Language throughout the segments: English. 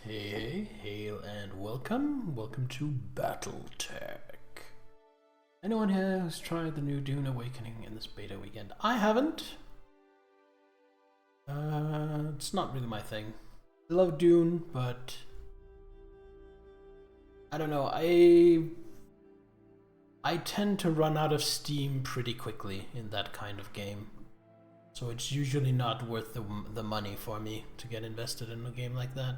Hey, hail and welcome. Welcome to Battletech. Anyone here who's tried the new Dune Awakening in this beta weekend? I haven't. It's not really my thing. I love Dune, but I don't know. I tend to run out of steam pretty quickly in that kind of game. So it's usually not worth the money for me to get invested in a game like that.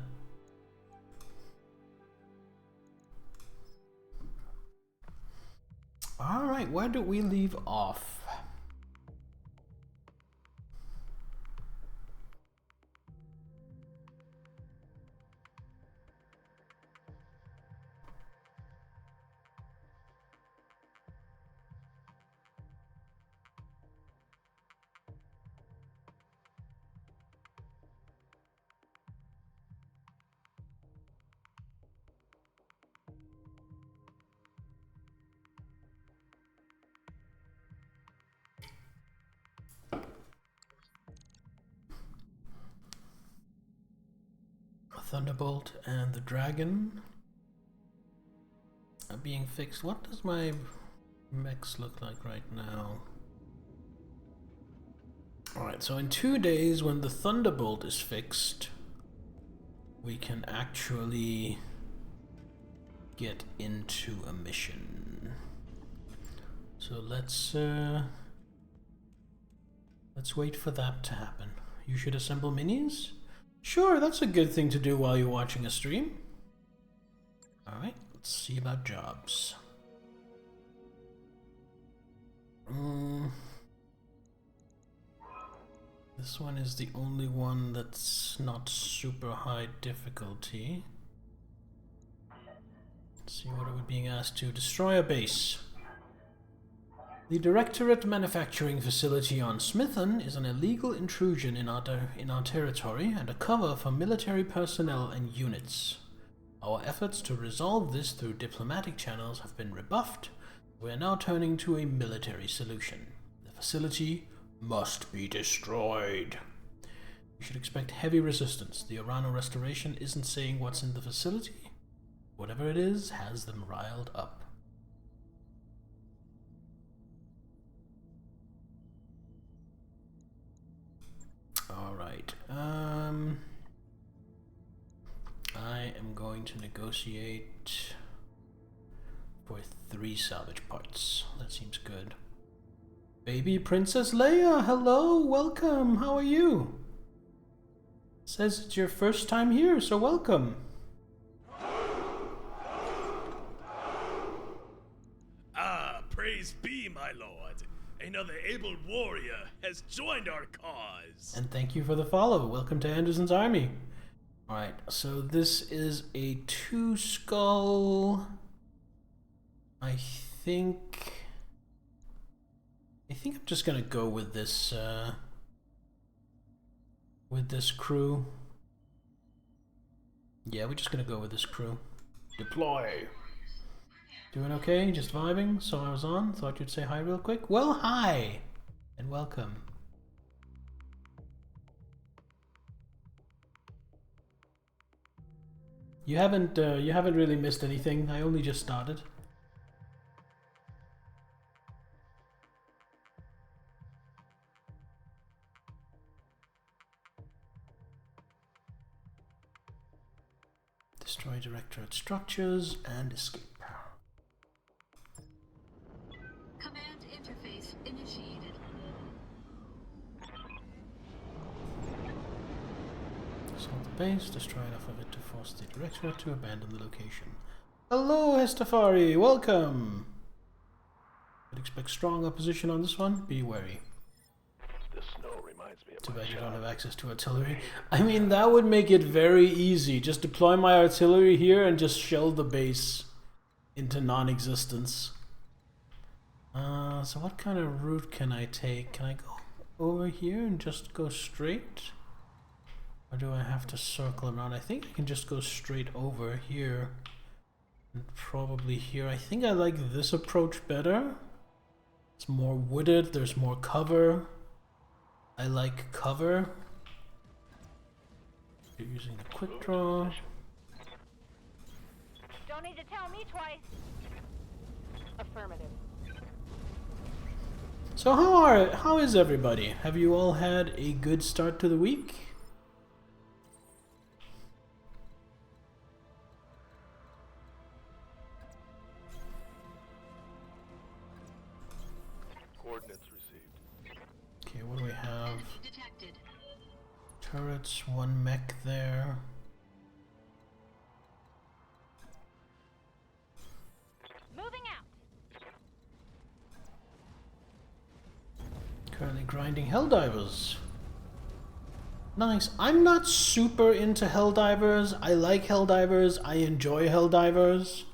Alright, where do we leave off? Thunderbolt and the dragon are being fixed. What does my mechs look like right now? Alright, so in 2 days when the Thunderbolt is fixed, we can actually get into a mission. So let's wait for that to happen. You should assemble minis? Sure, that's a good thing to do while you're watching a stream. Alright, let's see about jobs. This one is the only one that's not super high difficulty. Let's see what are we being asked to. Destroy a base. The Directorate Manufacturing Facility on Smithen is an illegal intrusion in our territory and a cover for military personnel and units. Our efforts to resolve this through diplomatic channels have been rebuffed. We are now turning to a military solution. The facility must be destroyed. You should expect heavy resistance. The Orano Restoration isn't saying what's in the facility. Whatever it is has them riled up. Alright, I am going to negotiate for 3 salvage parts. That seems good. Baby Princess Leia, hello, welcome, how are you? Says it's your first time here, so welcome. Ah, praise be, my lord. Another able warrior has joined our cause. And thank you for the follow. Welcome to Anderson's army. Alright, so this is a 2-skull. I think I'm just gonna go with this crew. Yeah, we're just gonna go with this crew. Deploy. Doing okay? Just vibing? So I was on. Thought you'd say hi real quick. Well, hi! And welcome. You haven't really missed anything. I only just started. Destroy Directorate structures and escape. Command interface initiated. Assault the base, destroy enough of it to force the Directorate to abandon the location. Hello, Estafari, welcome! I'd expect strong opposition on this one, be wary. The snow reminds me of Too my bad you don't child. have access to artillery. I mean, that would make it very easy. Just deploy my artillery here and just shell the base into non-existence. So what kind of route can I take? Can I go over here and just go straight? Or do I have to circle around? I think I can just go straight over here. And probably here. I think I like this approach better. It's more wooded, there's more cover. I like cover. You're using the quick draw. Don't need to tell me twice. Affirmative. So how is everybody? Have you all had a good start to the week? Coordinates received. Okay, what do we have? Enemy detected. Turrets, one mech there. Moving out. Currently grinding Helldivers. Nice. I'm not super into Helldivers. I like Helldivers. I enjoy Helldivers.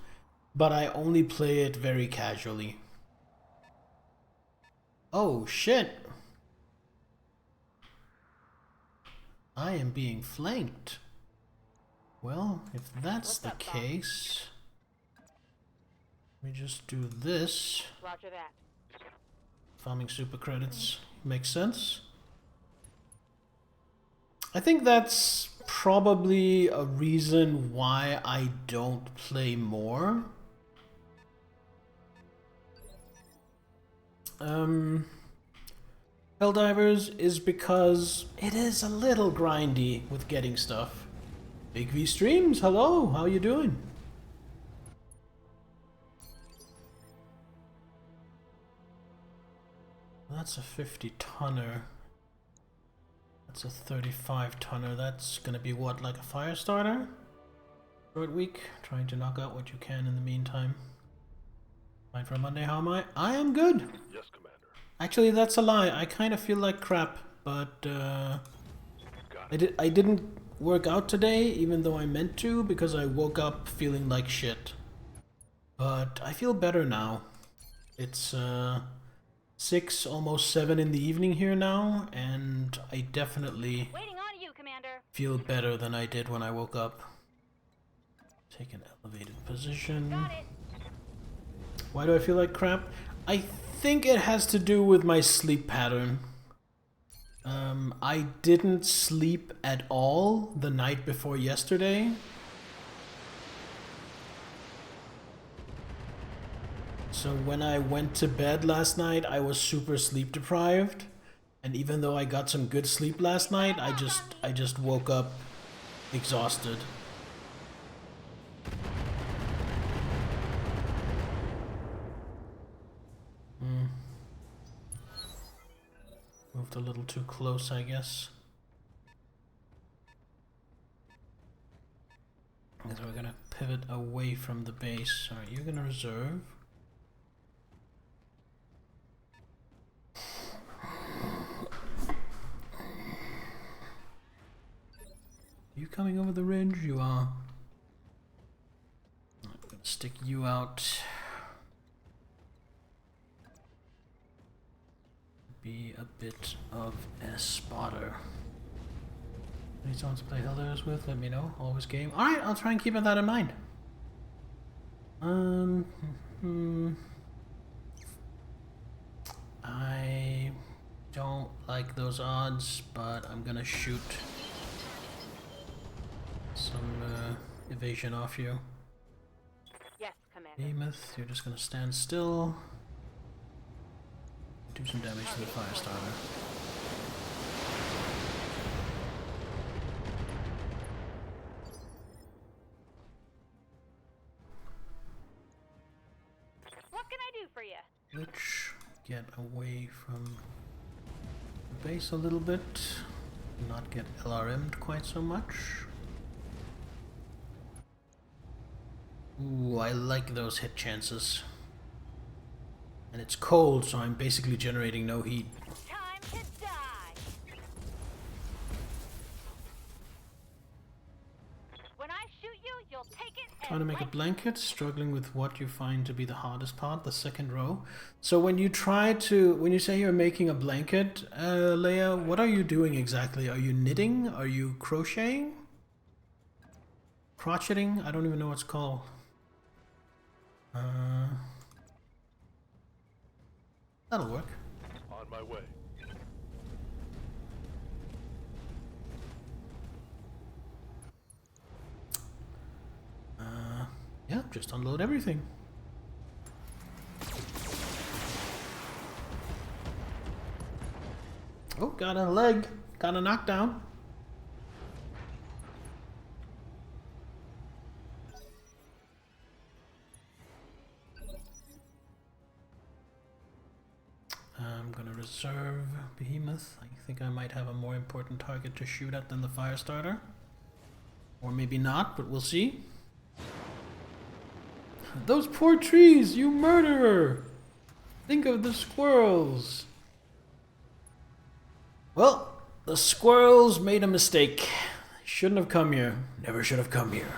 But I only play it very casually. Oh, shit. I am being flanked. Well, if that's the case... Let me just do this. Roger that. Farming super credits makes sense. I think that's probably a reason why I don't play more. Helldivers is because it is a little grindy with getting stuff. Big V Streams, hello, how you doing? That's a 50-tonner. That's a 35-tonner. That's gonna be what, like a fire starter? Short week, trying to knock out what you can in the meantime. Fine for a Monday, how am I? I am good! Yes, Commander. Actually, that's a lie. I kind of feel like crap, but I didn't work out today, even though I meant to, because I woke up feeling like shit. But I feel better now. It's 6, almost 7 in the evening here now, and I definitely Waiting on you, Commander. feel better than I did when I woke up. Take an elevated position. Got it. Why do I feel like crap? I think it has to do with my sleep pattern. I didn't sleep at all the night before yesterday. So when I went to bed last night, I was super sleep deprived. And even though I got some good sleep last night, I just woke up exhausted. Moved a little too close, I guess. Because we're gonna pivot away from the base. Alright, you're gonna reserve. You coming over the ridge? You are. I'm gonna stick you out. Be a bit of a spotter. Need someone to play Helldivers with? Let me know. Always game. Alright, I'll try and keep that in mind. I don't like those odds, but I'm gonna shoot some evasion off you. Yes, Commander. Behemoth, you're just gonna stand still. Do some damage to the fire starter. What can I do for you? Let's get away from the base a little bit. Not get LRM'd quite so much. Ooh, I like those hit chances. And it's cold, so I'm basically generating no heat. Time to die. When I shoot you, you'll take it. Trying to make a blanket, struggling with what you find to be the hardest part, the second row. So when you say you're making a blanket, Leia, what are you doing exactly? Are you knitting? Are you crocheting? Crocheting? I don't even know what it's called. That'll work. On my way. Yeah, just unload everything. Oh, got a leg. Got a knockdown. I'm gonna reserve Behemoth. I think I might have a more important target to shoot at than the Firestarter. Or maybe not, but we'll see. Those poor trees, you murderer! Think of the squirrels. Well, the squirrels made a mistake. Shouldn't have come here. Never should have come here.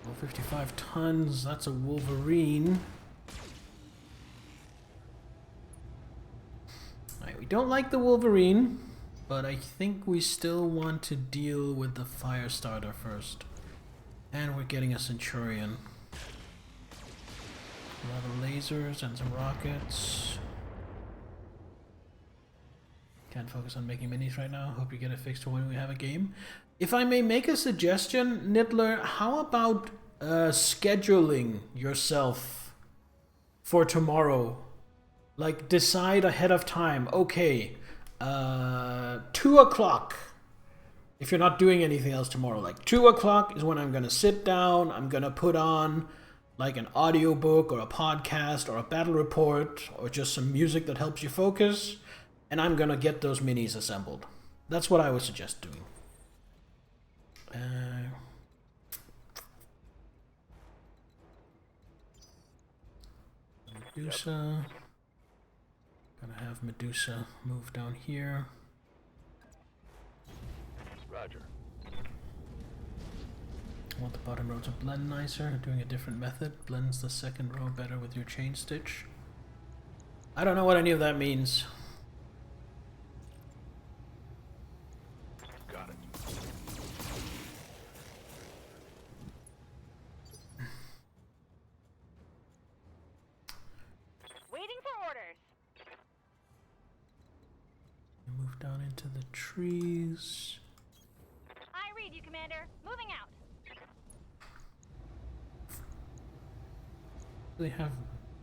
Well, 55 tons, that's a Wolverine. Alright, we don't like the Wolverine, but I think we still want to deal with the Firestarter first. And we're getting a Centurion. A lot of lasers and some rockets. Can't focus on making minis right now. Hope you get it fixed for when we have a game. If I may make a suggestion, Niddler, how about scheduling yourself for tomorrow? Like, decide ahead of time. Okay, 2 o'clock. If you're not doing anything else tomorrow, like 2 o'clock is when I'm gonna sit down. I'm gonna put on like an audiobook or a podcast or a battle report or just some music that helps you focus. And I'm gonna get those minis assembled. That's what I would suggest doing. Medusa. Gonna have Medusa move down here. Roger. I want the bottom row to blend nicer. Doing a different method. Blends the second row better with your chain stitch. I don't know what any of that means. Got it. Waiting for orders. Move down into the trees. I read you, Commander. Moving out. They have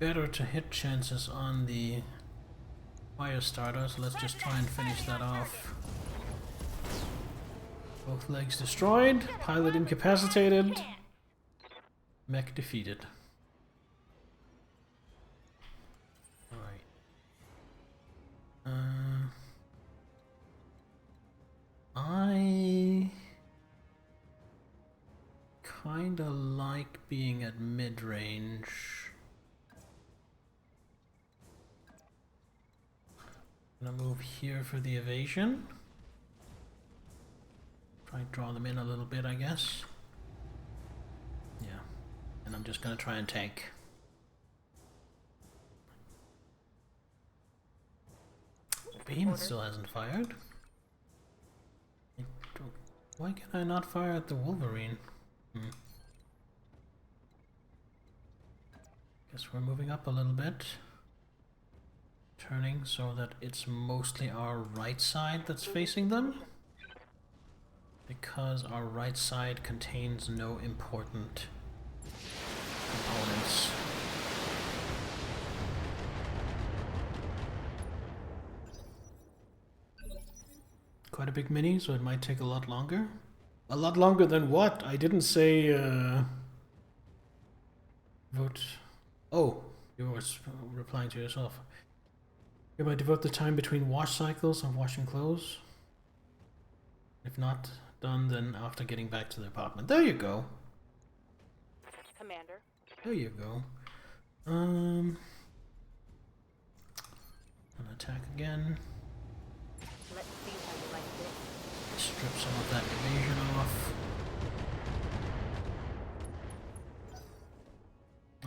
better to hit chances on the Firestarter, so let's just try and finish that off. Both legs destroyed, pilot incapacitated, mech defeated. Alright. I kinda like being at mid-range. Gonna move here for the evasion. Try and draw them in a little bit, I guess. Yeah. And I'm just gonna try and tank. Beam still hasn't fired. Why can I not fire at the Wolverine? Guess we're moving up a little bit. Turning so that it's mostly our right side that's facing them. Because our right side contains no important components. Quite a big mini, so it might take a lot longer. A lot longer than what? I didn't say vote. Oh, you were replying to yourself. You might devote the time between wash cycles of washing clothes. If not done, then after getting back to the apartment. There you go. Commander. There you go. An attack again. Let's see how you like this. Strip some of that evasion off.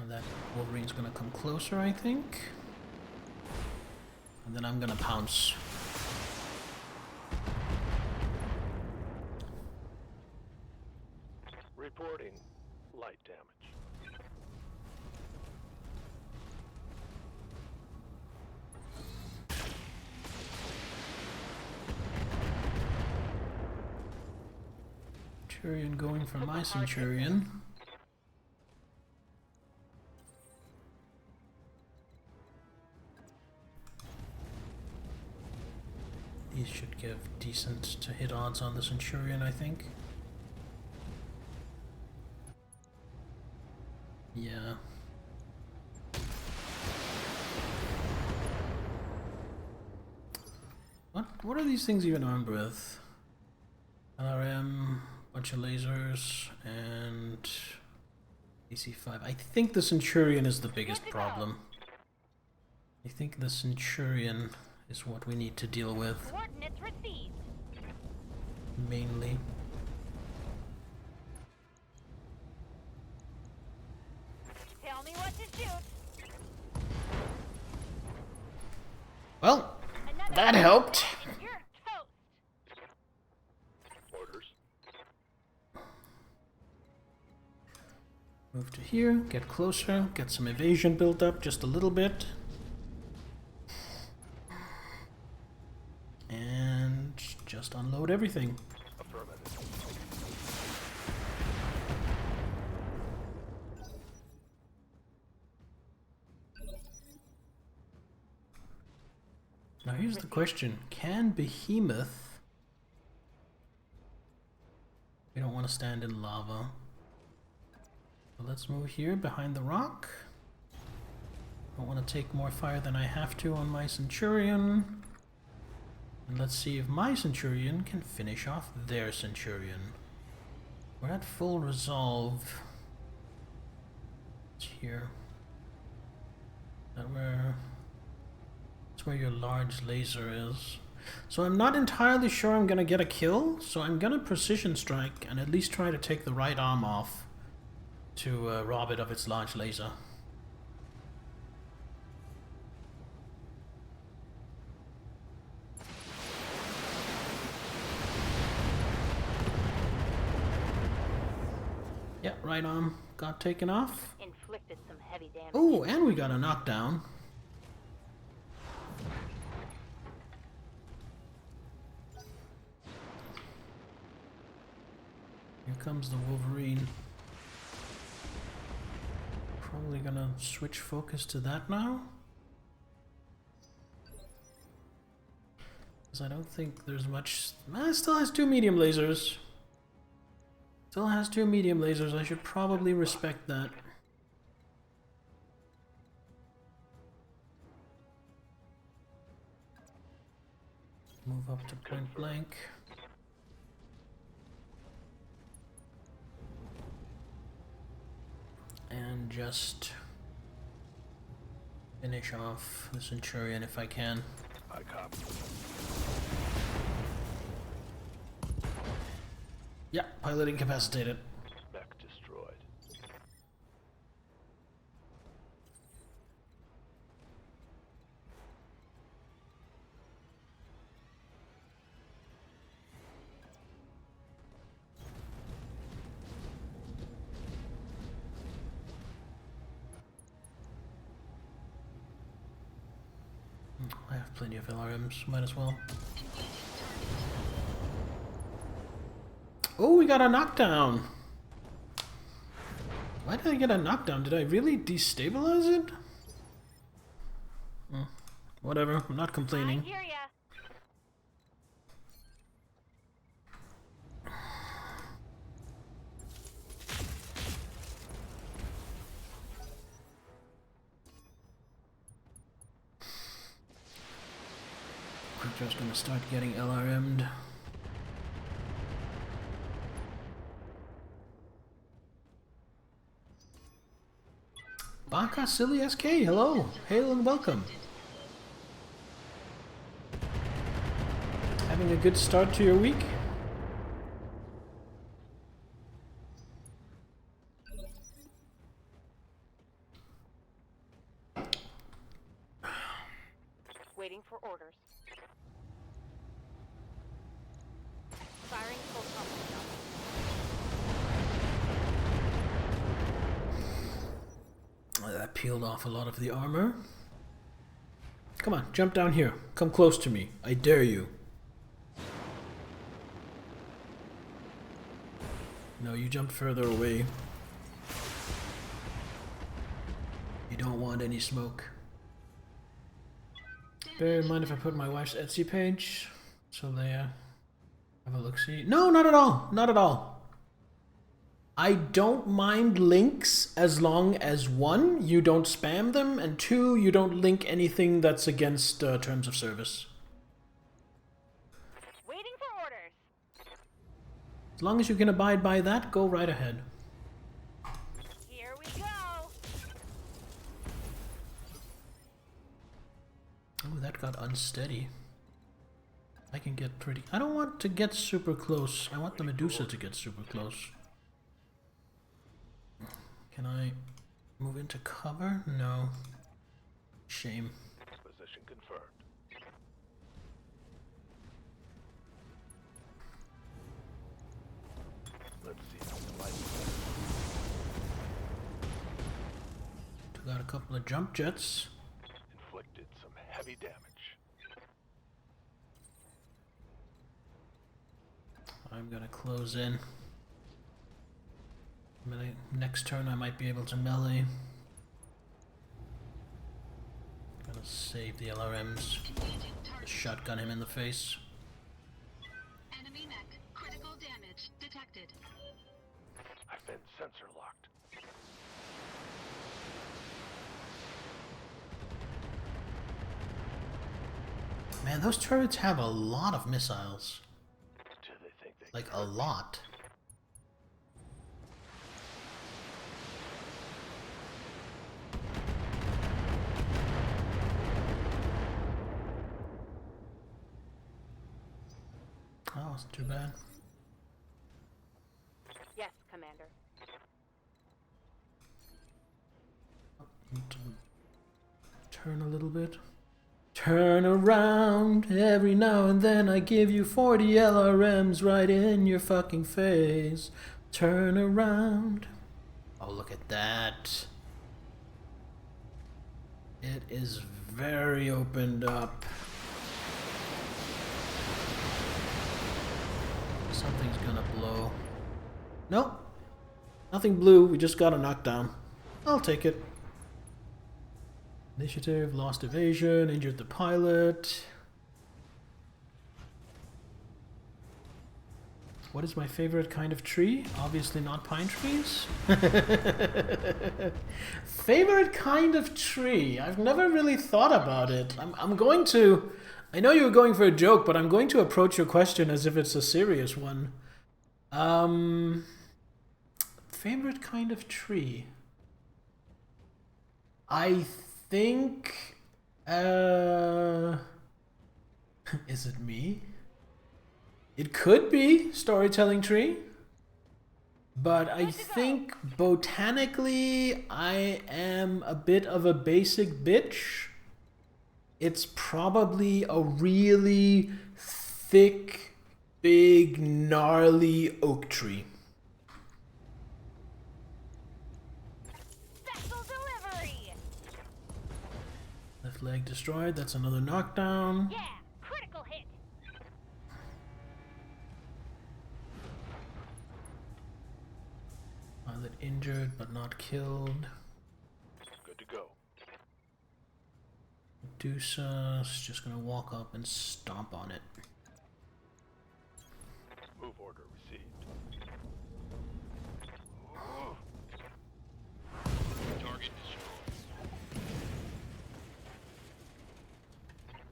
And that Wolverine's gonna come closer, I think. And then I'm gonna pounce. Reporting light damage. Centurion going for my Centurion. should give decent to hit odds on the Centurion, I think. Yeah. What are these things even armed with? LRM, bunch of lasers, and AC-5. I think the Centurion is the biggest problem. I think the Centurion is what we need to deal with. Coordinates received. Mainly. Tell me what to shoot. Well, Another that helped. and you're toast. Orders. Move to here, get closer, get some evasion built up just a little bit. And just unload everything. Affirmative. Now here's the question. Can Behemoth... We don't want to stand in lava. So let's move here behind the rock. I don't want to take more fire than I have to on my Centurion. And let's see if my Centurion can finish off their Centurion. We're at full resolve. It's here. That's where your large laser is. So I'm not entirely sure I'm gonna get a kill, so I'm gonna precision strike and at least try to take the right arm off to rob it of its large laser. Yeah, right arm got taken off. Inflicted some heavy damage. Oh, and we got a knockdown. Here comes the Wolverine. Probably gonna switch focus to that now. Because I don't think there's much... it still has 2 medium lasers. Still has 2 medium lasers. I should probably respect that. Move up to point blank. And just finish off the Centurion if I can. I copy. Yeah, pilot incapacitated. Mech destroyed. I have plenty of LRMs, might as well. Oh, we got a knockdown! Why did I get a knockdown? Did I really destabilize it? Whatever, I'm not I complaining. hear ya. We're just gonna start getting LRM'd. Baka Silly SK, hello! Hail and welcome! Having a good start to your week? Waiting for orders. Firing full complement. That peeled off a lot of the armor. Come on, jump down here. Come close to me. I dare you. No, you jumped further away. You don't want any smoke. Bear in mind if I put my wife's Etsy page. So there. Have a look-see. No, not at all. Not at all. I don't mind links as long as one, you don't spam them, and two, you don't link anything that's against terms of service. Waiting for orders. As long as you can abide by that, go right ahead. Here we go. Oh, that got unsteady. I can get pretty... I don't want to get super close. I want the Medusa to get super close. Can I move into cover? No. Shame. Position confirmed. Let's see how the light Took out a couple of jump jets. inflicted some heavy damage. I'm gonna close in. Next turn I might be able to melee. Gotta save the LRMs. Engaging target. Shotgun him in the face. Enemy mech. Critical damage detected. I've been sensor locked. Man, those turrets have a lot of missiles. Do they think they Like, can a hurt me? lot. Oh, wasn't too bad. Yes, Commander. Need to turn a little bit. Turn around every now and then. I give you 40 LRMs right in your fucking face. Turn around. Oh, look at that. It is very opened up. Something's gonna blow. Nope. Nothing blew. We just got a knockdown. I'll take it. Initiative, lost evasion, injured the pilot. What is my favorite kind of tree? Obviously not pine trees. Favorite kind of tree? I've never really thought about it. I'm going to... I know you were going for a joke, but I'm going to approach your question as if it's a serious one. Favorite kind of tree? I think... is it me? It could be storytelling tree. But I think botanically I am a bit of a basic bitch. It's probably a really thick, big, gnarly oak tree. Special delivery. Left leg destroyed. That's another knockdown. Yeah, critical hit. Pilot injured but not killed. Good to go. Medusa's just gonna walk up and stomp on it. Move order received. Target destroyed.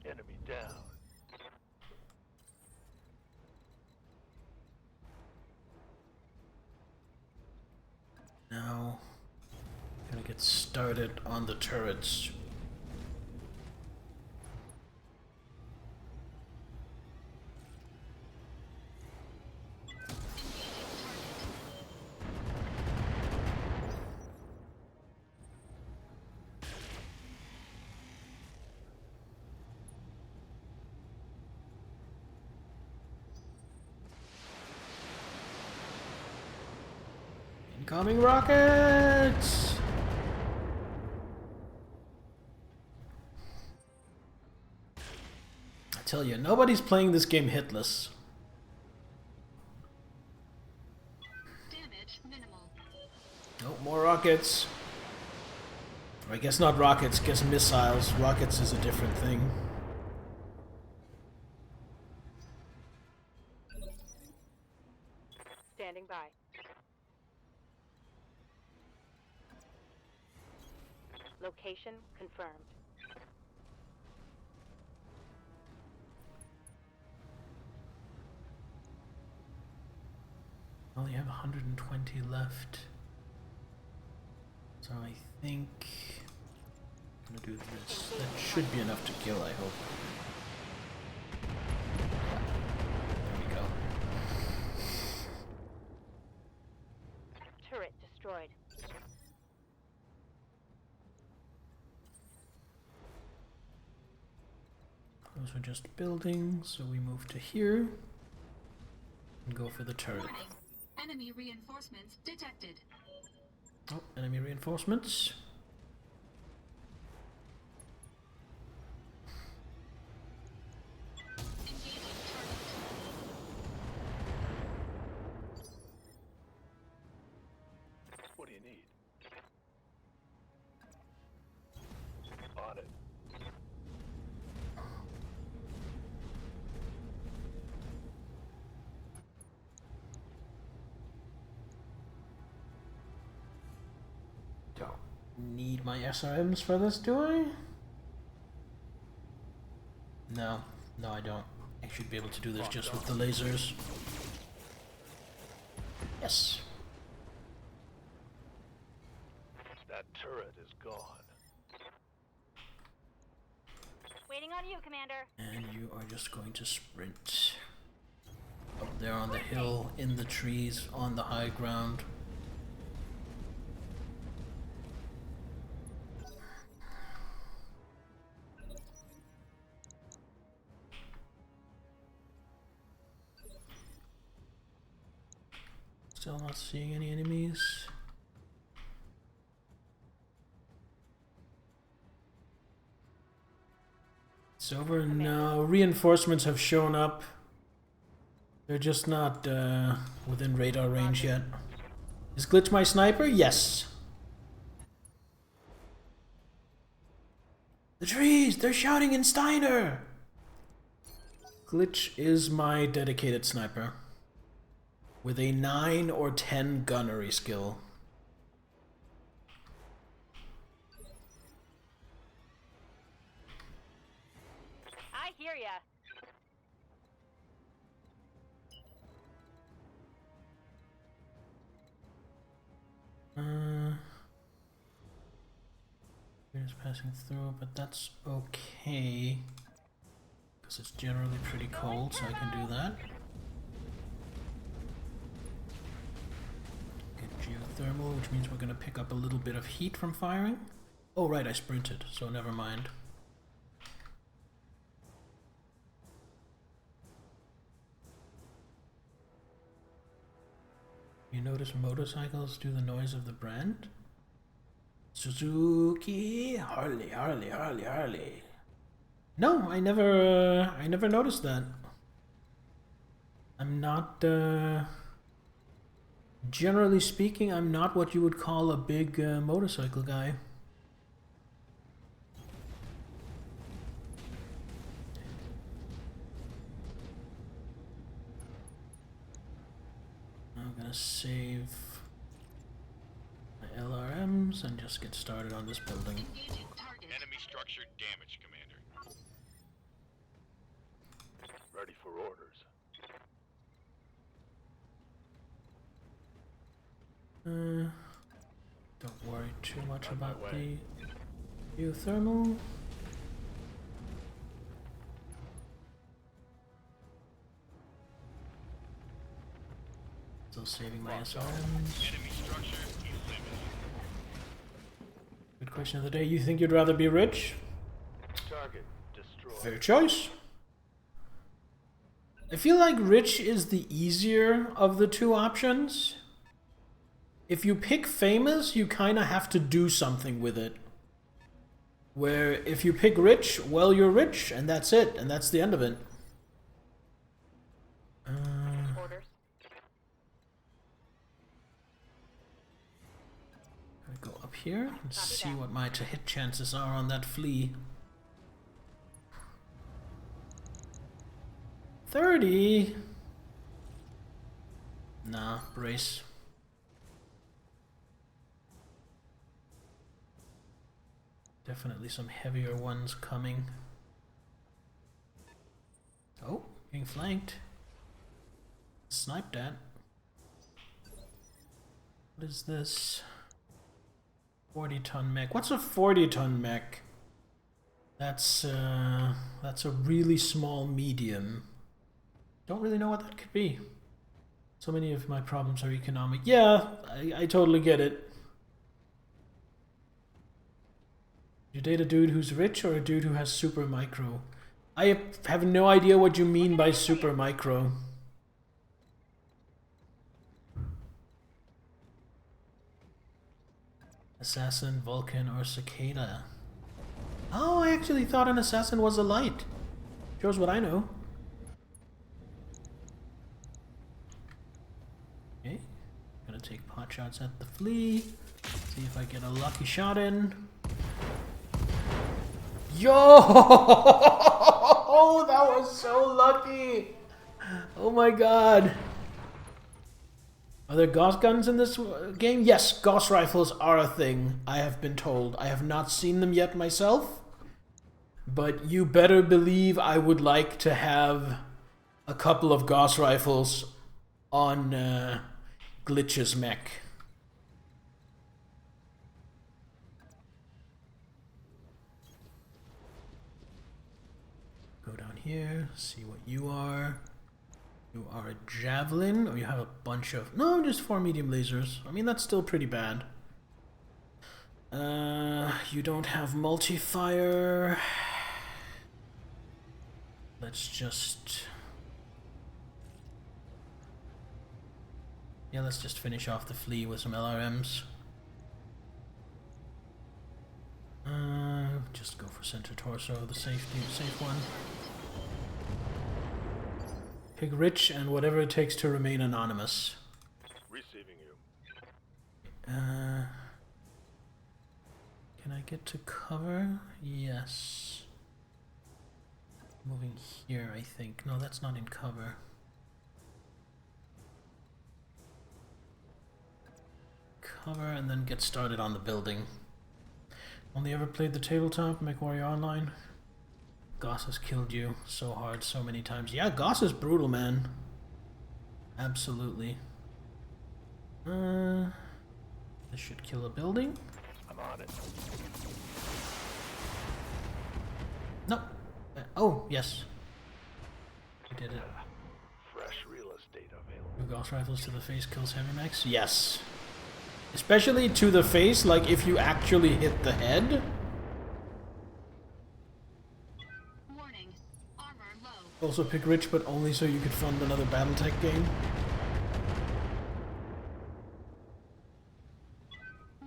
Enemy down. Now, gotta get started on the turrets. Incoming rockets! I tell you, nobody's playing this game hitless. Damage minimal. No more rockets. Or I guess not rockets, guess missiles. Rockets is a different thing. sky. Location confirmed. I only have 120 left. So I think I'm gonna do this. That should be enough to kill, I hope. There we go. Turret destroyed. Those were just buildings, so we move to here and go for the turret. Warning. Enemy reinforcements detected. Oh, enemy reinforcements. Engaging target. What do you need? On it. Don't need my SRMs for this, do I? No, no I don't. I should be able to do this just with the lasers. Yes. That turret is gone. Waiting on you, Commander. And you are just going to sprint. Up there on the hill, in the trees, on the high ground. Still not seeing any enemies. It's over now. Reinforcements have shown up. They're just not within radar range yet. Is Glitch my sniper? Yes. The trees! They're shouting in Steiner! Glitch is my dedicated sniper. With a 9 or 10 gunnery skill. I hear ya. Just passing through, but that's okay. Because it's generally pretty cold, so I can do that. Get geothermal, which means we're going to pick up a little bit of heat from firing. Oh right, I sprinted, so never mind. You notice motorcycles do the noise of the brand? Suzuki, Harley, Harley, Harley, Harley. No, I never noticed that. I'm not, generally speaking, I'm not what you would call a big motorcycle guy. I'm gonna save my LRMs and just get started on this building. Engaging target. Enemy structure damaged, Commander. Ready for orders. Don't worry too much On my about way. the geothermal. Still saving my SRMs. Enemy structure eliminated. Good question of the day. You think you'd rather be rich? Target destroyed. Fair choice. I feel like rich is the easier of the two options. If you pick famous, you kind of have to do something with it. Where if you pick rich, well, you're rich, and that's it, and that's the end of it. Orders. I go up here and see what my to-hit chances are on that flea. 30. Nah, brace. Definitely some heavier ones coming. Oh, being flanked. Sniped at. What is this? 40-ton mech. What's a 40-ton mech? That's a really small medium. Don't really know what that could be. So many of my problems are economic. Yeah, I totally get it. You date a dude who's rich or a dude who has super micro? I have no idea what you mean by super micro. Assassin, Vulcan, or Cicada? Oh, I actually thought an assassin was a light. Shows what I know. Okay, gonna take pot shots at the flea. See if I get a lucky shot in. Yo! Oh, that was so lucky! Oh my god. Are there Gauss guns in this game? Yes, Gauss rifles are a thing, I have been told. I have not seen them yet myself, but you better believe I would like to have a couple of Gauss rifles on Glitch's mech. Go down here, see what you are. You are a javelin, or you have a bunch of... No, just 4 medium lasers. I mean, that's still pretty bad. You don't have multi-fire. Let's just... Yeah, let's just finish off the flea with some LRMs. Just go for center torso, the safe one. Pick rich and whatever it takes to remain anonymous. Receiving you. Can I get to cover? Yes. Moving here, I think. No, that's not in cover. Cover and then get started on the building. Only ever played the tabletop, MechWarrior Online? Gauss has killed you so hard so many times. Yeah, Gauss is brutal, man. Absolutely. This should kill a building. I'm on it. Nope. Oh, yes. We did it. Fresh real estate available. 2 Gauss rifles to the face kills heavy mechs? Yes. Especially to the face, like if you actually hit the head. Warning. Armor low. Also pick rich, but only so you could fund another Battletech game.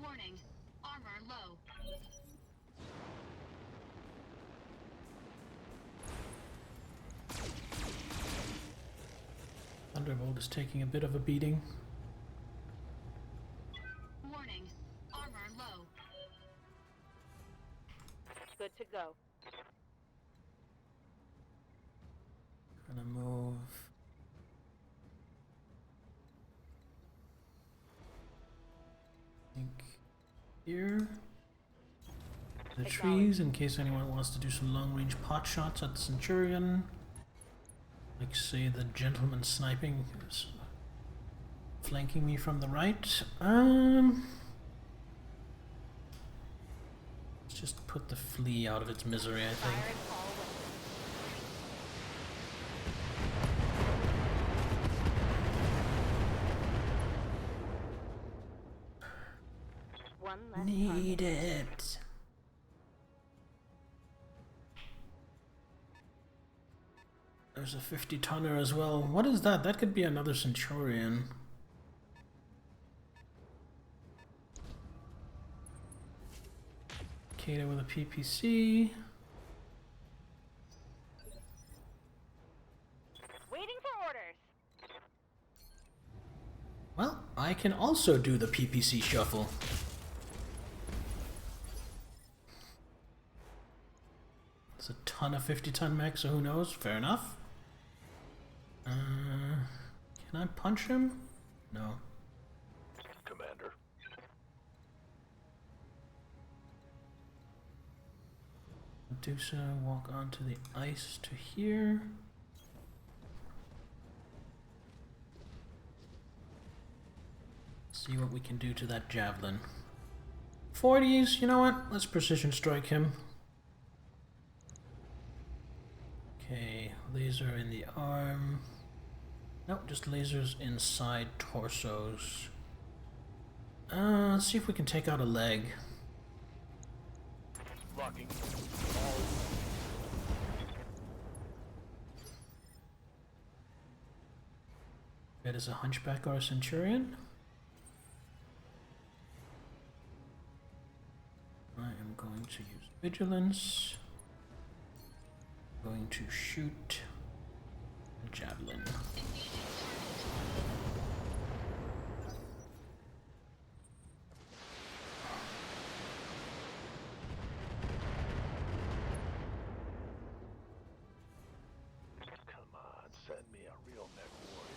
Warning. Armor low. Thunderbolt is taking a bit of a beating. Warning. Armor low. Good to go. Gonna move. I think here. The trees, in case anyone wants to do some long-range pot shots at the Centurion. Like, say, the gentleman sniping is flanking me from the right. Let's just put the flea out of its misery, I think. Fire and all weapons. One less Need target. it. There's a 50-tonner as well. What is that? That could be another Centurion. Kata with a PPC. Waiting for orders. Well, I can also do the PPC shuffle. It's a ton of 50-ton mech, so who knows? Fair enough. Can I punch him? No. Commander. Medusa, walk onto the ice to here. See what we can do to that javelin. 40s, you know what? Let's precision strike him. Okay, laser in the arm. Nope, just lasers inside torsos. Let's see if we can take out a leg. Locking. That is a hunchback or a centurion. I am going to use vigilance. Going to shoot a javelin. Come on, send me a real mech warrior.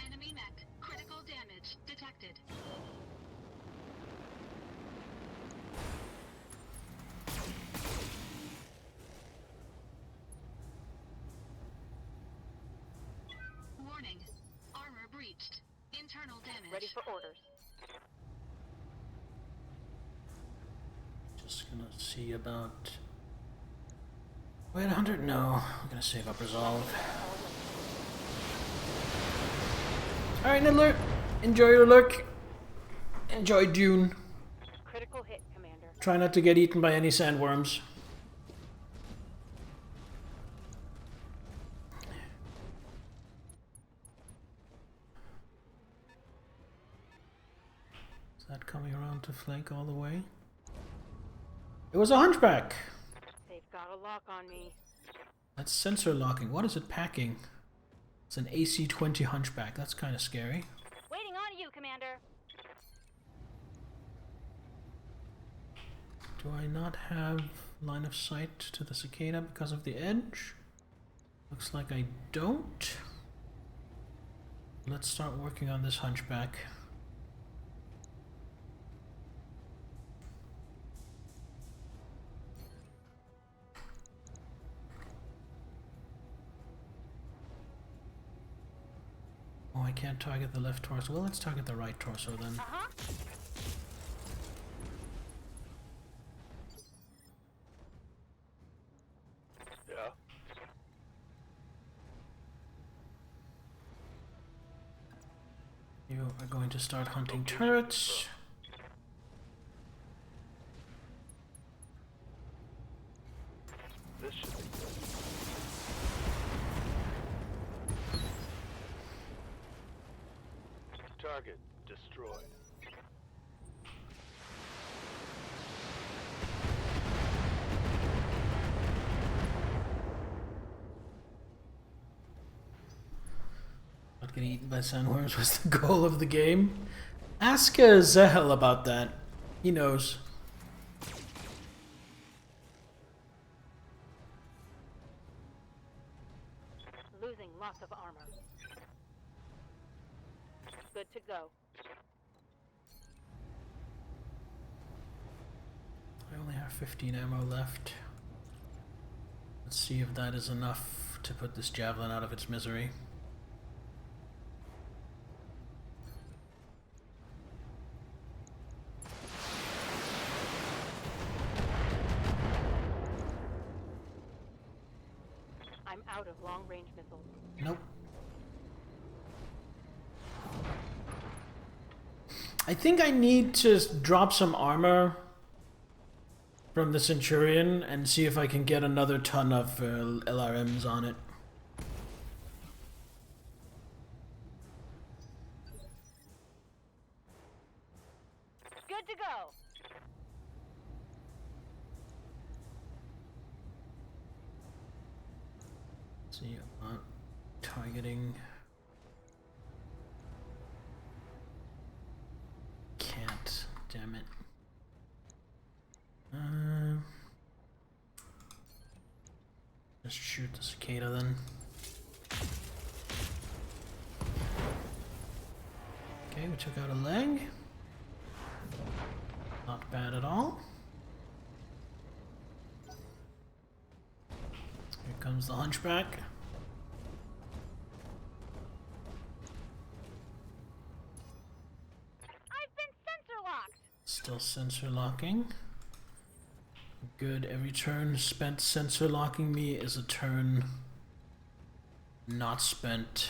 Enemy mech. Critical damage detected. Warning. Armor breached. Internal damage. Ready for orders. Just gonna see about. Wait, 100? No. I'm gonna save up resolve. Alright, Niddler. Enjoy your look. Enjoy Dune. Critical hit, Commander. Try not to get eaten by any sandworms. Is that coming around to flank all the way? It was a hunchback! They've got a lock on me. That's sensor locking. What is it packing? It's an AC-20 hunchback. That's kind of scary. Waiting on you, Commander. Do I not have line of sight to the cicada because of the edge? Looks like I don't. Let's start working on this hunchback. Oh, I can't target the left torso. Well, let's target the right torso then. Uh-huh. Yeah? You are going to start hunting turrets. This should be good. Target destroyed. Not getting eaten by sandworms was the goal of the game. Ask Zahel about that. He knows. Losing lots of armor. Good to go. I only have 15 ammo left. Let's see if that is enough to put this javelin out of its misery. I'm out of long-range missiles. Nope. I think I need to drop some armor from the Centurion and see if I can get another ton of LRMs on it. Good to go. See, I'm not targeting. Can't, damn it. Just shoot the cicada then. Okay, we took out a leg. Not bad at all. Here comes the hunchback. I've been sensor locked. Still sensor locking. Good, every turn spent sensor locking me is a turn not spent.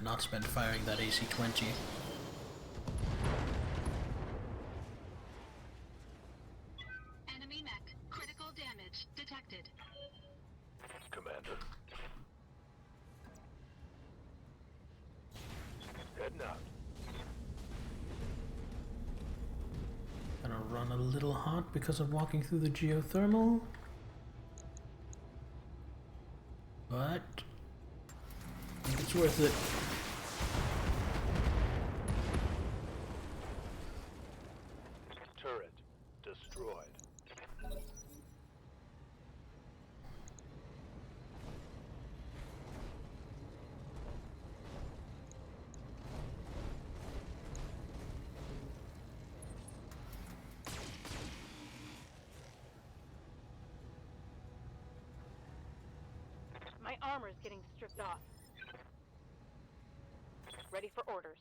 Not spent firing that AC-20. Enemy mech. Critical damage detected. Commander. Heading out. Gonna run a little hot because of walking through the geothermal. But I think it's worth it. Turret destroyed. My armor's getting stripped off. Ready for orders.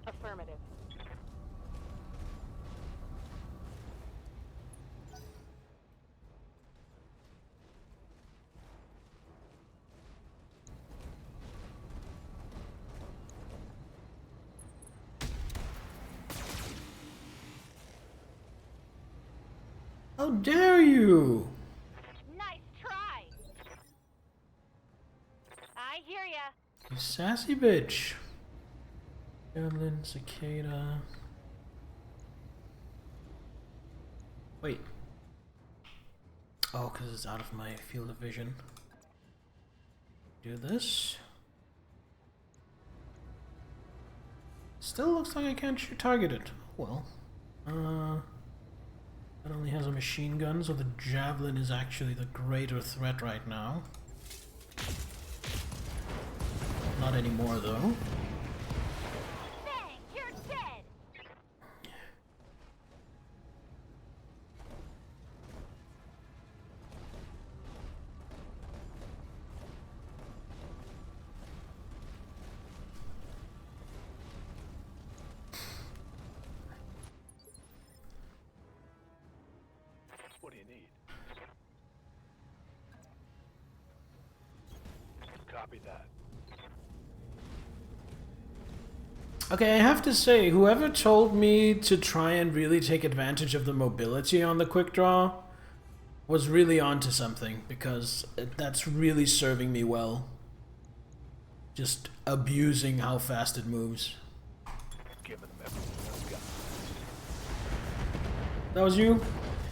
Affirmative. How dare you! Nice try. I hear ya. You sassy bitch. Javelin, cicada. Wait. Oh, because it's out of my field of vision. Do this. Still looks like I can't target it. Well. It only has a machine gun, so the javelin is actually the greater threat right now. Not anymore, though. Bang! You're dead. What do you need? Copy that. Okay, I have to say, whoever told me to try and really take advantage of the mobility on the quick draw was really onto something, because that's really serving me well. Just abusing how fast it moves. Giving them everything I've got. That was you?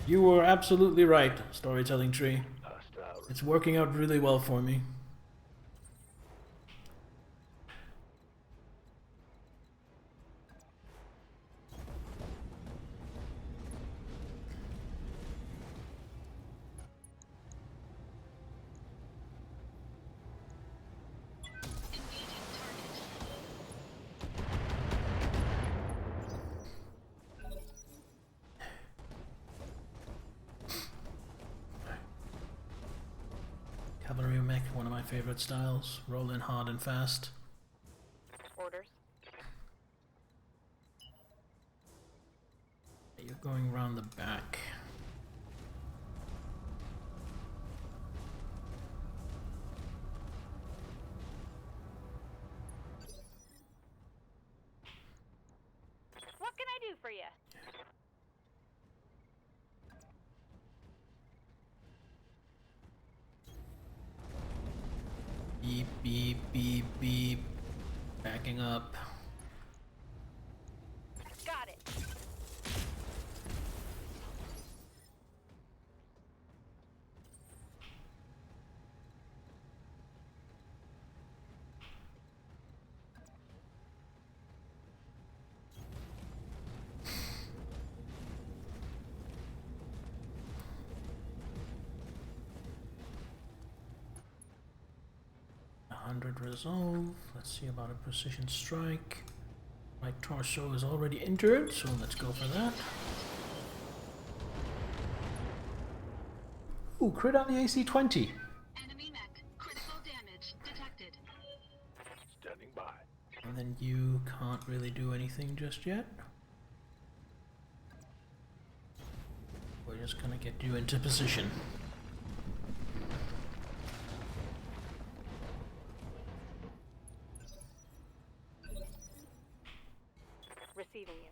You were absolutely right, storytelling tree. Hostile. It's working out really well for me. Engaging target. Cavalry mech, one of my favorite styles. Roll in hard and fast. Orders. You're going around the back. What can I do for you? beep, beep. Backing up. Got it. Resolve. Let's see about a precision strike. My torso is already injured, so let's go for that. Ooh, crit on the AC-20. Enemy mech. Critical damage detected. Standing by. And then you can't really do anything just yet. We're just gonna get you into position. Receiving you.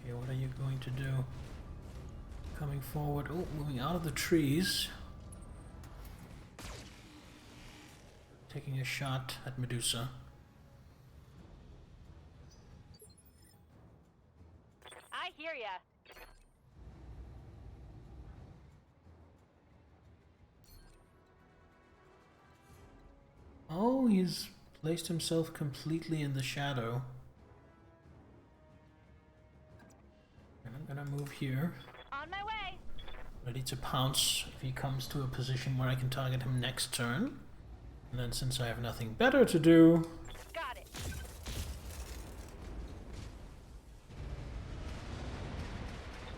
Okay, what are you going to do? Coming forward. Oh, moving out of the trees. Taking a shot at Medusa. I hear ya. Oh, he's placed himself completely in the shadow. And I'm gonna move here. On my way. Ready to pounce if he comes to a position where I can target him next turn. And then since I have nothing better to do... Got it.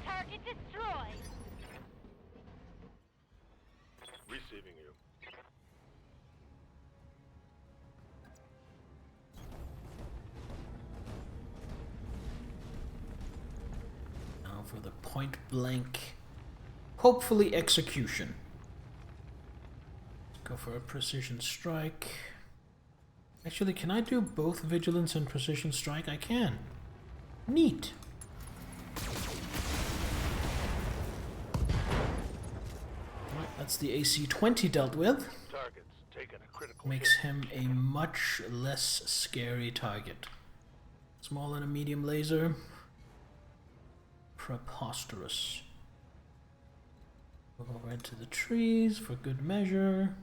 Target destroyed. Receiving you. Now for the point blank, hopefully execution. Go for a precision strike. Actually, can I do both vigilance and precision strike? I can. Neat. Right, that's the AC-20 dealt with. Target's taken a critical Makes him a much less scary target. Small and a medium laser. Preposterous. We'll go over into the trees for good measure.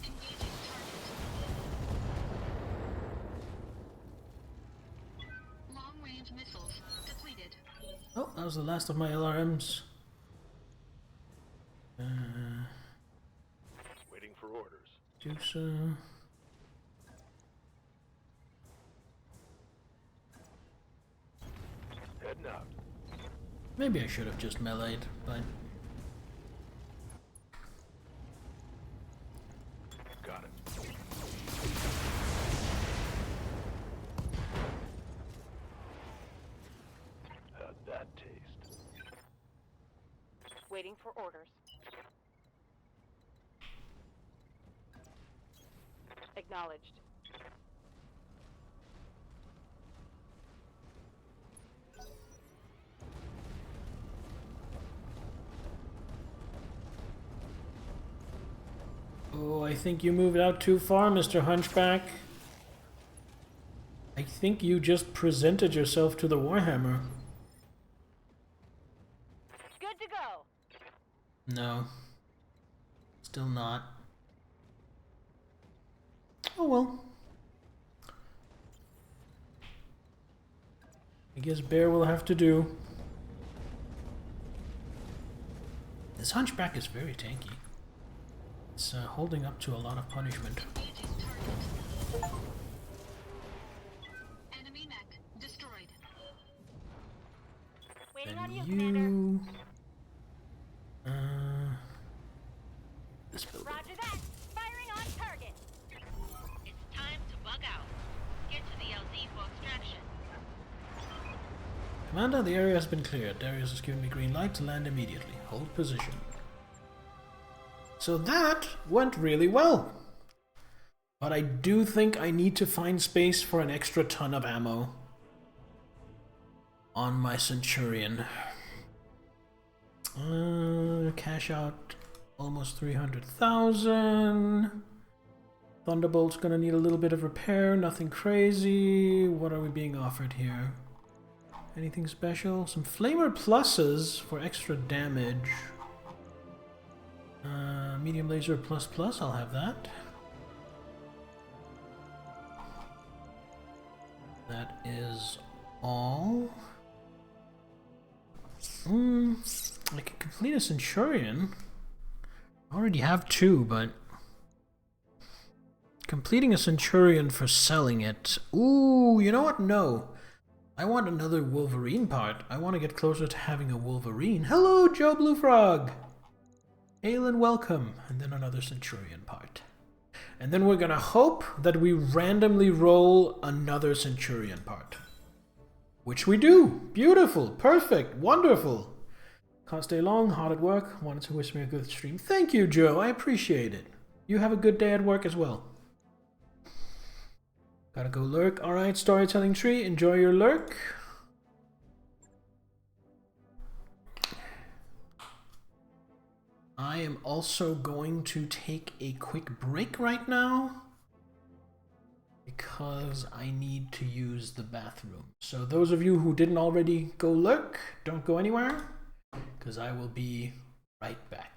Engaging target. Long-range missiles depleted. Oh, that was the last of my LRMs. Waiting for orders. Medusa. Heading out. Maybe I should have just meleeed, but Got it. How'd that taste? Waiting for orders. Acknowledged. oh, I think you moved out too far, Mr. Hunchback. I think you just presented yourself to the Warhammer. Good to go. No. Still not. Oh well. I guess Bear will have to do. This Hunchback is very tanky. It's holding up to a lot of punishment. Engaging target. Enemy mech destroyed. Waiting on Then you, Commander. This building. Roger that. Firing on target. It's time to bug out. Get to the LZ for extraction. Commander, the area has been cleared. Darius has given me green light to land immediately. Hold position. So that went really well. But I do think I need to find space for an extra ton of ammo on my Centurion. Cash out almost 300,000. Thunderbolt's gonna need a little bit of repair, nothing crazy. What are we being offered here? Anything special? Some Flamer pluses for extra damage. Medium laser plus plus, I'll have that. That is all. I can complete a Centurion. I already have 2, but completing a Centurion for selling it. Ooh, you know what? No. I want another Wolverine part. I want to get closer to having a Wolverine. Hello, Joe Blue Frog! Hail and welcome. And then another Centurion part. And then we're gonna hope that we randomly roll another Centurion part. Which we do! Beautiful! Perfect! Wonderful! Can't stay long, hard at work. Wanted to wish me a good stream. Thank you, Joe. I appreciate it. You have a good day at work as well. Gotta go lurk. Alright, storytelling tree. Enjoy your lurk. I am also going to take a quick break right now because I need to use the bathroom. So those of you who didn't already go lurk, don't go anywhere because I will be right back.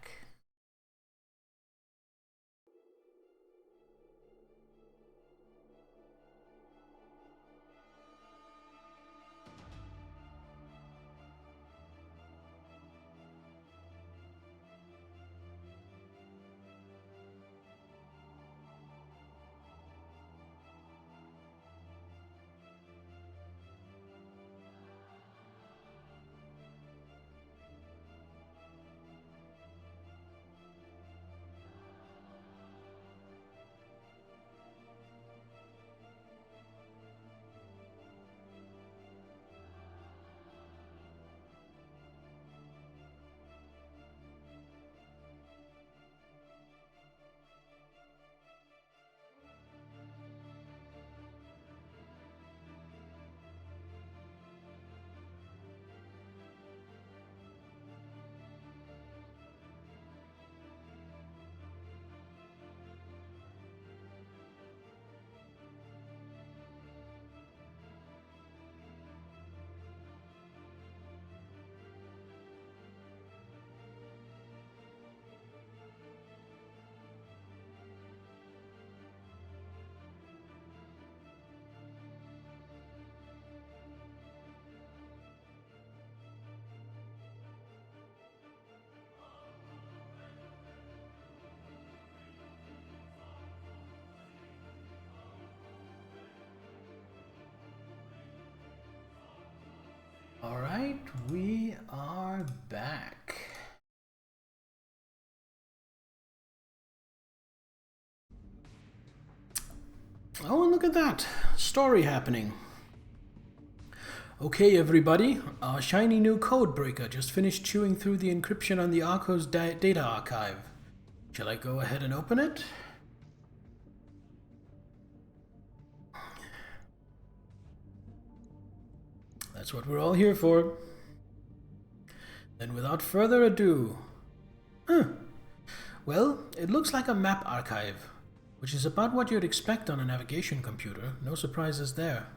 Alright, we are back. Oh, and look at that. Story happening. Okay, everybody. Our shiny new code breaker just finished chewing through the encryption on the Arco's data archive. Shall I go ahead and open it? That's what we're all here for. Then without further ado... Well, it looks like a map archive, which is about what you'd expect on a navigation computer. No surprises there.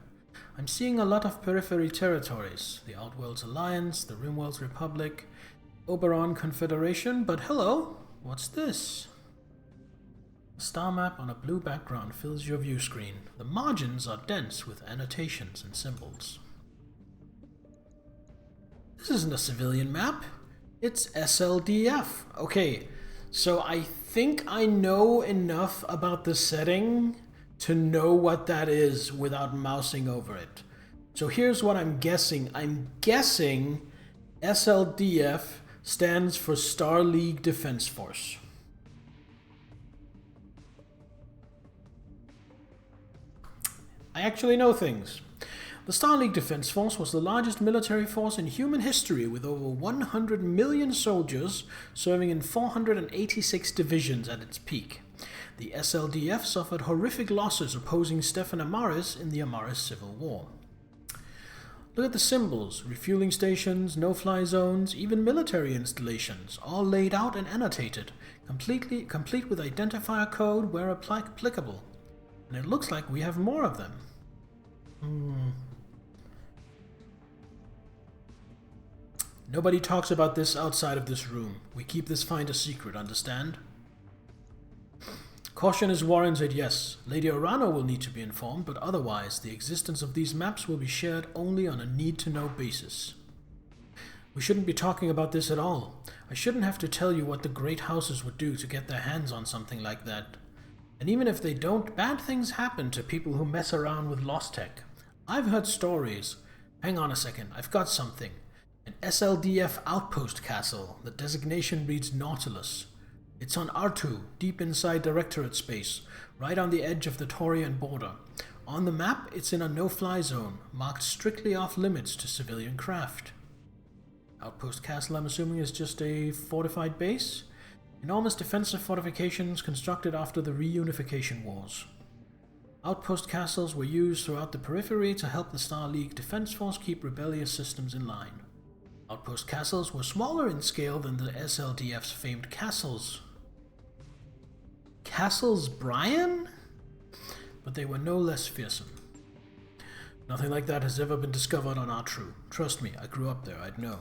I'm seeing a lot of periphery territories. The Outworlds Alliance, the Rimworlds Republic, Oberon Confederation, but hello, what's this? A star map on a blue background fills your view screen. The margins are dense with annotations and symbols. This isn't a civilian map. It's SLDF. Okay, so I think I know enough about the setting to know what that is without mousing over it. So here's what I'm guessing. I'm guessing SLDF stands for Star League Defense Force. I actually know things. The Star League Defense Force was the largest military force in human history, with over 100 million soldiers serving in 486 divisions at its peak. The SLDF suffered horrific losses opposing Stefan Amaris in the Amaris Civil War. Look at the symbols: refueling stations, no-fly zones, even military installations, all laid out and annotated, complete with identifier code where applicable. And it looks like we have more of them. Nobody talks about this outside of this room. We keep this find a secret, understand? Caution is warranted, yes. Lady Orano will need to be informed, but otherwise, the existence of these maps will be shared only on a need-to-know basis. We shouldn't be talking about this at all. I shouldn't have to tell you what the great houses would do to get their hands on something like that. And even if they don't, bad things happen to people who mess around with Lost Tech. I've heard stories. Hang on a second, I've got something. An SLDF outpost castle. The designation reads Nautilus. It's on R2, deep inside Directorate space, right on the edge of the Taurian border. On the map, it's in a no-fly zone, marked strictly off-limits to civilian craft. Outpost castle, I'm assuming, is just a fortified base? Enormous defensive fortifications constructed after the reunification wars. Outpost castles were used throughout the periphery to help the Star League Defense Force keep rebellious systems in line. Outpost castles were smaller in scale than the SLDF's famed castles. Castles Brian? But they were no less fearsome. Nothing like that has ever been discovered on Artru. Trust me, I grew up there, I'd know.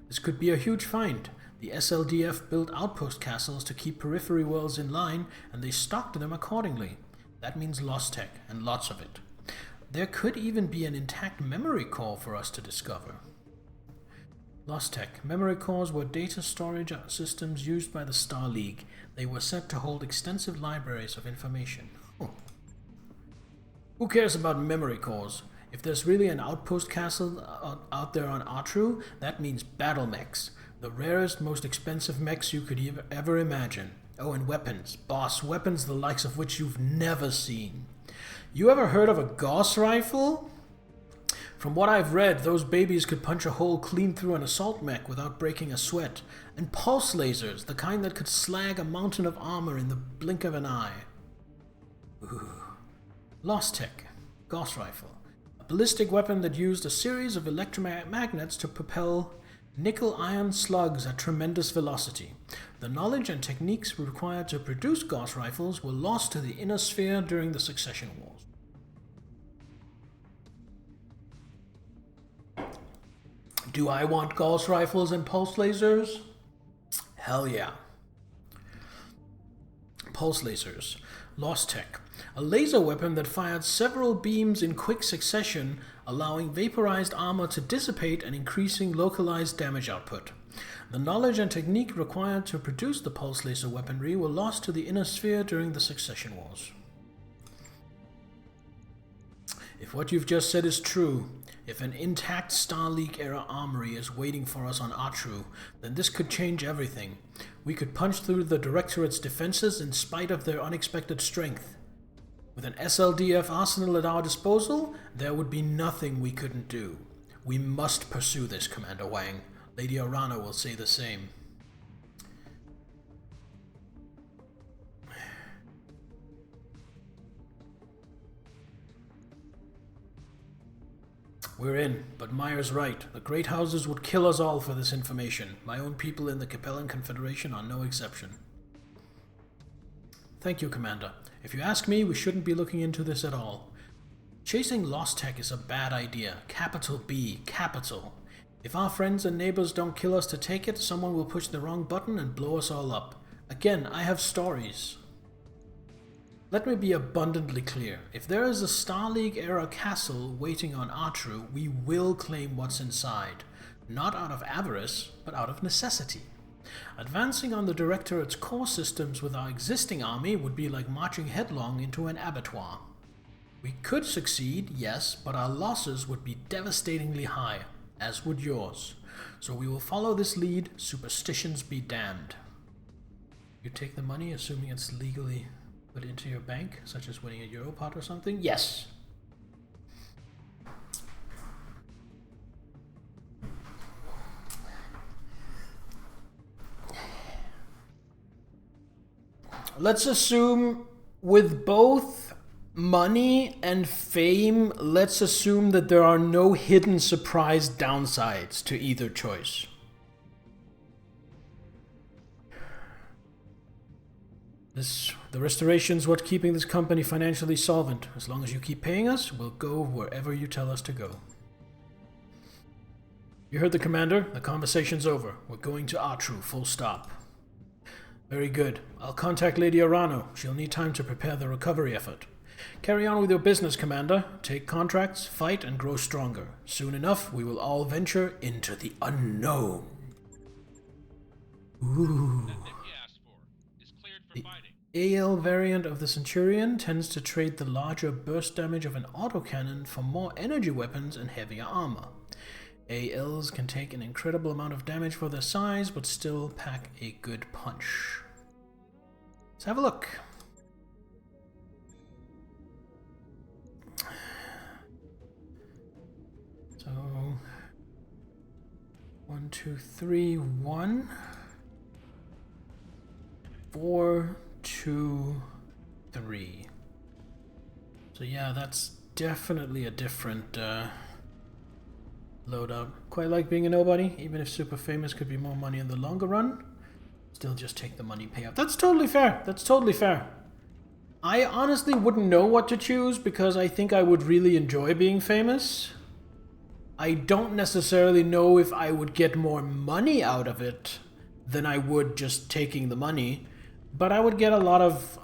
This could be a huge find. The SLDF built outpost castles to keep periphery worlds in line, and they stocked them accordingly. That means Lost Tech, and lots of it. There could even be an intact memory core for us to discover. Lost Tech. Memory cores were data storage systems used by the Star League. They were said to hold extensive libraries of information. Oh. Who cares about memory cores? If there's really an outpost castle out there on Artru, that means battle mechs. The rarest, most expensive mechs you could ever imagine. Oh, and weapons. Boss, weapons the likes of which you've never seen. You ever heard of a Gauss rifle? From what I've read, those babies could punch a hole clean through an assault mech without breaking a sweat. And pulse lasers, the kind that could slag a mountain of armor in the blink of an eye. Ooh. Lost Tech. Gauss rifle. A ballistic weapon that used a series of electromagnets to propel nickel-iron slugs at tremendous velocity. The knowledge and techniques required to produce Gauss rifles were lost to the inner sphere during the Succession Wars. Do I want Gauss rifles and pulse lasers? Hell yeah. Pulse lasers. Lost Tech. A laser weapon that fired several beams in quick succession, allowing vaporized armor to dissipate and increasing localized damage output. The knowledge and technique required to produce the pulse laser weaponry were lost to the inner sphere during the Succession Wars. If what you've just said is true, if an intact Star League-era armory is waiting for us on Artru, then this could change everything. We could punch through the Directorate's defenses in spite of their unexpected strength. With an SLDF arsenal at our disposal, there would be nothing we couldn't do. We must pursue this, Commander Wang. Lady Orano will say the same. We're in, but Meyer's right. The great houses would kill us all for this information. My own people in the Capellan Confederation are no exception. Thank you, Commander. If you ask me, we shouldn't be looking into this at all. Chasing Lost Tech is a bad idea. Capital B, capital. If our friends and neighbors don't kill us to take it, someone will push the wrong button and blow us all up. Again, I have stories. Let me be abundantly clear. If there is a Star League-era castle waiting on Artru, we will claim what's inside. Not out of avarice, but out of necessity. Advancing on the Directorate's core systems with our existing army would be like marching headlong into an abattoir. We could succeed, yes, but our losses would be devastatingly high, as would yours. So we will follow this lead, superstitions be damned. You take the money, assuming it's legally put into your bank, such as winning a Europod or something? Yes. let's assume with both money and fame, let's assume that there are no hidden surprise downsides to either choice. The restoration's what's keeping this company financially solvent. As long as you keep paying us, we'll go wherever you tell us to go. You heard the commander. The conversation's over. We're going to Atru, full stop. Very good. I'll contact Lady Arano. She'll need time to prepare the recovery effort. Carry on with your business, Commander. Take contracts, fight, and grow stronger. Soon enough, we will all venture into the unknown. Ooh. The AL variant of the Centurion tends to trade the larger burst damage of an autocannon for more energy weapons and heavier armor. ALs can take an incredible amount of damage for their size, but still pack a good punch. Let's have a look. So, 1, 2, 3, 1, 4, 2, 3. So yeah, that's definitely a different loadout. Quite like being a nobody, even if super famous could be more money in the longer run. Still just take the money payout. That's totally fair. That's totally fair. I honestly wouldn't know what to choose because I think I would really enjoy being famous. I don't necessarily know if I would get more money out of it than I would just taking the money. But I would get a lot of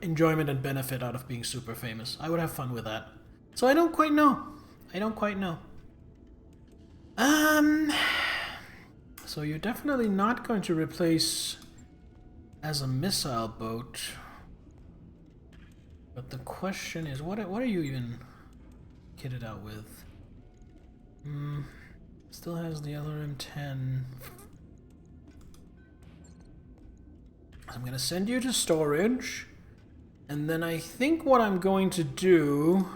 enjoyment and benefit out of being super famous. I would have fun with that. So I don't quite know. I don't quite know. So you're definitely not going to replace as a missile boat. But the question is, what are you even kitted out with? Still has the LRM-10. I'm going to send you to storage, and then I think what I'm going to do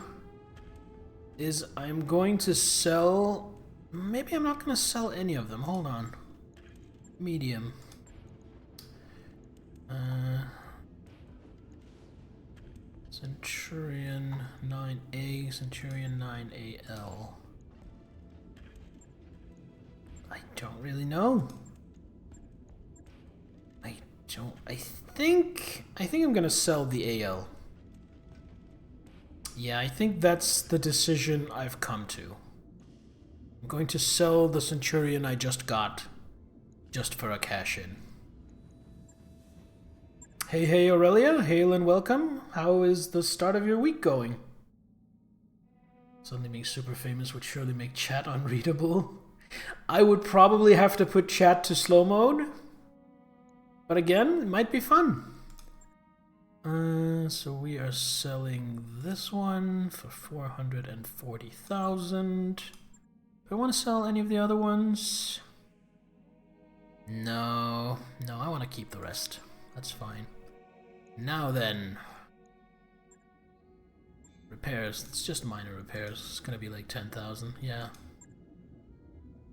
is I'm going to sell... Maybe I'm not going to sell any of them. Hold on. Medium. Centurion 9A, Centurion 9AL. I don't really know. I think I'm gonna sell the AL. Yeah, I think that's the decision I've come to. I'm going to sell the Centurion I just got, just for a cash-in. Hey Aurelia, hail and welcome. How is the start of your week going? Suddenly being super famous would surely make chat unreadable. I would probably have to put chat to slow mode. But again, it might be fun. So we are selling this one for 440,000. Do I want to sell any of the other ones? No, I want to keep the rest. That's fine. Now then. Repairs. It's just minor repairs. It's gonna be like 10,000. Yeah.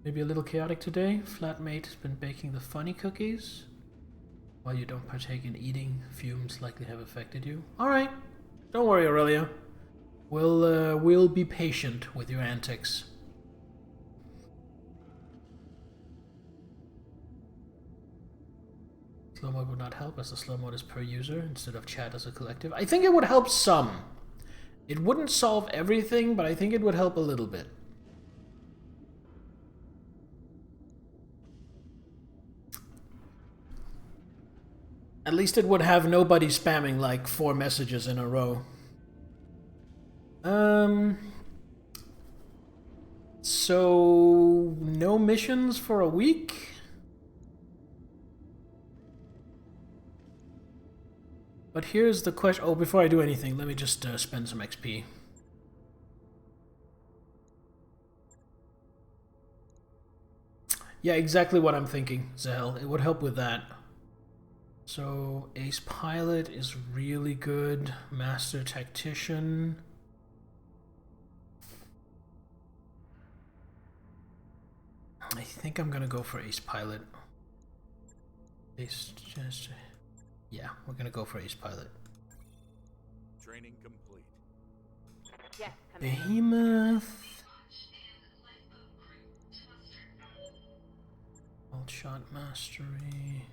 Maybe a little chaotic today. Flatmate has been baking the funny cookies. While you don't partake in eating, fumes likely have affected you. Alright. Don't worry, Aurelia. We'll be patient with your antics. Slow mode would not help as the slow mode is per user instead of chat as a collective. I think it would help some. It wouldn't solve everything, but I think it would help a little bit. At least it would have nobody spamming like 4 messages in a row. So no missions for a week? But here's the question. Oh, before I do anything, let me just spend some XP. Yeah, exactly what I'm thinking, Zell. It would help with that. So, Ace Pilot is really good. Master Tactician. I think I'm gonna go for Ace Pilot. Yeah, we're gonna go for ace pilot. Training complete. Yes, Commander. Behemoth. Alt shot mastery.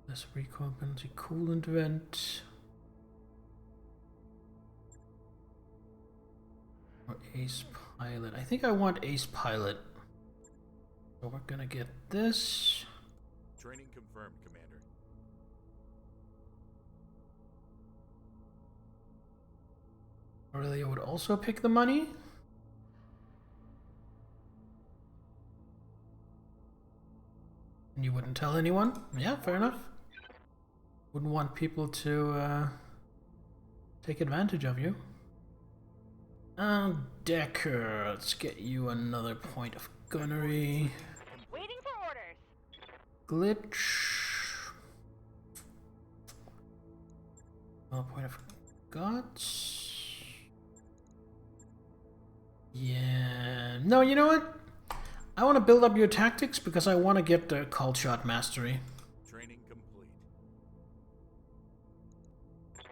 Less recoil penalty coolant vent. Or ace pilot. I think I want ace pilot. So we're gonna get this. Training confirmed, Commander. Aurelia would also pick the money. And you wouldn't tell anyone? Yeah, fair enough. Wouldn't want people to take advantage of you. Decker, let's get you another point of gunnery. Waiting for orders. Glitch. Another point of guts. Yeah. No, you know what? I want to build up your tactics because I want to get the call shot mastery. Training complete.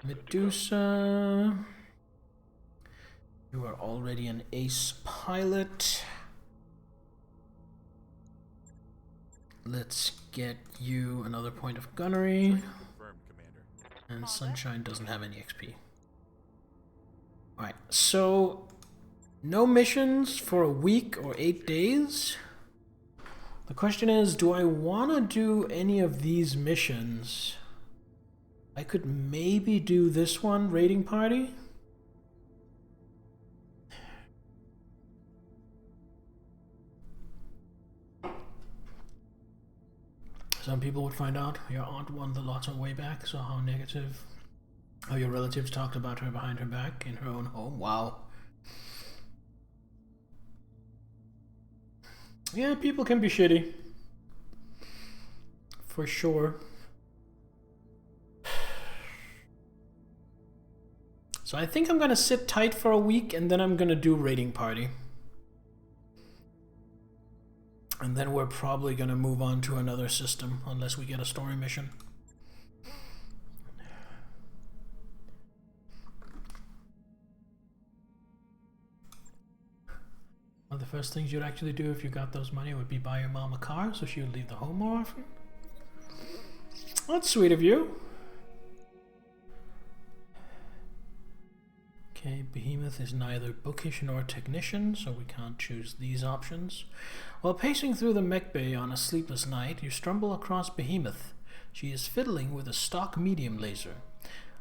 Medusa. You are already an ace pilot. Let's get you another point of gunnery. Confirmed, Commander. And Sunshine doesn't have any XP. Alright, so no missions for a week or 8 days. The question is, do I want to do any of these missions? I could maybe do this one, raiding party. Some people would find out your aunt won the lotto way back, so how negative. How your relatives talked about her behind her back in her own home. Wow. Yeah, people can be shitty. For sure. So I think I'm gonna sit tight for a week and then I'm gonna do raiding party. And then we're probably gonna move on to another system unless we get a story mission. One of the first things you'd actually do if you got those money would be buy your mom a car so she would leave the home more often. That's sweet of you. Okay, Behemoth is neither bookish nor technician, so we can't choose these options. While pacing through the mech bay on a sleepless night, you stumble across Behemoth. She is fiddling with a stock medium laser.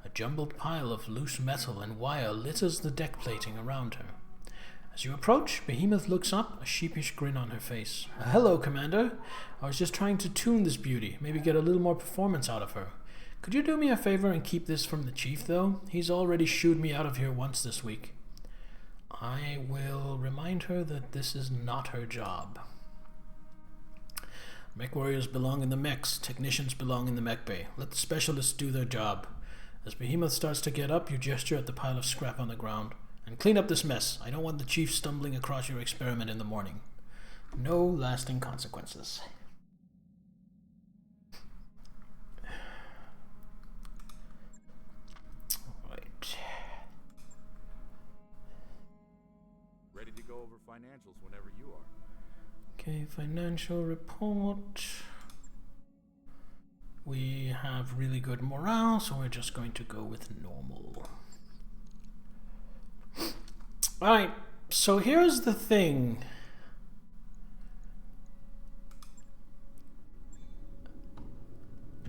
A jumbled pile of loose metal and wire litters the deck plating around her. As you approach, Behemoth looks up, a sheepish grin on her face. Hello, Commander. I was just trying to tune this beauty, maybe get a little more performance out of her. Could you do me a favor and keep this from the chief, though? He's already shooed me out of here once this week. I will remind her that this is not her job. Mech warriors belong in the mechs. Technicians belong in the mech bay. Let the specialists do their job. As Behemoth starts to get up, you gesture at the pile of scrap on the ground. And clean up this mess. I don't want the chief stumbling across your experiment in the morning. No lasting consequences. Right. Ready to go over financials whenever you are. Okay, financial report. We have really good morale, so we're just going to go with normal. Alright, so here's the thing.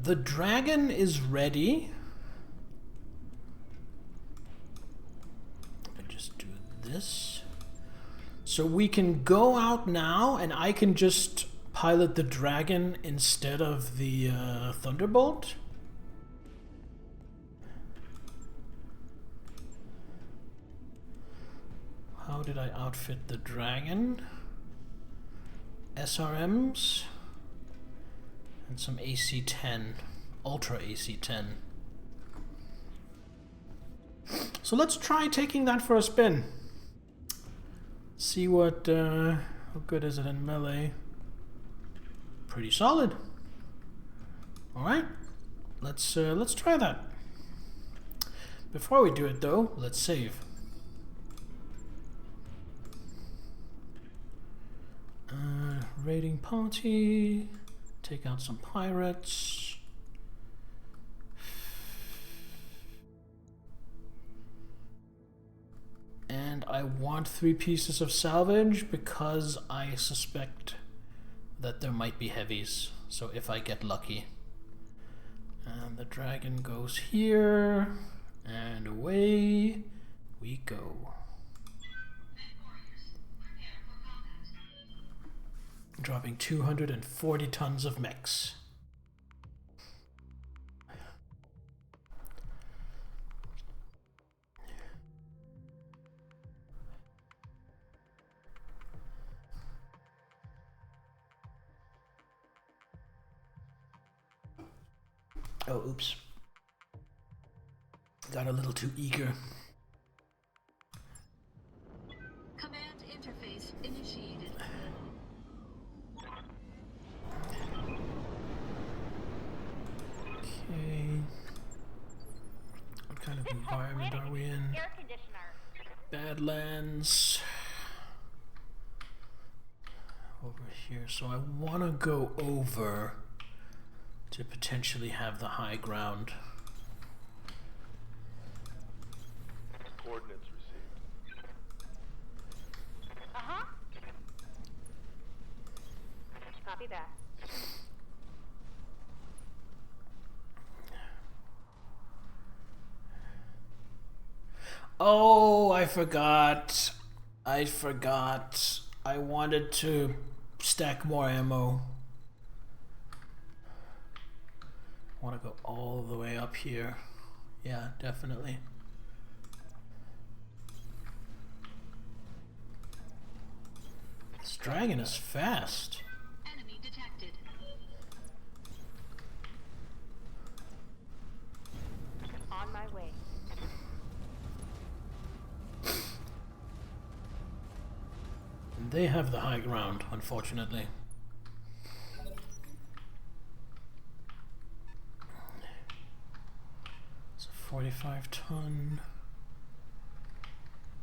The dragon is ready. I just do this. So we can go out now and I can just pilot the dragon instead of the Thunderbolt. How did I outfit the dragon? SRMs and some AC-10, Ultra AC-10. So let's try taking that for a spin. See what, how good is it in melee? Pretty solid. Alright, let's try that. Before we do it though, let's save. Raiding party, take out some pirates. And I want 3 pieces of salvage because I suspect that there might be heavies. So if I get lucky. And the dragon goes here, and away we go. Dropping 240 tons of mechs. Oh, oops. Got a little too eager. Command interface initiated. Okay. What kind of environment are we in? Air conditioner. Badlands. Over here. So I want to go over to potentially have the high ground. Coordinates received. Uh-huh. Copy that. Oh, I forgot. I wanted to stack more ammo. I want to go all the way up here. Yeah, definitely. This dragon is fast. Enemy detected. On my way. They have the high ground, unfortunately. It's a 45 ton.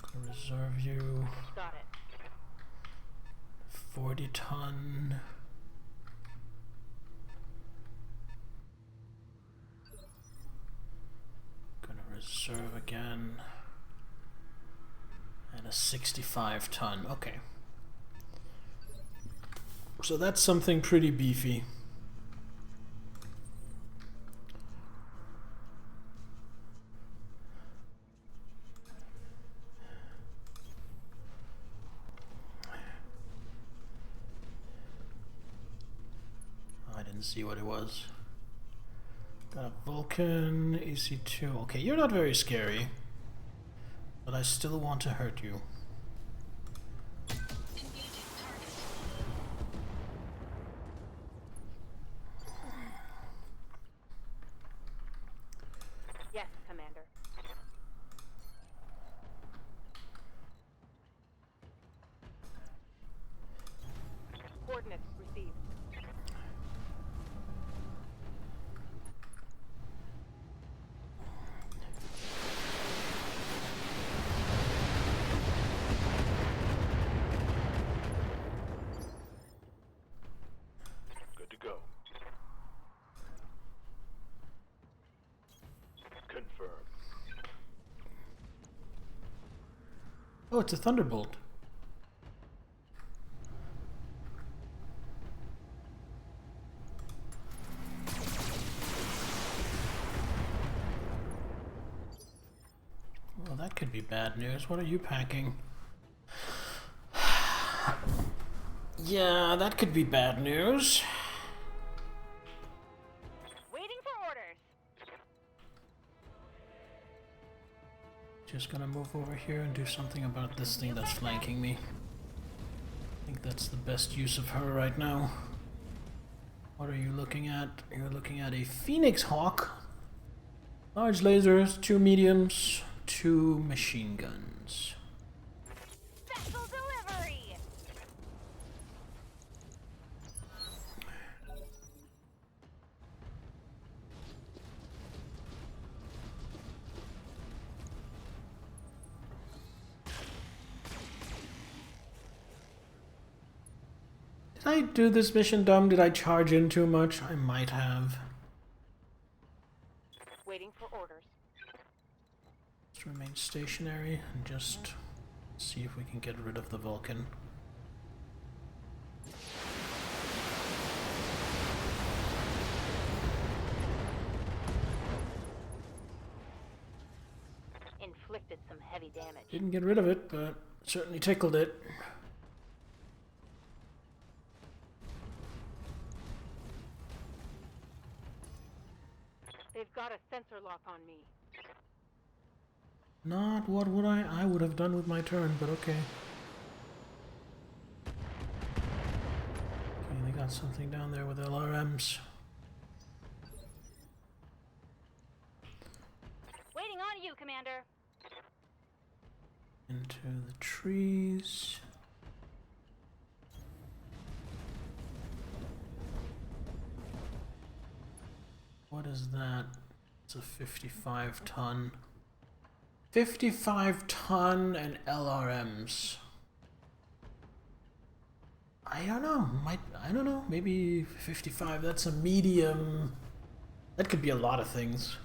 Gonna reserve you. Got it. 40 ton. Gonna reserve again. And a 65 ton. Okay. So that's something pretty beefy. I didn't see what it was. Got a Vulcan, AC2. Okay, you're not very scary. But I still want to hurt you. Engaging target. Yes, Commander. Coordinates received. Good to go. Confirmed. Oh, it's a Thunderbolt. Well, that could be bad news. What are you packing? Yeah, that could be bad news. Waiting for orders. Just gonna move over here and do something about this thing that's flanking me. I think that's the best use of her right now. What are you looking at? You're looking at a Phoenix Hawk. Large lasers, 2 mediums, 2 machine guns. Special delivery. I do this mission dumb? Did I charge in too much? I might have. Waiting for orders. Let's remain stationary and just see if we can get rid of the Vulcan. Inflicted some heavy damage. Didn't get rid of it, but certainly tickled it. They've got a sensor lock on me. Not what would I would have done with my turn, but okay. Okay, they got something down there with LRMs. Waiting on you, Commander. Into the trees. What is that? It's a 55 ton. 55 ton and LRMs. I don't know. I don't know. Maybe 55. That's a medium. That could be a lot of things.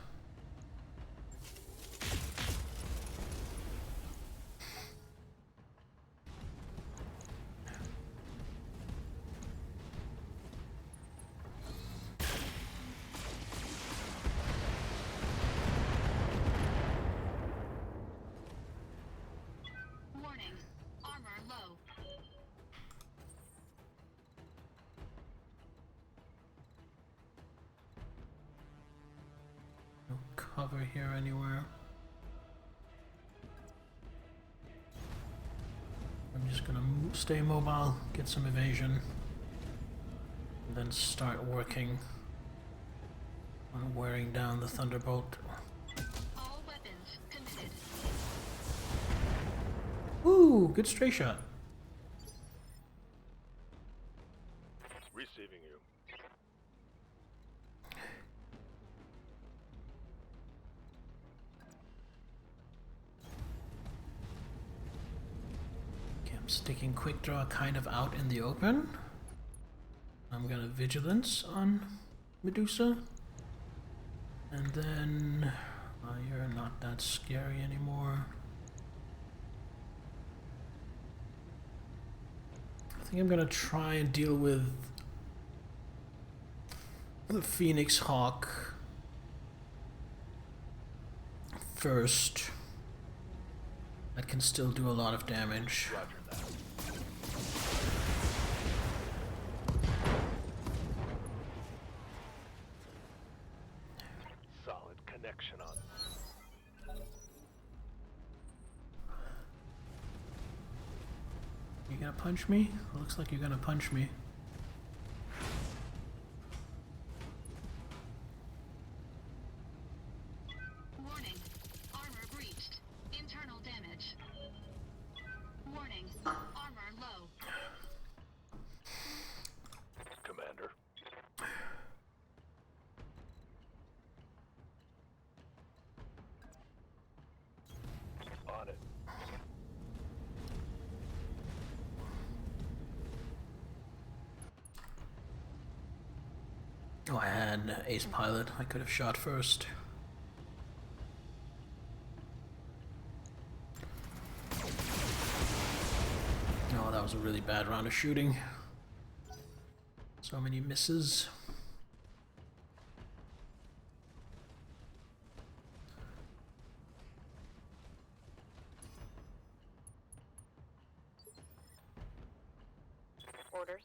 Warning. Armor low. No cover here anywhere. I'm just gonna stay mobile, get some evasion, and then start working on wearing down the Thunderbolt. All weapons committed. Ooh, good stray shot. Receiving you. Okay, I'm sticking quick draw kind of out in the open. I'm gonna vigilance on Medusa. And then you're not that scary anymore. I think I'm gonna try and deal with the Phoenix Hawk first. That can still do a lot of damage. Roger that. Solid connection on. You gonna punch me? It looks like you're gonna punch me. Warning. Armor breached. Internal damage. Warning. Armor low. Commander. On it. Oh, I had Ace Pilot. I could have shot first. Oh, that was a really bad round of shooting. So many misses. Orders.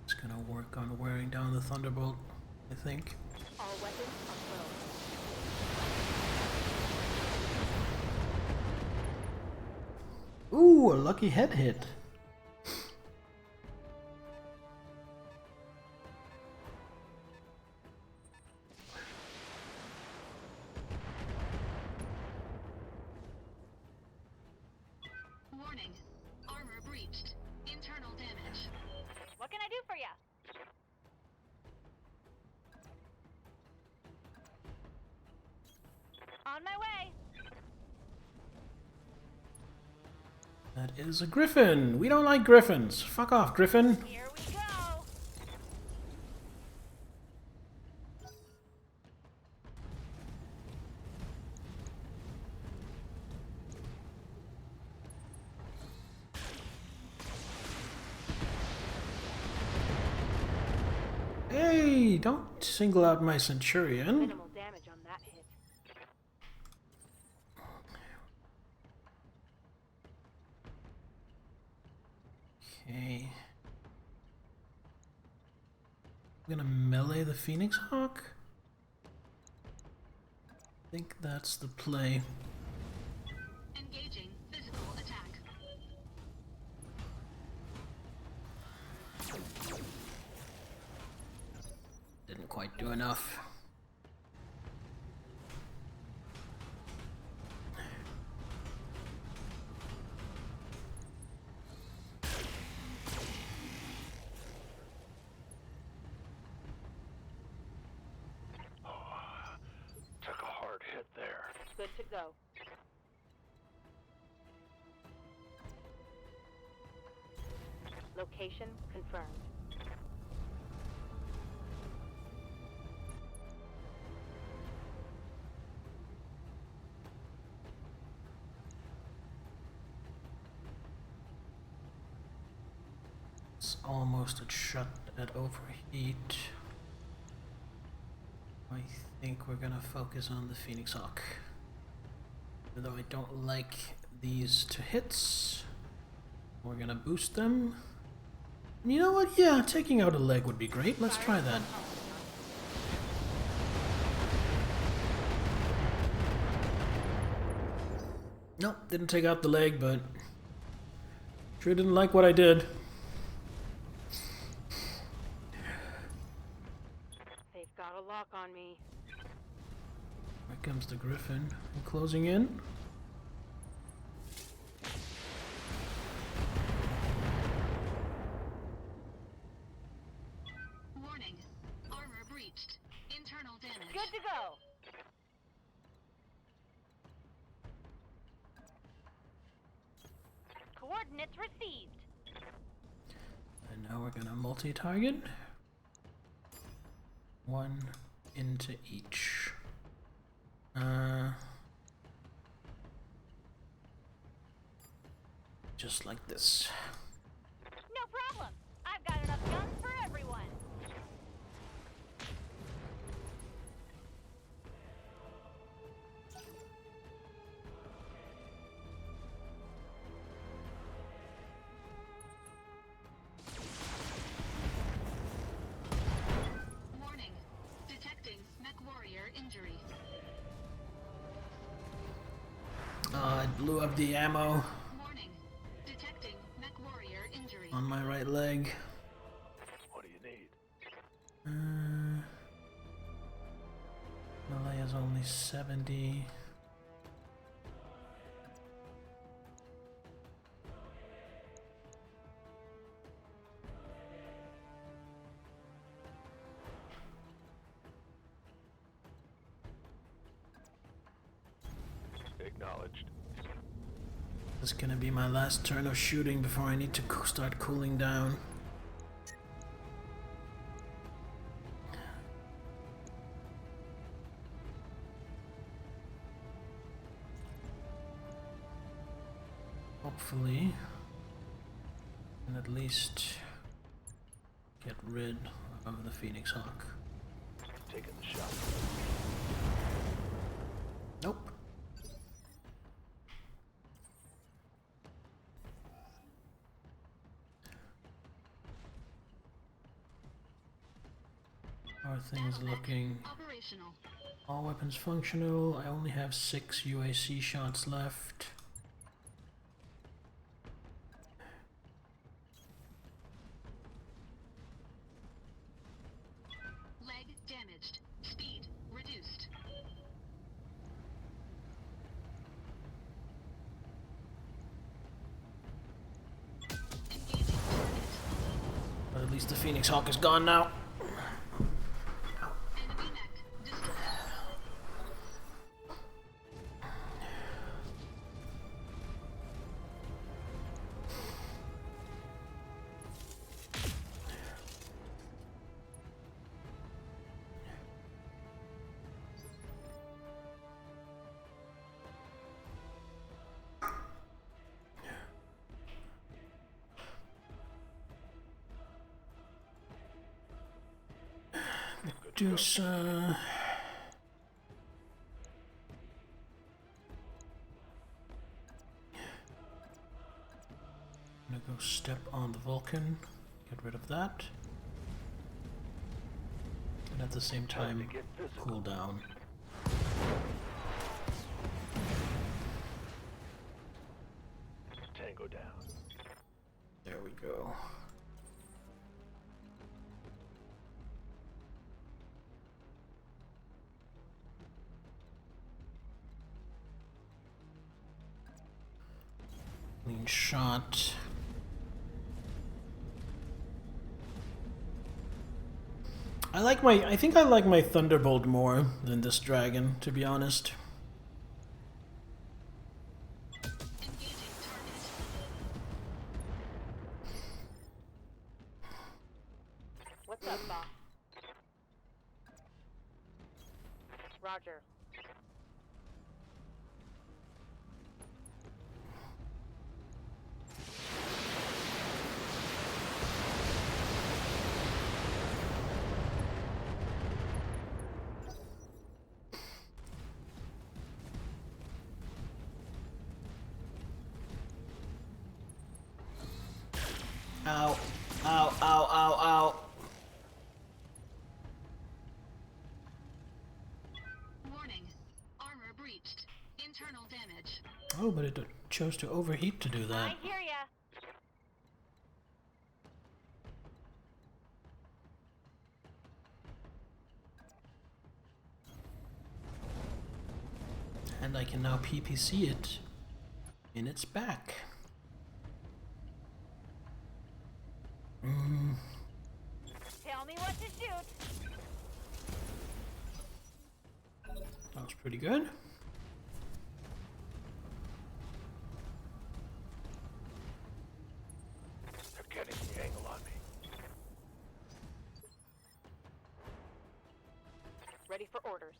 It's gonna work on wearing down the Thunderbolt, I think. All weapons are low. Ooh, a lucky head hit. Warning. Armor breached. Internal damage. What can I do for ya? On my way. That is a griffin. We don't like griffins. Fuck off, griffin. Here we go. Hey, don't single out my centurion. Minimal damage on that hit. Okay. I'm gonna melee the Phoenix Hawk. I think that's the play. Engaging physical attack. Didn't quite do enough. Took a hard hit there. Good to go. Location confirmed. It's almost at overheat. I think we're gonna focus on the Phoenix Hawk. Even though I don't like these 2 hits, we're gonna boost them. And you know what? Yeah, taking out a leg would be great. Let's try that. Nope, didn't take out the leg, but sure didn't like what I did. They've got a lock on me. Here comes the Griffin. I'm closing in. Warning. Armor breached. Internal damage. Good to go. Coordinates received. And now we're gonna multi-target. 1 into each. Just like this. No problem. I've got enough guns for everyone. Warning. Detecting mech warrior injury. I blew up the ammo Warning. Detecting mech warrior injury. on my right leg. What do you need? Melee is only 70. Acknowledged. This is gonna be my last turn of shooting before I need to start cooling down. Hopefully, and at least get rid of the Phoenix Hawk. Taking the shot. Nope. How are things looking? Operational. All weapons functional. I only have 6 UAC shots left. Leg damaged. Speed reduced. Engaging target. But at least the Phoenix Hawk is gone now. Enemy mech destroyed. Medusa. I'm gonna go step on the Vulcan, get rid of that, and at the same time cool down. Tango down. There we go. Clean shot. I think I like my Thunderbolt more than this dragon, to be honest. Engaging target. What's up, boss? Roger. Ow. Ow, ow, ow, ow. Warning. Armor breached. Internal damage. Oh, but it chose to overheat to do that. I hear ya. And I can now PPC it in its back. Tell me what to shoot. That was pretty good. They're getting the angle on me. Ready for orders.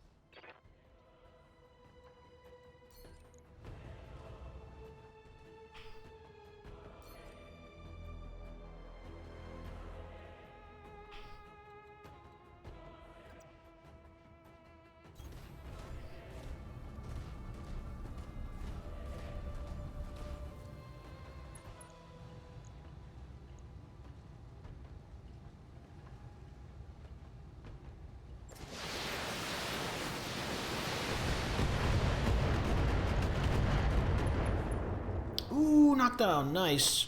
Ooh, knockdown, nice.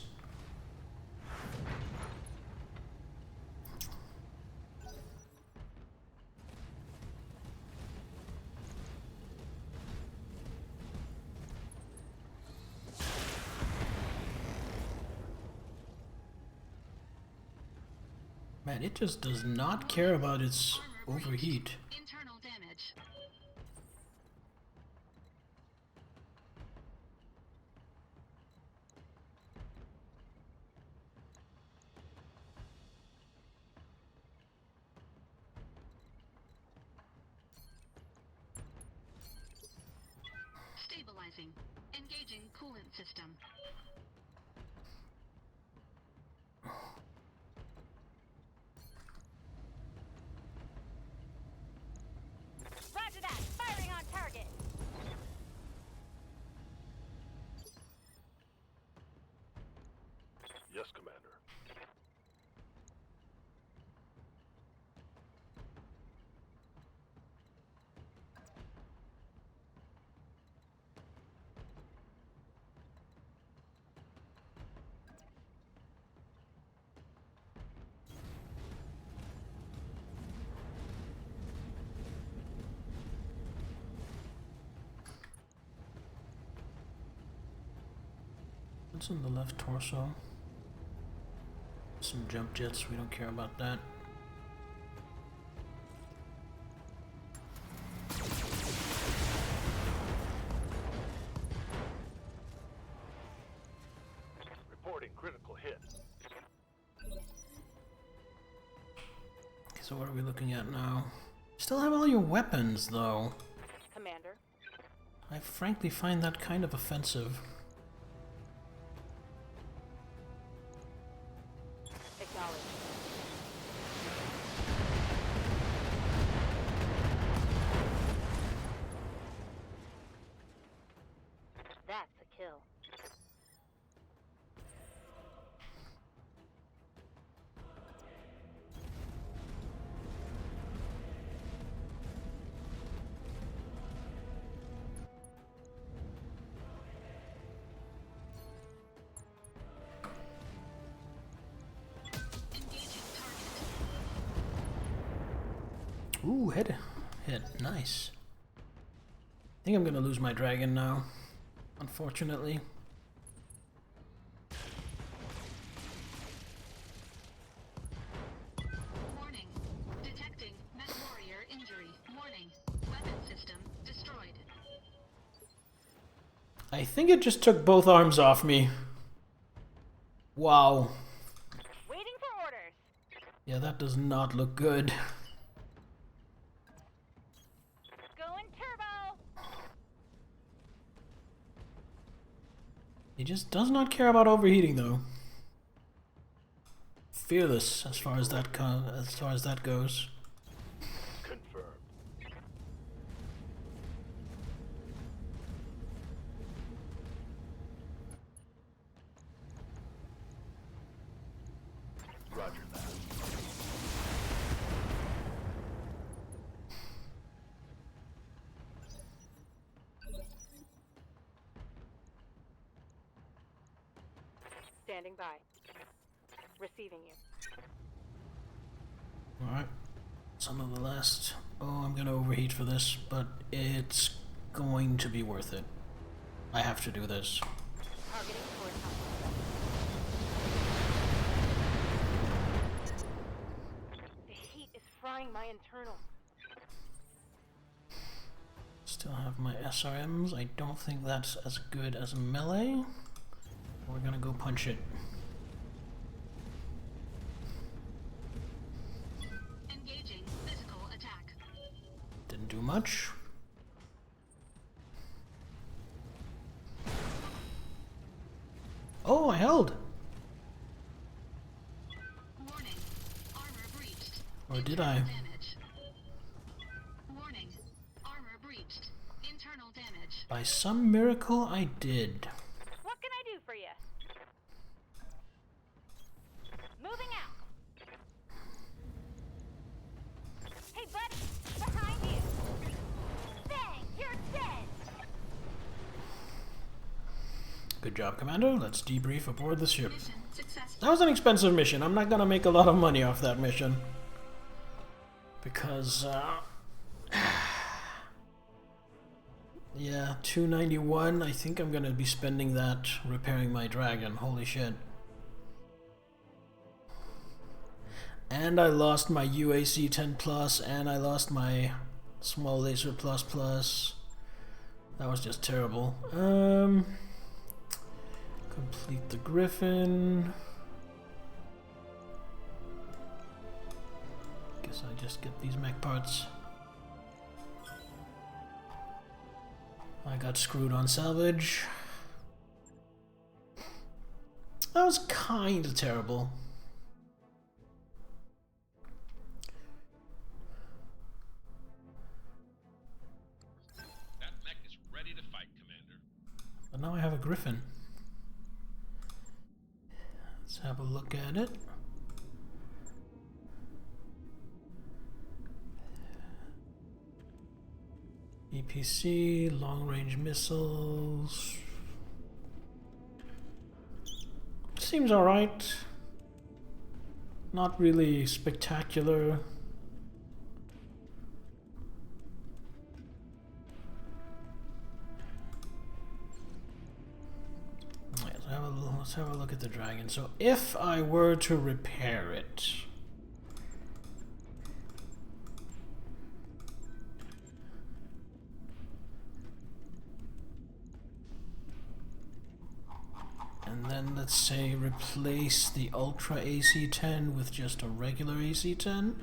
Man, it just does not care about its Armor breached. overheat. Internal damage. Stabilizing. Engaging coolant system. Roger that. Firing on target. Yes, Commander. What's in the left torso? Some jump jets, we don't care about that. Reporting critical hit. Okay, so what are we looking at now? Still have all your weapons, though. Commander. I frankly find that kind of offensive. Acknowledged. Ooh, head. Nice. I think I'm gonna lose my dragon now, unfortunately. Warning. Detecting Mech Warrior injury. Warning. Weapon system destroyed. I think it just took both arms off me. Wow. Waiting for orders. Yeah, that does not look good. Going turbo. He just does not care about overheating, though. Fearless, as far as that goes. Confirmed. Roger that. Standing by. Receiving you. Alright. Some of the last... Oh, I'm gonna overheat for this, but it's going to be worth it. I have to do this. Targeting toward top. The heat is frying my internals. Still have my SRMs. I don't think that's as good as melee. We're gonna go punch it. Engaging physical attack. Didn't do much. Oh, I held! Warning. Armor breached. Or did I? Damage. Warning. Armor breached. Internal damage. By some miracle, I did. What can I do for you? Moving out. Hey, buddy, behind you. Bang, you're dead. Good job, Commander. Let's debrief aboard the ship. Mission successful. That was an expensive mission. I'm not gonna make a lot of money off that mission. Because, yeah, 291. I think I'm gonna be spending that repairing my dragon. Holy shit. And I lost my UAC 10 plus, and I lost my small laser plus plus. That was just terrible. Complete the Griffin. Guess I just get these mech parts. I got screwed on salvage. That was kinda terrible. That mech is ready to fight, Commander. But now I have a Griffin. Let's have a look at it. EPC, long-range missiles. Seems alright. Not really spectacular. Let's have a look at the dragon. So if I were to repair it, and then let's say replace the Ultra AC-10 with just a regular AC-10.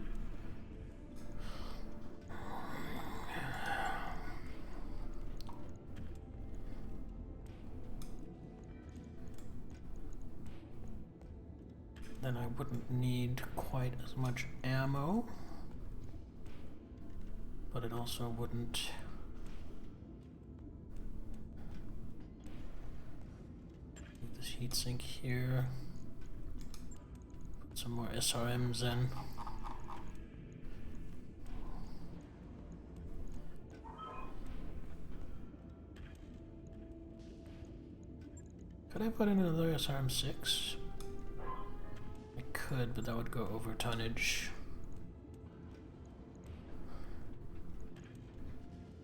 Then I wouldn't need quite as much ammo, but it also wouldn't move this heatsink here. Put some more SRMs in. Could I put in another SRM6? I could, but that would go over tonnage.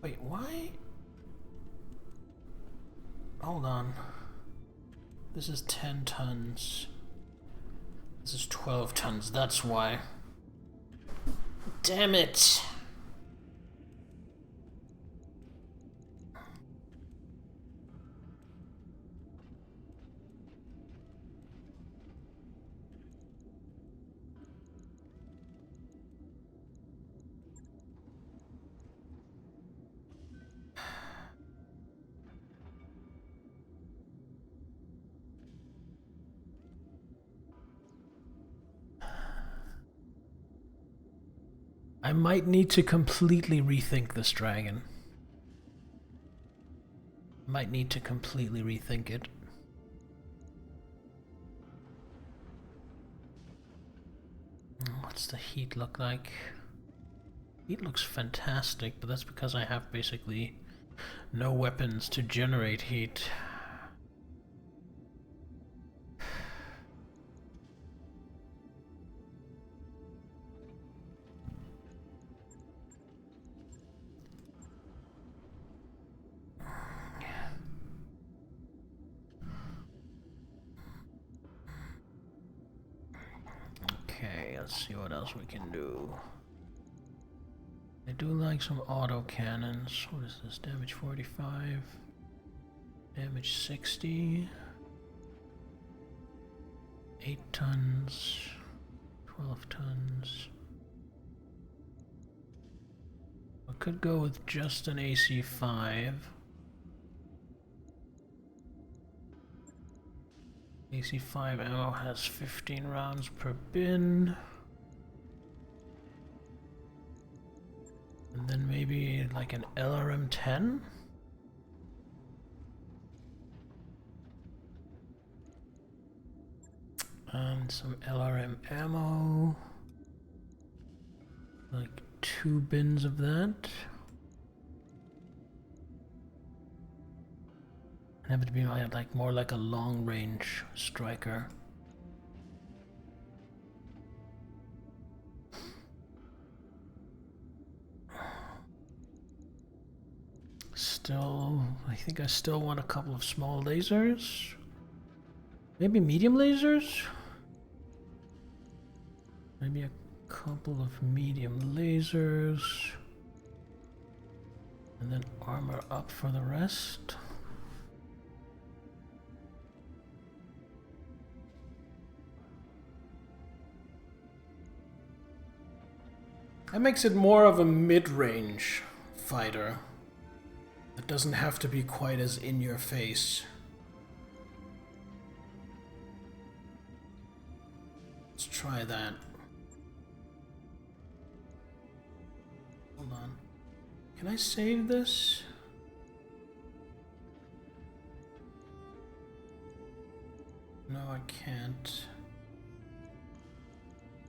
Wait, why? Hold on. This is 10 tons. This is 12 tons, that's why. Damn it! I might need to completely rethink this dragon. Might need to completely rethink it. What's the heat look like? Heat looks fantastic, but that's because I have basically no weapons to generate heat. Okay, let's see what else we can do. I do like some auto cannons. What is this? Damage 45. Damage 60. 8 tons. 12 tons. I could go with just an AC5. AC5 ammo has 15 rounds per bin. And then maybe like an LRM-10? And some LRM ammo. Like 2 bins of that. And have it be like more like a long range striker. Still, I think I still want a couple of small lasers. Maybe medium lasers? Maybe a couple of medium lasers. And then armor up for the rest. That makes it more of a mid-range fighter. It doesn't have to be quite as in your face. Let's try that. Hold on. Can I save this? No, I can't.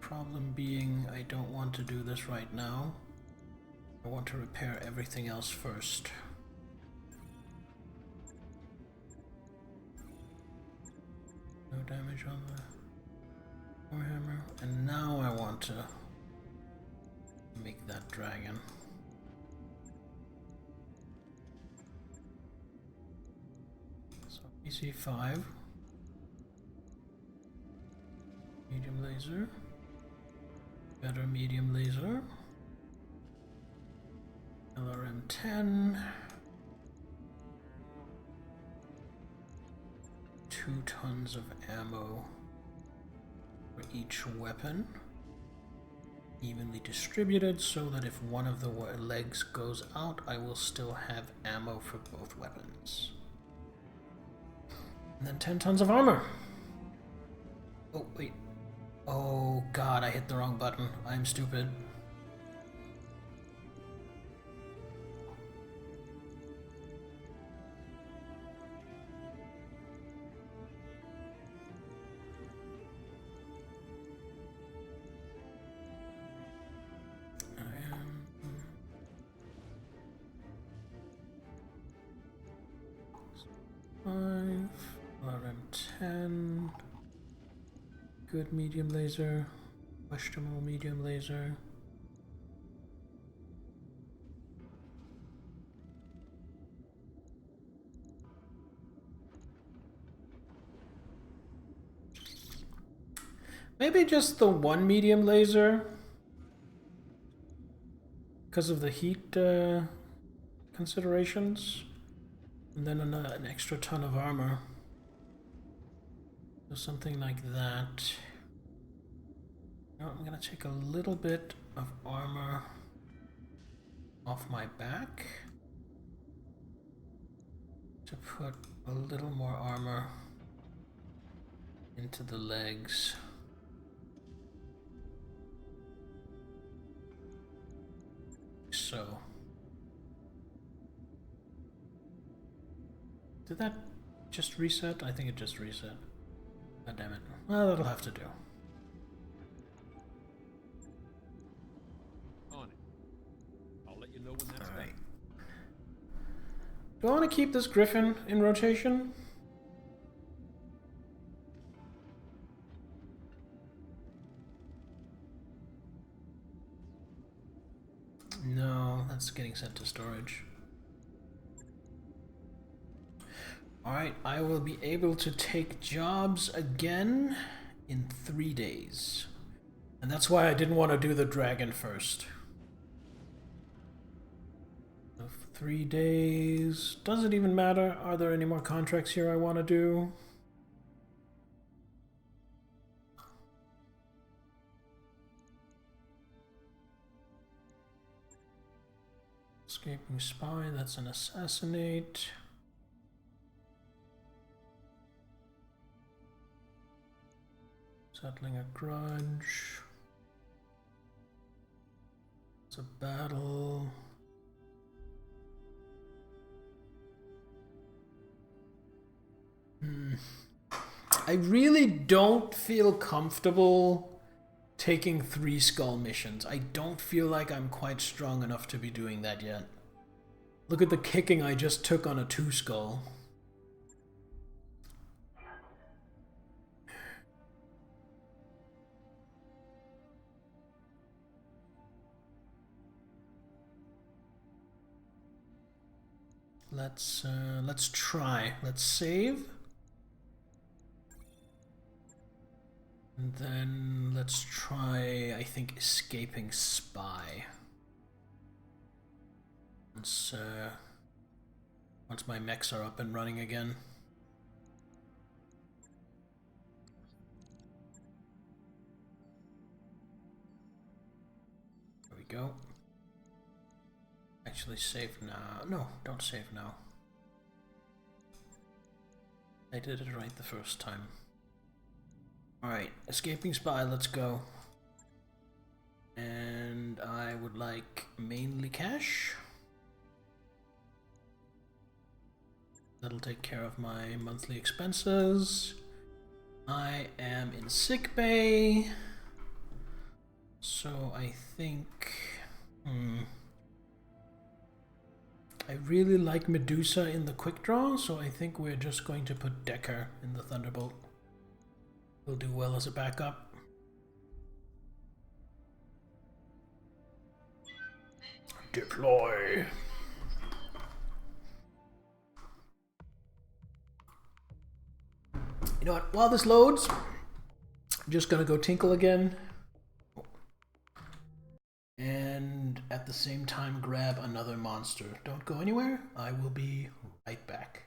Problem being, I don't want to do this right now. I want to repair everything else first. No damage on the warhammer. And now I want to make that dragon. So PC5. Medium laser. Better medium laser. LRM-10. 2 tons of ammo for each weapon. Evenly distributed so that if one of the legs goes out, I will still have ammo for both weapons. And then 10 tons of armor. Oh, wait. Oh god, I hit the wrong button. I'm stupid. RM10. Good medium laser. Questionable medium laser. Maybe just the one medium laser. Because of the heat considerations. And then an extra ton of armor. So something like that. Now I'm gonna take a little bit of armor off my back to put a little more armor into the legs. So. Did that just reset? I think it just reset. God damn it. Well, that'll have to do. On it. I'll let you know when that's Alright. Do I want to keep this Griffin in rotation? No, that's getting sent to storage. Alright, I will be able to take jobs again in 3 days. And that's why I didn't want to do the dragon first. So 3 days. Does it even matter? Are there any more contracts here I want to do? Escaping spy, that's an assassinate. Settling a grudge. It's a battle. I really don't feel comfortable taking 3 skull missions. I don't feel like I'm quite strong enough to be doing that yet. Look at the kicking I just took on a 2 skull. Let's try. Let's save. And then let's try, I think, escaping spy. Once my mechs are up and running again. There we go. Actually save now. No, don't save now. I did it right the first time. Alright, escaping spy, let's go. And I would like mainly cash. That'll take care of my monthly expenses. I am in sick bay. So I think... I really like Medusa in the quick draw, so I think we're just going to put Decker in the Thunderbolt. He'll do well as a backup. Deploy. You know what? While this loads, I'm just gonna go tinkle again. And at the same time grab another monster. Don't go anywhere. I will be right back.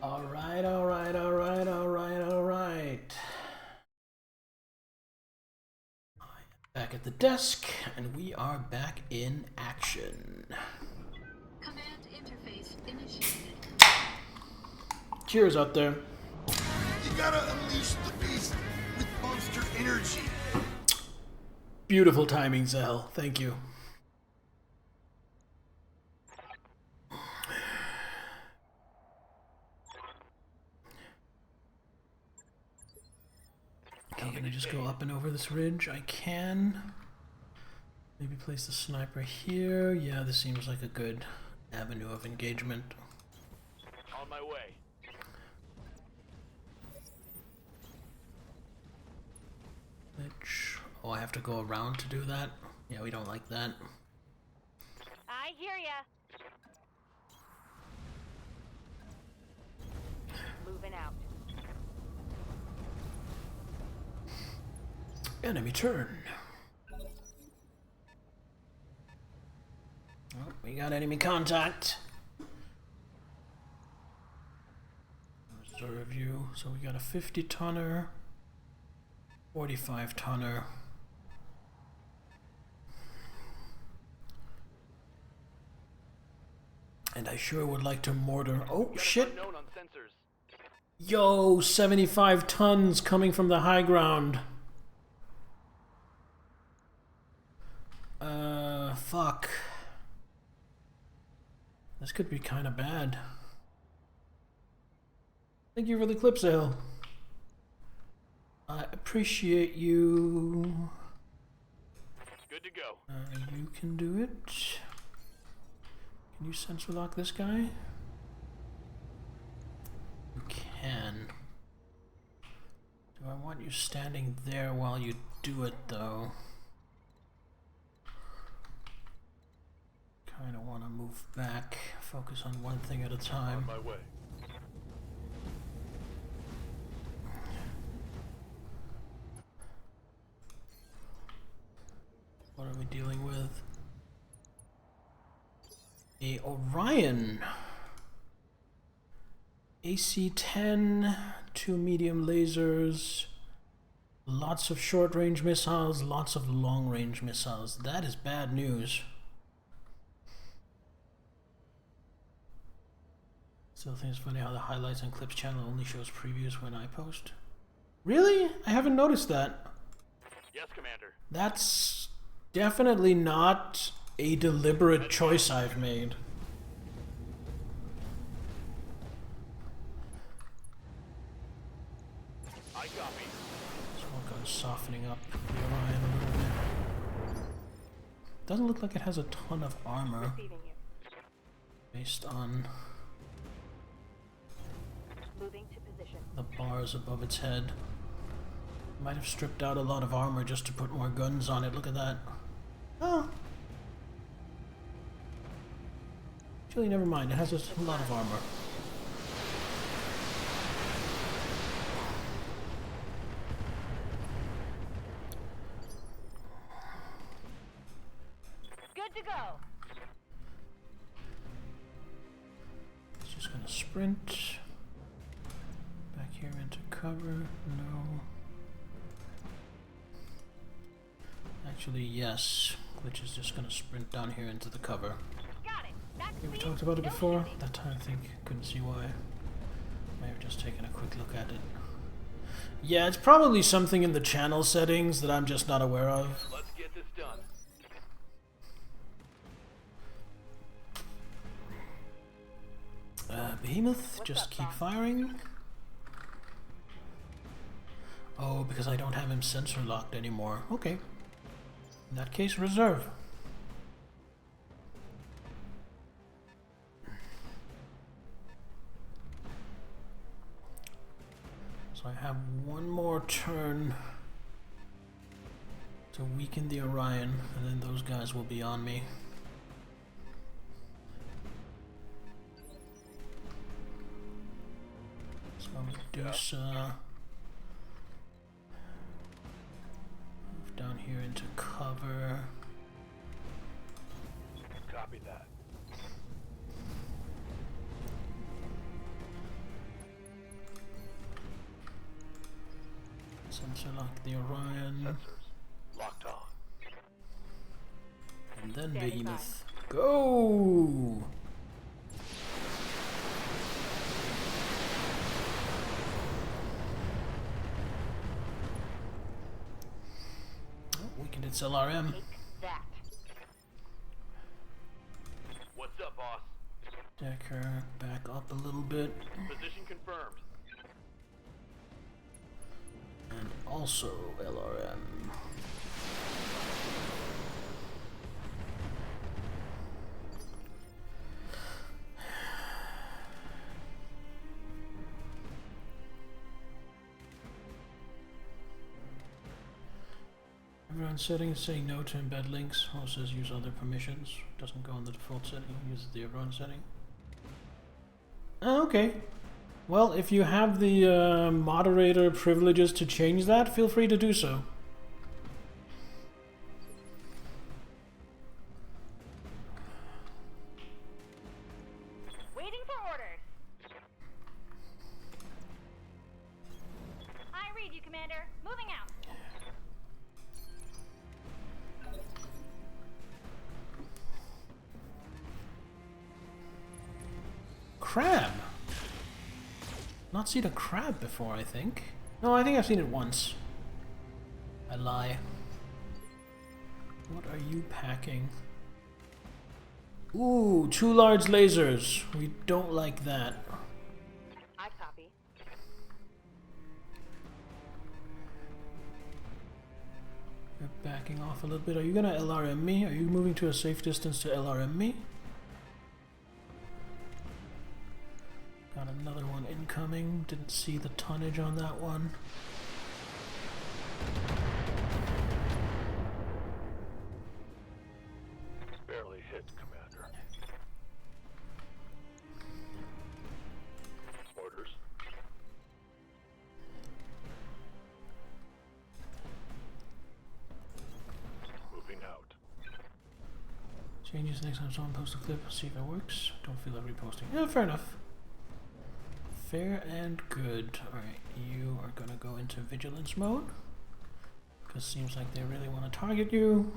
Alright, alright, alright, alright, alright. Back at the desk, and we are back in action. Command interface initiated. Cheers out there. You gotta unleash the beast with monster energy. Beautiful timing, Zell. Thank you. Okay, can I just go up and over this ridge? I can. Maybe place the sniper here. Yeah, this seems like a good avenue of engagement. On my way. Which... Oh, I have to go around to do that? Yeah, we don't like that. I hear ya. Moving out. Enemy turn. Oh, we got enemy contact. Reserve you. So we got a 50 tonner, 45 tonner. And I sure would like to mortar. Oh shit! Unknown on sensors. Yo, 75 tons coming from the high ground. Fuck. This could be kind of bad. Thank you for the clip sale. I appreciate you. Good to go. You can do it. Can you sensor lock this guy? You can. Do I want you standing there while you do it, though? Kind of want to move back, focus on one thing at a time. On my way. What are we dealing with? A Orion. AC-10, 2 medium lasers, lots of short-range missiles, lots of long-range missiles. That is bad news. Still think it's funny how the highlights and clips channel only shows previews when I post. Really? I haven't noticed that. Yes, Commander. That's definitely not a deliberate choice I've made. I copy. So I'll go softening up the Orion a little bit. Doesn't look like it has a ton of armor Receiving you. based on Moving to position. the bars above its head. Might have stripped out a lot of armor just to put more guns on it. Look at that. Oh. Actually, never mind. It has a lot of armor. Good to go. It's just gonna sprint. Back here into cover. No. Actually, yes. Glitch is just gonna sprint down here into the cover. Got it. That's We speed, talked about it no before. shooting. That time I think couldn't see why. May have just taken a quick look at it. Yeah, it's probably something in the channel settings that I'm just not aware of. Let's get this done. Behemoth, just keep firing. Oh, because I don't have him sensor locked anymore. Okay. In that case, reserve. So I have one more turn to weaken the Orion, and then those guys will be on me. So Medusa. Move down here into cover. Copy that. Sensor lock the Orion. Sensors locked on. And then Standing Behemoth. Go! Oh, weakened its LRM. Take that. What's up, boss? Decker, back up a little bit. Position confirmed. And also LRM. Everyone settings say no to embed links. Also says use other permissions. Doesn't go in the default setting. Uses the everyone setting. Oh, okay. Well, if you have the moderator privileges to change that, feel free to do so. Waiting for orders. I read you, Commander. Moving out. Crab! Not seen a crab before, I think. No, I think I've seen it once. I lie. What are you packing? Ooh, 2 large lasers. We don't like that. I copy. You're backing off a little bit. Are you gonna LRM me? Are you moving to a safe distance to LRM me? Got another one incoming. Didn't see the tonnage on that one. Barely hit, Commander. Orders. Moving out. Changes next time someone posts a clip. See if it works. Don't feel like reposting. Yeah, fair enough. Fair and good. Alright, you are gonna go into vigilance mode. Because seems like they really want to target you.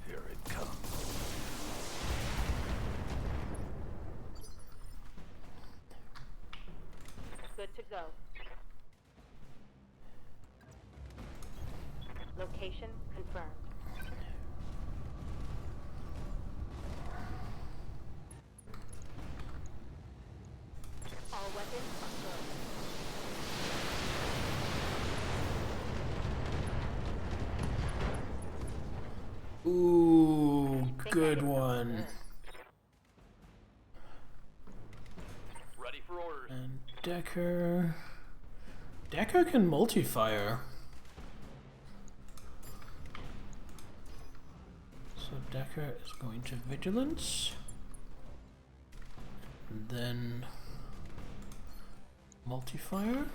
Here it comes. Good to go. Location confirmed. All weapons are good. Ooh, good one. Ready for orders. And Decker. Decker can multi-fire. So Decker is going to vigilance. And then multi-fire.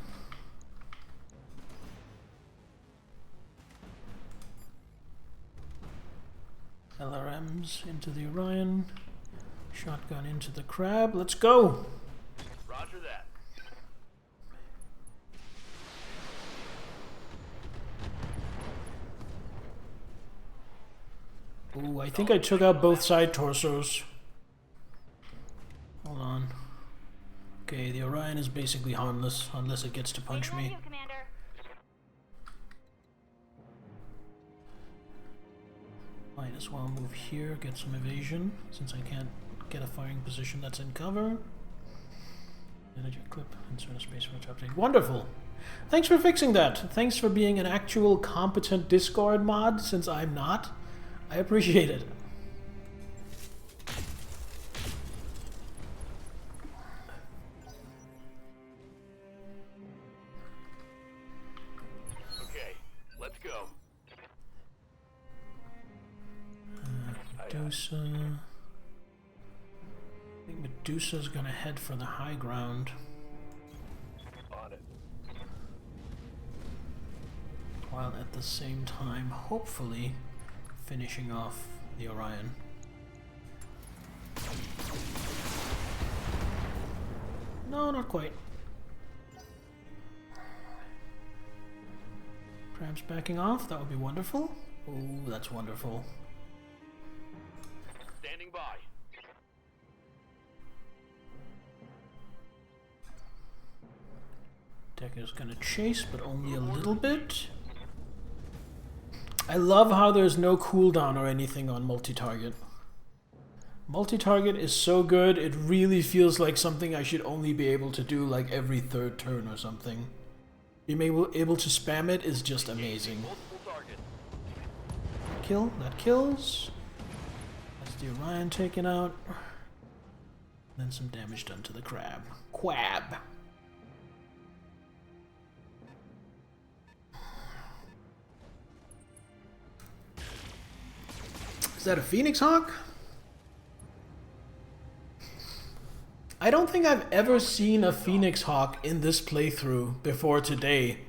LRMs into the Orion. Shotgun into the Crab. Let's go! Roger that. Ooh, I think I took out both side torsos. Hold on. Okay, the Orion is basically harmless unless it gets to punch Waiting on me. you, Commander. Might as well move here, get some evasion, since I can't get a firing position that's in cover. Edit your clip, insert a space for it to update. Wonderful! Thanks for fixing that. Thanks for being an actual competent Discord mod, since I'm not. I appreciate it. Okay, let's go. Medusa. I think Medusa's gonna head for the high ground. On it. While at the same time, hopefully, finishing off the Orion. No, not quite. Crab's backing off. That would be wonderful. Oh, that's wonderful. Standing by. Decker's gonna chase, but only a little bit. I love how there's no cooldown or anything on multi-target. Multi-target is so good, it really feels like something I should only be able to do like every third turn or something. Being able to spam it is just amazing. Kill, that kills. That's the Orion taken out. Then some damage done to the crab. Quab! Is that a Phoenix Hawk? I don't think I've ever seen a Phoenix Hawk in this playthrough before today.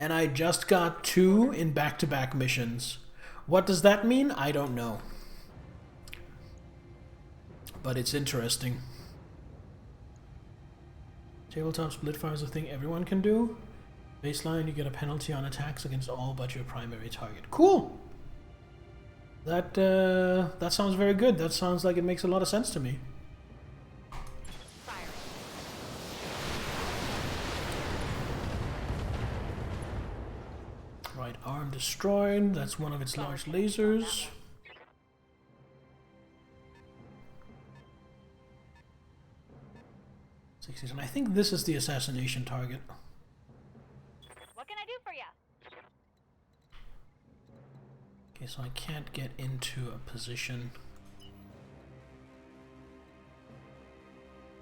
And I just got 2 in back-to-back missions. What does that mean? I don't know. But it's interesting. Tabletop Splitfire is a thing everyone can do. Baseline, you get a penalty on attacks against all but your primary target. Cool! That sounds very good. That sounds like it makes a lot of sense to me. Right arm destroyed. That's one of its large lasers. And I think this is the assassination target. What can I do for you? Okay, so I can't get into a position.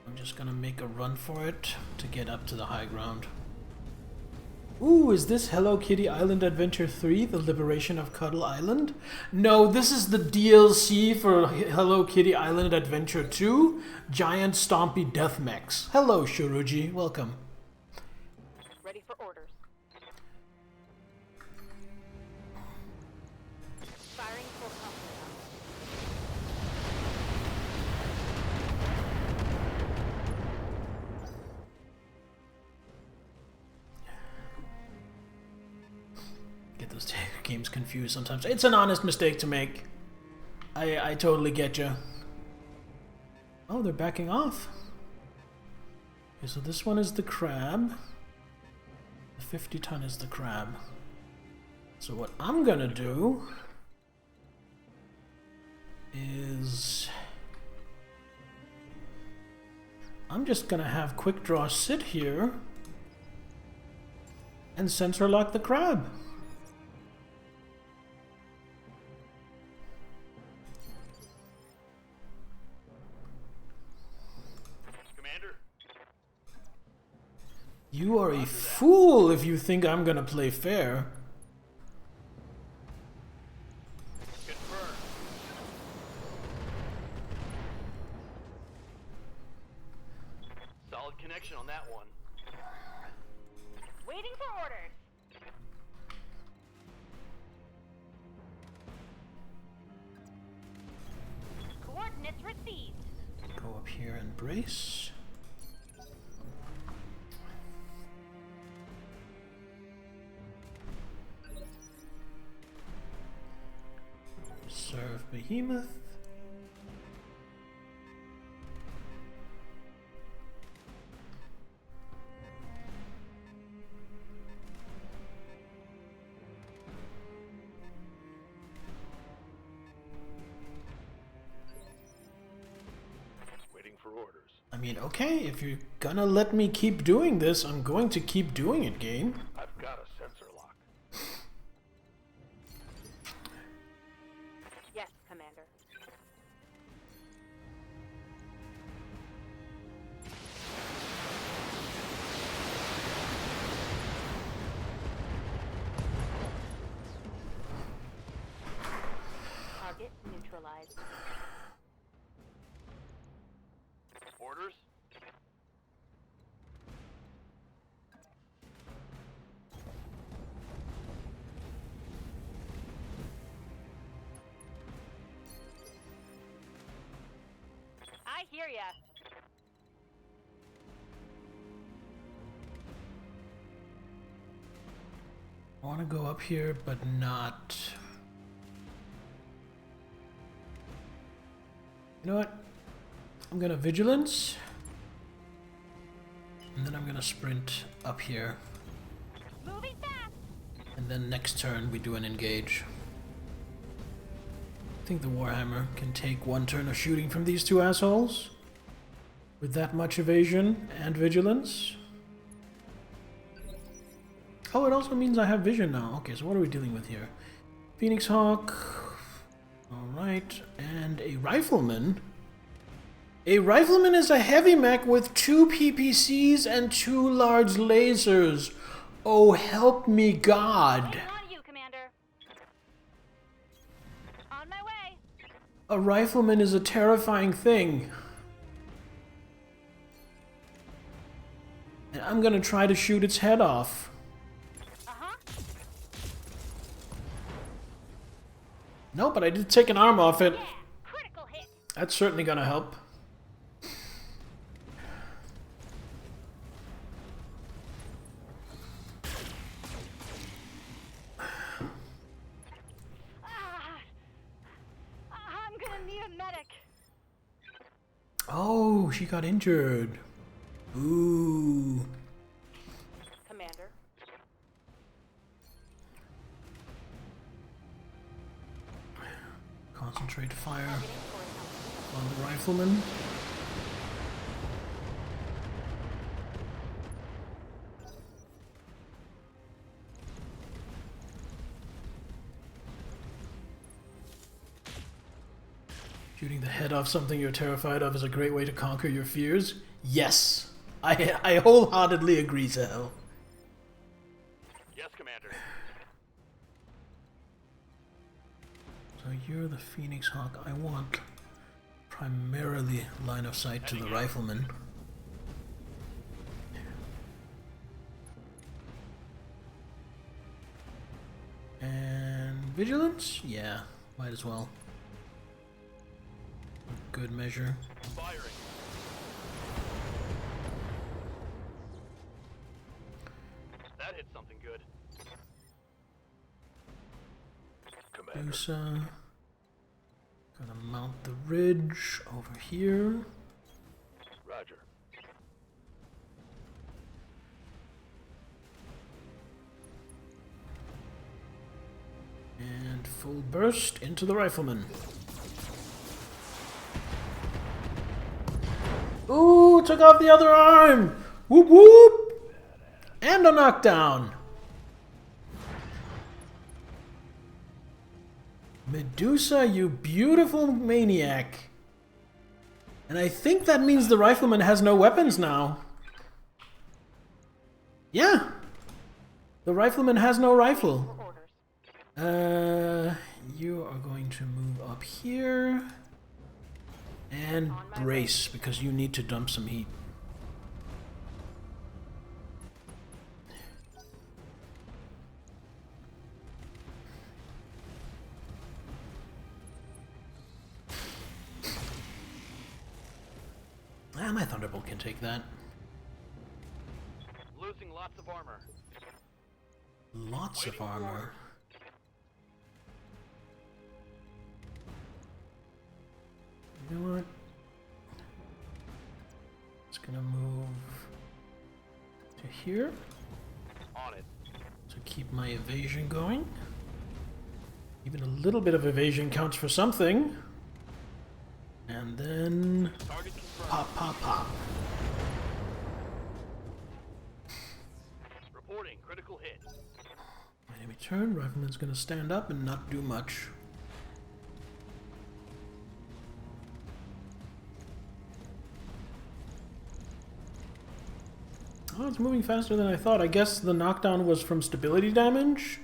I'm just gonna make a run for it to get up to the high ground. Ooh, is this Hello Kitty Island Adventure 3, The Liberation of Cuddle Island? No, this is the DLC for Hello Kitty Island Adventure 2, Giant Stompy Death Mechs. Hello, Shuruji. Welcome. Ready for orders. Firing full complement. Get those games confused sometimes. It's an honest mistake to make. I totally get you. Oh, they're backing off. Okay, so this one is the crab. The 50-ton is the crab. So what I'm gonna do is I'm just gonna have Quick Draw sit here and sensor lock the crab. You are a fool if you think I'm gonna play fair. Confirmed. Solid connection on that one. Waiting for orders. Coordinates received. Go up here and brace. Serve Behemoth. Waiting for orders. I mean, okay, if you're gonna let me keep doing this, I'm going to keep doing it, game. I've got a sensor lock. Yes, Commander. Target neutralized. Orders? I hear ya. I want to go up here, but not... You know what? I'm gonna vigilance. And then I'm gonna sprint up here. Moving fast. And then next turn we do an engage. I think the Warhammer can take one turn of shooting from these two assholes. With that much evasion and vigilance. Oh, it also means I have vision now. Okay, so what are we dealing with here? Phoenix Hawk. Alright, and a Rifleman. A Rifleman is a heavy mech with 2 PPCs and 2 large lasers. Oh, help me God. Waiting on you, Commander. On my way. A Rifleman is a terrifying thing. And I'm gonna try to shoot its head off. No, but I did take an arm off it. Yeah, critical hit. That's certainly gonna help. I'm gonna need a medic. Oh, she got injured. Ooh. Commander. Concentrate fire Targeting for on the Rifleman. Shooting the head off something you're terrified of is a great way to conquer your fears. Yes, I wholeheartedly agree, Zell. Yes, Commander. So you're the Phoenix Hawk. I want primarily line of sight to the Rifleman. And vigilance? Yeah, might as well. Good measure. Firing. That hit something good. Commander. Medusa. Gonna mount the ridge over here. Roger. And full burst into the Rifleman. Ooh, took off the other arm! Whoop whoop! And a knockdown! Medusa, you beautiful maniac! And I think that means the Rifleman has no weapons now. Yeah! The Rifleman has no rifle. You are going to move up here. And brace, because you need to dump some heat. Ah, my Thunderbolt can take that. Losing lots of armor. Lots of armor. You know what? It's gonna move to here On it. to keep my evasion going. Even a little bit of evasion counts for something. And then Target confirmed. pop, pop, pop. Reporting critical hit. Enemy turn, Rifleman's gonna stand up and not do much. Oh, it's moving faster than I thought. I guess the knockdown was from stability damage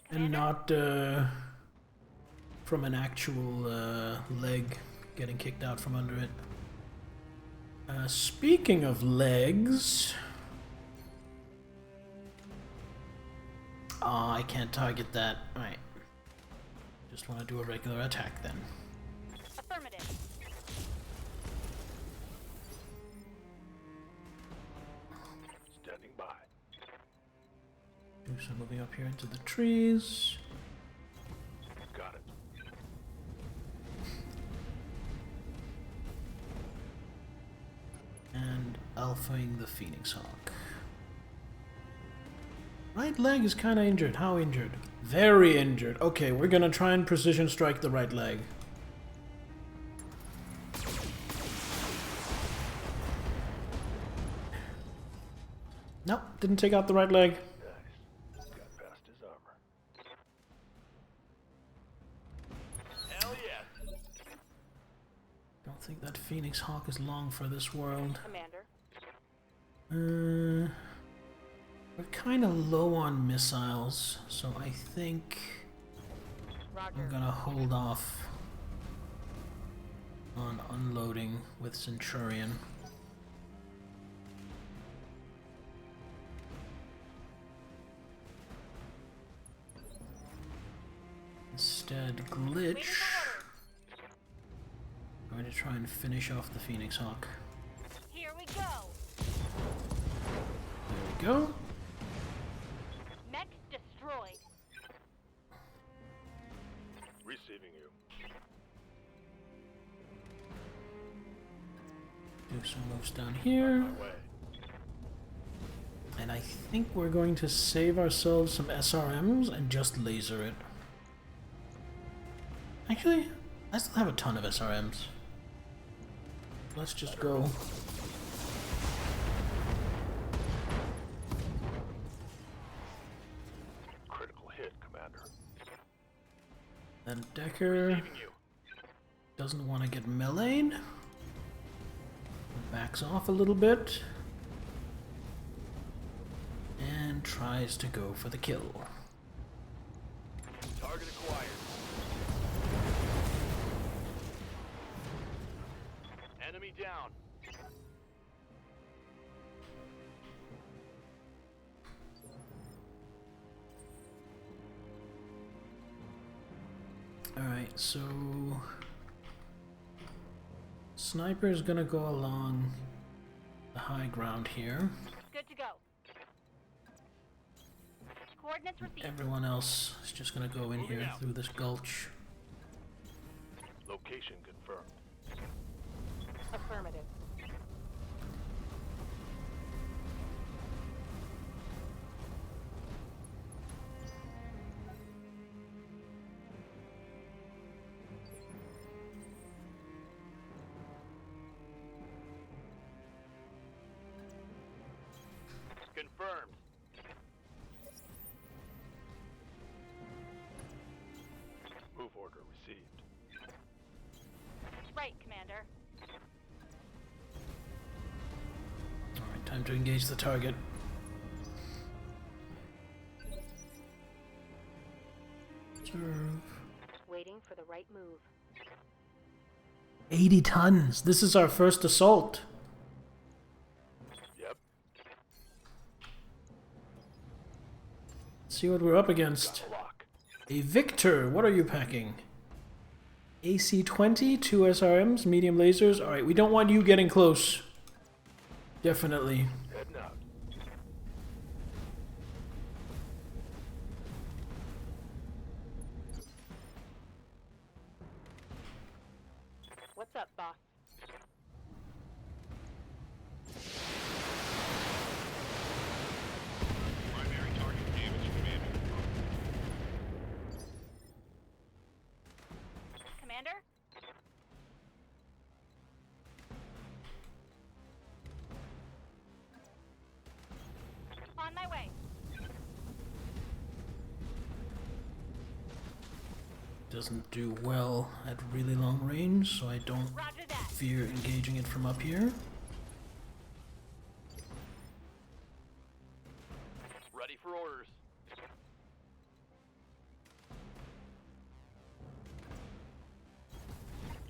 and not from an actual leg getting kicked out from under it. Speaking of legs... Oh, I can't target that. Alright. Just want to do a regular attack then. Affirmative. Standing by. Do So moving up here into the trees. Got it. And alphaing the Phoenix Hawk. Right leg is kind of injured. How injured? Very injured. Okay, we're gonna try and precision strike the right leg. Nope, didn't take out the right leg. Nice. Got past his armor. Hell yeah. Don't think that Phoenix Hawk is long for this world. Commander. We're kind of low on missiles, so I think Roger. I'm gonna hold off on unloading with Centurion. Instead, glitch. I'm going to try and finish off the Phoenix Hawk. Here we go. There we go. Mech destroyed. Receiving you. Do some moves down here. My way. And I think we're going to save ourselves some SRMs and just laser it. Actually, I still have a ton of SRMs. Let's just go. Critical hit, Commander. Then Decker Receiving you. doesn't want to get meleeed. Backs off a little bit. And tries to go for the kill. Target acquired. Enemy down. Alright, so Sniper is gonna go along the high ground here. Good to go. Coordinates received. Everyone else is just gonna go in here through this gulch. Location confirmed. Affirmative. Confirmed. Move order received. Right, Commander. Alright, time to engage the target. Serve. Waiting for the right move. 80 tons! This is our first assault! Yep. Let's see what we're up against. Lock. A Victor! What are you packing? AC-20, 2 SRMs, medium lasers. Alright, we don't want you getting close. Definitely. Heading out. What's up, boss? Primary target damage, Commander. Commander? On my way. Doesn't do well at really long range, so I don't Roger that. fear engaging it from up here. Ready for orders.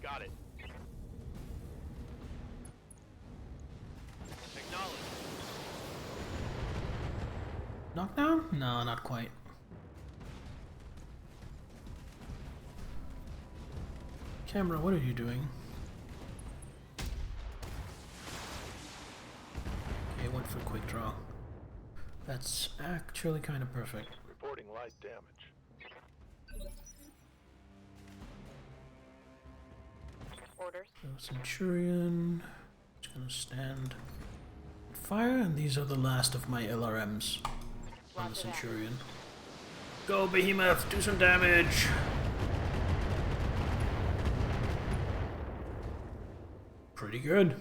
Got it. Acknowledge. Knockdown? No, not quite. Camera, what are you doing? Okay, went for quick draw. That's actually kind of perfect. Reporting light damage. Orders. So Centurion is gonna stand fire, and these are the last of my LRMs on the Roger that. Centurion. Go Behemoth, do some damage! Pretty good.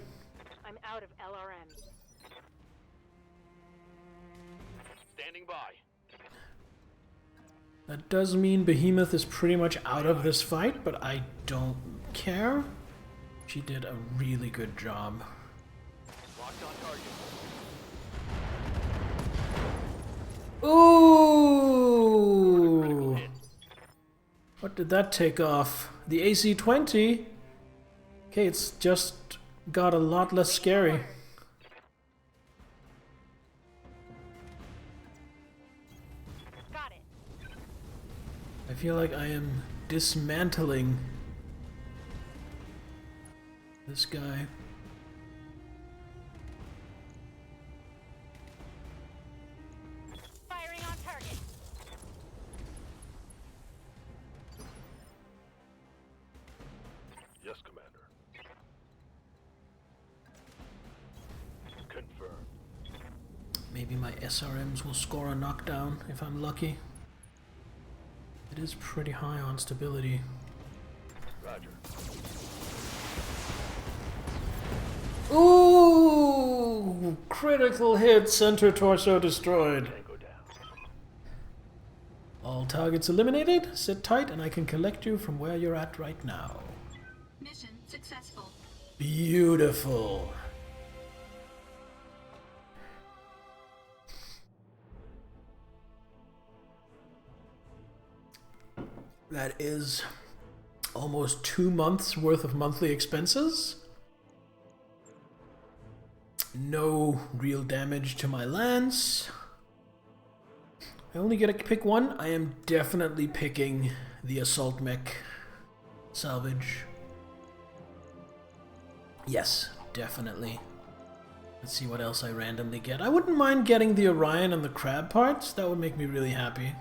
I'm out of LRMs. Standing by. That does mean Behemoth is pretty much out of this fight, but I don't care. She did a really good job. Locked on target. Ooh! What did that take off? The AC-20? Okay, it's just got a lot less scary. Got it. I feel like I am dismantling this guy. Firing on target. Yes, Commander. Confirmed. Maybe my SRMs will score a knockdown if I'm lucky. It is pretty high on stability. Roger. Ooh! Critical hit, center torso destroyed. Tango down. All targets eliminated. Sit tight and I can collect you from where you're at right now. Mission successful. Beautiful. That is almost 2 months worth of monthly expenses. No real damage to my lance. I only get to pick one. I am definitely picking the assault mech salvage. Yes, definitely. Let's see what else I randomly get. I wouldn't mind getting the Orion and the Crab parts. That would make me really happy.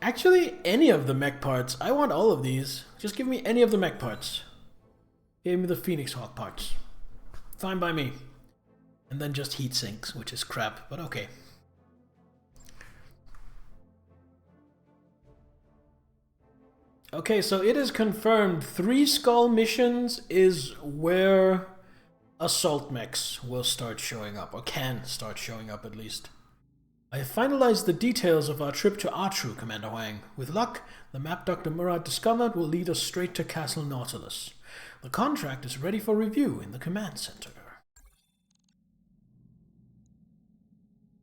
Actually, any of the mech parts. I want all of these. Just give me any of the mech parts. Give me the Phoenix Hawk parts. Fine by me. And then just heat sinks, which is crap, but okay. Okay, so it is confirmed 3 Skull missions is where assault mechs will start showing up, or can start showing up at least. I have finalized the details of our trip to Artru, Commander Huang. With luck, the map Dr. Murad discovered will lead us straight to Castle Nautilus. The contract is ready for review in the command center.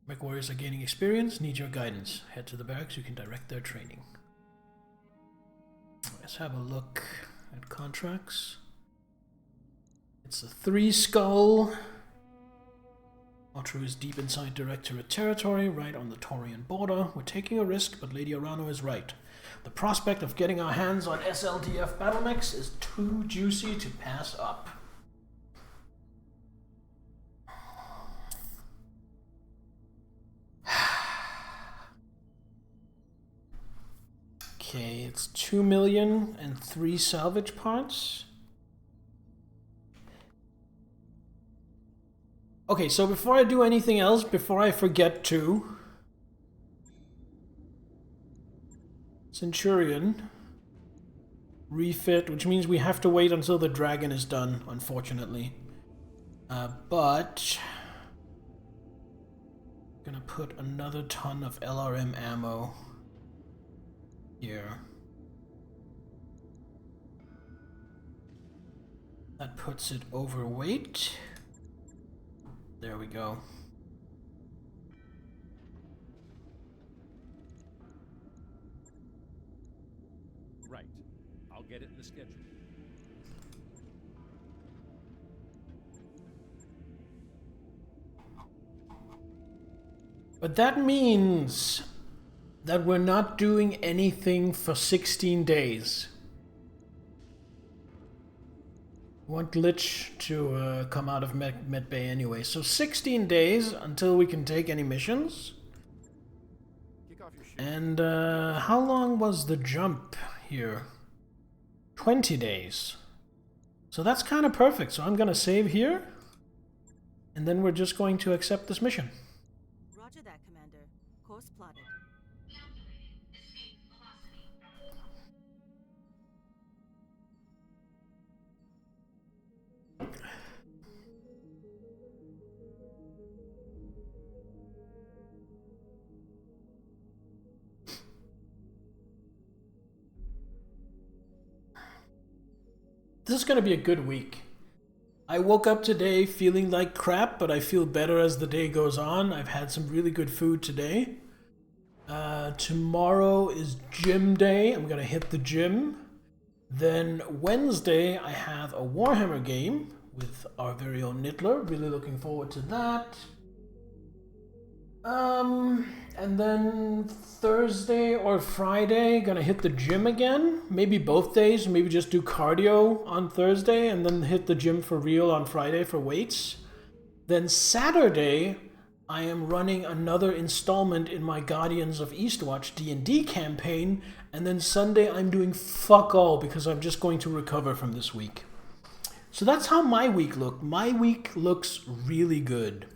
Mech warriors are gaining experience, need your guidance. Head to the barracks, you can direct their training. Let's have a look at contracts. It's a 3 Skull. Artru is deep inside Directorate territory, right on the Taurian border. We're taking a risk, but Lady Arano is right. The prospect of getting our hands on SLDF battlemechs is too juicy to pass up. Okay, it's 2 million and 3 salvage parts. Okay, so before I do anything else, before I forget to... Centurion. Refit, which means we have to wait until the dragon is done, unfortunately. But... I'm gonna put another ton of LRM ammo here. That puts it overweight. There we go. Right. I'll get it in the schedule. But that means that we're not doing anything for 16 days. want Glitch to come out of Med Bay anyway. So 16 days until we can take any missions. And how long was the jump here? 20 days. So that's kind of perfect. So I'm going to save here. And then we're just going to accept this mission. Roger that, Commander. Course plotted. This is going to be a good week. I woke up today feeling like crap, but I feel better as the day goes on. I've had some really good food today. Tomorrow is gym day. I'm going to hit the gym. Then Wednesday, I have a Warhammer game with our very own Nittler. Really looking forward to that. And then Thursday or Friday, gonna hit the gym again. Maybe both days, maybe just do cardio on Thursday and then hit the gym for real on Friday for weights. Then Saturday, I am running another installment in my Guardians of Eastwatch D&D campaign. And then Sunday, I'm doing fuck all because I'm just going to recover from this week. So that's how my week looked. My week looks really good.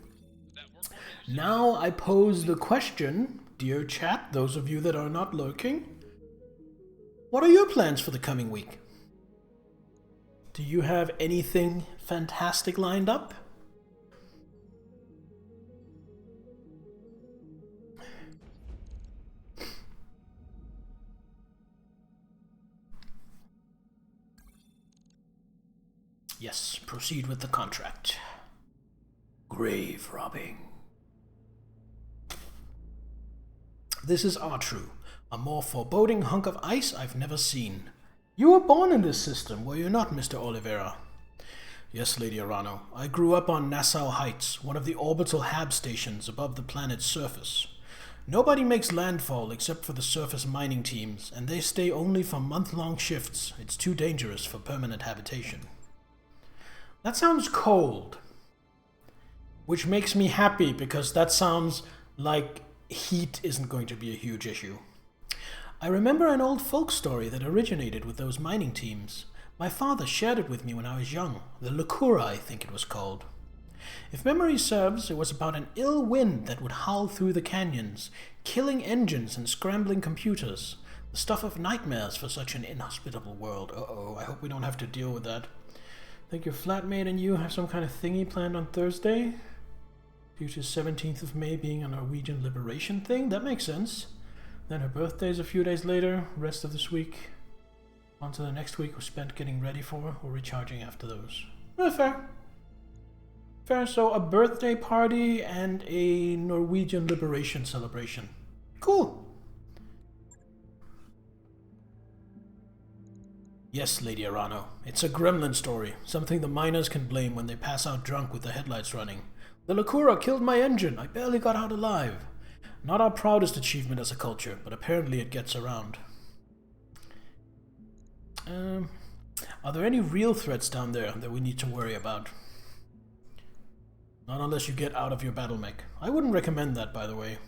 Now I pose the question, dear chat, those of you that are not lurking, what are your plans for the coming week? Do you have anything fantastic lined up? Yes, proceed with the contract. Grave robbing. This is Artru, a more foreboding hunk of ice I've never seen. You were born in this system, were you not, Mr. Oliveira? Yes, Lady Arano. I grew up on Nassau Heights, one of the orbital hab stations above the planet's surface. Nobody makes landfall except for the surface mining teams, and they stay only for month-long shifts. It's too dangerous for permanent habitation. That sounds cold. Which makes me happy, because that sounds like heat isn't going to be a huge issue. I remember an old folk story that originated with those mining teams. My father shared it with me when I was young. The Lacura, I think it was called. If memory serves, it was about an ill wind that would howl through the canyons, killing engines and scrambling computers. The stuff of nightmares for such an inhospitable world. Uh-oh, I hope we don't have to deal with that. I think your flatmate and you have some kind of thingy planned on Thursday? Due to 17th of May being a Norwegian liberation thing? That makes sense. Then her birthday's a few days later, rest of this week. On to the next week was spent getting ready for or recharging after those. Fair. Fair, so a birthday party and a Norwegian liberation celebration. Cool. Yes, Lady Arano. It's a gremlin story. Something the miners can blame when they pass out drunk with the headlights running. The Lacura killed my engine. I barely got out alive. Not our proudest achievement as a culture, but apparently it gets around. Are there any real threats down there that we need to worry about? Not unless you get out of your battle mech. I wouldn't recommend that, by the way.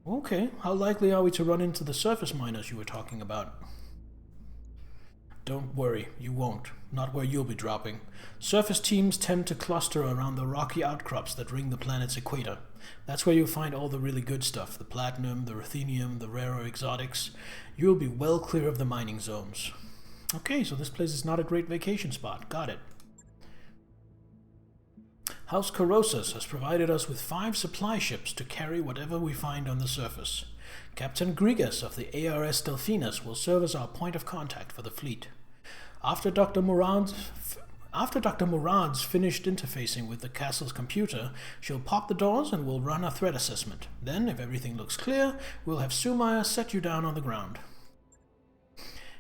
Okay, how likely are we to run into the surface miners you were talking about? Don't worry, you won't. Not where you'll be dropping. Surface teams tend to cluster around the rocky outcrops that ring the planet's equator. That's where you'll find all the really good stuff, the platinum, the ruthenium, the rarer exotics. You'll be well clear of the mining zones. Okay, so this place is not a great vacation spot. Got it. House Corrosas has provided us with 5 supply ships to carry whatever we find on the surface. Captain Grigas of the ARS Delphinus will serve as our point of contact for the fleet. After Dr. Murad's finished interfacing with the castle's computer, she'll pop the doors and we'll run a threat assessment. Then, if everything looks clear, we'll have Sumaya set you down on the ground.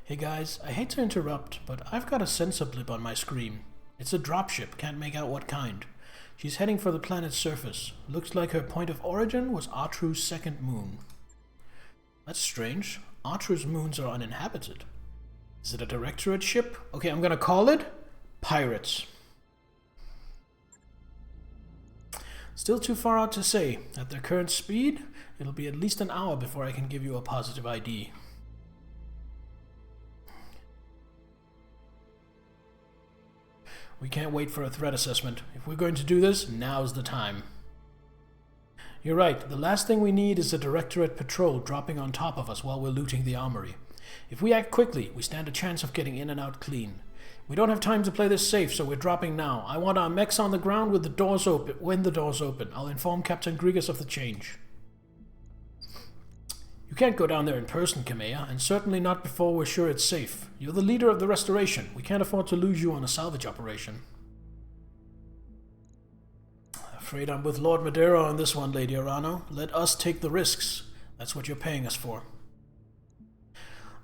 Hey guys, I hate to interrupt, but I've got a sensor blip on my screen. It's a dropship, can't make out what kind. She's heading for the planet's surface. Looks like her point of origin was Artru's second moon. That's strange. Artru's moons are uninhabited. Is it a directorate ship? Okay, I'm gonna call it. pirates. Still too far out to say. At their current speed, it'll be at least an hour before I can give you a positive ID. We can't wait for a threat assessment. If we're going to do this, now's the time. You're right. The last thing we need is a Directorate patrol dropping on top of us while we're looting the armory. If we act quickly, we stand a chance of getting in and out clean. We don't have time to play this safe, so we're dropping now. I want our mechs on the ground with the doors open. When the doors open, I'll inform Captain Grigas of the change. You can't go down there in person, Kamea, and certainly not before we're sure it's safe. You're the leader of the restoration. We can't afford to lose you on a salvage operation. Afraid I'm with Lord Madero on this one, Lady Arano. Let us take the risks. That's what you're paying us for.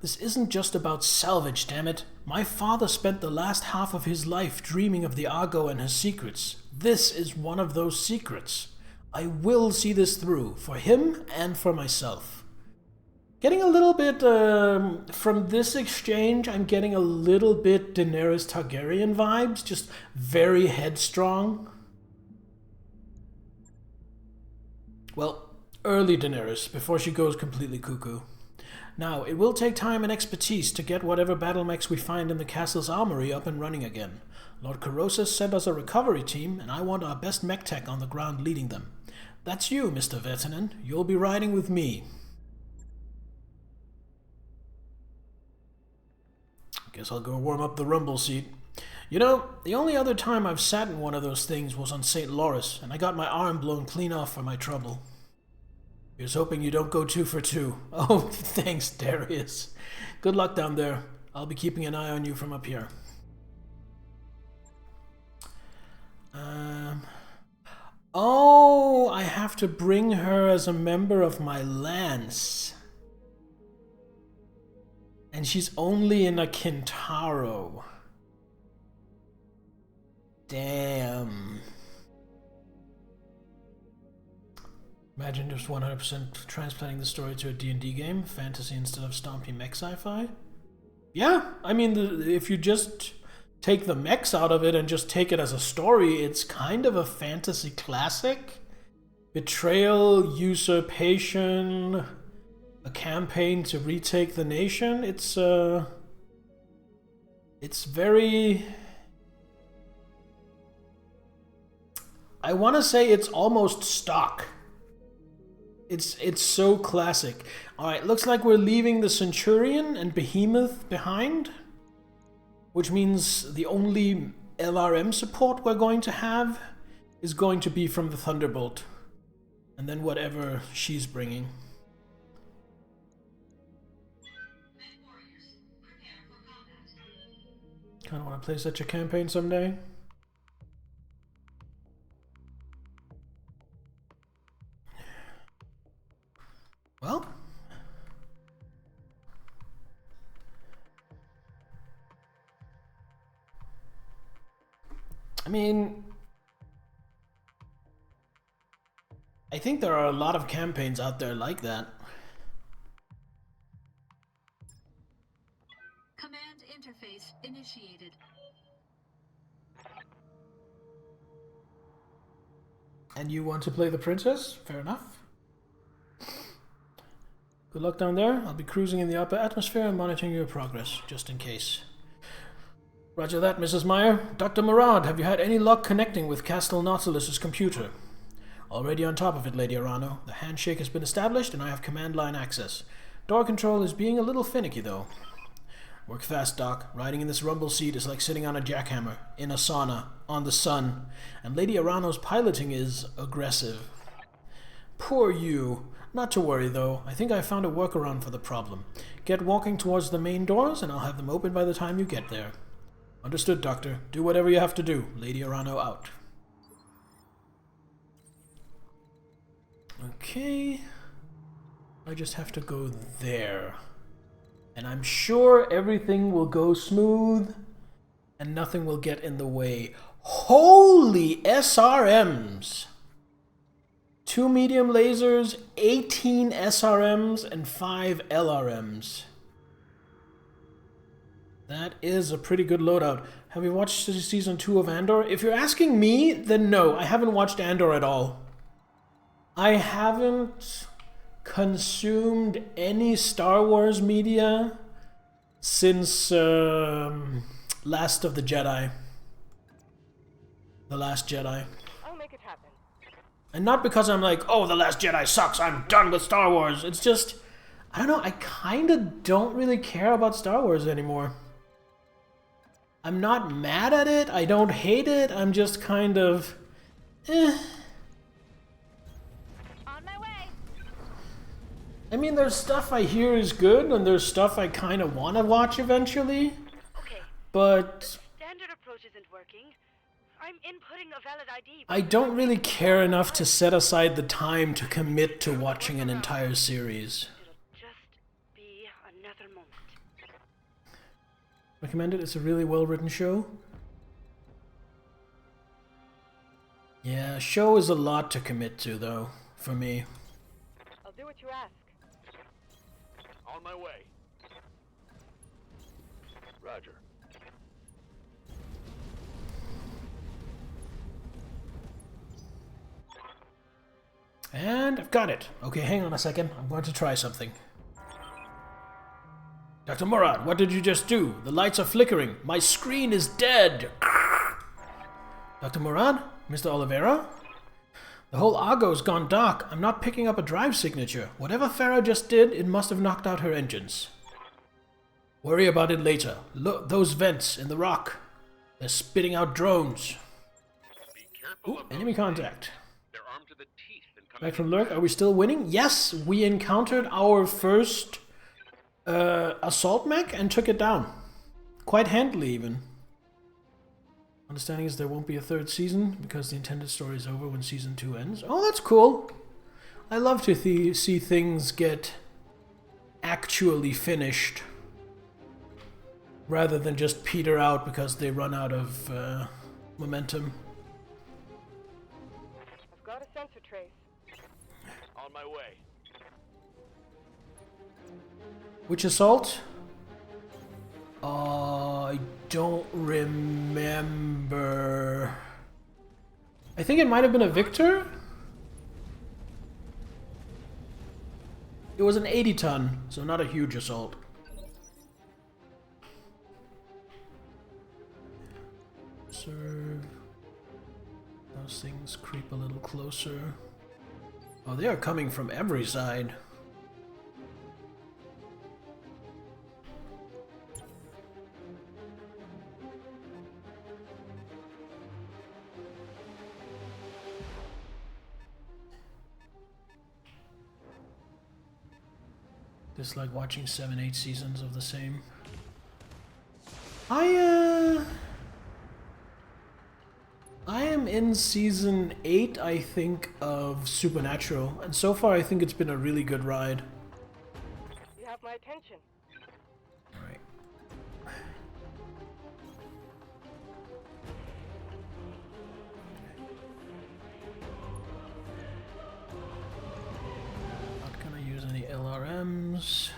This isn't just about salvage, damn it. My father spent the last half of his life dreaming of the Argo and her secrets. This is one of those secrets. I will see this through, for him and for myself. Getting a little bit, from this exchange, I'm getting a little bit Daenerys Targaryen vibes, just very headstrong. Well, early Daenerys, before she goes completely cuckoo. Now, it will take time and expertise to get whatever battle mechs we find in the castle's armory up and running again. Lord Corrossus sent us a recovery team, and I want our best mech tech on the ground leading them. That's you, Mr. Vetanen. You'll be riding with me. Guess I'll go warm up the rumble seat. You know, the only other time I've sat in one of those things was on St. Loris, and I got my arm blown clean off for my trouble. Here's hoping you don't go 2 for 2. Oh, thanks, Darius. Good luck down there. I'll be keeping an eye on you from up here. Oh, I have to bring her as a member of my lance. And she's only in a Kintaro. Damn. Imagine just 100% transplanting the story to a D&D game, fantasy instead of stompy mech sci-fi. Yeah, I mean, if you just take the mechs out of it and just take it as a story, it's kind of a fantasy classic. Betrayal, usurpation, a campaign to retake the nation. It's very... I want to say it's almost stock. It's so classic. Alright, looks like we're leaving the Centurion and Behemoth behind, which means the only LRM support we're going to have is going to be from the Thunderbolt, and then whatever she's bringing. Kind of want to play such a campaign someday. Well, I mean, I think there are a lot of campaigns out there like that. Command interface initiated. And you want to play the princess? Fair enough. Good luck down there. I'll be cruising in the upper atmosphere and monitoring your progress, just in case. Roger that, Mrs. Meyer. Dr. Murad, have you had any luck connecting with Castle Nautilus's computer? Already on top of it, Lady Arano. The handshake has been established, and I have command line access. Door control is being a little finicky, though. Work fast, Doc. Riding in this rumble seat is like sitting on a jackhammer, in a sauna, on the sun. And Lady Arano's piloting is aggressive. Poor you. Not to worry, though. I think I found a workaround for the problem. Get walking towards the main doors, and I'll have them open by the time you get there. Understood, Doctor. Do whatever you have to do. Lady Arano out. Okay. I just have to go there. And I'm sure everything will go smooth, and nothing will get in the way. Holy SRMs! 2 medium lasers, 18 SRMs, and 5 LRMs. That is a pretty good loadout. Have you watched season 2 of Andor? If you're asking me, then no, I haven't watched Andor at all. I haven't consumed any Star Wars media since Last of the Jedi. The Last Jedi. I'll make it happen. And not because I'm like, oh, The Last Jedi sucks, I'm done with Star Wars. It's just, I don't know, I kind of don't really care about Star Wars anymore. I'm not mad at it, I don't hate it, I'm just kind of, On my way. I mean, there's stuff I hear is good, and there's stuff I kind of want to watch eventually, Okay. but Standard approach isn't working. I'm inputting a valid ID. I don't really care enough to set aside the time to commit to watching an entire series. It'll just be another moment. Recommend it? It's a really well-written show. Yeah, show is a lot to commit to, though, for me. I'll do what you ask. On my way. Roger. And I've got it. Okay, hang on a second. I'm going to try something. Dr. Murad, what did you just do? The lights are flickering. My screen is dead. Dr. Murad? Mr. Oliveira? The whole Argo's gone dark. I'm not picking up a drive signature. Whatever Farah just did, it must have knocked out her engines. Worry about it later. Look, those vents in the rock. They're spitting out drones. Be careful Ooh, of those enemy contact. They're armed to the teeth and coming Back from Lurk, are we still winning? Yes, we encountered our first assault mech and took it down. Quite handily, even. Understanding is there won't be a third season because the intended story is over when season 2 ends. Oh, that's cool. I love to see things get actually finished rather than just peter out because they run out of momentum. I've got a sensor trace. On my way. Which assault? I don't remember. I think it might have been a Victor. It was an 80-ton, so not a huge assault. Serve. Those things creep a little closer. Oh, they are coming from every side. Just like watching 7-8 seasons of the same. I am in season 8, I think, of Supernatural, and so far I think it's been a really good ride. You have my attention. Alright. Not gonna use any LRMs.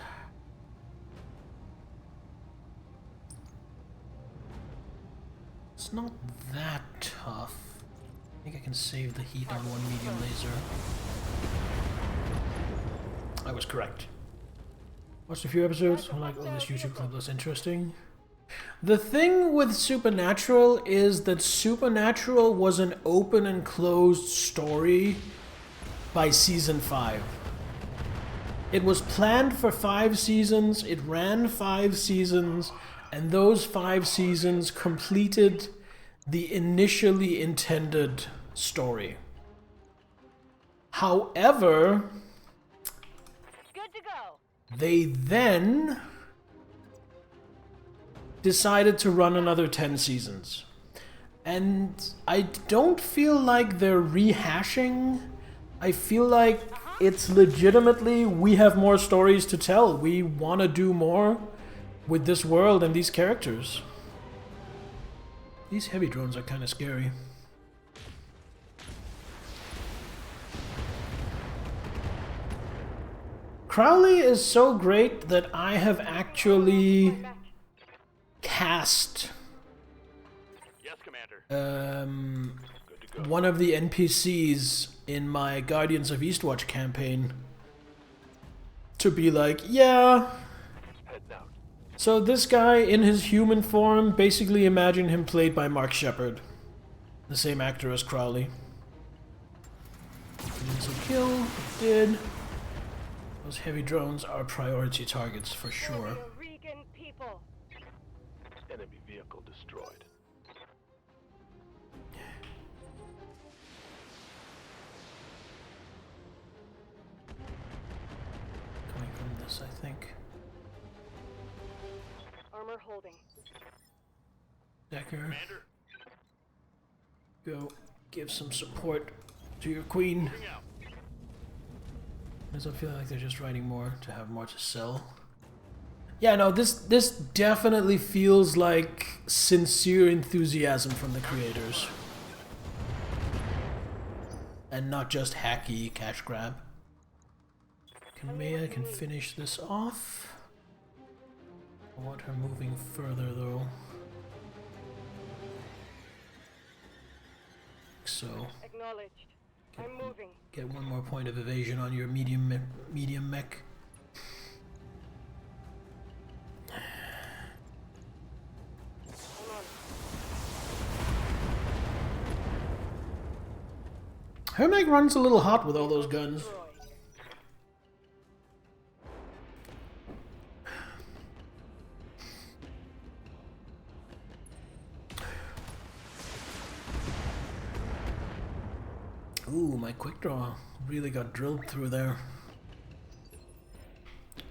It's not that tough. I think I can save the heat on one medium laser. I was correct. Watched a few episodes. I'm like, oh, this YouTube clip looks interesting. The thing with Supernatural is that Supernatural was an open and closed story by season 5. It was planned for 5 seasons, it ran 5 seasons, and those 5 seasons completed the initially intended story. However, Good to go. they then decided to run another 10 seasons. And I don't feel like they're rehashing. I feel like it's legitimately, we have more stories to tell. We want to do more with this world and these characters. These heavy drones are kind of scary. Crowley is so great that I have actually cast Yes, Commander. Good to go. one of the NPCs in my Guardians of Eastwatch campaign to be like, yeah, Heading out. so this guy in his human form, basically imagine him played by Mark Shepard, the same actor as Crowley. It's a kill, did. Those heavy drones are priority targets for sure. Regan people. Enemy vehicle destroyed. Coming from this, I think. Armor holding. Decker, Commander, go give some support to your queen. bring out. Does it feel like they're just writing more to have more to sell? Yeah, no, this definitely feels like sincere enthusiasm from the creators. And not just hacky cash grab. Kamea can finish this off. I want her moving further though. So, Acknowledged. I'm moving. get one more point of evasion on your medium mech. I'm on. Her mech runs a little hot with all those guns. Destroyed. Ooh, my quick draw really got drilled through there.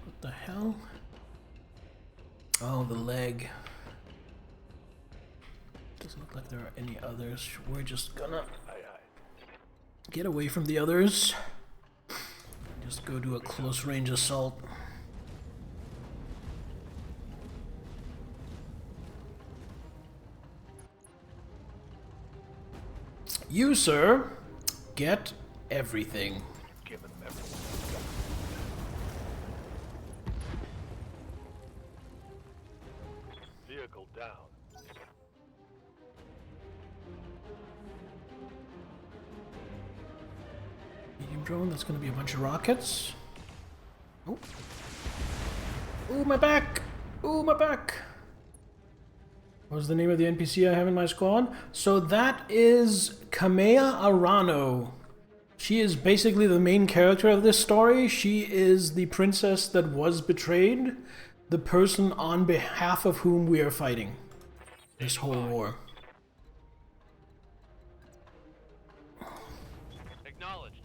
What the hell? Oh, the leg. Doesn't look like there are any others. We're just gonna Aye, aye. get away from the others. Just go do a close range assault. You, sir, get everything. Give them everything. Vehicle down. Medium drone, that's gonna be a bunch of rockets. Oh. Ooh, my back! Ooh, my back! What was the name of the NPC I have in my squad? So that is Kamea Arano. She is basically the main character of this story. She is the princess that was betrayed, the person on behalf of whom we are fighting this whole war. Acknowledged.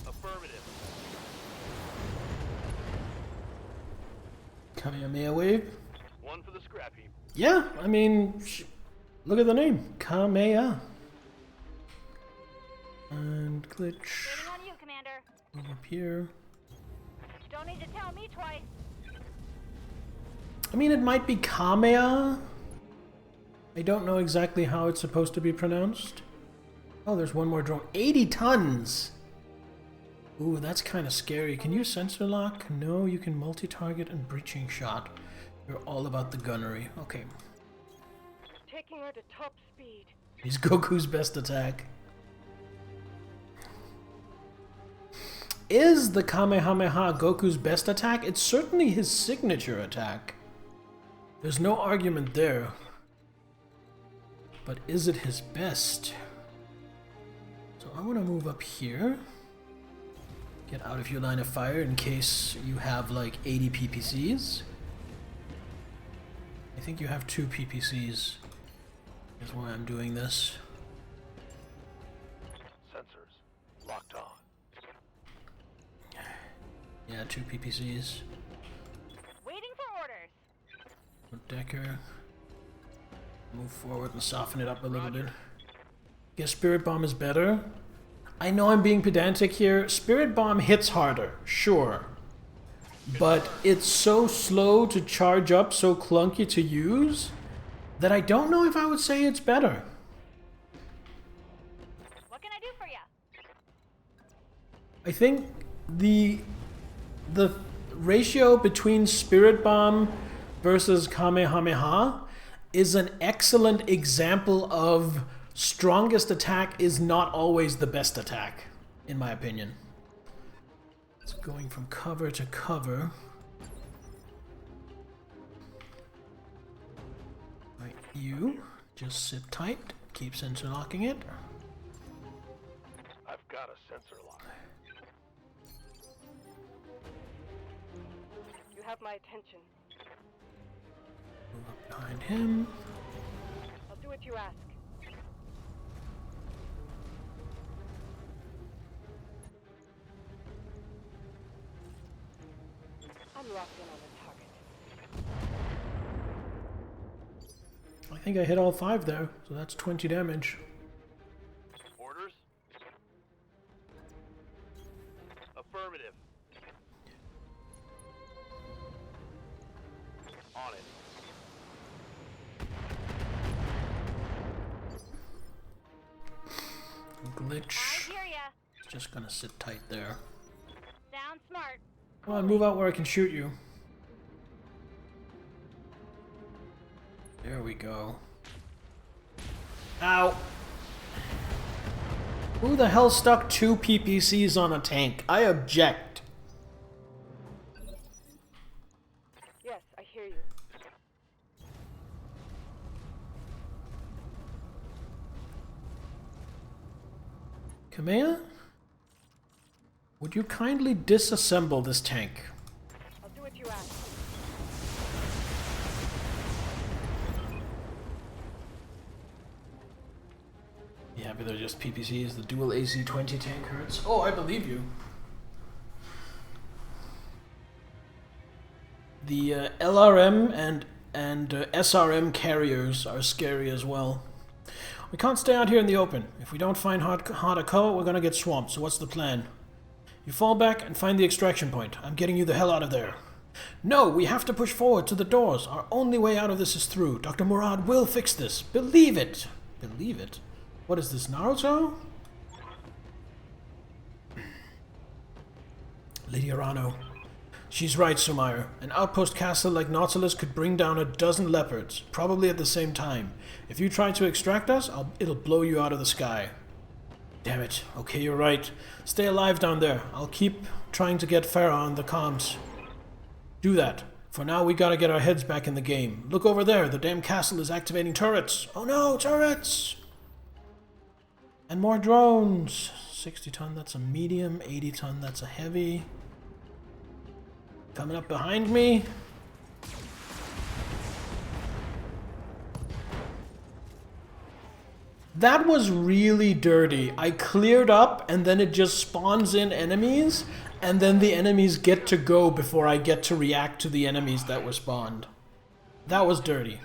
Affirmative. Kamehameha wave? One for the scrap heap. Yeah, I mean, look at the name. Kamea. And glitch. Waiting on you, Commander. Move up here. Don't need to tell me twice. I mean, it might be Kamea. I don't know exactly how it's supposed to be pronounced. Oh, there's one more drone. 80 tons! Ooh, that's kind of scary. Can you sensor lock? No, you can multi-target and breaching shot. You're all about the gunnery. Okay. Taking her to top speed. He's Goku's best attack. Is the Kamehameha Goku's best attack? It's certainly his signature attack. There's no argument there. But is it his best? So I want to move up here. Get out of your line of fire in case you have like 80 PPCs. I think you have 2 PPCs. That's why I'm doing this. Sensors locked on. Yeah, 2 PPCs. Waiting for orders. Decker. Move forward and soften it up a little bit. Guess Spirit Bomb is better. I know I'm being pedantic here. Spirit Bomb hits harder, sure. But it's so slow to charge up, so clunky to use, that I don't know if I would say it's better. What can I do for you? I think the ratio between Spirit Bomb versus Kamehameha is an excellent example of strongest attack is not always the best attack, in my opinion. It's going from cover to cover. Right, you just sit tight, keeps interlocking it. I've got a sensor lock. You have my attention. Move up behind him. I'll do what you ask. I'm locked in on the target. I think I hit all 5 there, so that's 20 damage. Orders? Affirmative. On it. Glitch. I hear ya. Just gonna sit tight there. Sound smart. Come on, move out where I can shoot you. There we go. Ow! Who the hell stuck 2 PPCs on a tank? I object. Yes, I hear you. Kamea? Would you kindly disassemble this tank? I'll do what you ask. You happy they're just PPCs? The dual AC-20 tank hurts? Oh, I believe you. The LRM and SRM carriers are scary as well. We can't stay out here in the open. If we don't find hard to cover, we're gonna get swamped. So what's the plan? You fall back and find the extraction point. I'm getting you the hell out of there. No, we have to push forward to the doors. Our only way out of this is through. Dr. Murad will fix this. Believe it. Believe it? What is this, Naruto? Lady Arano. She's right, Sumair. An outpost castle like Nautilus could bring down a dozen leopards, probably at the same time. If you try to extract us, it'll blow you out of the sky. Damn it. Okay, you're right. Stay alive down there. I'll keep trying to get Farah on the comms. Do that. For now, we gotta get our heads back in the game. Look over there. The damn castle is activating turrets. Oh no, turrets! And more drones. 60 ton, that's a medium. 80 ton, that's a heavy. Coming up behind me. That was really dirty. I cleared up and then it just spawns in enemies and then the enemies get to go before I get to react to the enemies that were spawned. That was dirty.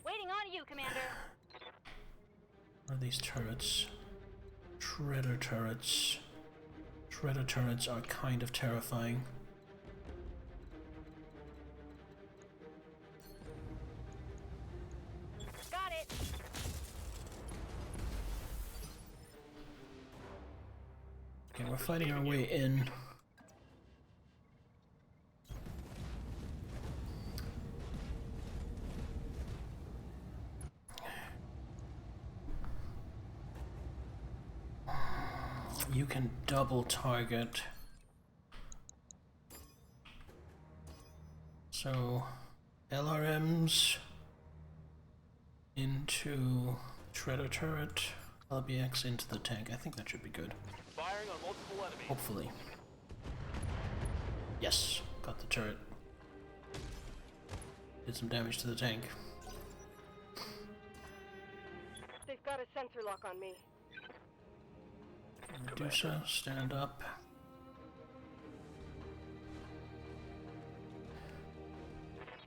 Waiting on you, Commander. What are these turrets? Shredder turrets. Shredder turrets are kind of terrifying. Got it. Okay, we're fighting our way in. You can double target. So, LRMs into Shredder turret, LBX into the tank. I think that should be good. Firing on multiple enemies. Hopefully. Yes, got the turret. Did some damage to the tank. They've got a sensor lock on me. Medusa, stand up.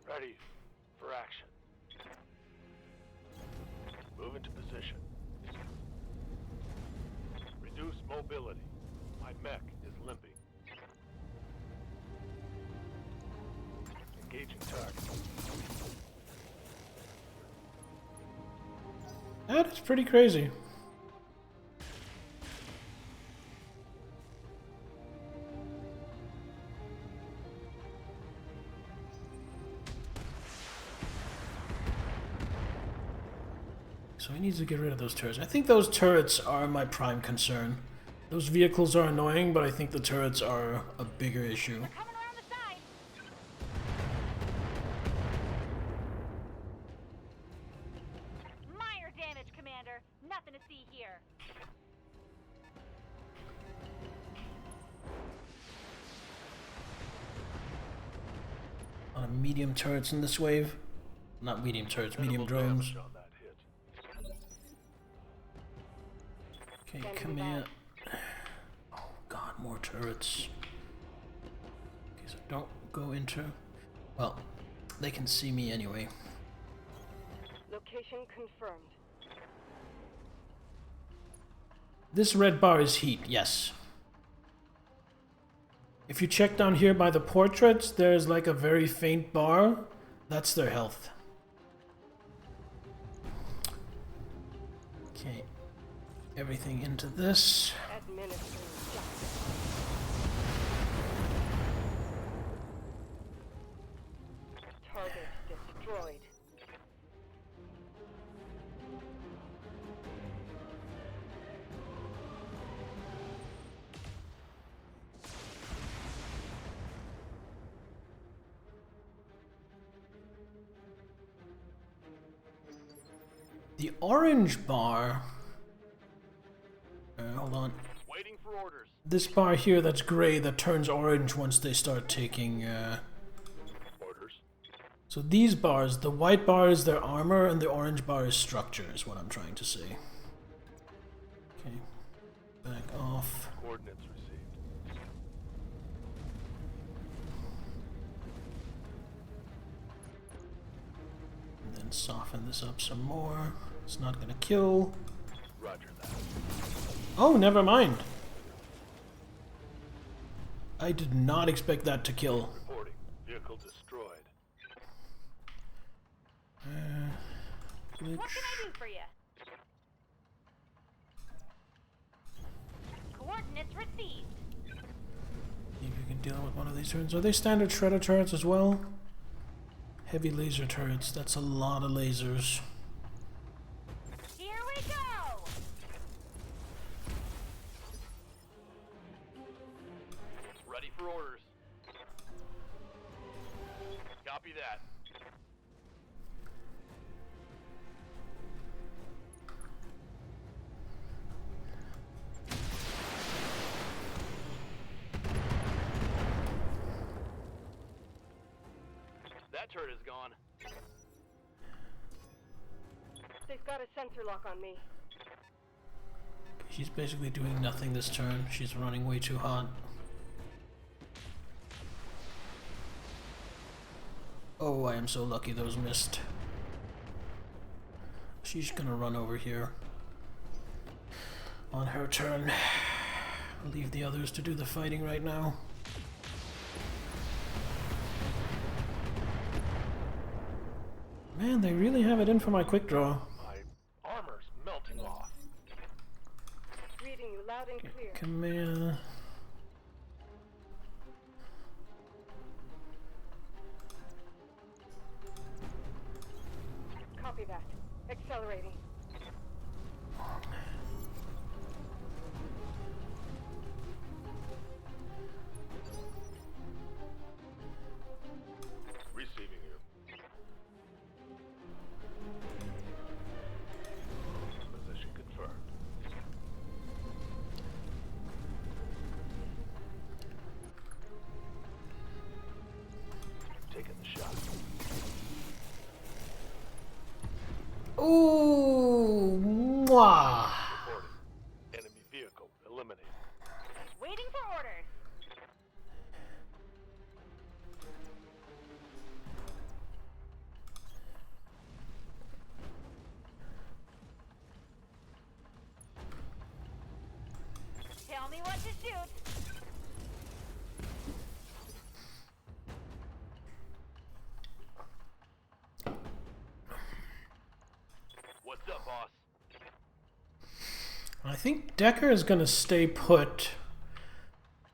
Ready for action. Move into position. Reduce mobility. My mech is limping. Engaging target. That is pretty crazy. so he needs to get rid of those turrets. I think those turrets are my prime concern. Those vehicles are annoying, but I think the turrets are a bigger issue. They're coming around the side. Minor damage, Commander. Nothing to see here. A lot of medium turrets in this wave. Not medium turrets, medium Minimal drones. damage on that hit. Okay, come here. Oh god, more turrets. Okay, so don't go into... Well, they can see me anyway. Location confirmed. This red bar is heat, yes. If you check down here by the portraits, there's like a very faint bar. That's their health. Okay. Everything into this. Administering justice. Target destroyed. The orange bar... hold on. Waiting for orders. This bar here that's gray that turns orange once they start taking... Orders. So these bars, the white bar is their armor and the orange bar is structure, is what I'm trying to say. Okay. Back off. Coordinates received. And then soften this up some more. It's not gonna kill. Roger that. Oh, never mind. I did not expect that to kill. Reporting. Vehicle destroyed. Glitch. What can I do for you? Coordinates received. See if you can deal with one of these turrets. Are they standard shredder turrets as well? Heavy laser turrets. That's a lot of lasers. Here we go. Ready for orders. Copy that. That turret is gone. They've got a sensor lock on me. She's basically doing nothing this turn. She's running way too hot. Oh, I am so lucky those missed. She's gonna run over here on her turn. Leave the others to do the fighting right now. Man, they really have it in for my quick draw. My armor's melting off. Reading you loud and clear. Come here. Copy that. Accelerating. Receiving you. Position confirmed. Taking the shot. Ooh, mwah. Reporting. Enemy vehicle eliminated. Waiting for orders. Tell me what to shoot. What's up, boss? I think Decker is going to stay put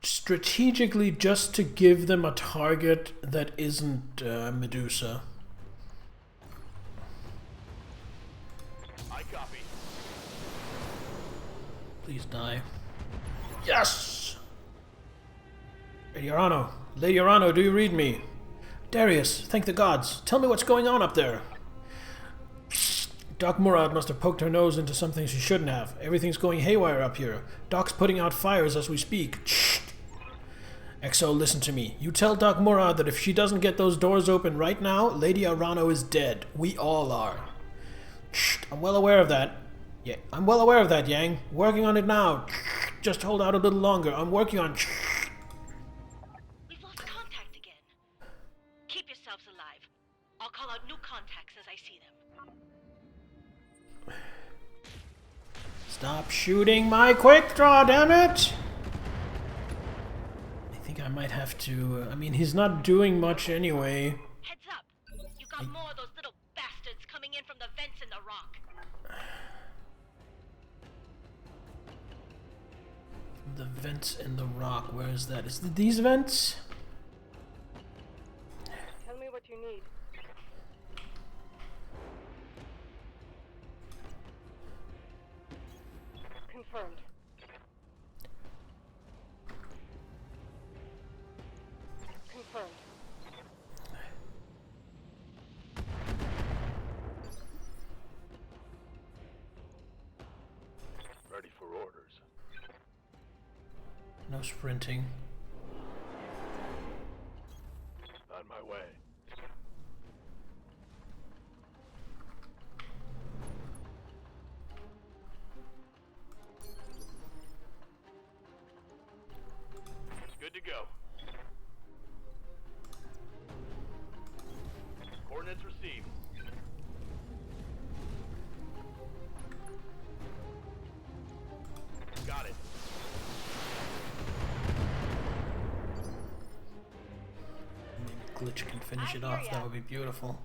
strategically just to give them a target that isn't Medusa. I copy. Please die. Yes! Lady Arano, do you read me? Darius, thank the gods. Tell me what's going on up there. Doc Murad must have poked her nose into something she shouldn't have. Everything's going haywire up here. Doc's putting out fires as we speak. Exo, listen to me. You tell Doc Murad that if she doesn't get those doors open right now, Lady Arano is dead. We all are. I'm well aware of that. Yeah, I'm well aware of that, Yang. Working on it now. Just hold out a little longer. I'm working on... We've lost contact again. Keep yourselves alive. I'll call out new contacts as I see them. Stop shooting my quick draw, damn it! I think I might have to... I mean, he's not doing much anyway. Heads up. You got more of those little bastards coming in from the vents in the rock. The vents in the rock, where is that? Is it these vents? Tell me what you need. Confirmed. Confirmed. Ready for orders. No sprinting. On my way. Good to go. Coordinates received. Got it. Maybe Glitch can finish it off. That would be beautiful.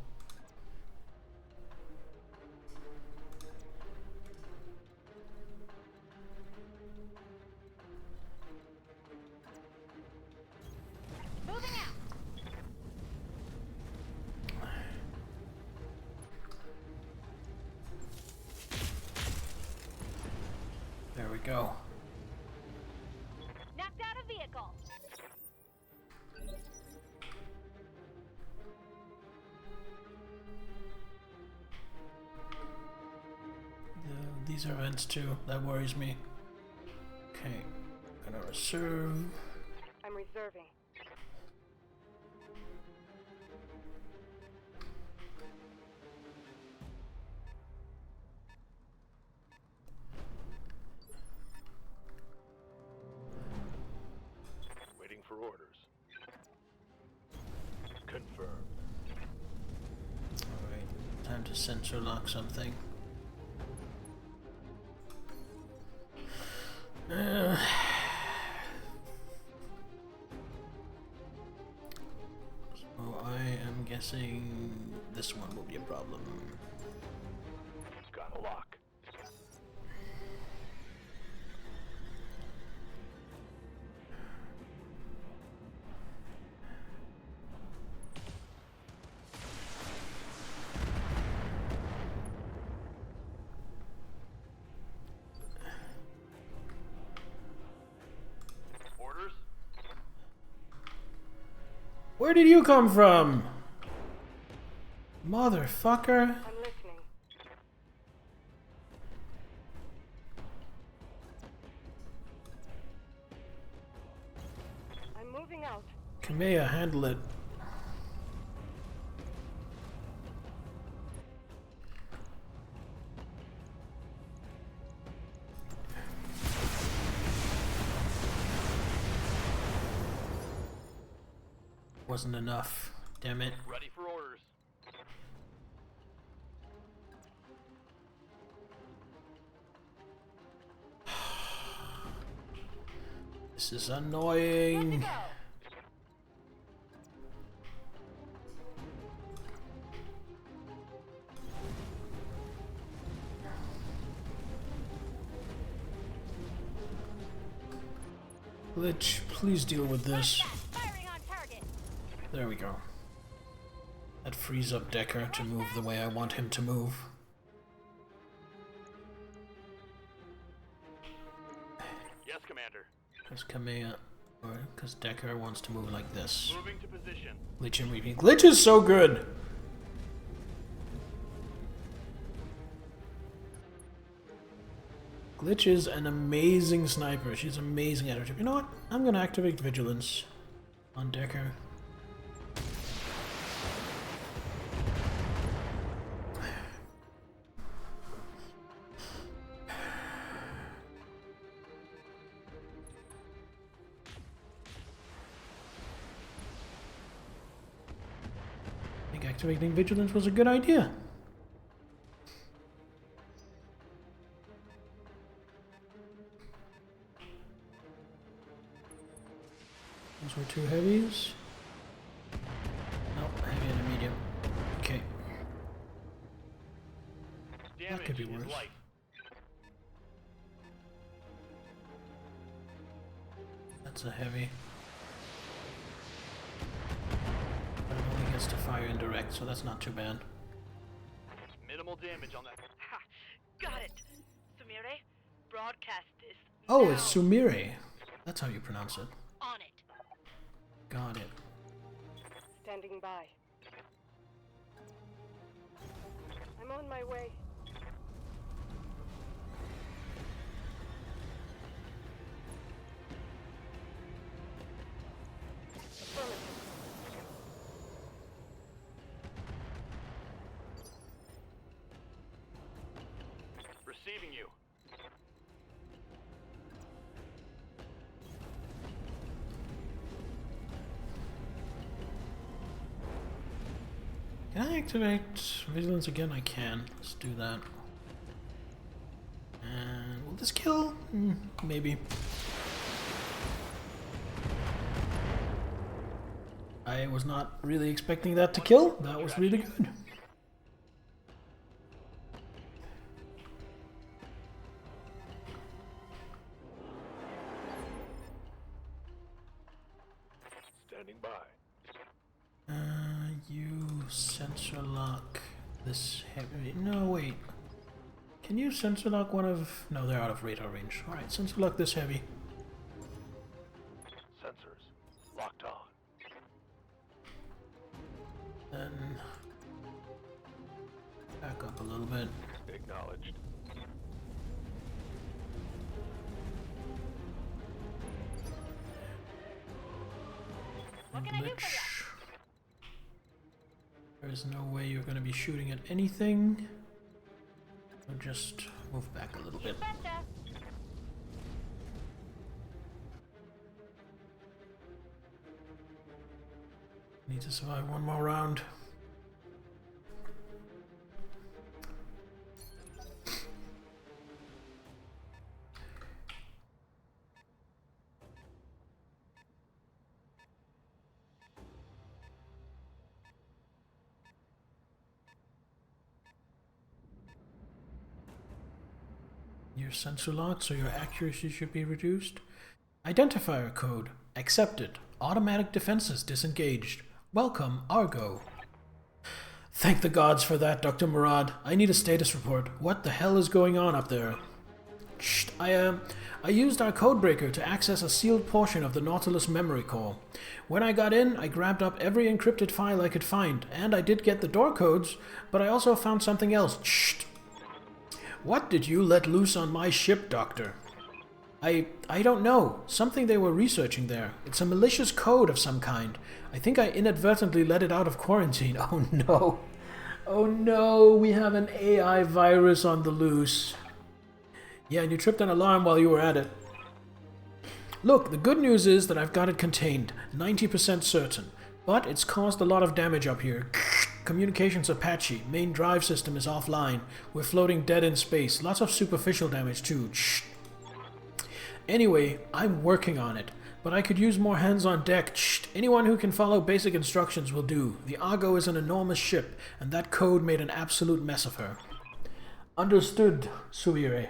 Moving out. There we go. Knocked out a vehicle. These are vents too. That worries me. Okay. Gonna reserve. I'm reserving. Waiting for orders. Confirmed. Alright. Time to sensor lock something. So I am guessing this one will be a problem. Got a lock. Orders? Where did you come from? Motherfucker. I'm listening. I'm moving out. Kamea, handle it. Wasn't enough. Damn it. Ready for orders. This is Good to annoying. go. Glitch, please deal with this. Firing on target. There we go. That frees up Decker to move the way I want him to move. Because Kamea, or because Decker wants to move like this. Moving to position. Glitch and repeat. Glitch is so good! Glitch is an amazing sniper. She's amazing at her job. You know what? I'm gonna activate Vigilance on Decker. I think activating Vigilance was a good idea. Those were two heavies. Nope, heavy and a medium. Okay. That could be Damage is worse. light. That's a heavy. But it only gets to fire indirect, so that's not too bad. Minimal damage on that. Ha! Got it. Sumire, broadcast this. Oh, now. it's Sumire. That's how you pronounce it. On it. Got it. Standing by. I'm on my way. Affirmative. Receiving you. Can I activate Vigilance again? I can. Let's do that. And will this kill? Maybe. I was not really expecting that to kill. That was really good. Standing by. You sensor lock this heavy. No, wait. Can you sensor lock one of. No, they're out of radar range. Alright, sensor lock this heavy. Sensors locked on. Then. Back up a little bit. Acknowledged. What can I do for Glitch. ya? There's no way you're going to be shooting at anything. So just move back a little bit. Better. Need to survive one more round. Your sensor locked, so your accuracy should be reduced. Identifier code accepted. Automatic defenses disengaged. Welcome, Argo. Thank the gods for that, Dr. Murad. I need a status report. What the hell is going on up there? Shh, I used our codebreaker to access a sealed portion of the Nautilus memory core. When I got in, I grabbed up every encrypted file I could find, and I did get the door codes, but I also found something else. Shh. What did you let loose on my ship, Doctor? I don't know. Something they were researching there. It's a malicious code of some kind. I think I inadvertently let it out of quarantine. Oh no. Oh no, we have an AI virus on the loose. Yeah, and you tripped an alarm while you were at it. Look, the good news is that I've got it contained. 90% certain. But it's caused a lot of damage up here. Communications are patchy. Main drive system is offline. We're floating dead in space. Lots of superficial damage too. Shh. Anyway, I'm working on it. But I could use more hands on deck. Shh. Anyone who can follow basic instructions will do. The Argo is an enormous ship, and that code made an absolute mess of her. Understood, Suire.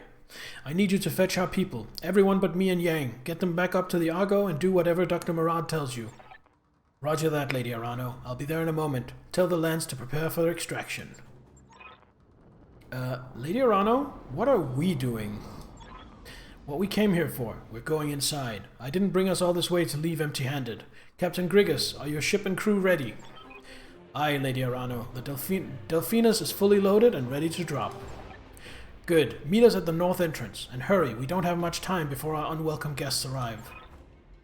I need you to fetch our people. Everyone but me and Yang. Get them back up to the Argo and do whatever Dr. Murad tells you. Roger that, Lady Arano. I'll be there in a moment. Tell the Lance to prepare for extraction. Lady Arano, what are we doing? What we came here for. We're going inside. I didn't bring us all this way to leave empty-handed. Captain Grigas, are your ship and crew ready? Aye, Lady Arano. The Delphinus is fully loaded and ready to drop. Good. Meet us at the north entrance. And hurry, we don't have much time before our unwelcome guests arrive.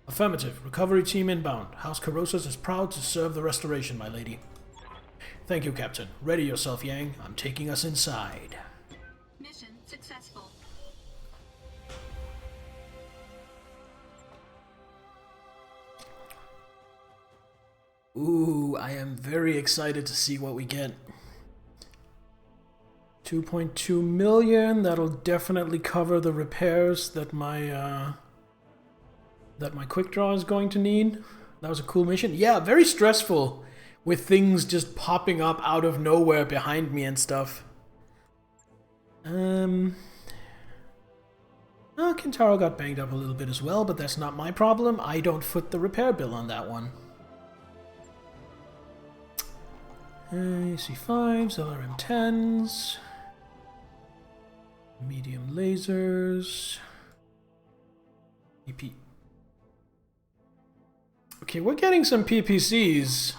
Affirmative. Recovery team inbound. House Corrosus is proud to serve the restoration, my lady. Thank you, Captain. Ready yourself, Yang. I'm taking us inside. Mission successful. Ooh, I am very excited to see what we get. 2.2 million. That'll definitely cover the repairs that my quick draw is going to need. That was a cool mission. Yeah, very stressful with things just popping up out of nowhere behind me and stuff. Oh, Kintaro got banged up a little bit as well, but that's not my problem. I don't foot the repair bill on that one. AC5s, LRM10s, medium lasers, EP. Okay, we're getting some PPCs,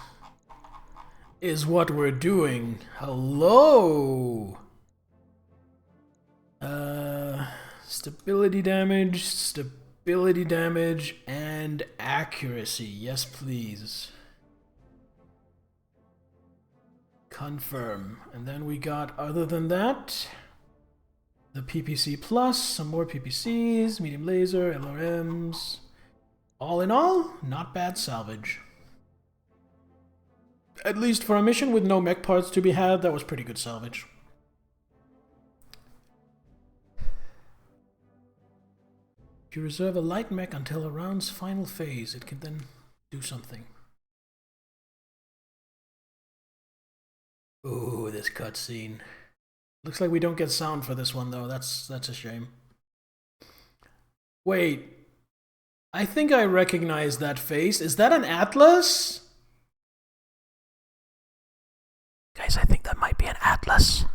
is what we're doing. Hello! Stability damage, and accuracy. Yes, please. Confirm. And then we got, other than that, the PPC plus, some more PPCs, medium laser, LRMs. All in all, not bad salvage. At least for a mission with no mech parts to be had, that was pretty good salvage. If you reserve a light mech until a round's final phase, it can then do something. Ooh, this cutscene. Looks like we don't get sound for this one, though. That's a shame. Wait. I think I recognize that face. Is that an Atlas? Guys, I think that might be an Atlas.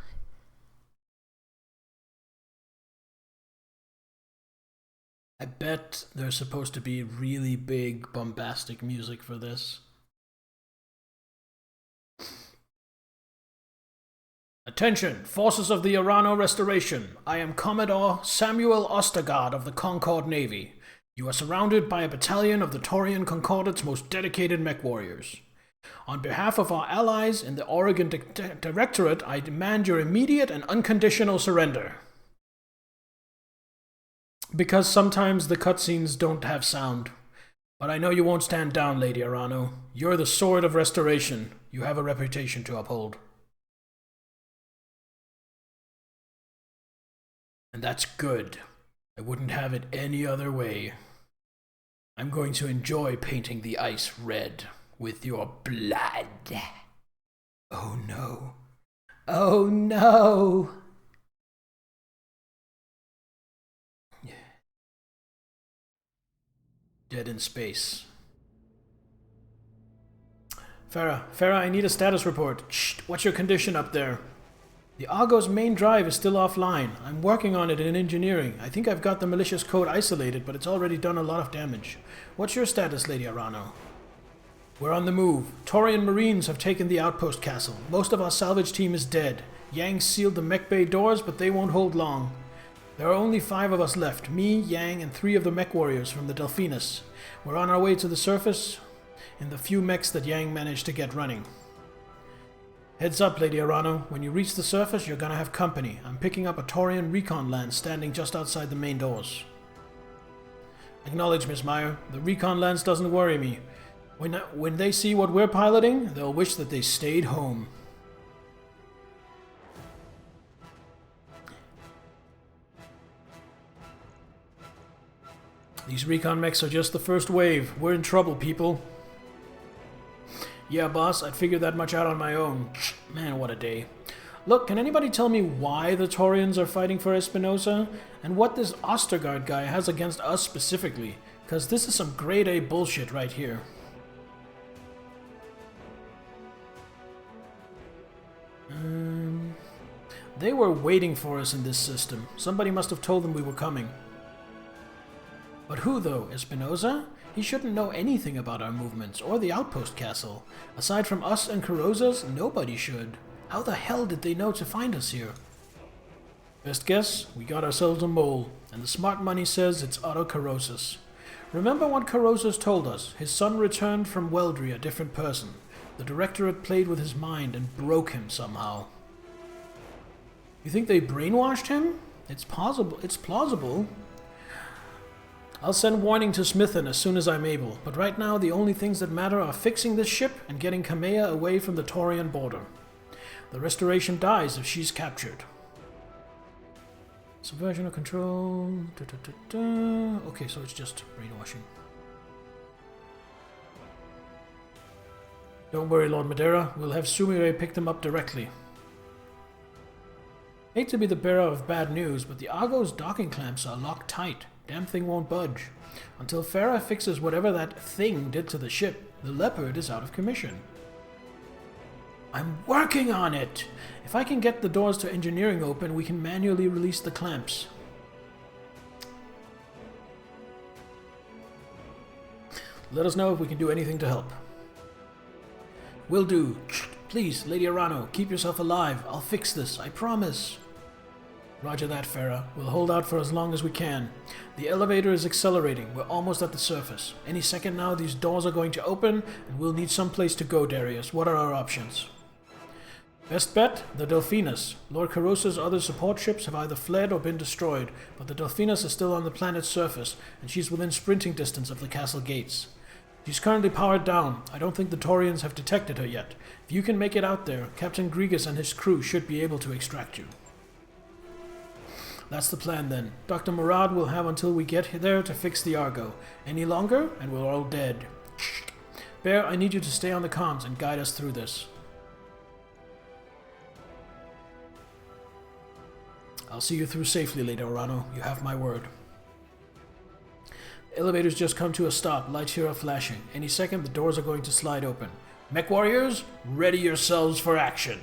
I bet there's supposed to be really big, bombastic music for this. Attention, forces of the Arano Restoration. I am Commodore Samuel Ostergaard of the Concord Navy. You are surrounded by a battalion of the Taurian Concordate's most dedicated mech warriors. On behalf of our allies in the Oregon Directorate, I demand your immediate and unconditional surrender. Because sometimes the cutscenes don't have sound. But I know you won't stand down, Lady Arano. You're the Sword of Restoration. You have a reputation to uphold. And that's good. I wouldn't have it any other way. I'm going to enjoy painting the ice red with your blood. Oh no. Oh no! Dead in space. Farah, I need a status report. Shh, what's your condition up there? The Argo's main drive is still offline. I'm working on it in engineering. I think I've got the malicious code isolated, but it's already done a lot of damage. What's your status, Lady Arano? We're on the move. Taurian Marines have taken the outpost castle. Most of our salvage team is dead. Yang sealed the mech bay doors, but they won't hold long. There are only 5 of us left. Me, Yang, and 3 of the mech warriors from the Delphinus. We're on our way to the surface in the few mechs that Yang managed to get running. Heads up, Lady Arano. When you reach the surface, you're gonna have company. I'm picking up a Taurian recon lance standing just outside the main doors. Acknowledge, Miss Meyer. The recon lance doesn't worry me. When they see what we're piloting, they'll wish that they stayed home. These recon mechs are just the first wave. We're in trouble, people. Yeah, boss, I'd figured that much out on my own. Man, what a day. Look, can anybody tell me why the Taurians are fighting for Espinosa? And what this Ostergaard guy has against us specifically? Because this is some grade A bullshit right here. They were waiting for us in this system. Somebody must have told them we were coming. But who though? Espinosa? He shouldn't know anything about our movements or the outpost castle. Aside from us and Carozas, nobody should. How the hell did they know to find us here? Best guess, we got ourselves a mole, and the smart money says it's Otto Carosas. Remember what Carosas told us? His son returned from Weldry a different person. The Directorate played with his mind and broke him somehow. You think they brainwashed him? It's plausible. I'll send warning to Smithen as soon as I'm able, but right now the only things that matter are fixing this ship and getting Kamea away from the Taurian border. The Restoration dies if she's captured. Subversion of control. Okay, so it's just brainwashing. Don't worry, Lord Madeira. We'll have Sumire pick them up directly. Hate to be the bearer of bad news, but the Argo's docking clamps are locked tight. Damn thing won't budge. Until Farah fixes whatever that thing did to the ship, the Leopard is out of commission. I'm working on it! If I can get the doors to engineering open, we can manually release the clamps. Let us know if we can do anything to help. Will do. Please, Lady Arano, keep yourself alive. I'll fix this, I promise. Roger that, Farah. We'll hold out for as long as we can. The elevator is accelerating. We're almost at the surface. Any second now, these doors are going to open, and we'll need some place to go, Darius. What are our options? Best bet, the Delphinus. Lord Carosa's other support ships have either fled or been destroyed, but the Delphinus is still on the planet's surface, and she's within sprinting distance of the castle gates. She's currently powered down. I don't think the Taurians have detected her yet. If you can make it out there, Captain Grigas and his crew should be able to extract you. That's the plan then. Dr. Murad will have until we get there to fix the Argo. Any longer, and we're all dead. Bear, I need you to stay on the comms and guide us through this. I'll see you through safely, Lady Orano. You have my word. The elevator's just come to a stop. Lights here are flashing. Any second, the doors are going to slide open. Mech warriors, ready yourselves for action.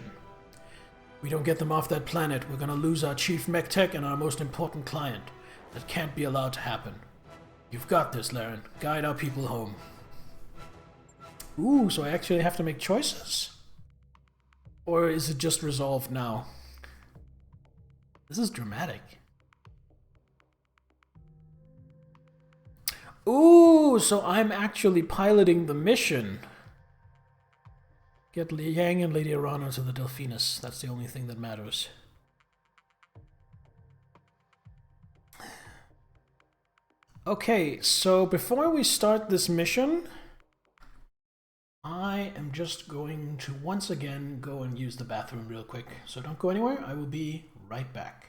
We don't get them off that planet, we're gonna lose our chief mech tech and our most important client. That can't be allowed to happen. You've got this, Laren. Guide our people home. Ooh, so I actually have to make choices? Or is it just resolved now? This is dramatic. Ooh, so I'm actually piloting the mission. Get Liang and Lady Arano to the Delphinus. That's the only thing that matters. Okay, so before we start this mission, I am just going to once again go and use the bathroom real quick. So don't go anywhere. I will be right back.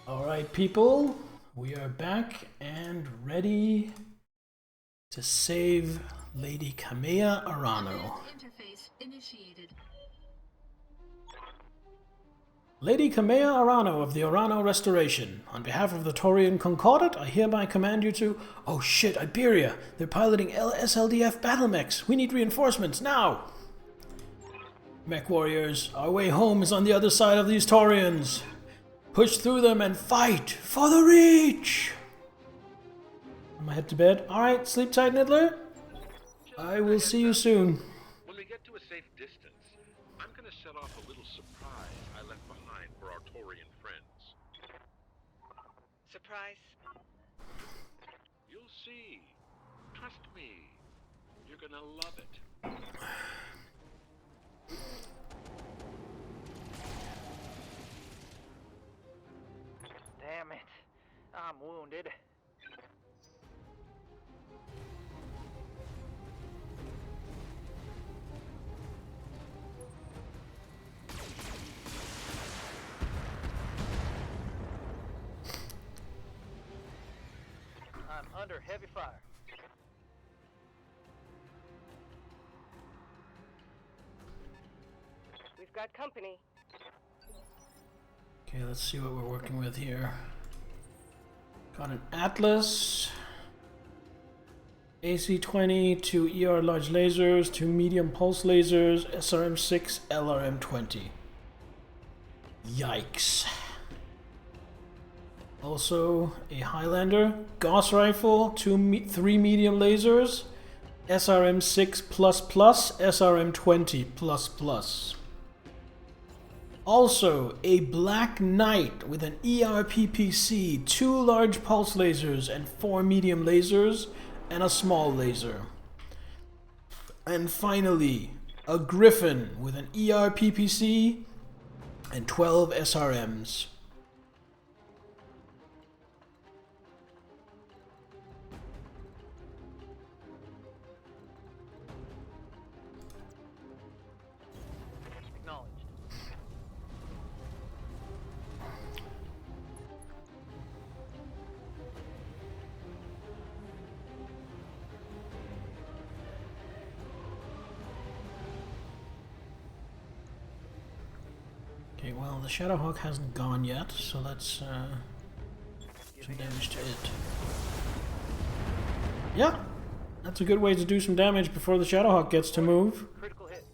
Alright, people, We are back and ready to save Lady Kamea Arano. Interface initiated. Lady Kamea Arano of the Arano Restoration. On behalf of the Taurian Concordat, I hereby command you to... Oh shit, Iberia! They're piloting SLDF battle mechs! We need reinforcements, now! Mech warriors, our way home is on the other side of these Taurians! Push through them and fight for the Reach! I'm gonna head to bed. Alright, sleep tight, Niddler. I will see you soon. When we get to a safe distance, I'm gonna set off a little surprise I left behind for our Taurian friends. Surprise? You'll see. Trust me. You're gonna love it. Damn it. I'm wounded. I'm under heavy fire. We've got company. Okay, let's see what we're working with here. Got an Atlas, AC-20, 2 ER large lasers, 2 medium pulse lasers, SRM-6, LRM-20. Yikes. Also, a Highlander, Gauss rifle, 3 medium lasers, SRM-6++, SRM-20++. Also, a Black Knight with an ERPPC, 2 large pulse lasers and 4 medium lasers, and a small laser. And finally, a Griffin with an ERPPC and 12 SRMs. Acknowledged. Okay, well, the Shadowhawk hasn't gone yet, so let's do some damage to it. Yeah, that's a good way to do some damage before the Shadowhawk gets to move. Critical hit.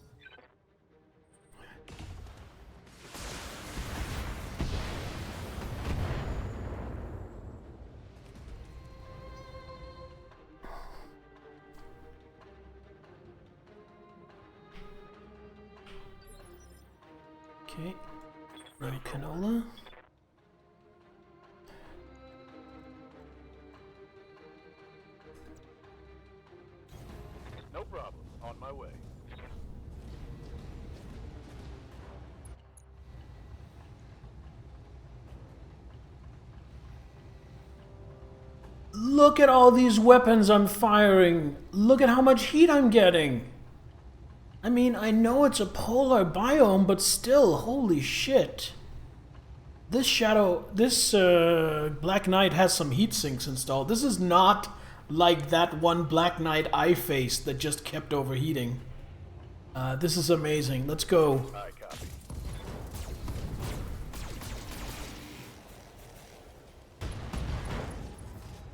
Okay, right canola. No problem. On my way. Look at all these weapons I'm firing. Look at how much heat I'm getting. I mean, I know it's a polar biome, but still, holy shit. This Black Knight has some heat sinks installed. This is not like that one Black Knight I faced that just kept overheating. This is amazing. Let's go. I copy.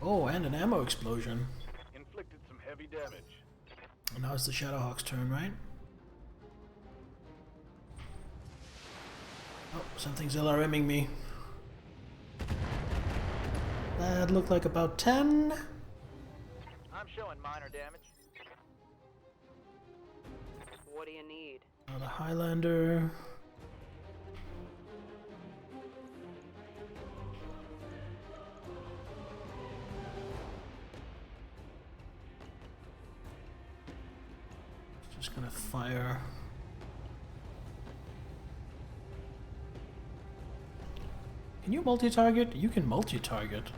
Oh, and an ammo explosion. Inflicted some heavy damage. And now it's the Shadowhawk's turn, right? Oh, something's LRMing me. That looked like about 10. I'm showing minor damage. What do you need? Now the Highlander. Just gonna fire. Can you multi-target? You can multi-target.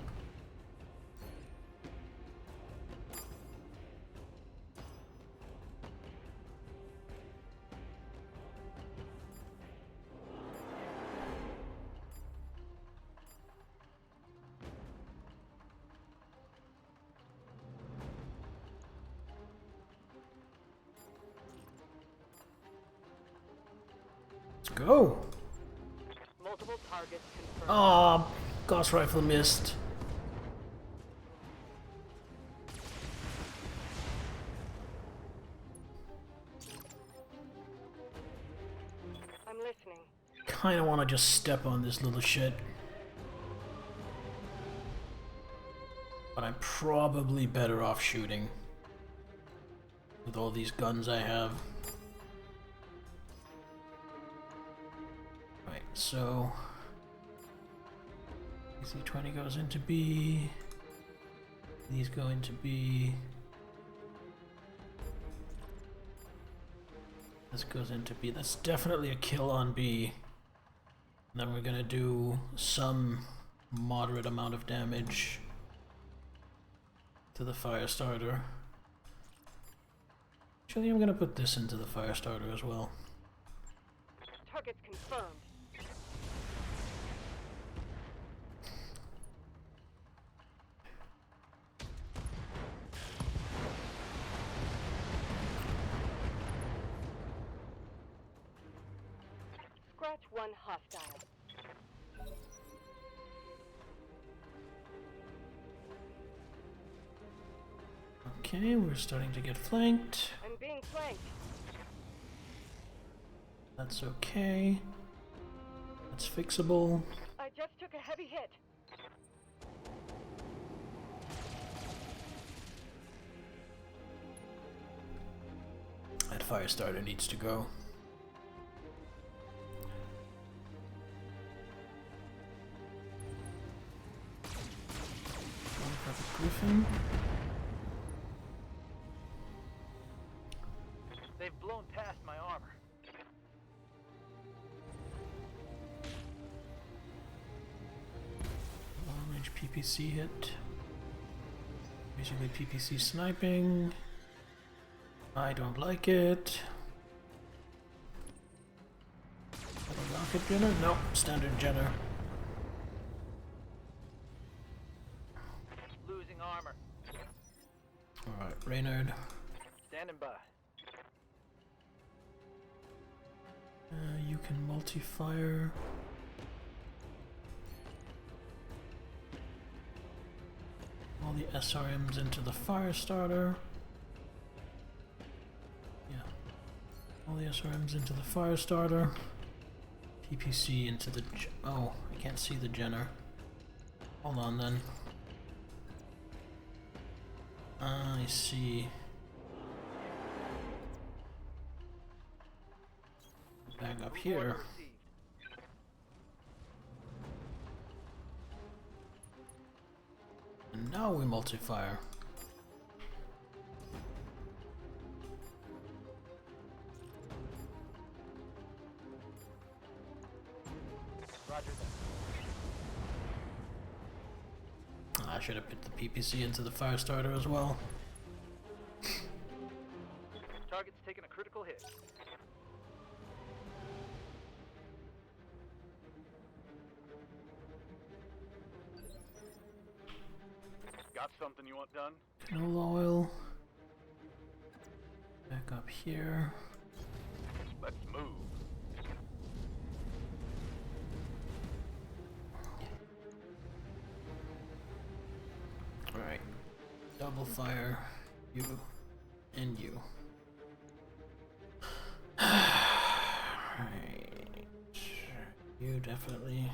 go. Multiple targets confirmed. Oh, Gauss rifle missed. I'm listening. Kinda wanna just step on this little shit. But I'm probably better off shooting. With all these guns I have. Right, so... PC-20 goes into B. These go into B. This goes into B. That's definitely a kill on B. And then we're gonna do some moderate amount of damage to the fire starter. Actually, I'm gonna put this into the fire starter as well. Targets confirmed. Scratch one hostile. Okay, we're starting to get flanked. I'm being flanked. That's okay. That's fixable. I just took a heavy hit. That fire starter needs to go. One for the Griffin. They've blown past my armor. Long range PPC hit. Basically PPC sniping. I don't like it. A rocket Jenner? Nope, standard Jenner. Losing armor. Alright, Reynard. Standing by. You can multi-fire. All the SRMs into the fire starter. Yeah. All the SRMs into the fire starter. PPC into the... Oh, I can't see the Jenner. Hold on then. I see. Back up here. And now we multi-fire. Roger that. I should have put the PPC into the fire starter as well. Target's taking a critical hit. Got something you want done? Canola oil. Back up here. Let's move. Alright. Double fire. You. And you. Right. You definitely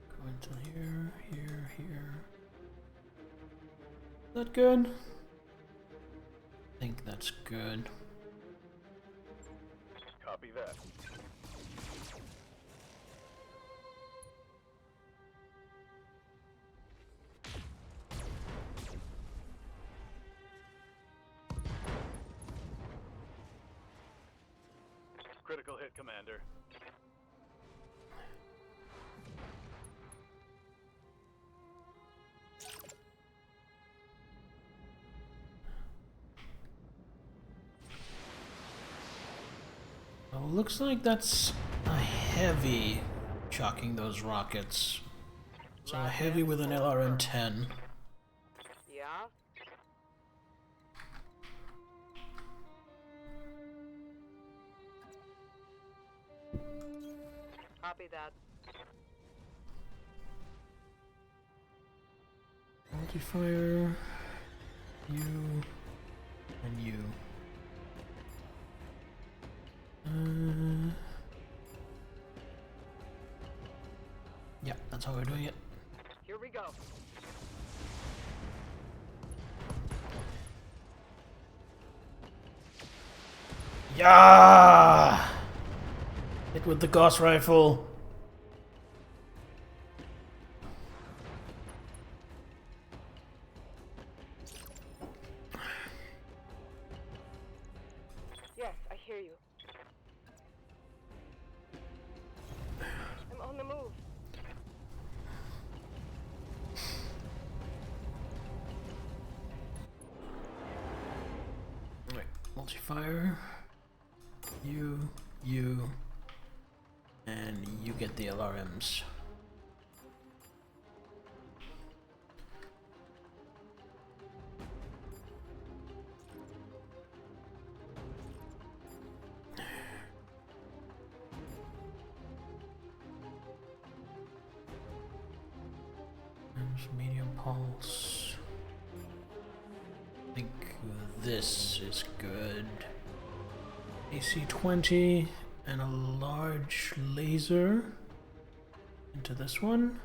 go into here, here, here. Is that good? I think that's good. Copy that. Critical hit, Commander. Well, looks like that's a heavy chucking those rockets. So a heavy with an LRM-10. Yeah? Copy that. Multi-fire. You. And you. Yeah, that's how we're doing it. Here we go. Yeah! Hit with the Gauss rifle. Yes, I hear you. I'm on the move. Alright, multi-fire. You, and you get the LRMs. There's medium pulse. I think this is good. AC 20 and a large laser into this one.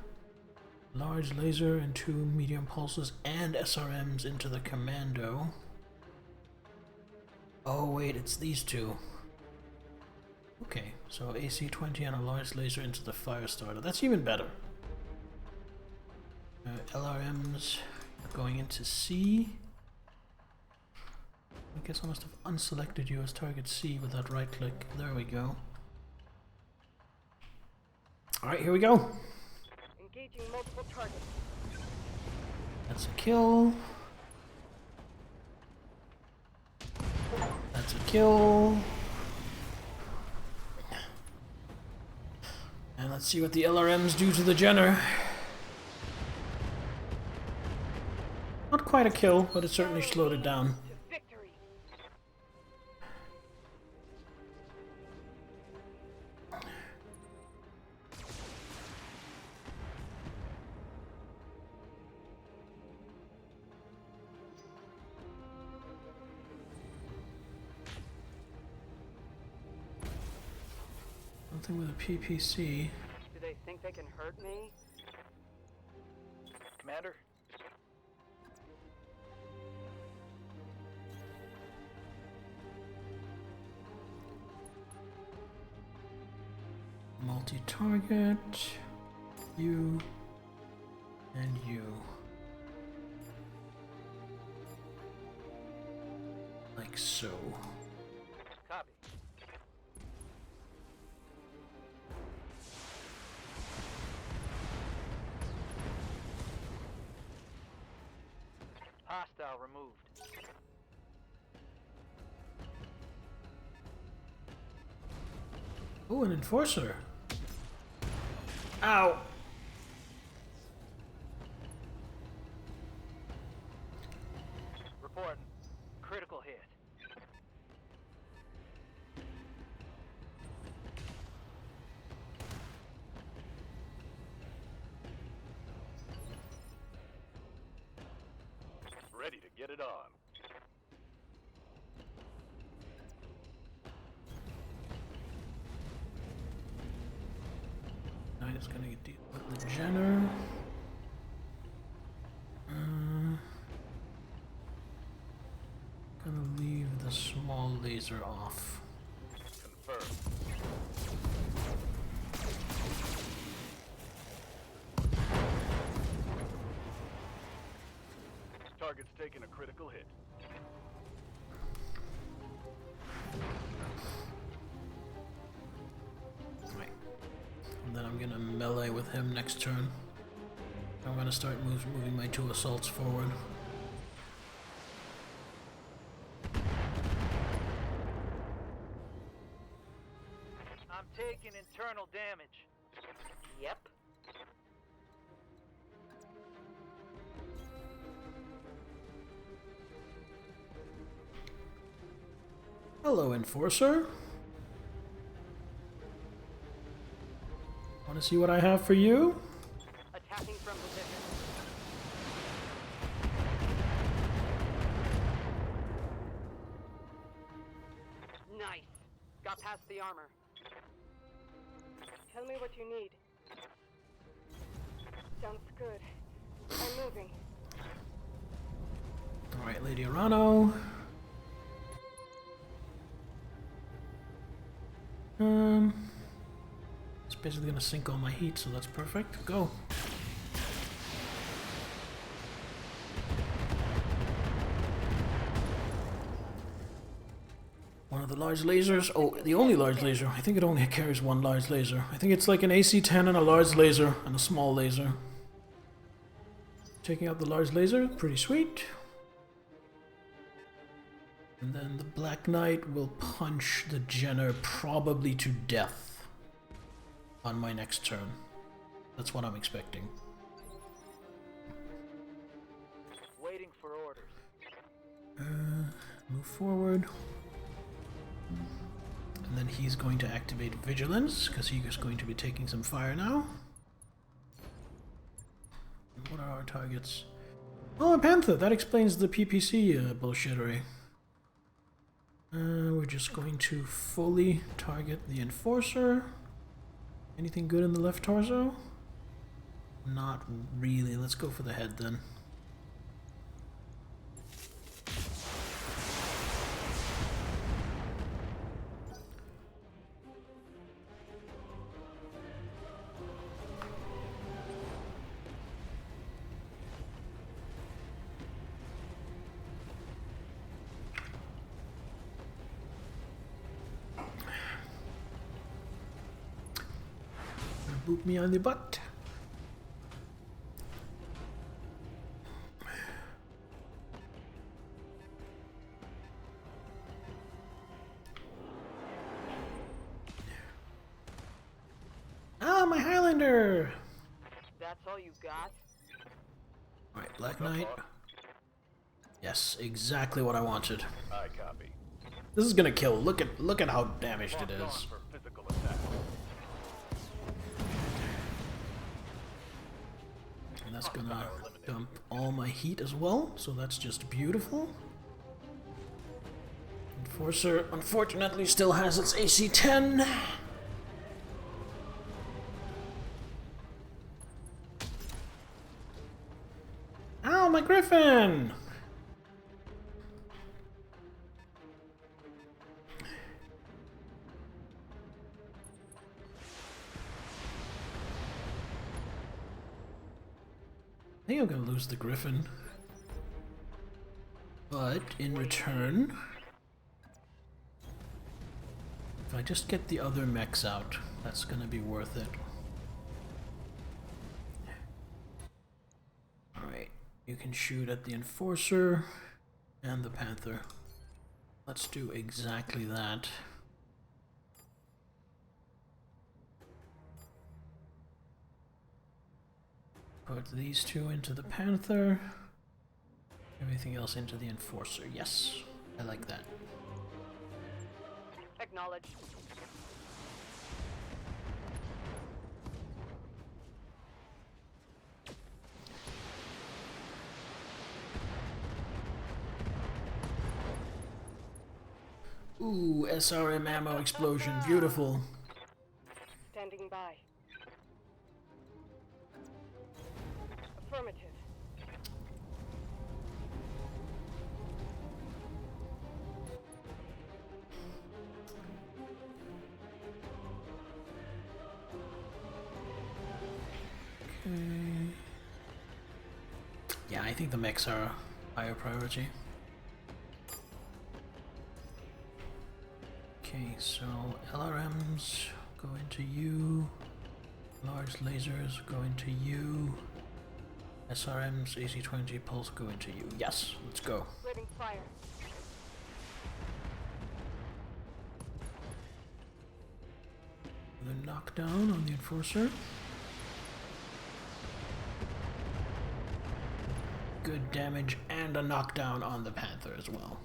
Large laser and 2 medium pulses and SRMs into the commando. Oh wait, it's these two. Okay, so AC 20 and a large laser into the fire starter. That's even better. LRMs going into C. I guess I must have unselected you as target C with that right click. There we go. Alright, here we go. Engaging multiple targets. That's a kill. That's a kill. And let's see what the LRMs do to the Jenner. Not quite a kill, but it certainly slowed it down. To victory. Something with a PPC. Do they think they can hurt me? Commander? Multi-target. You. And you. Like so. Copy. Hostile removed. Oh, an enforcer. Ow. Reporting. Critical hit. Ready to get it on. I'm just gonna deal with the Jenner. Gonna leave the small laser off. Confirmed. Target's taking a critical hit. Right. And then I'm gonna melee with him next turn. I'm gonna start moving my 2 assaults forward. I'm taking internal damage. Yep. Hello, Enforcer. Wanna see what I have for you? Attacking from position. Nice. Got past the armor. Tell me what you need. Sounds good. I'm moving. Alright, Lady Arano. It's basically gonna sink all my heat, so that's perfect. Go. One of the large lasers. Oh, the only large laser. I think it only carries one large laser. I think it's like an AC-10 and a large laser and a small laser. Taking out the large laser, pretty sweet. And then the Black Knight will punch the Jenner probably to death on my next turn. That's what I'm expecting. Waiting for orders. Move forward. And then he's going to activate Vigilance, because he is going to be taking some fire now. And what are our targets? Oh, a Panther! That explains the PPC bullshittery. We're just going to fully target the Enforcer. Anything good in the left torso? Not really. Let's go for the head then. Boop me on the butt. Ah, my Highlander! That's all you got? Alright, Black Knight. Yes, exactly what I wanted. I copy. This is gonna kill. Look at how damaged it Locked on is. for physical attack. And that's gonna dump all my heat as well, so that's just beautiful. Enforcer, unfortunately, still has its AC-10. Ow, my Griffin! I think I'm gonna lose the Griffin. But in return, if I just get the other mechs out, that's gonna be worth it. Alright, you can shoot at the Enforcer and the Panther. Let's do exactly that. Put these two into the Panther. Everything else into the Enforcer. Yes, I like that. Acknowledged. Ooh, SRM ammo explosion. Beautiful. Standing by. Affirmative. Okay. Yeah, I think the mechs are a higher priority. Okay, so LRMs go into you. Large lasers go into you. SRMs, AC-20 pulse go into you. Yes, let's go. Splitting fire. The knockdown on the Enforcer. Good damage and a knockdown on the Panther as well.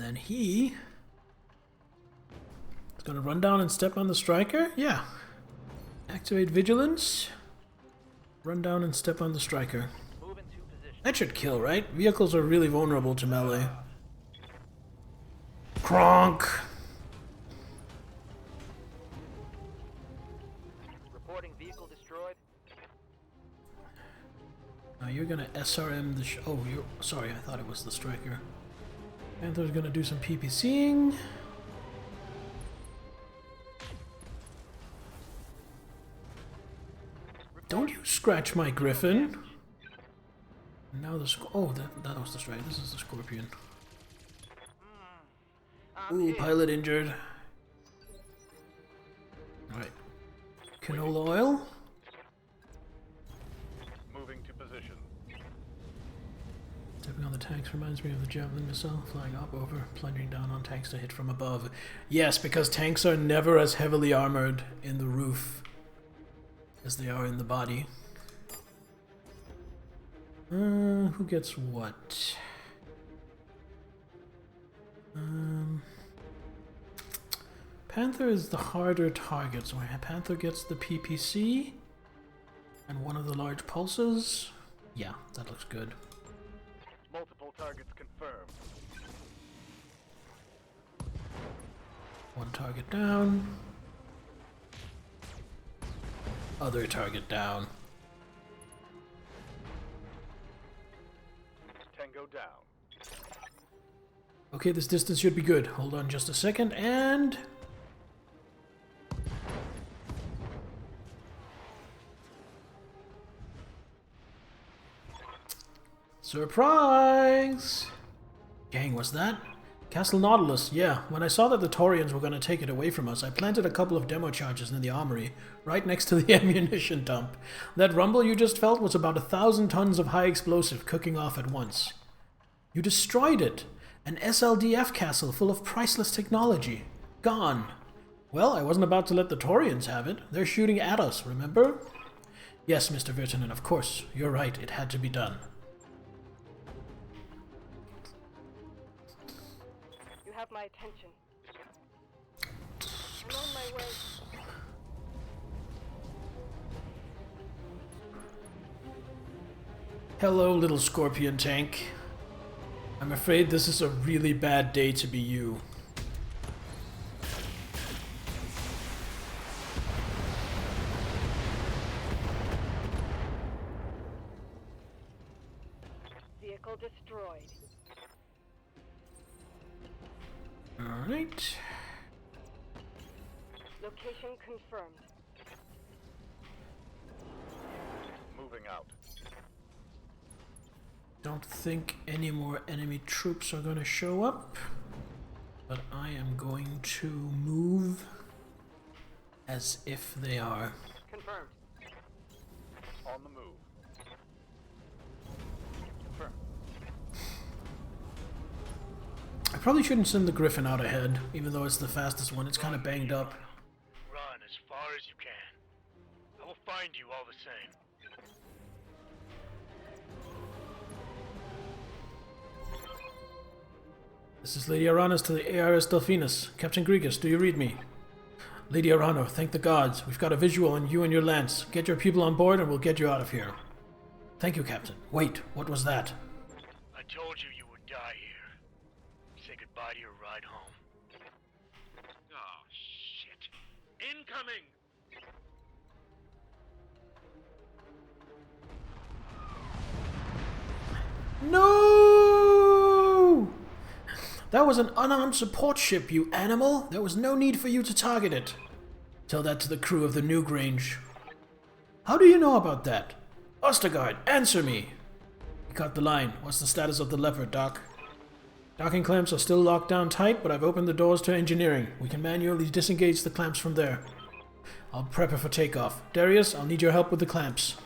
then he is gonna run down and step on the striker. Yeah. Activate vigilance. Run down and step on the striker. Move into position. That should kill, right? Vehicles are really vulnerable to melee. Kronk! Reporting vehicle destroyed. Now you're gonna SRM the oh, you're sorry, I thought it was the striker. Panther's gonna do some PPCing. Don't you scratch my griffin. Now the oh, that was the striker. This is the scorpion. Ooh, pilot injured. Alright. Canola oil. Moving to position. Stepping on the tanks reminds me of the javelin missile flying up over, plunging down on tanks to hit from above. Yes, because tanks are never as heavily armored in the roof as they are in the body. Who gets what? Panther is the harder target, so Panther gets the PPC and one of the large pulses. Yeah, that looks good. Multiple targets confirmed. One target down. Other target down. Tango down. Okay, this distance should be good. Hold on just a second, and... surprise! Gang, what's that? Castle Nautilus, yeah. When I saw that the Taurians were going to take it away from us, I planted a couple of demo charges in the armory, right next to the ammunition dump. That rumble you just felt was about 1,000 tons of high explosive cooking off at once. You destroyed it! An SLDF castle full of priceless technology. Gone. Well, I wasn't about to let the Taurians have it. They're shooting at us, remember? Yes, Mr. Virtanen, of course. You're right, it had to be done. You have my attention. I'm on my way. Hello, little scorpion tank. I'm afraid this is a really bad day to be you. Vehicle destroyed. Alright. Location confirmed. Moving out. Don't think any more enemy troops are going to show up, but I am going to move as if they are. Confirmed. On the move. Confirmed. I probably shouldn't send the Griffin out ahead, even though it's the fastest one. It's kind of banged up. Run as far as you can. I will find you all the same. This is Lady Aranis to the ARS Delphinus. Captain Grigas, do you read me? Lady Arano, thank the gods. We've got a visual on you and your lance. Get your people on board and we'll get you out of here. Thank you, Captain. Wait, what was that? I told you you would die here. Say goodbye to your ride home. Oh, shit. Incoming! No! That was an unarmed support ship, you animal. There was no need for you to target it. Tell that to the crew of the Newgrange. How do you know about that? Ostergaard, answer me! You got the line. What's the status of the Leopard, Doc? Docking clamps are still locked down tight, but I've opened the doors to engineering. We can manually disengage the clamps from there. I'll prep her for takeoff. Darius, I'll need your help with the clamps.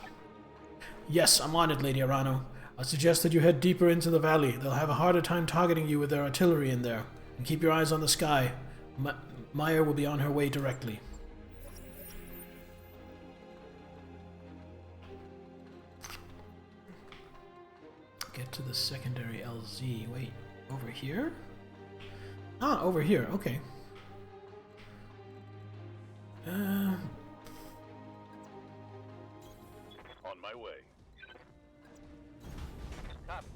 Yes, I'm on it, Lady Arano. I suggest that you head deeper into the valley. They'll have a harder time targeting you with their artillery in there. And keep your eyes on the sky. Meyer will be on her way directly. Get to the secondary LZ. Wait, over here? Ah, over here. Okay. On my way. Copy.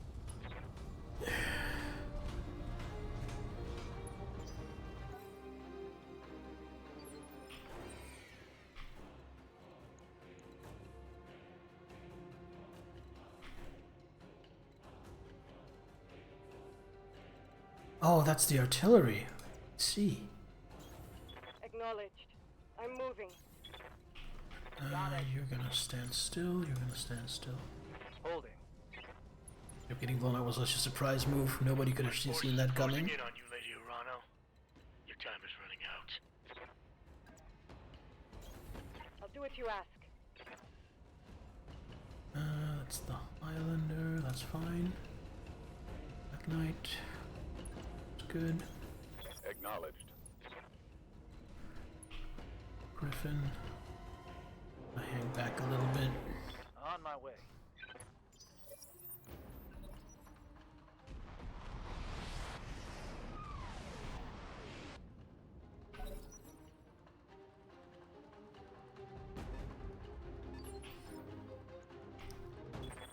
Oh, that's the artillery. Let's see. Acknowledged. I'm moving. You're gonna stand still. You're gonna stand still. Holding. You're getting blown out was such a surprise move. Nobody could have seen that coming. Forcing in on you, Lady Urano. Your time is running out. I'll do what you ask. That's the Highlander. That's fine. Black Knight. That's good. Acknowledged. Griffin. I hang back a little bit. On my way.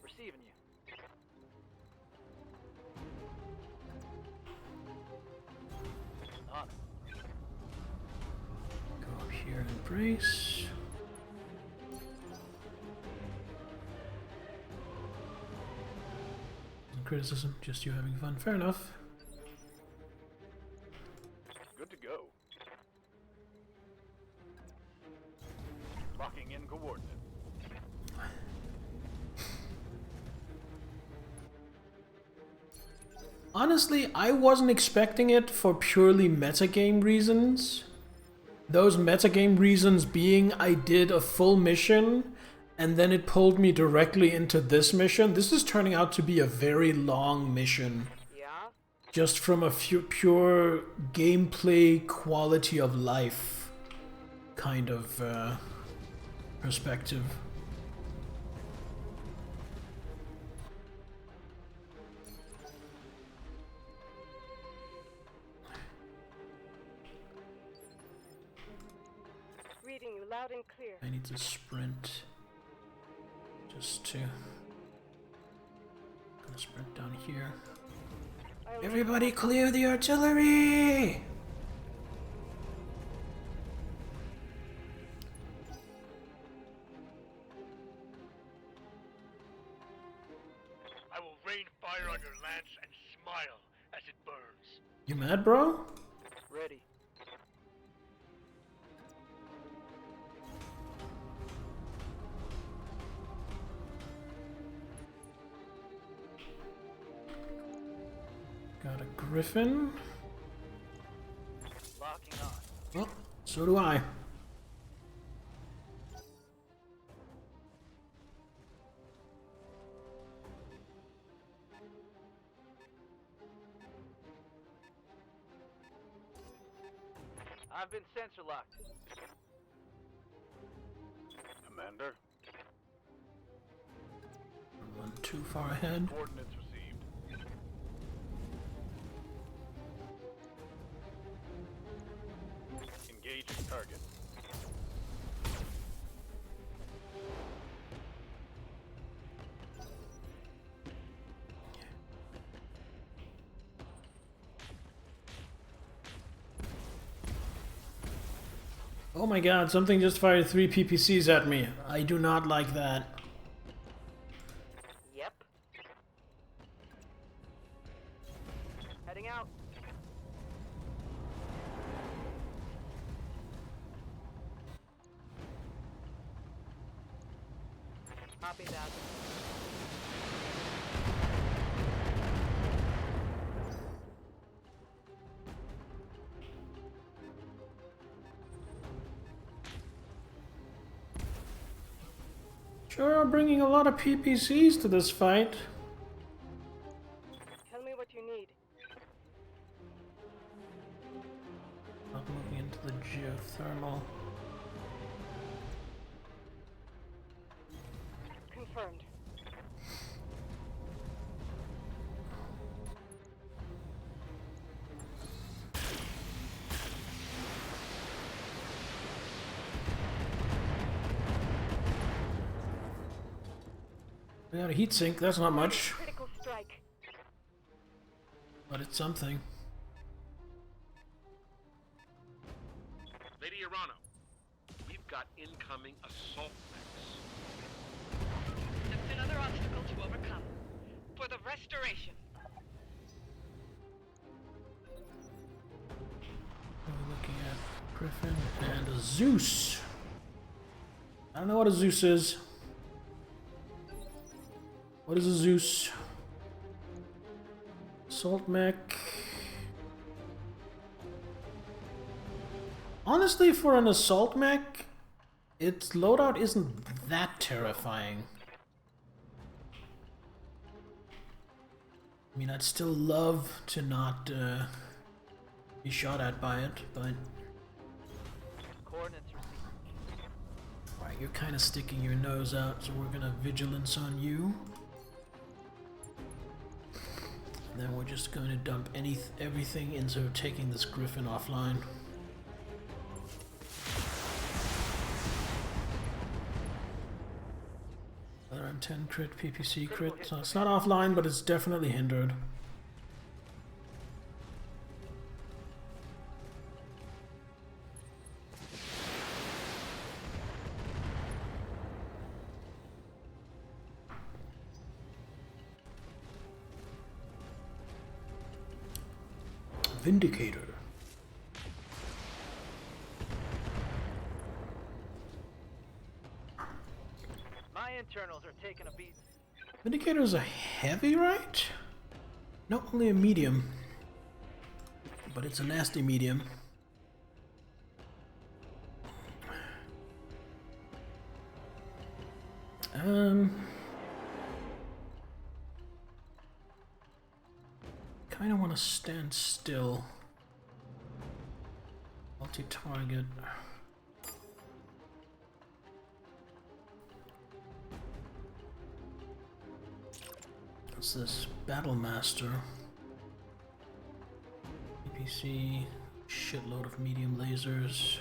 Receiving you. On it. Go up here and brace. Criticism, just you having fun. Fair enough. Good to go. Locking in coordinates. Honestly, I wasn't expecting it for purely metagame reasons. Those metagame reasons being I did a full mission and then it pulled me directly into this mission. This is turning out to be a very long mission. Yeah? Just from a pure gameplay quality of life kind of perspective. Reading you loud and clear. I need to sprint. Just to... gonna sprint down here. Everybody clear the artillery! I will rain fire on your lance and smile as it burns. You mad, bro? Ready. Got a griffin. Locking on. Well, so do I. I've been sensor locked. Commander. One too far ahead. Coordinates received. Engaging target. Oh my god, something just fired 3 PPCs at me. I do not like that. Yep. Heading out. Copy that. Sure, bringing a lot of PPCs to this fight. Tell me what you need. Not moving into the geothermal. Confirmed. We got a heat sink, that's not much, Critical strike. but it's something. Lady Irano, we've got incoming assault mechs. That's another obstacle to overcome. For the restoration. We're looking at Griffin and a Zeus. I don't know what a Zeus is. What is a Zeus? Assault mech. Honestly, for an assault mech, its loadout isn't that terrifying. I mean, I'd still love to not be shot at by it, but... Coordinates received. Alright, you're kind of sticking your nose out, so we're gonna vigilance on you. And then we're just going to dump everything into taking this Griffin offline. Other M10 crit, PPC crit. So it's not offline, but it's definitely hindered. Vindicator. My internals are taking a beat. Vindicator is a heavy, right? Not only a medium, but it's a nasty medium. Kind of want to stand still. Multi-target. What's this? Battlemaster. EPC. Shitload of medium lasers.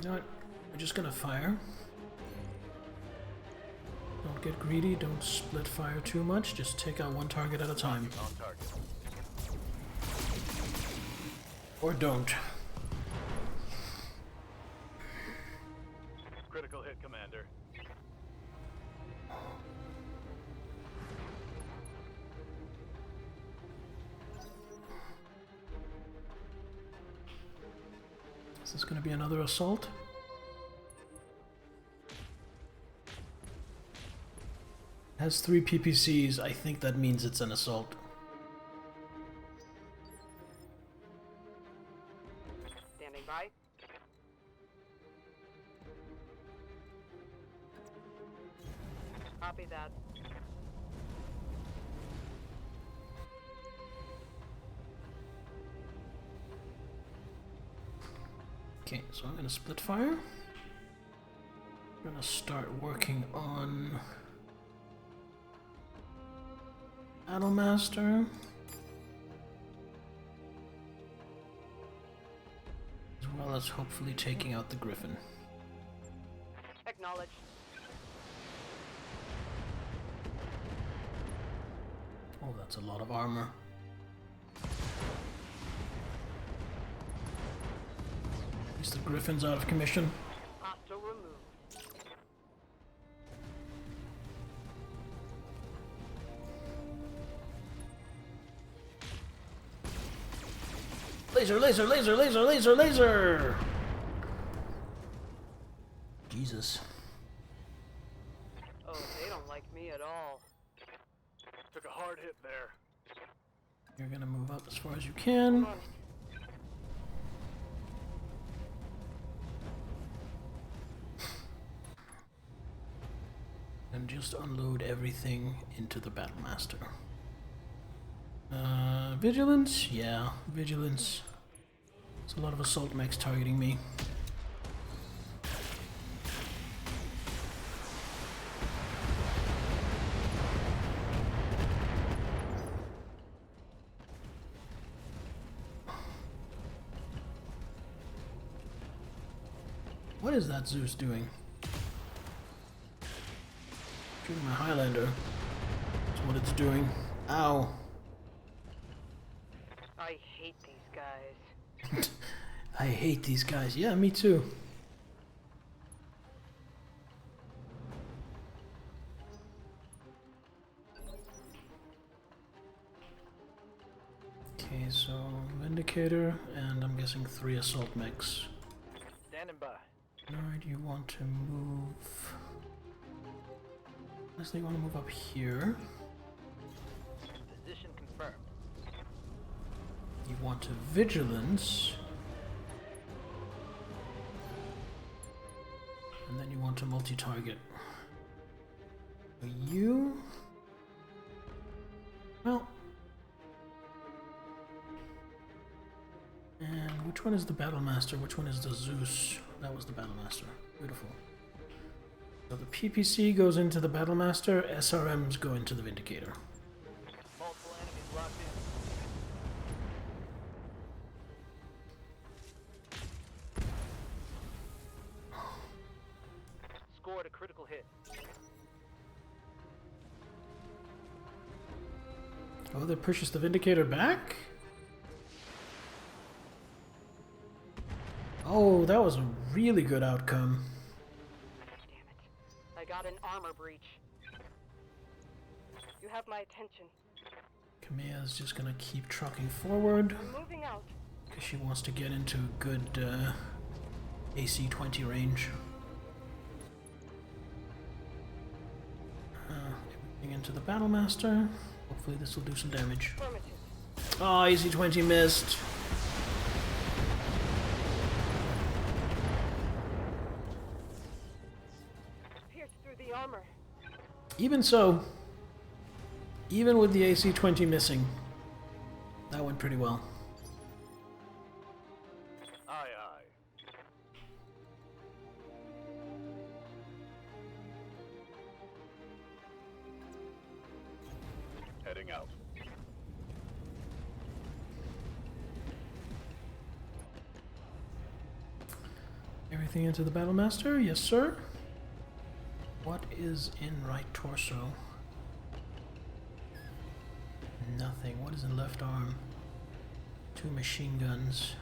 You know what? We're just gonna fire. Don't get greedy, don't split fire too much, just take out one target at a time. On target. Or don't. Critical hit, Commander. Is this gonna be another assault? Has 3 PPCs, I think that means it's an assault. Standing by. Copy that. Okay, so I'm gonna split fire. I'm gonna start working on Battlemaster. As well as hopefully taking out the Griffin. Acknowledged. Oh, that's a lot of armor. At least the Griffin's out of commission. Hostile removed. Laser, laser, laser, laser, laser, laser! Jesus. Oh, they don't like me at all. Took a hard hit there. You're gonna move up as far as you can. Hold on. And just unload everything into the Battlemaster. Vigilance? Yeah, vigilance. There's a lot of assault mechs targeting me. What is that Zeus doing? Shooting my Highlander. That's what it's doing. Ow. I hate these guys. I hate these guys. Yeah, me too. Okay, so Vindicator, and I'm guessing 3 assault mechs. Standing by. Alright, you want to move... Unless you want to move up here. Position confirmed. You want to Vigilance. And then you want to multi-target. You... Well... And which one is the Battlemaster? Which one is the Zeus? That was the Battlemaster. Beautiful. So the PPC goes into the Battlemaster, SRMs go into the Vindicator. Multiple enemies locked in. Scored a critical hit. Oh, that pushes the Vindicator back? Oh, that was a really good outcome. Damn it. I got an armor breach. You have my attention. Kamiya's just gonna keep trucking forward. I'm moving out. Because she wants to get into good AC-20 range. Everything into the Battlemaster. Hopefully this will do some damage. Affirmative. Oh, AC-20 missed. Pierced through the armor. Even so, even with the AC-20 missing, that went pretty well. Aye, aye. Heading out. Everything into the Battlemaster? Yes, sir. What is in right torso? Nothing. What is in left arm? 2 machine guns.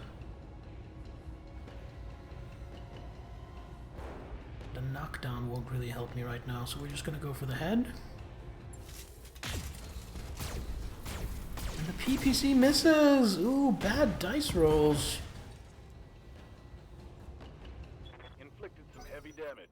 The knockdown won't really help me right now, so we're just gonna go for the head. And the PPC misses! Ooh, bad dice rolls. Inflicted some heavy damage.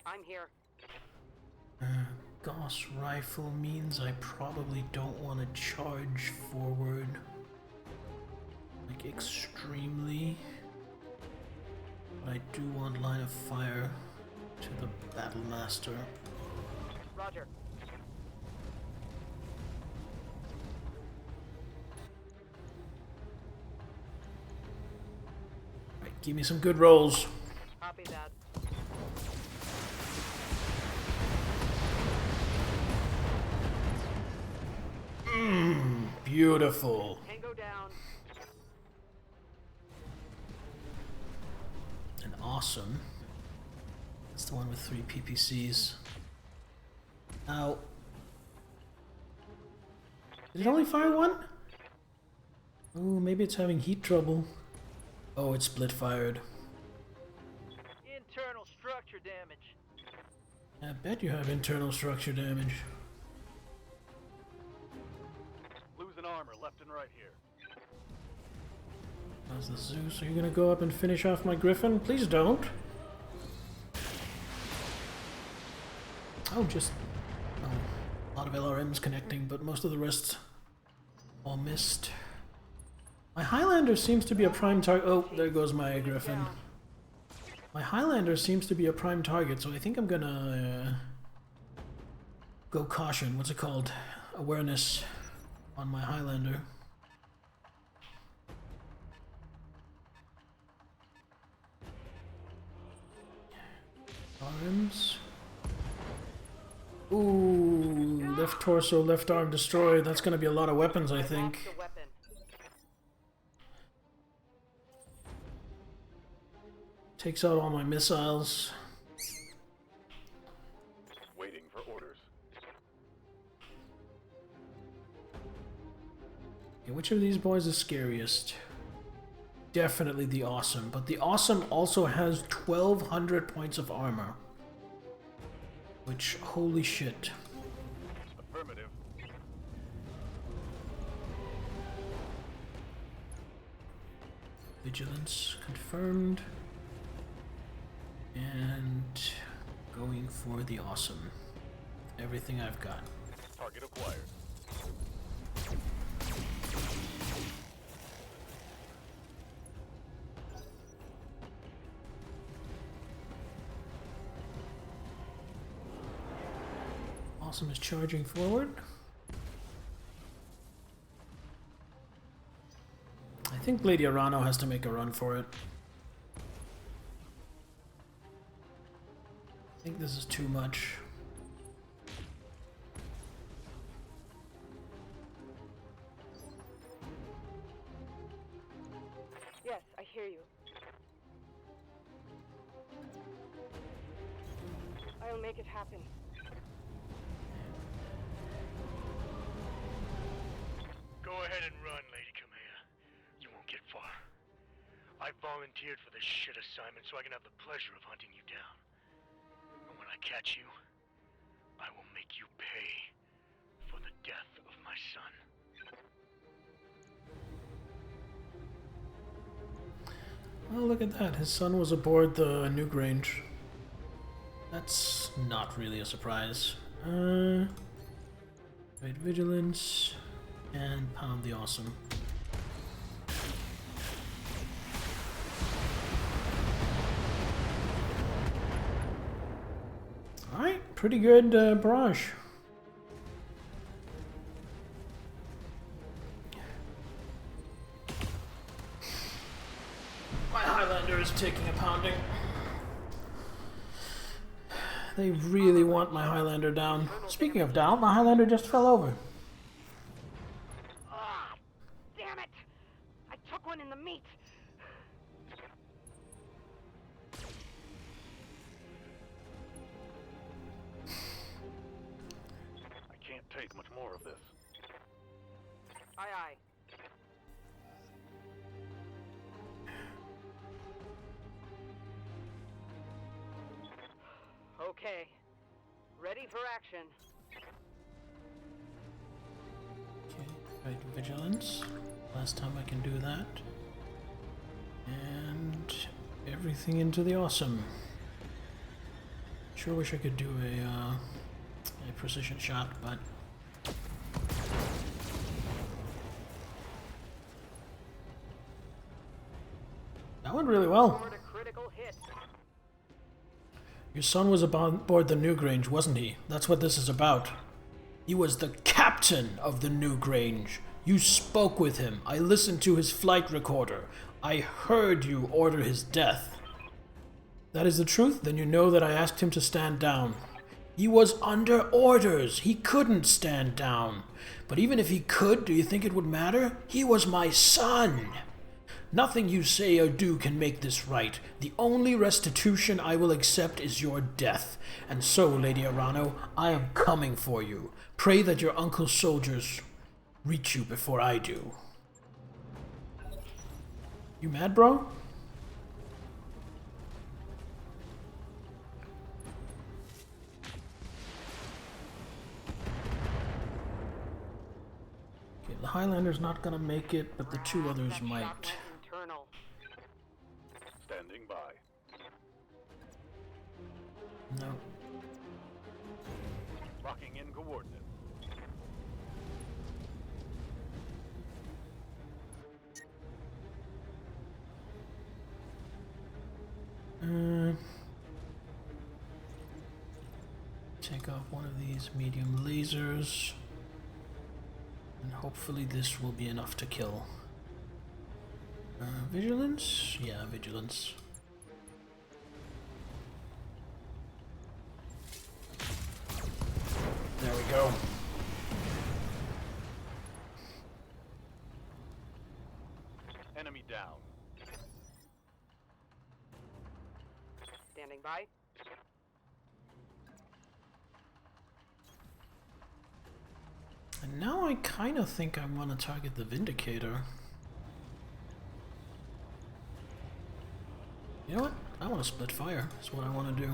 I'm here. Gauss rifle means I probably don't want to charge forward. Like, extremely. But I do want line of fire to the Battlemaster. Roger. Right, give me some good rolls. Copy that. Beautiful. Tango down. And awesome. That's the one with 3 PPCs. Ow. Did it only fire 1? Ooh, maybe it's having heat trouble. Oh, it's split fired. Internal structure damage. I bet you have internal structure damage. Losing armor left and right here. How's the Zeus? Are you gonna go up and finish off my Griffin? Please don't. Oh, just... Oh, a lot of LRMs connecting, but most of the rest all missed. My Highlander seems to be a prime target. Oh, there goes my Griffin. My Highlander seems to be a prime target, so I think I'm gonna go caution. What's it called? Awareness on my Highlander. Arms. Ooh, left torso, left arm destroyed. That's gonna be a lot of weapons, I think. The weapon. Takes out all my missiles. Waiting for orders. Okay, which of these boys is scariest? Definitely the Awesome, but the Awesome also has 1200 points of armor. Which, holy shit. Affirmative. Vigilance confirmed. And going for the Awesome. Everything I've got. Target acquired. Awesome is charging forward. I think Lady Arano has to make a run for it. I think this is too much. Yes, I hear you. I'll make it happen. Go ahead and run, Lady Kamea. You won't get far. I volunteered for this shit assignment so I can have the pleasure of hunting you down. And when I catch you, I will make you pay for the death of my son. Oh, look at that. His son was aboard the nuke range. That's not really a surprise. Right, vigilance. And pound the Awesome. Alright, pretty good barrage. My Highlander is taking a pounding. They really want my Highlander down. Speaking of down, my Highlander just fell over. Damn it! I took one in the meat. I can't take much more of this. Aye, aye. Okay. Ready for action. Okay, right, vigilance. Last time I can do that. And everything into the Awesome. Sure wish I could do a precision shot, but that went really well. Scored a critical hit. Your son was aboard the nuke range, wasn't he? That's what this is about. He was the captain of the nuke range. You spoke with him. I listened to his flight recorder. I heard you order his death. That is the truth? Then you know that I asked him to stand down. He was under orders. He couldn't stand down. But even if he could, do you think it would matter? He was my son. Nothing you say or do can make this right. The only restitution I will accept is your death. And so, Lady Arano, I am coming for you. Pray that your uncle's soldiers reach you before I do. You mad, bro? Okay, the Highlander's not gonna make it, but the two others That might. shot went internal. Standing by. No. Locking in coordinates. Take off one of these medium lasers. And hopefully this will be enough to kill. Vigilance? Yeah, vigilance. we go. Enemy down. Standing by. And now I kind of think I want to target the Vindicator. You know what? I want to split fire. That's what I want to do.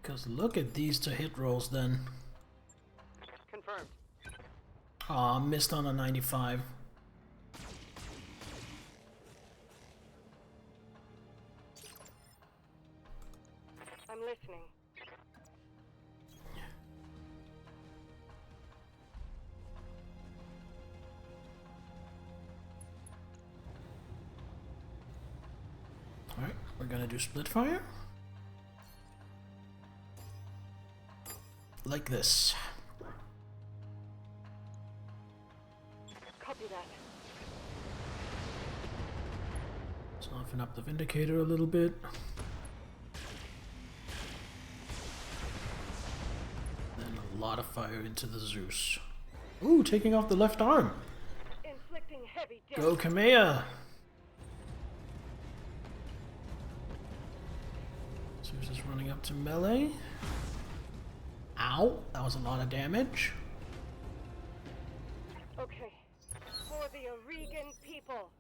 Because look at these two hit rolls then. Confirmed. Aw, missed on a 95. I'm listening. Alright, we're gonna do split fire. Like this. Copy that. Soften up the Vindicator a little bit. Then a lot of fire into the Zeus. Ooh, taking off the left arm. Inflicting heavy Go damage. Kamea! Zeus is running up to melee. Ow, that was a lot of damage. Okay. For the Oregon people.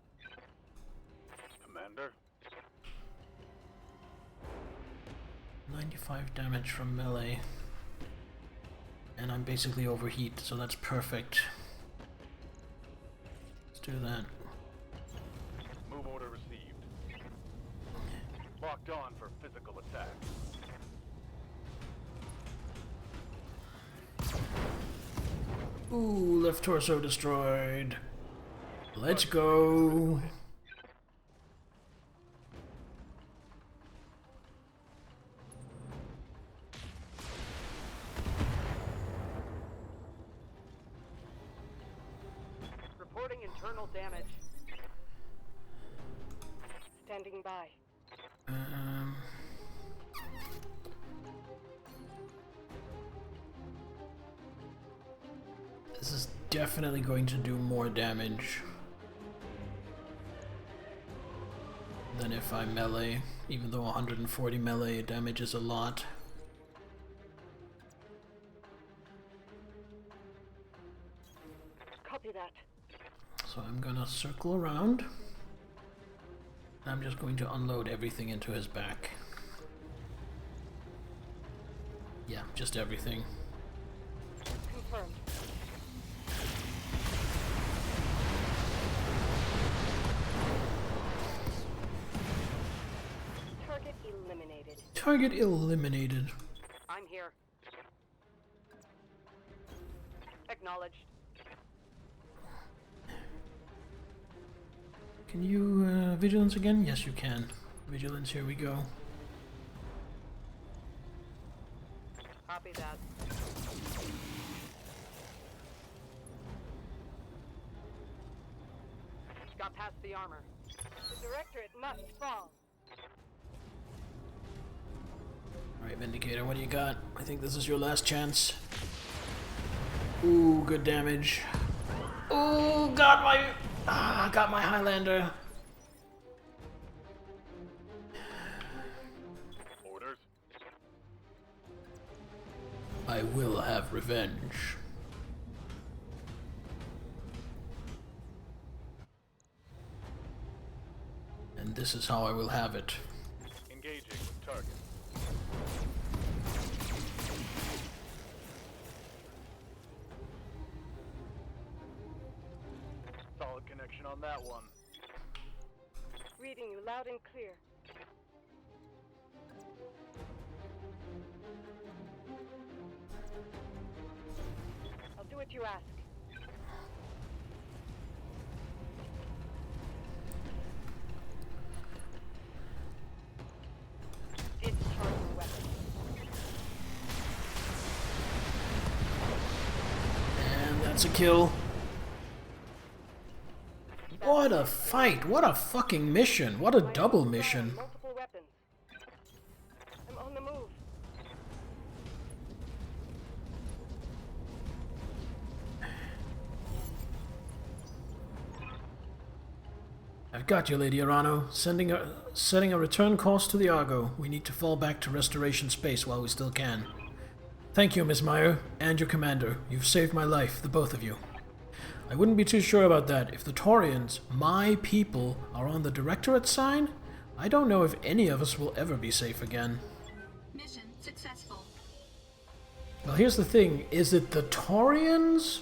Commander. 95 damage from melee. And I'm basically overheat, so that's perfect. Let's do that. Move order received. Locked on for physical attack. Ooh, left torso destroyed. Let's go. Reporting internal damage. Standing by. This is definitely going to do more damage than if I melee, even though 140 melee damage is a lot. Copy that. So I'm gonna circle around. I'm just going to unload everything into his back. Yeah, just everything. Confirmed. Target eliminated. Target eliminated. I'm here. Acknowledged. Can you vigilance again? Yes, you can. Vigilance, here we go. Copy that. Got past the armor. The Directorate must fall. Alright, Vindicator, what do you got? I think this is your last chance. Ooh, good damage. Ooh, got my Highlander. Orders. I will have revenge. And this is how I will have it. Engaging with target. Solid connection on that one. Reading you loud and clear. I'll do what you ask. Discharging weapon. And that's a kill. What a fight! What a fucking mission! What a double mission! Multiple weapons. I'm on the move. Got you, Lady Arano. Setting a return course to the Argo. We need to fall back to restoration space while we still can. Thank you, Miss Meyer, and your commander. You've saved my life, the both of you. I wouldn't be too sure about that. If the Taurians, my people, are on the Directorate side, I don't know if any of us will ever be safe again. Mission successful. Well, here's the thing. Is it the Taurians?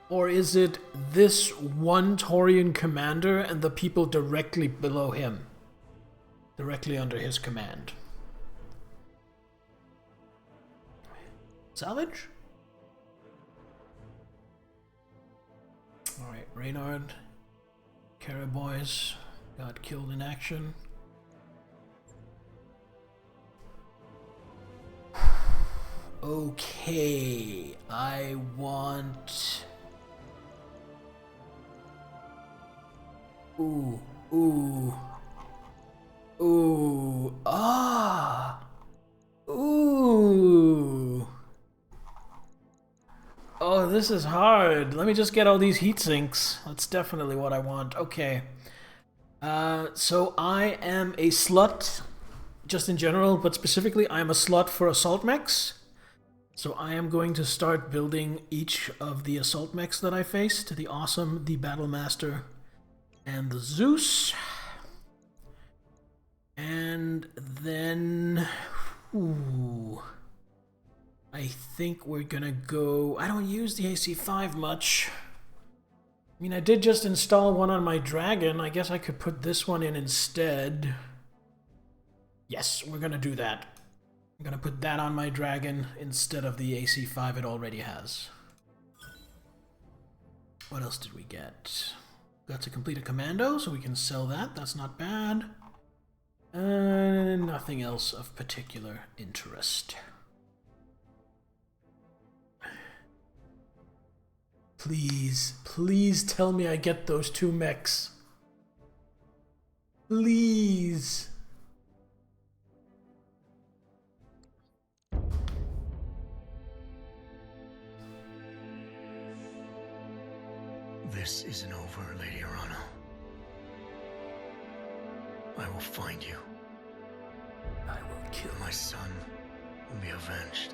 Or is it this one Taurian commander and the people directly below him? Directly under his command. Salvage? Alright, Reynard. Caraboys got killed in action. Okay, I want... Ooh. Ah! Ooh! Oh, this is hard. Let me just get all these heat sinks. That's definitely what I want. Okay. So I am a slut, just in general, but specifically I am a slut for assault mechs. So I am going to start building each of the assault mechs that I faced. The Awesome, the Battlemaster, and the Zeus. And then... Ooh... I think we're gonna go... I don't use the AC5 much. I mean, I did just install one on my Dragon. I guess I could put this one in instead. Yes, we're gonna do that. I'm gonna put that on my Dragon instead of the AC5 it already has. What else did we get? Got to complete a commando, so we can sell that. That's not bad. Nothing else of particular interest. Please, please tell me I get those 2 mechs. Please. This isn't over, Lady Arano. I will find you. I will kill my son and be avenged.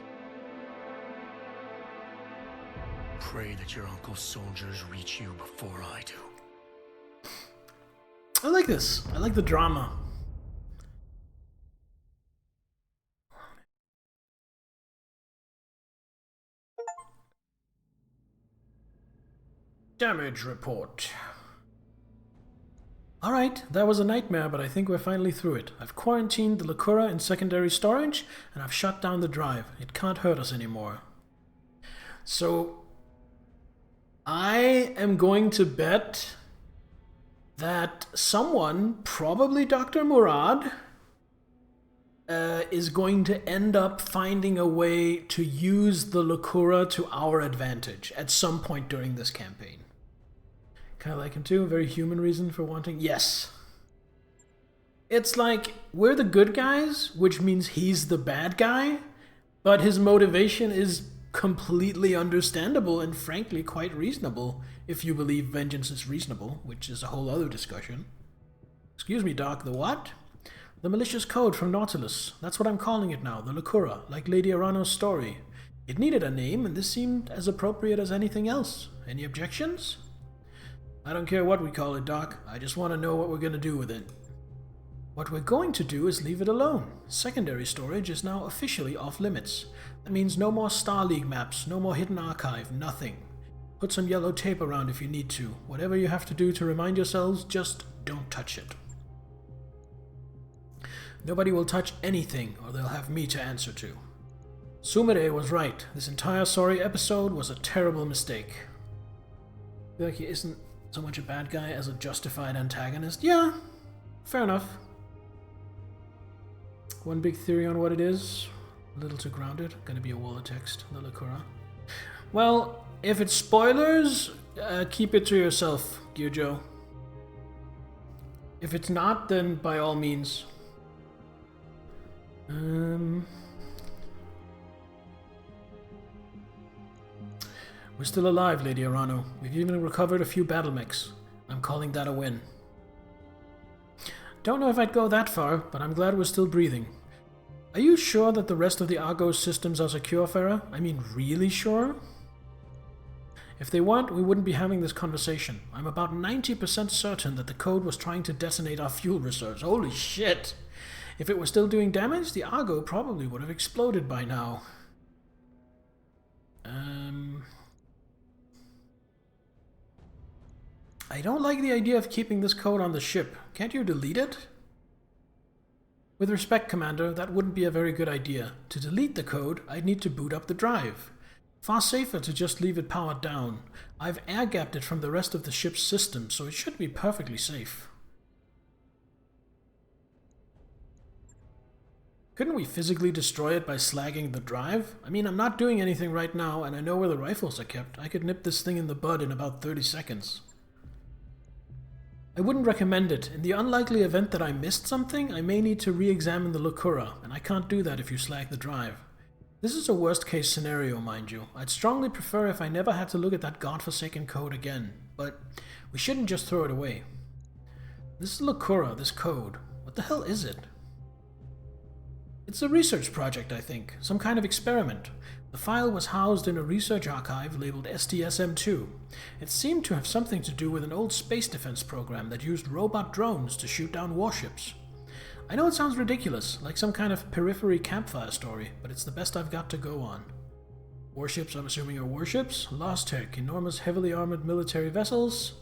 Pray that your uncle's soldiers reach you before I do. I like this. I like the drama. Damage report. Alright, that was a nightmare, but I think we're finally through it. I've quarantined the Lacura in secondary storage, and I've shut down the drive. It can't hurt us anymore. So... I am going to bet that someone, probably Dr. Murad, is going to end up finding a way to use the Lacura to our advantage at some point during this campaign. Kind of like him too, a very human reason for wanting... Yes. It's like, we're the good guys, which means he's the bad guy, but his motivation is completely understandable and frankly quite reasonable, if you believe vengeance is reasonable, which is a whole other discussion. Excuse me, Doc, the what? The malicious code from Nautilus. That's what I'm calling it now, the Lacura, like Lady Arano's story. It needed a name, and this seemed as appropriate as anything else. Any objections? I don't care what we call it, Doc. I just want to know what we're going to do with it. What we're going to do is leave it alone. Secondary storage is now officially off limits. That means no more Star League maps, no more hidden archive, nothing. Put some yellow tape around if you need to. Whatever you have to do to remind yourselves, just don't touch it. Nobody will touch anything, or they'll have me to answer to. Sumire was right. This entire sorry episode was a terrible mistake. I feel like he isn't so much a bad guy as a justified antagonist. Yeah, fair enough. One big theory on what it is. A little too grounded. Gonna be a wall of text, the Lacura. Well, if it's spoilers, keep it to yourself, Gyujo. If it's not, then by all means. We're still alive, Lady Arano. We've even recovered a few battle mechs. I'm calling that a win. Don't know if I'd go that far, but I'm glad we're still breathing. Are you sure that the rest of the Argos systems are secure, Farah? I mean, really sure? If they weren't, we wouldn't be having this conversation. I'm about 90% certain that the code was trying to detonate our fuel reserves. Holy shit! If it were still doing damage, the Argo probably would have exploded by now. I don't like the idea of keeping this code on the ship. Can't you delete it? With respect, Commander, that wouldn't be a very good idea. To delete the code, I'd need to boot up the drive. Far safer to just leave it powered down. I've air-gapped it from the rest of the ship's system, so it should be perfectly safe. Couldn't we physically destroy it by slagging the drive? I mean, I'm not doing anything right now, and I know where the rifles are kept. I could nip this thing in the bud in about 30 seconds. I wouldn't recommend it. In the unlikely event that I missed something, I may need to re-examine the Locura, and I can't do that if you slag the drive. This is a worst-case scenario, mind you. I'd strongly prefer if I never had to look at that godforsaken code again, but we shouldn't just throw it away. This is Locura, this code. What the hell is it? It's a research project, I think. Some kind of experiment. The file was housed in a research archive labeled STSM-2. It seemed to have something to do with an old space defense program that used robot drones to shoot down warships. I know it sounds ridiculous, like some kind of periphery campfire story, but it's the best I've got to go on. Warships, I'm assuming, are warships. Lost tech, enormous heavily armored military vessels,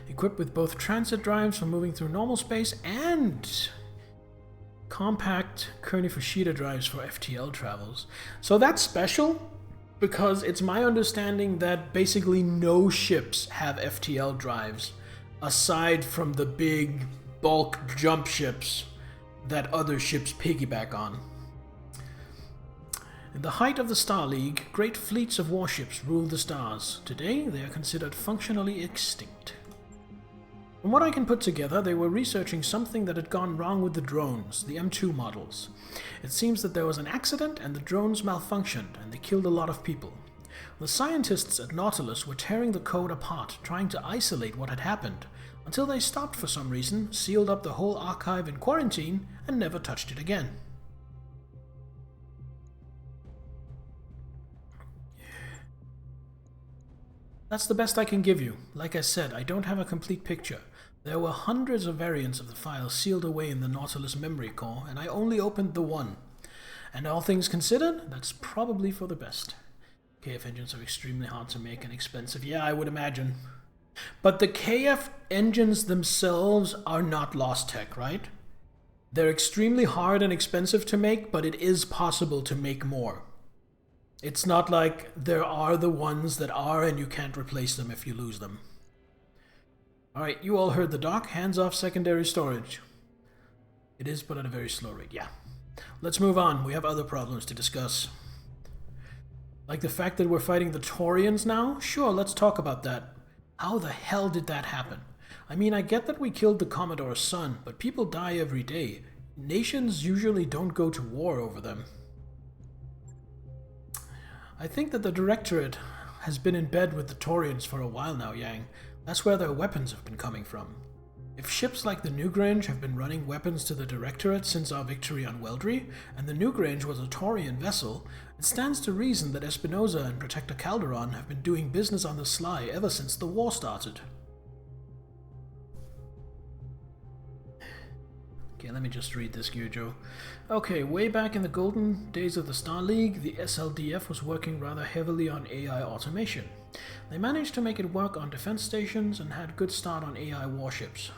equipped with both transit drives for moving through normal space and compact Kearney Fushida drives for FTL travels. So that's special because it's my understanding that basically no ships have FTL drives aside from the big bulk jump ships that other ships piggyback on. In the height of the Star League, great fleets of warships ruled the stars. Today, they are considered functionally extinct. From what I can put together, they were researching something that had gone wrong with the drones, the M2 models. It seems that there was an accident and the drones malfunctioned, and they killed a lot of people. The scientists at Nautilus were tearing the code apart, trying to isolate what had happened, until they stopped for some reason, sealed up the whole archive in quarantine, and never touched it again. That's the best I can give you. Like I said, I don't have a complete picture. There were hundreds of variants of the file sealed away in the Nautilus memory core, and I only opened the one. And all things considered, that's probably for the best. KF engines are extremely hard to make and expensive. Yeah, I would imagine. But the KF engines themselves are not lost tech, right? They're extremely hard and expensive to make, but it is possible to make more. It's not like there are the ones that are and you can't replace them if you lose them. Alright, you all heard the doc. Hands off secondary storage. It is, but at a very slow rate, yeah. Let's move on. We have other problems to discuss. Like the fact that we're fighting the Taurians now? Sure, let's talk about that. How the hell did that happen? I mean, I get that we killed the Commodore's son, but people die every day. Nations usually don't go to war over them. I think that the Directorate has been in bed with the Taurians for a while now, Yang. That's where their weapons have been coming from. If ships like the Newgrange have been running weapons to the Directorate since our victory on Weldry, and the Newgrange was a Taurian vessel, it stands to reason that Espinosa and Protector Calderon have been doing business on the sly ever since the war started. Okay, let me just read this, Gyujo. Okay, way back in the golden days of the Star League, the SLDF was working rather heavily on AI automation. They managed to make it work on defense stations and had a good start on AI warships.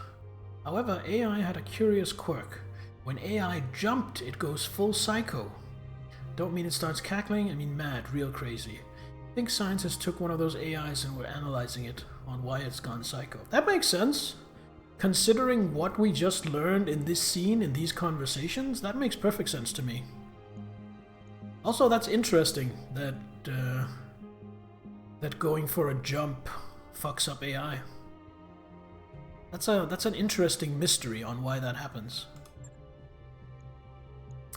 However, AI had a curious quirk. When AI jumped, it goes full psycho. Don't mean it starts cackling, I mean mad, real crazy. I think scientists took one of those AIs and were analyzing it on why it's gone psycho. That makes sense. Considering what we just learned in this scene, in these conversations, that makes perfect sense to me. Also, that's interesting that that going for a jump fucks up AI. That's an interesting mystery on why that happens.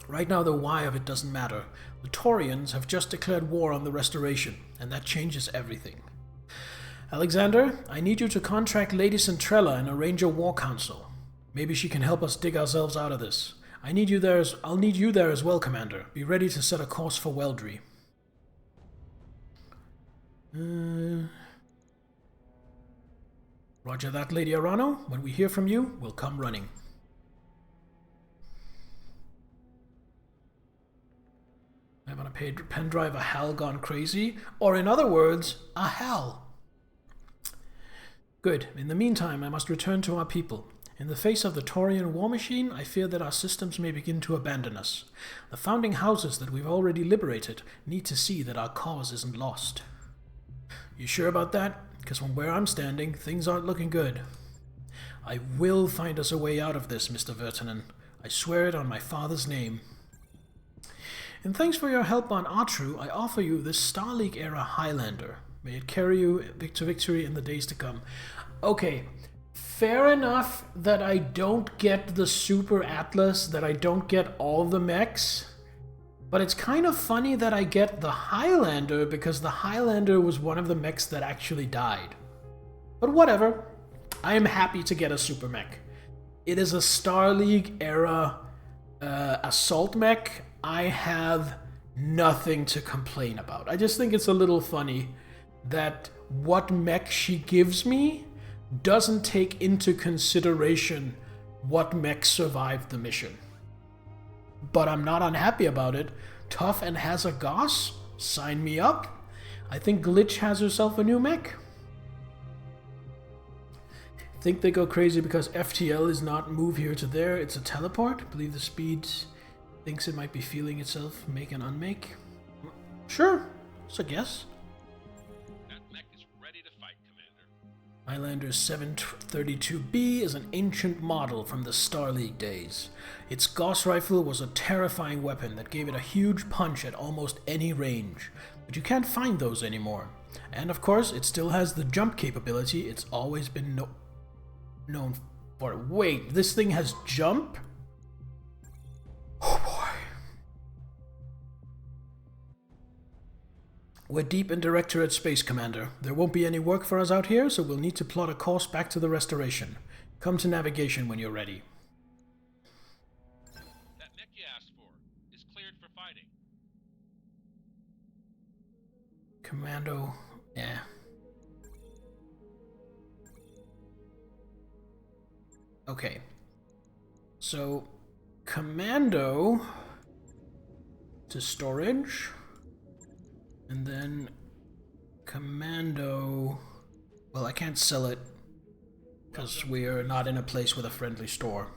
Right now, the why of it doesn't matter. The Taurians have just declared war on the Restoration, and that changes everything. Alexander, I need you to contract Lady Centrella and arrange a war council. Maybe she can help us dig ourselves out of this. I'll need you there as well, Commander. Be ready to set a course for Weldry. Roger that, Lady Arano. When we hear from you, we'll come running. I have on a pen drive a HAL gone crazy, or in other words, a HAL. Good. In the meantime, I must return to our people. In the face of the Taurian war machine, I fear that our systems may begin to abandon us. The founding houses that we've already liberated need to see that our cause isn't lost. You sure about that? Because from where I'm standing, things aren't looking good. I will find us a way out of this, Mr. Vertanen. I swear it on my father's name. And thanks for your help on Atru, I offer you this Star League-era Highlander. May it carry you to victory in the days to come. Okay, fair enough that I don't get the Super Atlas, that I don't get all the mechs. But it's kind of funny that I get the Highlander, because the Highlander was one of the mechs that actually died. But whatever. I am happy to get a Super Mech. It is a Star League-era assault mech. I have nothing to complain about. I just think it's a little funny that what mech she gives me doesn't take into consideration what mech survived the mission. But I'm not unhappy about it. Tough and has a Goss? Sign me up. I think Glitch has herself a new mech. Think they go crazy because FTL is not move here to there, it's a teleport. Believe the speed thinks it might be feeling itself make and unmake. Sure, it's a guess. That mech is ready to fight, Commander. Highlander 732B is an ancient model from the Star League days. Its Gauss rifle was a terrifying weapon that gave it a huge punch at almost any range, but you can't find those anymore. And of course, it still has the jump capability it's always been known for. Wait, this thing has jump? Oh boy. We're deep in Directorate Space, Commander. There won't be any work for us out here, so we'll need to plot a course back to the Restoration. Come to navigation when you're ready. That mech you asked for is cleared for fighting. Commando, yeah. Okay. So, Commando to storage. And then Commando... Well, I can't sell it because we are not in a place with a friendly store.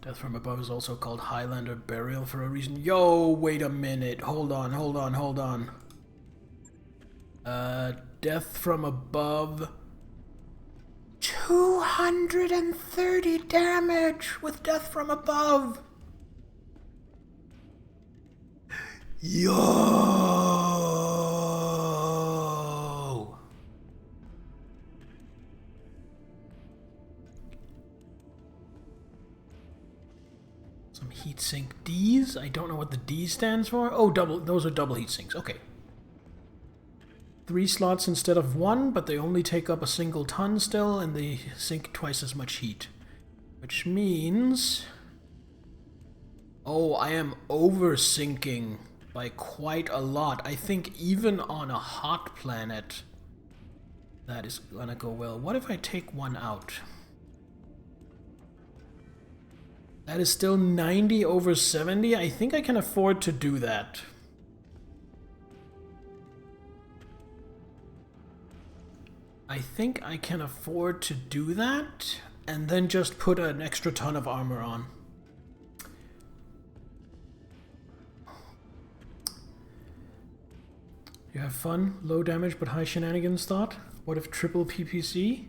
Death from Above is also called Highlander Burial for a reason. Yo, wait a minute. Hold on. Death from Above. 230 damage with Death from Above. Yo! Some heatsink Ds. I don't know what the D stands for. Oh, those are double heatsinks. Okay. 3 slots instead of 1, but they only take up a single ton still, and they sink twice as much heat. Which means... Oh, I am over-sinking by quite a lot. I think even on a hot planet, that is gonna go well. What if I take one out? That is still 90 over 70. I think I can afford to do that. I think I can afford to do that, and then just put an extra ton of armor on. You have fun, low damage but high shenanigans thought? What if triple PPC?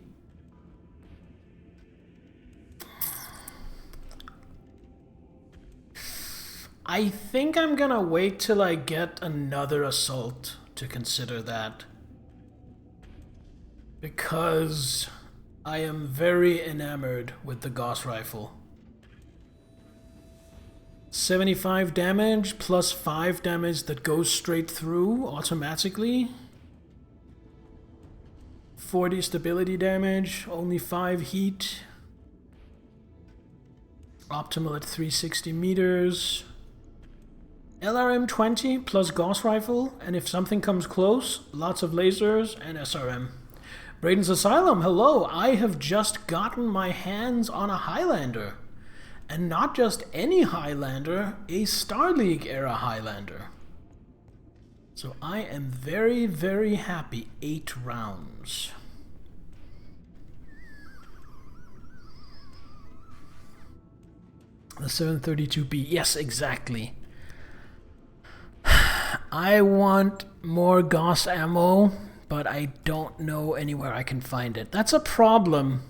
I think I'm gonna wait till I get another assault to consider that. Because I am very enamored with the Gauss rifle. 75 damage plus 5 damage that goes straight through automatically. 40 stability damage, only 5 heat. Optimal at 360 meters. LRM 20 plus Gauss rifle, and if something comes close, lots of lasers and SRM. Brayden's Asylum, hello! I have just gotten my hands on a Highlander. And not just any Highlander, a Star League era Highlander. So I am very, very happy. 8 rounds. The 732B, yes, exactly. I want more Gauss ammo, but I don't know anywhere I can find it. That's a problem.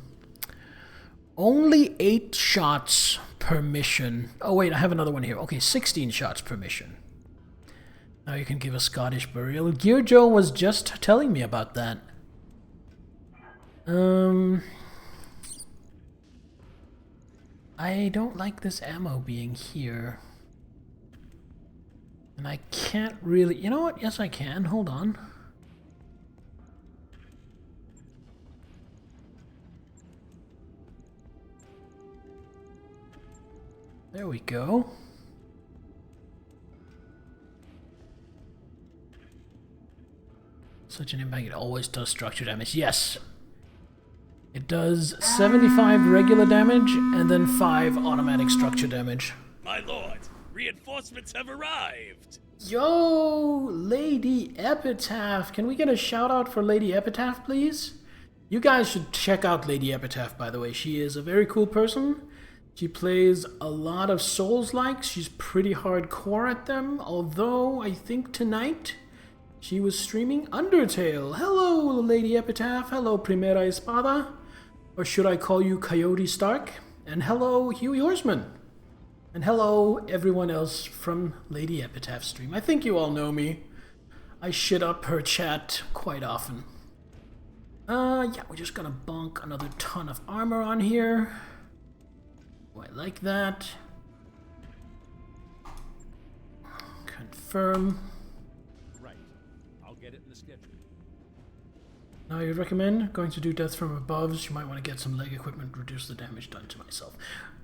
Only 8 shots per mission. Oh wait, I have another one here. Okay, 16 shots per mission. Now you can give a Scottish burial. Gear Joe was just telling me about that. I don't like this ammo being here. And I can't really... You know what? Yes, I can. Hold on. There we go. Such an impact, it always does structure damage. Yes! It does 75 regular damage and then 5 automatic structure damage. My lord, reinforcements have arrived! Yo, Lady Epitaph! Can we get a shout out for Lady Epitaph, please? You guys should check out Lady Epitaph, by the way. She is a very cool person. She plays a lot of Souls-likes. She's pretty hardcore at them, although I think tonight she was streaming Undertale. Hello, Lady Epitaph. Hello, Primera Espada. Or should I call you Coyote Stark? And hello, Huey Horseman. And hello, everyone else from Lady Epitaph's stream. I think you all know me. I shit up her chat quite often. Yeah, we're just gonna bonk another ton of armor on here. Oh, I like that. Confirm. Right. I'll get it in the schedule. Now you'd recommend going to do death from above. You might want to get some leg equipment, reduce the damage done to myself.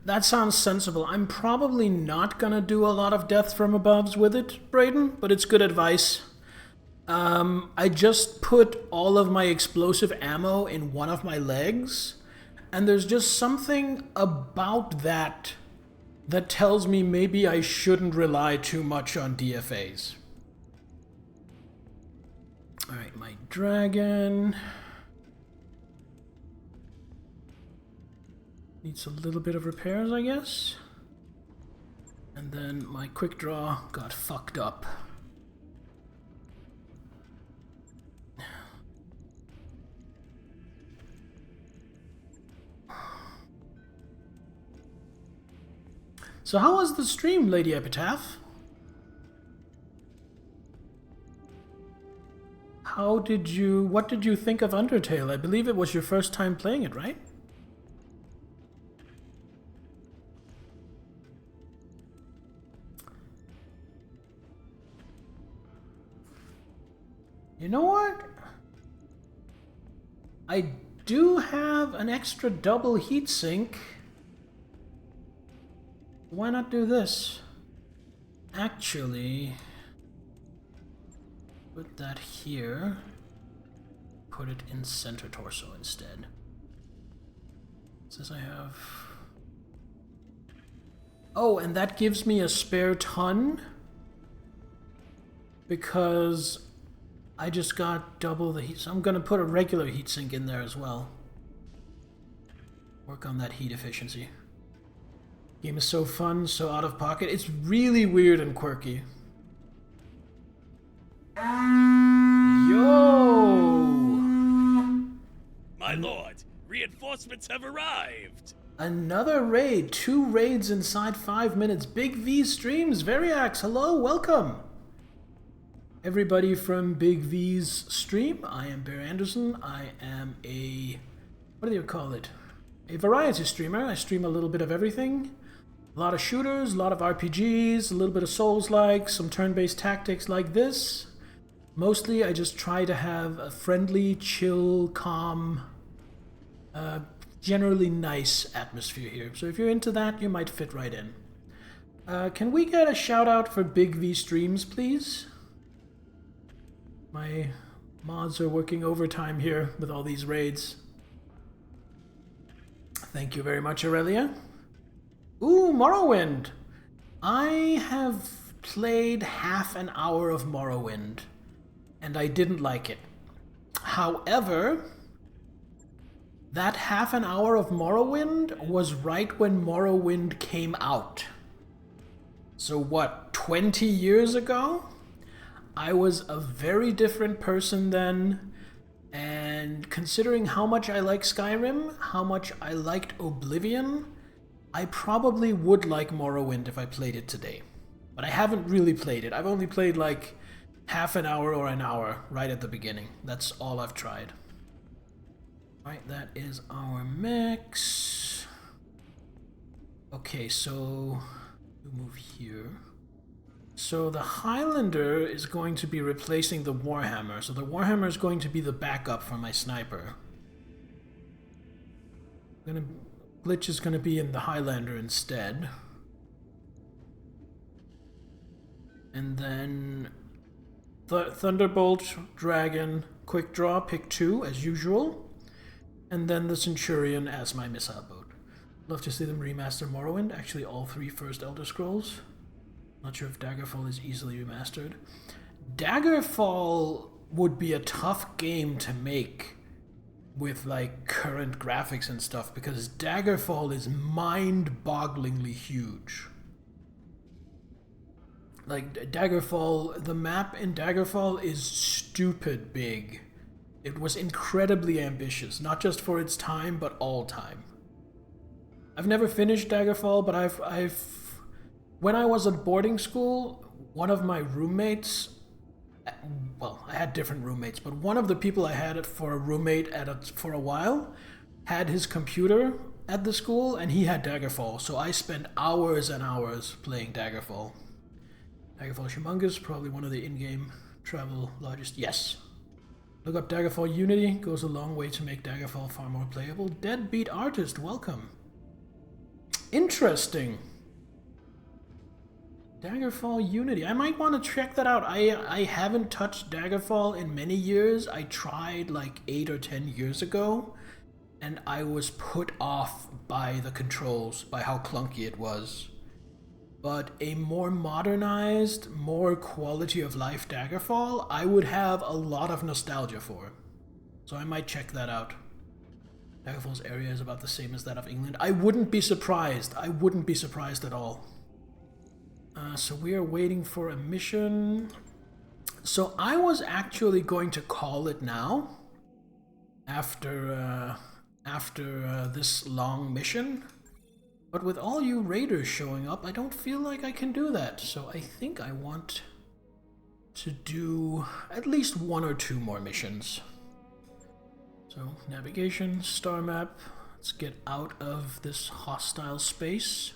That sounds sensible. I'm probably not gonna do a lot of death from aboves with it, Brayden, but it's good advice. I just put all of my explosive ammo in one of my legs, and there's just something about that that tells me maybe I shouldn't rely too much on DFAs. Alright, my dragon needs a little bit of repairs, I guess. And then my quick draw got fucked up. So how was the stream, Lady Epitaph? What did you think of Undertale? I believe it was your first time playing it, right? You know what? I do have an extra double heatsink. Why not do this? Actually, put that here. Put it in center torso instead. It says I have... Oh, and that gives me a spare ton. Because I just got double the heat. So I'm going to put a regular heatsink in there as well. Work on that heat efficiency. Game is so fun, so out of pocket. It's really weird and quirky. Yo! My lord, reinforcements have arrived! Another raid. 2 raids inside 5 minutes. Big V streams. Variax, hello, welcome. Everybody from Big V's stream. I am Bear Anderson. I am a... what do you call it? A variety streamer. I stream a little bit of everything. A lot of shooters, a lot of RPGs, a little bit of Souls-like, some turn-based tactics like this. Mostly I just try to have a friendly, chill, calm generally nice atmosphere here. So if you're into that, you might fit right in. Can we get a shout out for Big V Streams, please? My mods are working overtime here with all these raids. Thank you very much, Aurelia. Ooh, Morrowind! I have played half an hour of Morrowind, and I didn't like it. However, that half an hour of Morrowind was right when Morrowind came out. So what, 20 years ago? I was a very different person then, and considering how much I like Skyrim, how much I liked Oblivion, I probably would like Morrowind if I played it today. But I haven't really played it. I've only played like half an hour or an hour right at the beginning. That's all I've tried. Right, that is our mix. Okay, so we move here. So the Highlander is going to be replacing the Warhammer. So the Warhammer is going to be the backup for my sniper. Glitch is going to be in the Highlander instead. And then Thunderbolt, Dragon, Quick Draw, pick 2 as usual. And then the Centurion as my missile boat. Love to see them remaster Morrowind. Actually, all 3 first Elder Scrolls. Not sure if Daggerfall is easily remastered. Daggerfall would be a tough game to make with like current graphics and stuff, because Daggerfall is mind-bogglingly huge. Like Daggerfall, the map in Daggerfall is stupid big. It was incredibly ambitious, not just for its time, but all time. I've never finished Daggerfall, but when I was at boarding school, one of my roommates, well, I had different roommates, but one of the people I had for a roommate for a while had his computer at the school, and he had Daggerfall, so I spent hours and hours playing Daggerfall. Daggerfall Humongous, probably one of the in-game travel largest. Yes. Look up Daggerfall Unity, goes a long way to make Daggerfall far more playable. Deadbeat Artist, welcome. Interesting. Daggerfall Unity. I might want to check that out. I haven't touched Daggerfall in many years. I tried like 8 or 10 years ago, and I was put off by the controls, by how clunky it was. But a more modernized, more quality of life Daggerfall, I would have a lot of nostalgia for. So I might check that out. Daggerfall's area is about the same as that of England. I wouldn't be surprised. I wouldn't be surprised at all. So we are waiting for a mission. So I was actually going to call it now, after this long mission. But with all you raiders showing up, I don't feel like I can do that. So I think I want to do at least 1 or 2 more missions. So navigation, star map. Let's get out of this hostile space.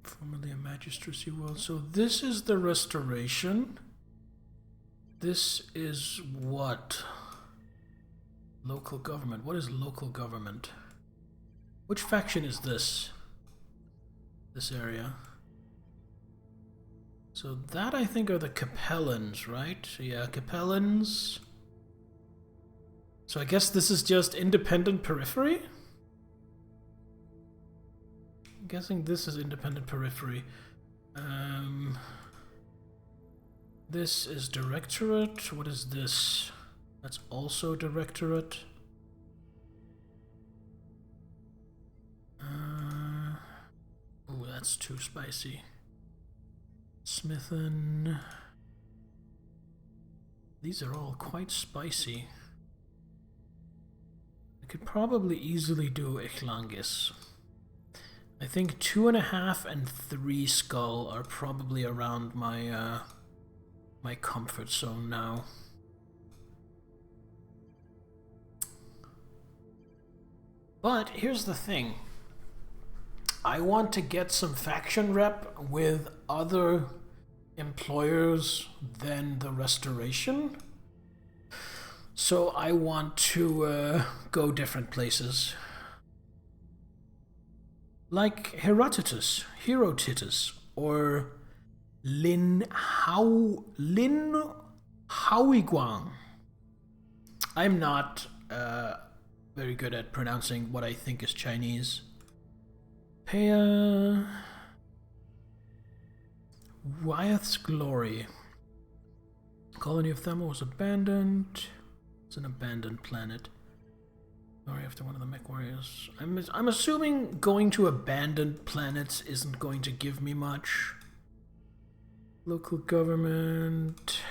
Formerly a magistracy world. So this is the restoration. This is what? Local government. What is local government? Which faction is this? This area. So that I think are the Capellans, right? Yeah, Capellans. So I guess this is just independent periphery? I'm guessing this is independent periphery. This is directorate. What is this? That's also directorate. Oh, that's too spicy. Smithen. These are all quite spicy. I could probably easily do Ichlangis. I think 2.5 and 3 skull are probably around my my comfort zone now. But here's the thing. I want to get some faction rep with other employers than the Restoration. So I want to go different places. Like Herodotus, or Lin Haoiguang. I'm not very good at pronouncing what I think is Chinese. Wyeth's Glory. Colony of Thema was abandoned. It's an abandoned planet. Sorry, after one of the mech warriors. I'm assuming going to abandoned planets isn't going to give me much. Local government.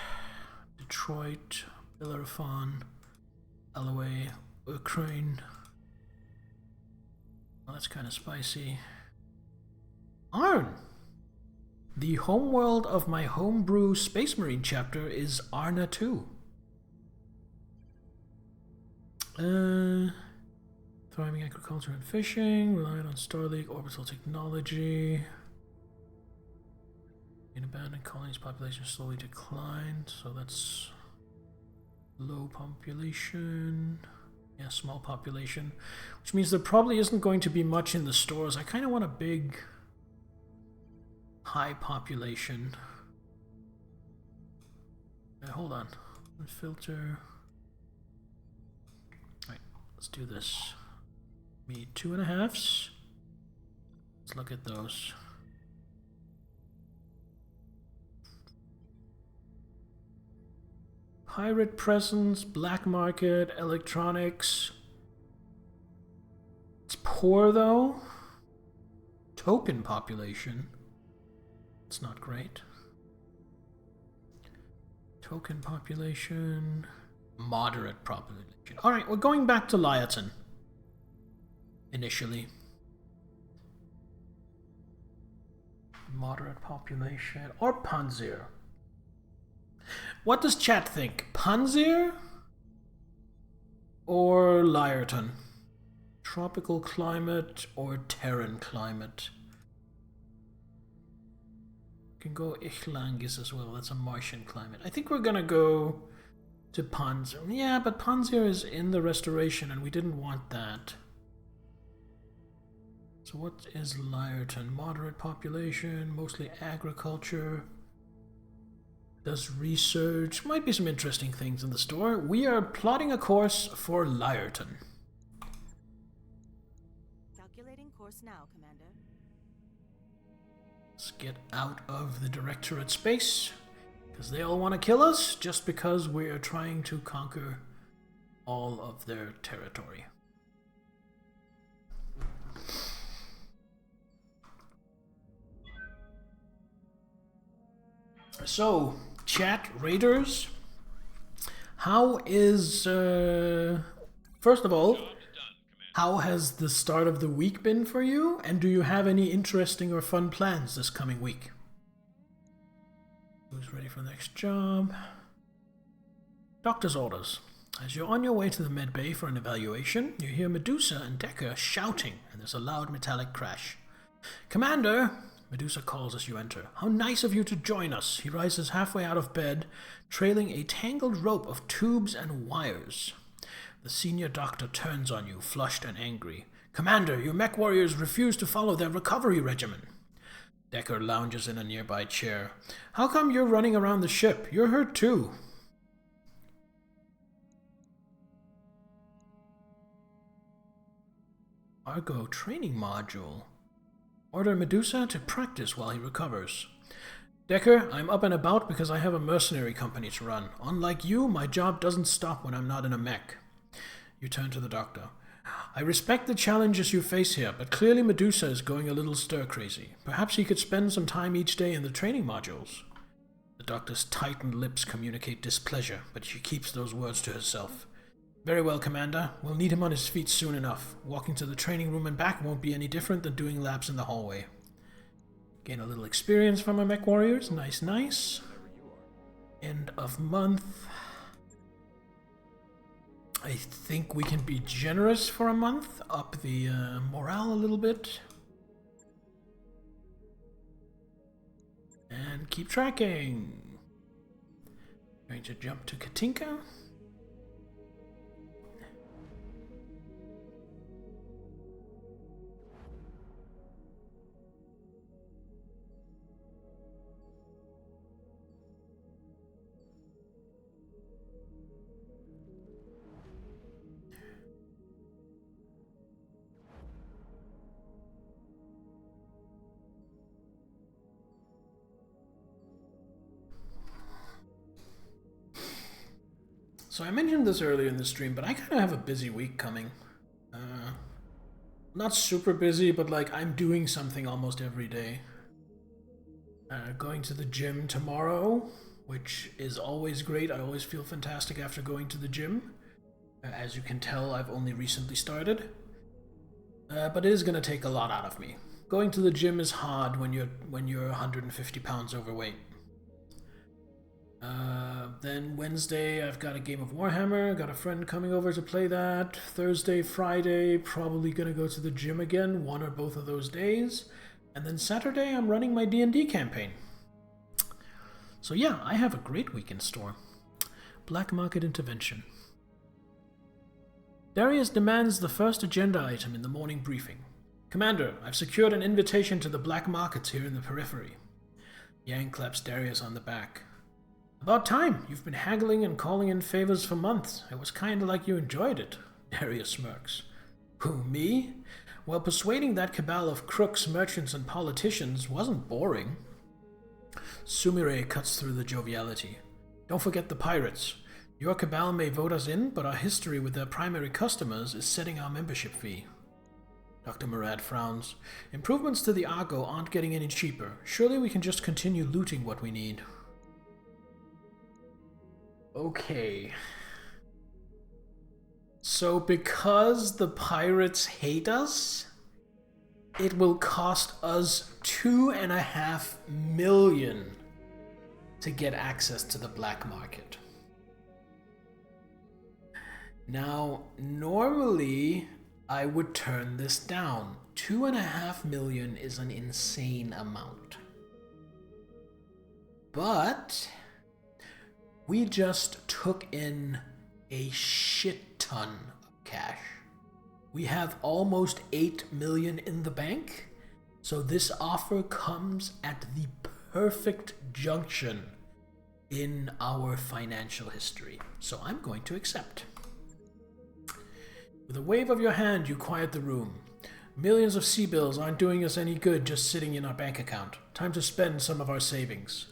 Detroit. Bellerophon. Alloway. Ukraine. Well, that's kind of spicy. Arn! The homeworld of my homebrew Space Marine chapter is Arna 2. Thriving agriculture and fishing, relying on Starlink orbital technology. In abandoned colonies, population slowly declined, so that's low population. Yeah, small population, which means there probably isn't going to be much in the stores. I kind of want a big, high population. Hold on. Filter. Alright, let's do this. Me 2.5s. Let's look at those. Pirate presence, black market, electronics. It's poor though. Token population. It's not great. Token population. Moderate population. Alright, we're going back to Liaton. Initially. Moderate population. Or Panzer. What does chat think? Panzer? Or Liaton? Tropical climate or Terran climate? Can go Ichlangis as well. That's a Martian climate. I think we're gonna go to Panzer. Yeah, but Panzer is in the Restoration and we didn't want that. So what is Liaton? Moderate population, mostly agriculture. Does research. Might be some interesting things in the store. We are plotting a course for Liaton. Calculating course now, Commander. Let's get out of the Directorate space, because they all want to kill us just because we are trying to conquer all of their territory. So, chat raiders, how is, first of all, how has the start of the week been for you? And do you have any interesting or fun plans this coming week? Who's ready for the next job? Doctor's orders. As you're on your way to the med bay for an evaluation, you hear Medusa and Decker shouting, and there's a loud metallic crash. Commander! Medusa calls as you enter. How nice of you to join us. He rises halfway out of bed, trailing a tangled rope of tubes and wires. The senior doctor turns on you, flushed and angry. Commander, your mech warriors refuse to follow their recovery regimen. Decker lounges in a nearby chair. How come you're running around the ship? You're hurt too. Argo training module. Order Medusa to practice while he recovers. Decker, I'm up and about because I have a mercenary company to run. Unlike you, my job doesn't stop when I'm not in a mech. You turn to the doctor. I respect the challenges you face here, but clearly Medusa is going a little stir-crazy. Perhaps he could spend some time each day in the training modules. The doctor's tightened lips communicate displeasure, but she keeps those words to herself. Very well, Commander. We'll need him on his feet soon enough. Walking to the training room and back won't be any different than doing laps in the hallway. Gain a little experience from our mech warriors. Nice, nice. End of month. I think we can be generous for a month. Up the morale a little bit. And keep tracking. Going to jump to Katinka. So I mentioned this earlier in the stream, but I kind of have a busy week coming. Not super busy, but like I'm doing something almost every day. Going to the gym tomorrow, which is always great. I always feel fantastic after going to the gym. As you can tell, I've only recently started. But it is going to take a lot out of me. Going to the gym is hard when you're 150 pounds overweight. Then Wednesday, I've got a game of Warhammer. Got a friend coming over to play that. Thursday, Friday, probably gonna go to the gym again, one or both of those days. And then Saturday, I'm running my D&D campaign. So yeah, I have a great week in store. Black market intervention. Darius demands the first agenda item in the morning briefing. Commander, I've secured an invitation to the black markets here in the periphery. Yang claps Darius on the back. About time. You've been haggling and calling in favors for months. It was kinda like you enjoyed it. Darius smirks. Who, me? Well, persuading that cabal of crooks, merchants, and politicians wasn't boring. Sumire cuts through the joviality. Don't forget the pirates. Your cabal may vote us in, but our history with their primary customers is setting our membership fee. Dr. Murad frowns. Improvements to the Argo aren't getting any cheaper. Surely we can just continue looting what we need. Okay. So because the pirates hate us, it will cost us $2.5 million to get access to the black market. Now, normally I would turn this down. $2.5 million is an insane amount. But we just took in a shit ton of cash. We have almost $8 million in the bank, so this offer comes at the perfect junction in our financial history. So I'm going to accept. With a wave of your hand, you quiet the room. Millions of C-bills aren't doing us any good just sitting in our bank account. Time to spend some of our savings.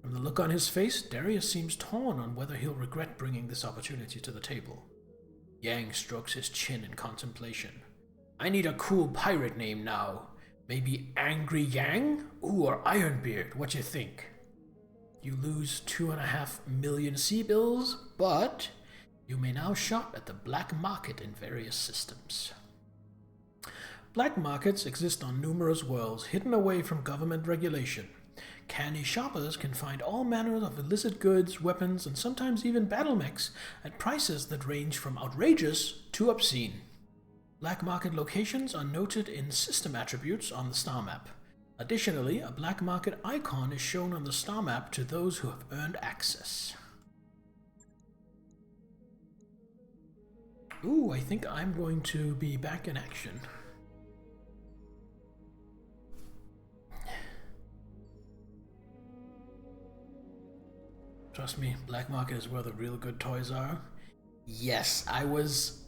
From the look on his face, Darius seems torn on whether he'll regret bringing this opportunity to the table. Yang strokes his chin in contemplation. I need a cool pirate name now. Maybe Angry Yang? Ooh, or Ironbeard, what you think? You lose 2.5 million C-bills, but you may now shop at the black market in various systems. Black markets exist on numerous worlds, hidden away from government regulation. Canny shoppers can find all manner of illicit goods, weapons, and sometimes even battle mechs at prices that range from outrageous to obscene. Black market locations are noted in system attributes on the star map. Additionally, a black market icon is shown on the star map to those who have earned access. Ooh, I think I'm going to be back in action. Trust me, black market is where the real good toys are. Yes, I was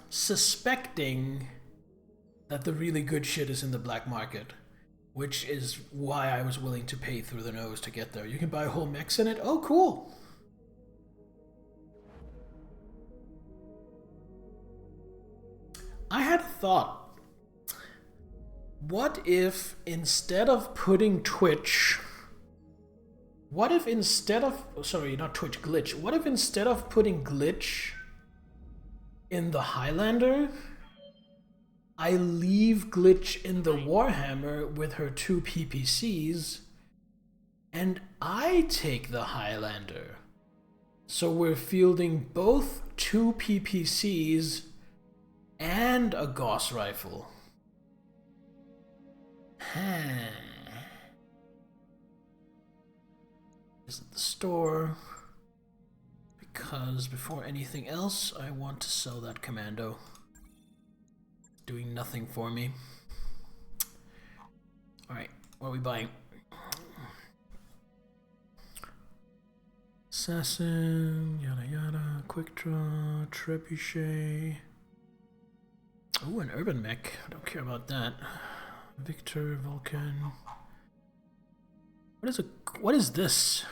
suspecting that the really good shit is in the black market, which is why I was willing to pay through the nose to get there. You can buy whole mechs in it? Oh, cool! I had a thought. What if instead of putting Twitch... What if instead of... Sorry, not Twitch, Glitch. What if instead of putting Glitch in the Highlander, I leave Glitch in the Warhammer with her 2 PPCs, and I take the Highlander? So we're fielding both 2 PPCs and a Gauss rifle. Visit the store. Because before anything else, I want to sell that commando. It's doing nothing for me. Alright, what are we buying? Assassin, yada yada, quick draw, trebuchet. Ooh, an urban mech. I don't care about that. Victor, Vulcan. What is this?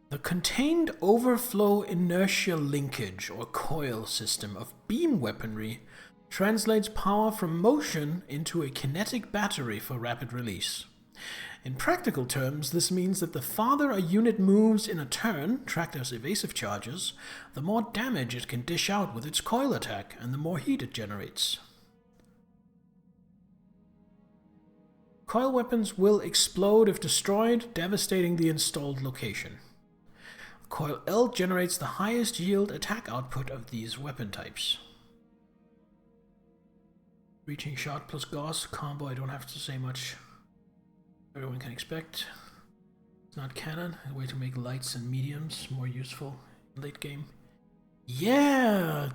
The contained overflow inertia linkage or coil system of beam weaponry translates power from motion into a kinetic battery for rapid release. In practical terms, this means that the farther a unit moves in a turn, tracked as evasive charges, the more damage it can dish out with its coil attack and the more heat it generates. Coil weapons will explode if destroyed, devastating the installed location. Coil L generates the highest yield attack output of these weapon types. Reaching shot plus Gauss combo, I don't have to say much. Everyone can expect. It's not canon, a way to make lights and mediums more useful in late game. Yeah!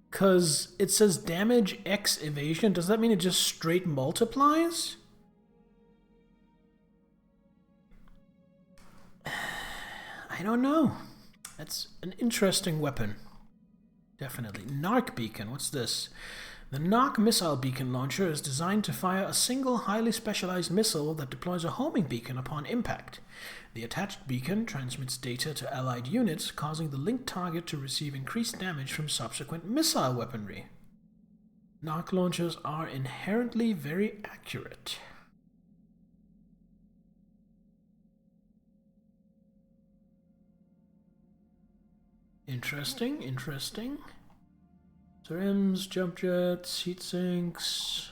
Because it says damage X evasion. Does that mean it just straight multiplies? I don't know. That's an interesting weapon. Definitely. Narc beacon, what's this? The Narc missile beacon launcher is designed to fire a single highly specialized missile that deploys a homing beacon upon impact. The attached beacon transmits data to allied units, causing the linked target to receive increased damage from subsequent missile weaponry. Narc launchers are inherently very accurate. Interesting, interesting. Rims, jump jets, heat sinks,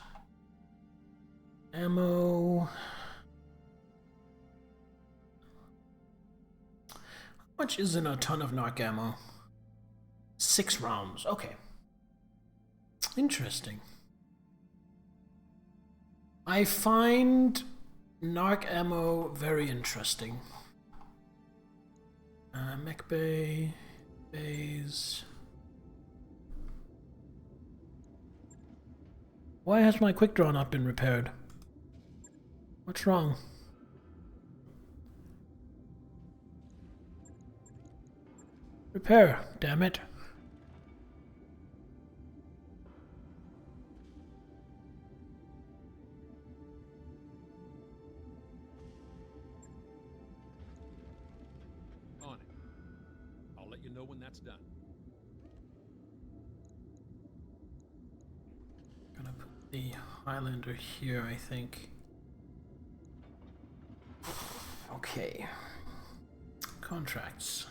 ammo. How much is in a ton of Narc ammo? 6 rounds, okay. Interesting. I find Narc ammo very interesting. Mech bay, bays. Why has my quick draw not been repaired? What's wrong? Repair, damn it. On it. I'll let you know when that's done. Gonna put the Highlander here, I think. Okay. Contracts.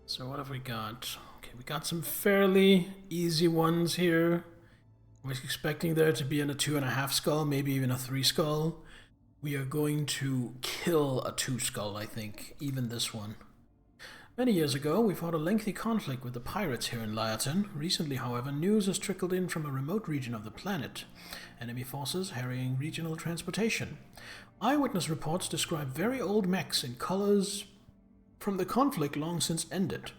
So what have we got? Okay, we got some fairly easy ones here. I was expecting there to be in a 2.5 skull, maybe even a 3 skull. We are going to kill a 2 skull, I think, even this one. Many years ago, we fought a lengthy conflict with the pirates here in Liarton. Recently, however, news has trickled in from a remote region of the planet. Enemy forces harrying regional transportation. Eyewitness reports describe very old mechs in colors from the conflict long since ended.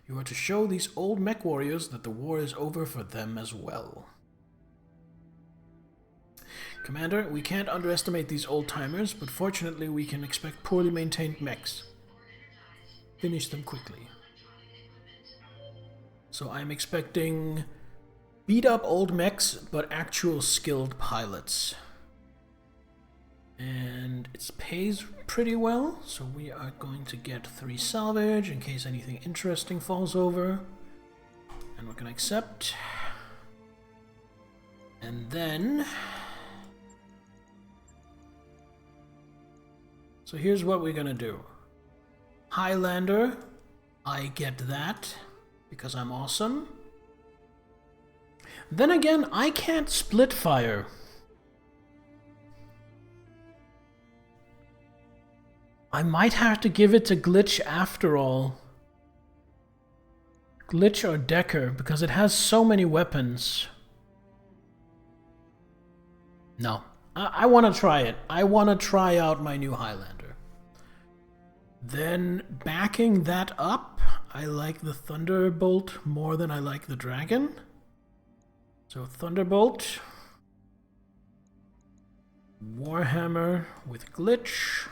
You are to show these old mech warriors that the war is over for them as well. Commander, we can't underestimate these old-timers, but fortunately we can expect poorly maintained mechs. Finish them quickly. So I'm expecting beat-up old mechs, but actual skilled pilots. And it pays pretty well, so we are going to get 3 salvage in case anything interesting falls over. And we're going to accept. And then... so here's what we're going to do. Highlander, I get that, because I'm awesome. Then again, I can't split fire. I might have to give it to Glitch after all. Glitch or Decker, because it has so many weapons. No. I want to try it. I want to try out my new Highlander. Then, backing that up, I like the Thunderbolt more than I like the Dragon. So Thunderbolt, Warhammer with Glitch,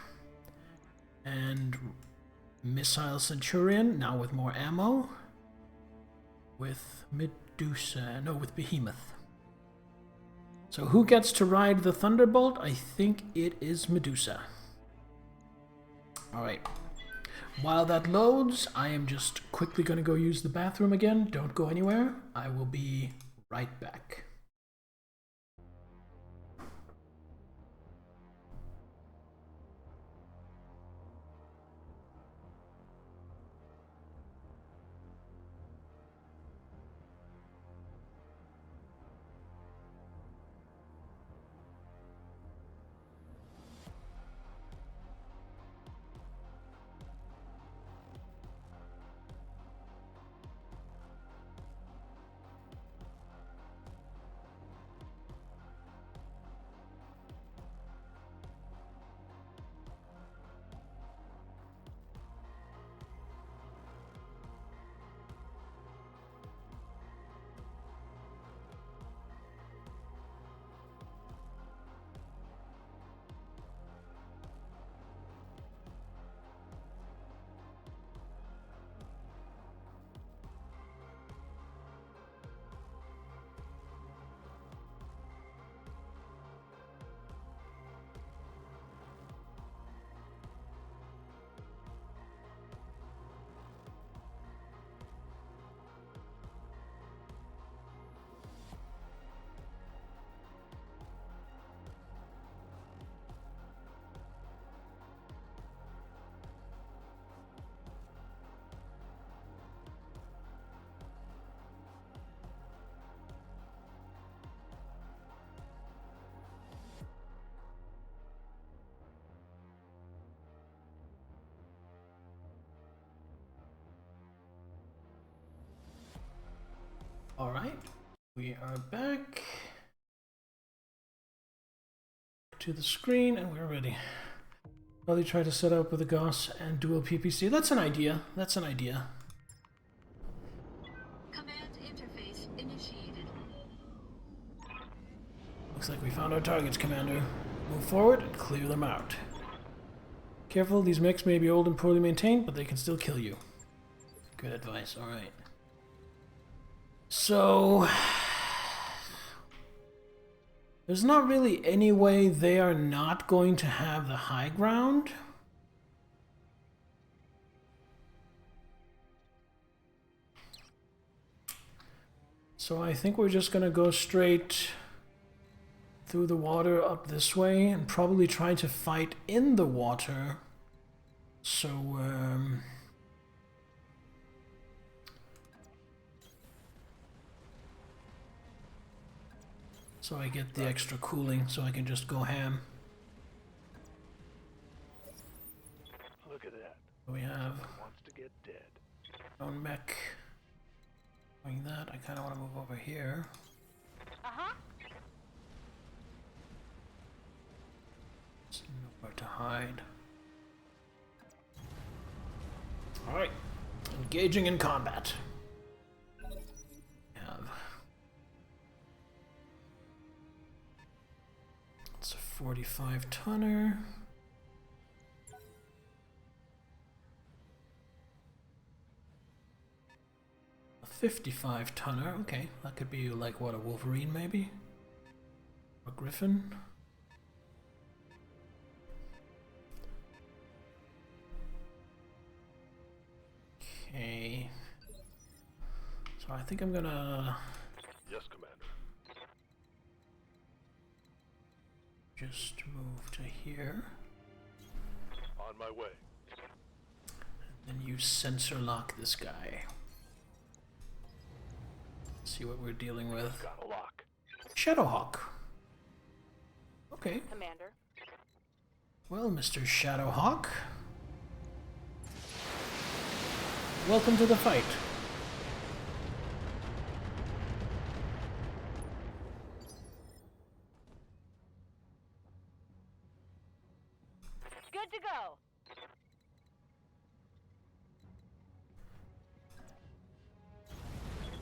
and Missile Centurion, now with more ammo, with Medusa, no, with Behemoth. So who gets to ride the Thunderbolt? I think it is Medusa. Alright. While that loads, I am just quickly going to go use the bathroom again. Don't go anywhere. I will be right back. Alright, we are back to the screen and we're ready. Probably try to set up with a Gauss and dual PPC. That's an idea. That's an idea. Command interface initiated. Looks like we found our targets, Commander. Move forward and clear them out. Careful, these mechs may be old and poorly maintained, but they can still kill you. Good advice, alright. So, there's not really any way they are not going to have the high ground. So I think we're just going to go straight through the water up this way and probably try to fight in the water. So, so I get the extra cooling, so I can just go ham. Look at that. We have Wants to get dead. own mech. Doing that, I kind of want to move over here. So nowhere to hide. All right, engaging in combat. We have. It's a 45 tonner. A 55 tonner. Okay, that could be like what, a Wolverine maybe, a Griffin. Okay. So I think I'm gonna Yes, Commander. just move to here. On my way. And then use sensor lock this guy. See what we're dealing with. Got a lock. Shadowhawk. Okay. Commander. Well, Mr. Shadowhawk. Welcome to the fight. good to go.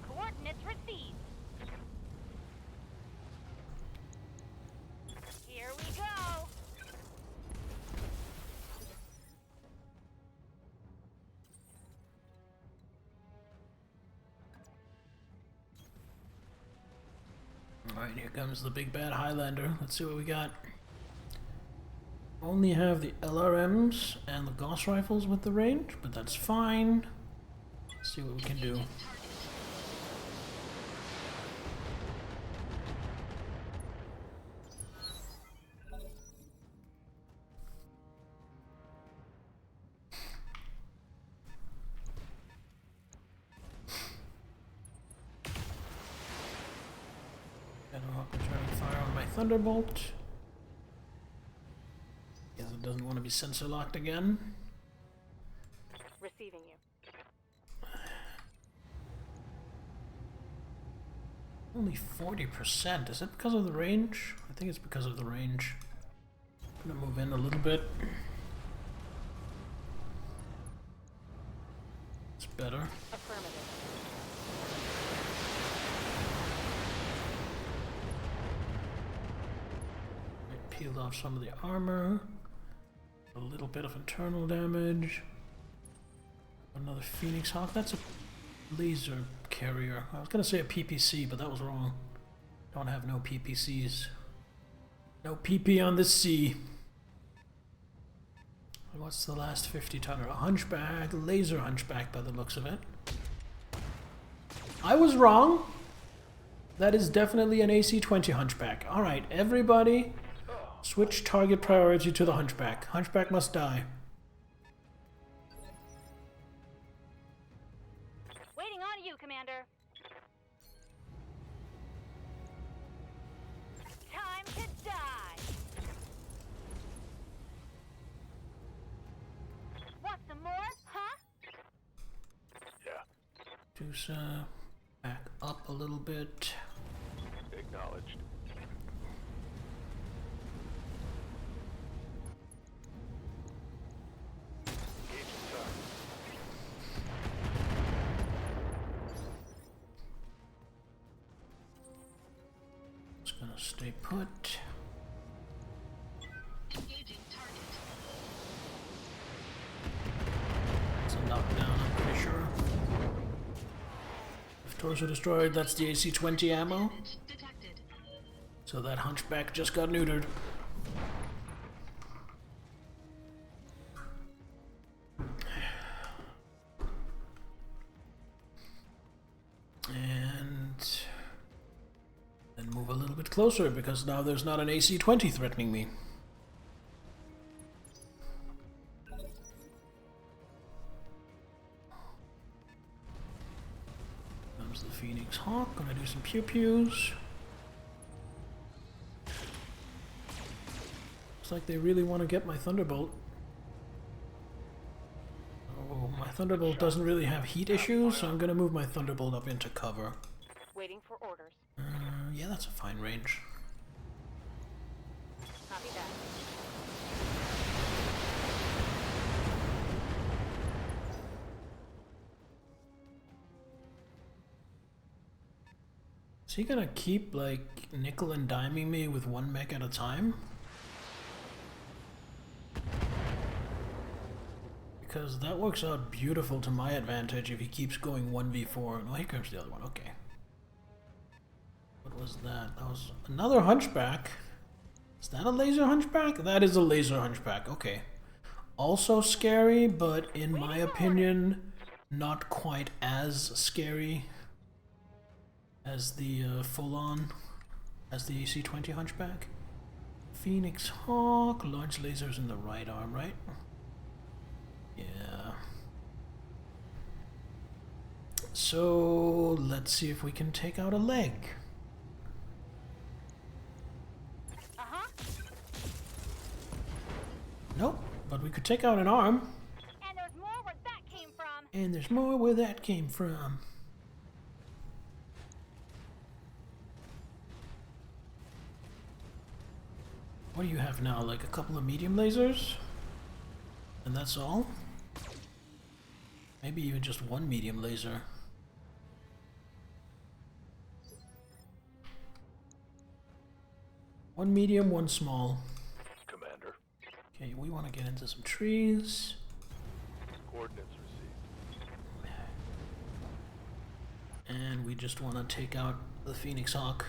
Coordinates received. Here we go. Alright, here comes the big bad Highlander. Let's see what we got. Only have the LRMs and the Gauss rifles with the range, but that's fine. Let's see what we can do. Returning fire on my Thunderbolt. Guess it doesn't want to be sensor locked again. Receiving you. Only 40%. Is it because of the range? I think it's because of the range. I'm gonna move in a little bit. It's better. Affirmative. I peeled off some of the armor. A little bit of internal damage. Another Phoenix Hawk. That's a laser carrier. I was gonna say a PPC, but that was wrong. Don't have no PPCs. No PP on the sea. What's the last 50 tonner? A hunchback, laser hunchback by the looks of it. I was wrong. That is definitely an AC-20 hunchback. Alright, everybody, switch target priority to the hunchback. Hunchback must die. Waiting on you, Commander. Time to die. Want some more, huh? Yeah. Just back up a little bit. Acknowledged. Engaging target. Just gonna stay put. Engaging target. It's a knockdown, I'm pretty sure. If torso destroyed, that's the AC-20 ammo. Detected. So that hunchback just got neutered. And then move a little bit closer because now there's not an AC-20 threatening me. Comes the Phoenix Hawk, gonna do some pew-pews. Looks like they really want to get my Thunderbolt. Oh, my Thunderbolt doesn't really have heat issues, so I'm gonna move my Thunderbolt up into cover. Waiting for orders. Yeah, that's a fine range. Copy that. Is he gonna keep, like, nickel and diming me with one mech at a time? Because that works out beautiful to my advantage if he keeps going 1v4. Oh, here comes the other one, okay. What was that? That was another hunchback. Is that a laser hunchback? That is a laser hunchback, okay. Also scary, but in my opinion, not quite as scary as the full-on, as the AC-20 hunchback. Phoenix Hawk, large lasers in the right arm, right? Yeah. So let's see if we can take out a leg. Uh-huh. Nope, but we could take out an arm. And there's more where that came from. And there's more where that came from. What do you have now? Like a couple of medium lasers? And that's all? Maybe even just one medium laser. One medium, one small. Commander. Okay, we want to get into some trees. Coordinates received. And we just want to take out the Phoenix Hawk.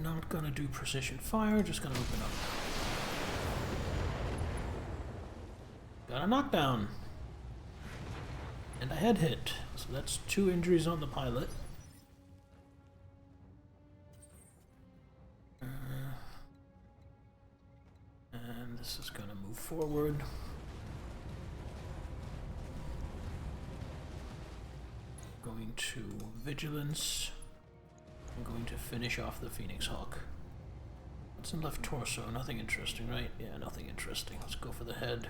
Not gonna do precision fire, just gonna open up. Got a knockdown. And a head hit. So that's 2 injuries on the pilot. And this is gonna move forward. Going to Vigilance. I'm going to finish off the Phoenix Hawk. What's in left torso? Nothing interesting, right? Yeah, nothing interesting. Let's go for the head.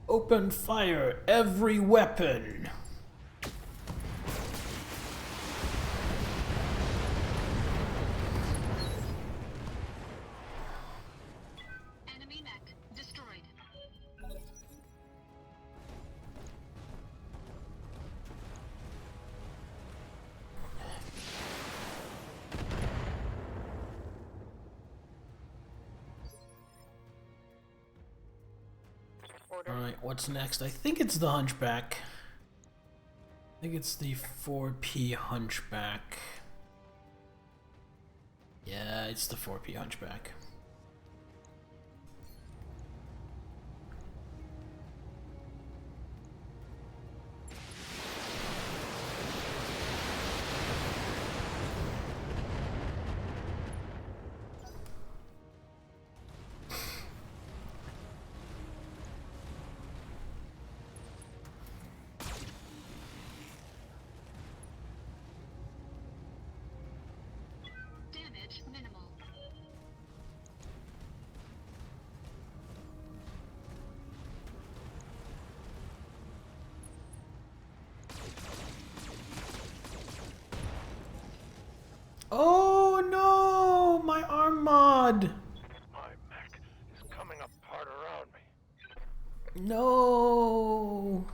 Open fire! Every weapon! Enemy mech destroyed. Alright, what's next? I think it's the Hunchback. I think it's the 4P Hunchback. Yeah, it's the 4P Hunchback. Damage minimal. Oh no! My arm mod! My mech is coming apart around me. No!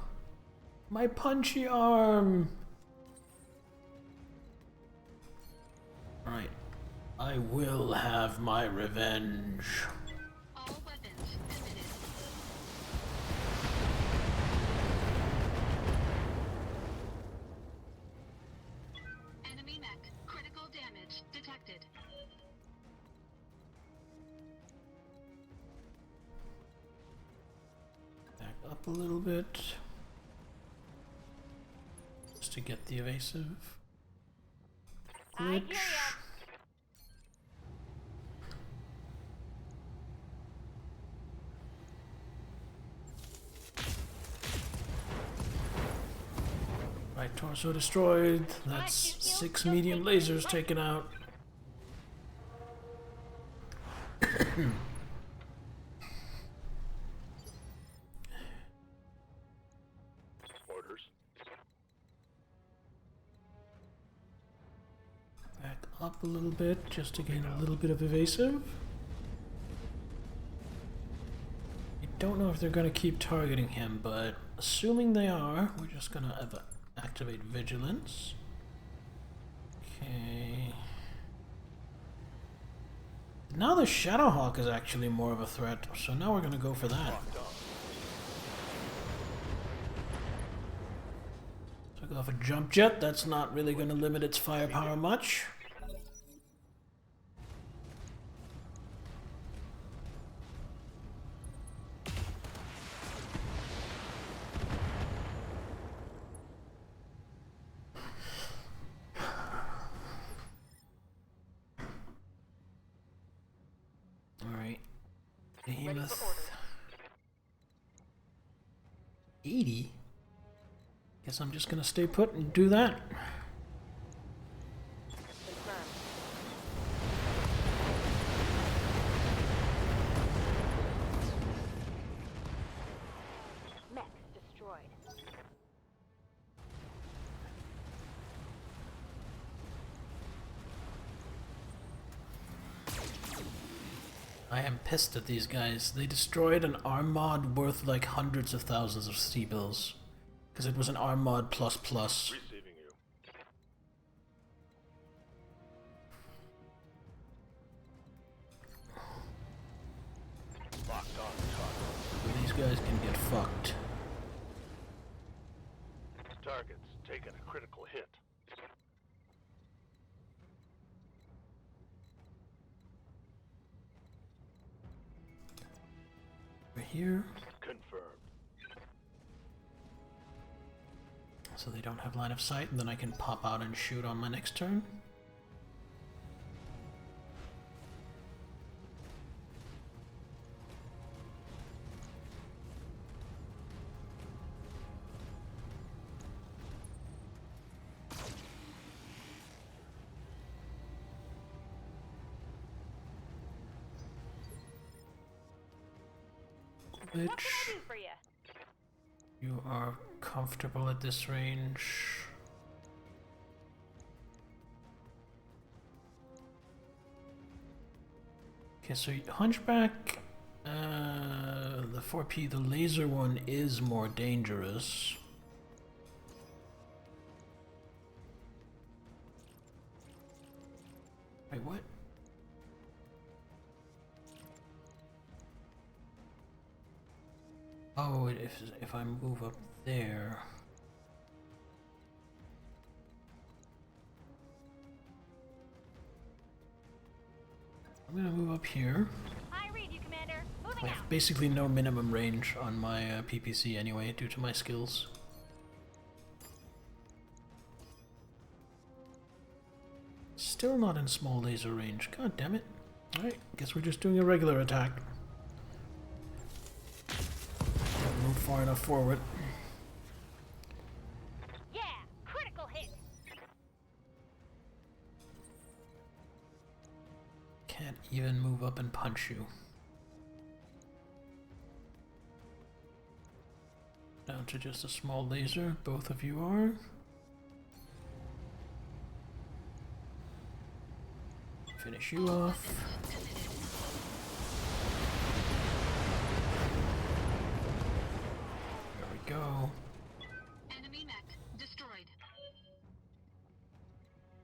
My punchy arm! Alright. I will have my revenge. All weapons emitted. Enemy mech. Critical damage detected. Back up a little bit. Just to get the evasive. I hear Glitch. ya. Right, torso destroyed. That's 6 medium lasers taken out. Orders. Back up a little bit just to gain a little bit of evasive. I don't know if they're going to keep targeting him, but assuming they are, we're just going to activate Vigilance. Okay. Now the Shadowhawk is actually more of a threat, so now we're going to go for that. So go for Jump Jet, that's not really going to limit its firepower much. Alright. Behemoth. 80? Guess I'm just gonna stay put and do that. Confirmed. Mech destroyed. I am pissed at these guys. They destroyed an Armod worth like hundreds of thousands of C-bills. Because it was an Armod plus plus. Receiving you. Locked on target. These guys can get fucked. Target's taken a critical hit. We're here. Confirmed. So they don't have line of sight, and then I can pop out and shoot on my next turn. What can I do for you? You are comfortable at this range. Okay, so Hunchback, the 4P, the laser one is more dangerous. Wait, what? Oh, if I move up there. I'm gonna move up here. I read you, Commander. Moving I out. have basically no minimum range on my PPC anyway, due to my skills. Still not in small laser range. God damn it. Alright, guess we're just doing a regular attack. Can't move far enough forward. Yeah, critical hit. Can't even move up and punch you. Down to just a small laser, both of you are. Finish you off. There we go. Enemy mech destroyed.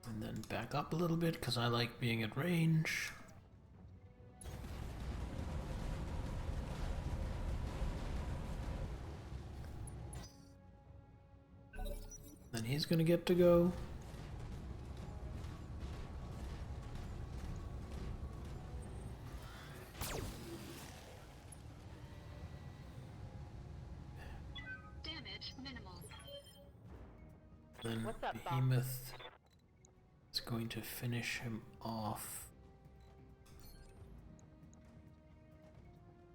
And then back up a little bit because I like being at range. Then he's gonna get to go. Damage minimal. Then What's up, Bob? Behemoth is going to finish him off.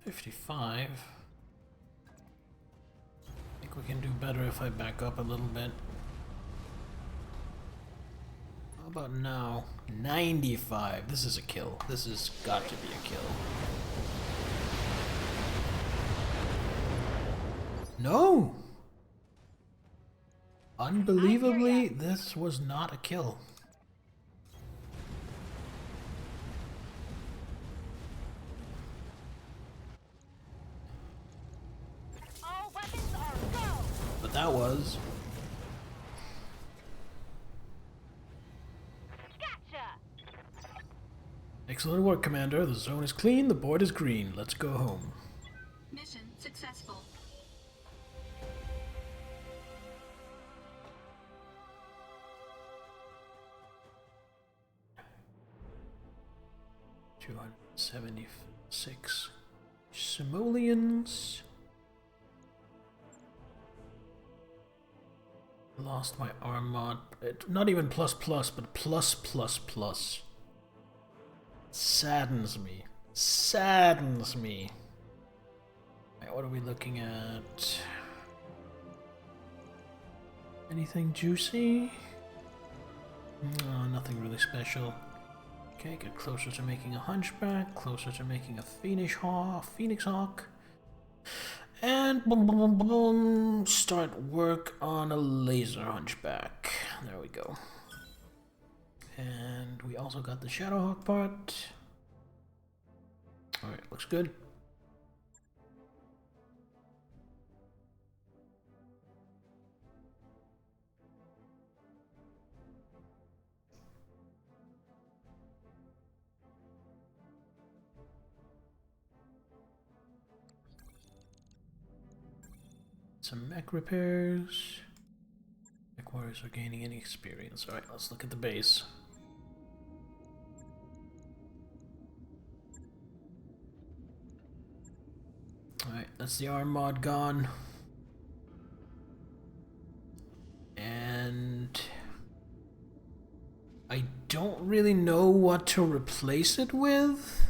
55. I think we can do better if I back up a little bit. How about now? 95. This is a kill. This has got to be a kill. No! Unbelievably, this was not a kill. All weapons are go. But that was. Gotcha. Excellent work, Commander. The zone is clean, the board is green. Let's go home. Mission successful. $276 simoleons. Lost my Armod. Not even plus plus, but plus plus plus. Saddens me. Saddens me. Right, what are we looking at? Anything juicy? No, nothing really special. Okay, get closer to making a Hunchback, closer to making a Phoenix Hawk. And boom, boom, boom, boom, start work on a Laser Hunchback. There we go. And we also got the Shadowhawk part. Looks good. Some mech repairs. Mech warriors are gaining any experience. Alright, let's look at the base. Alright, that's the arm mod gone. And I don't really know what to replace it with.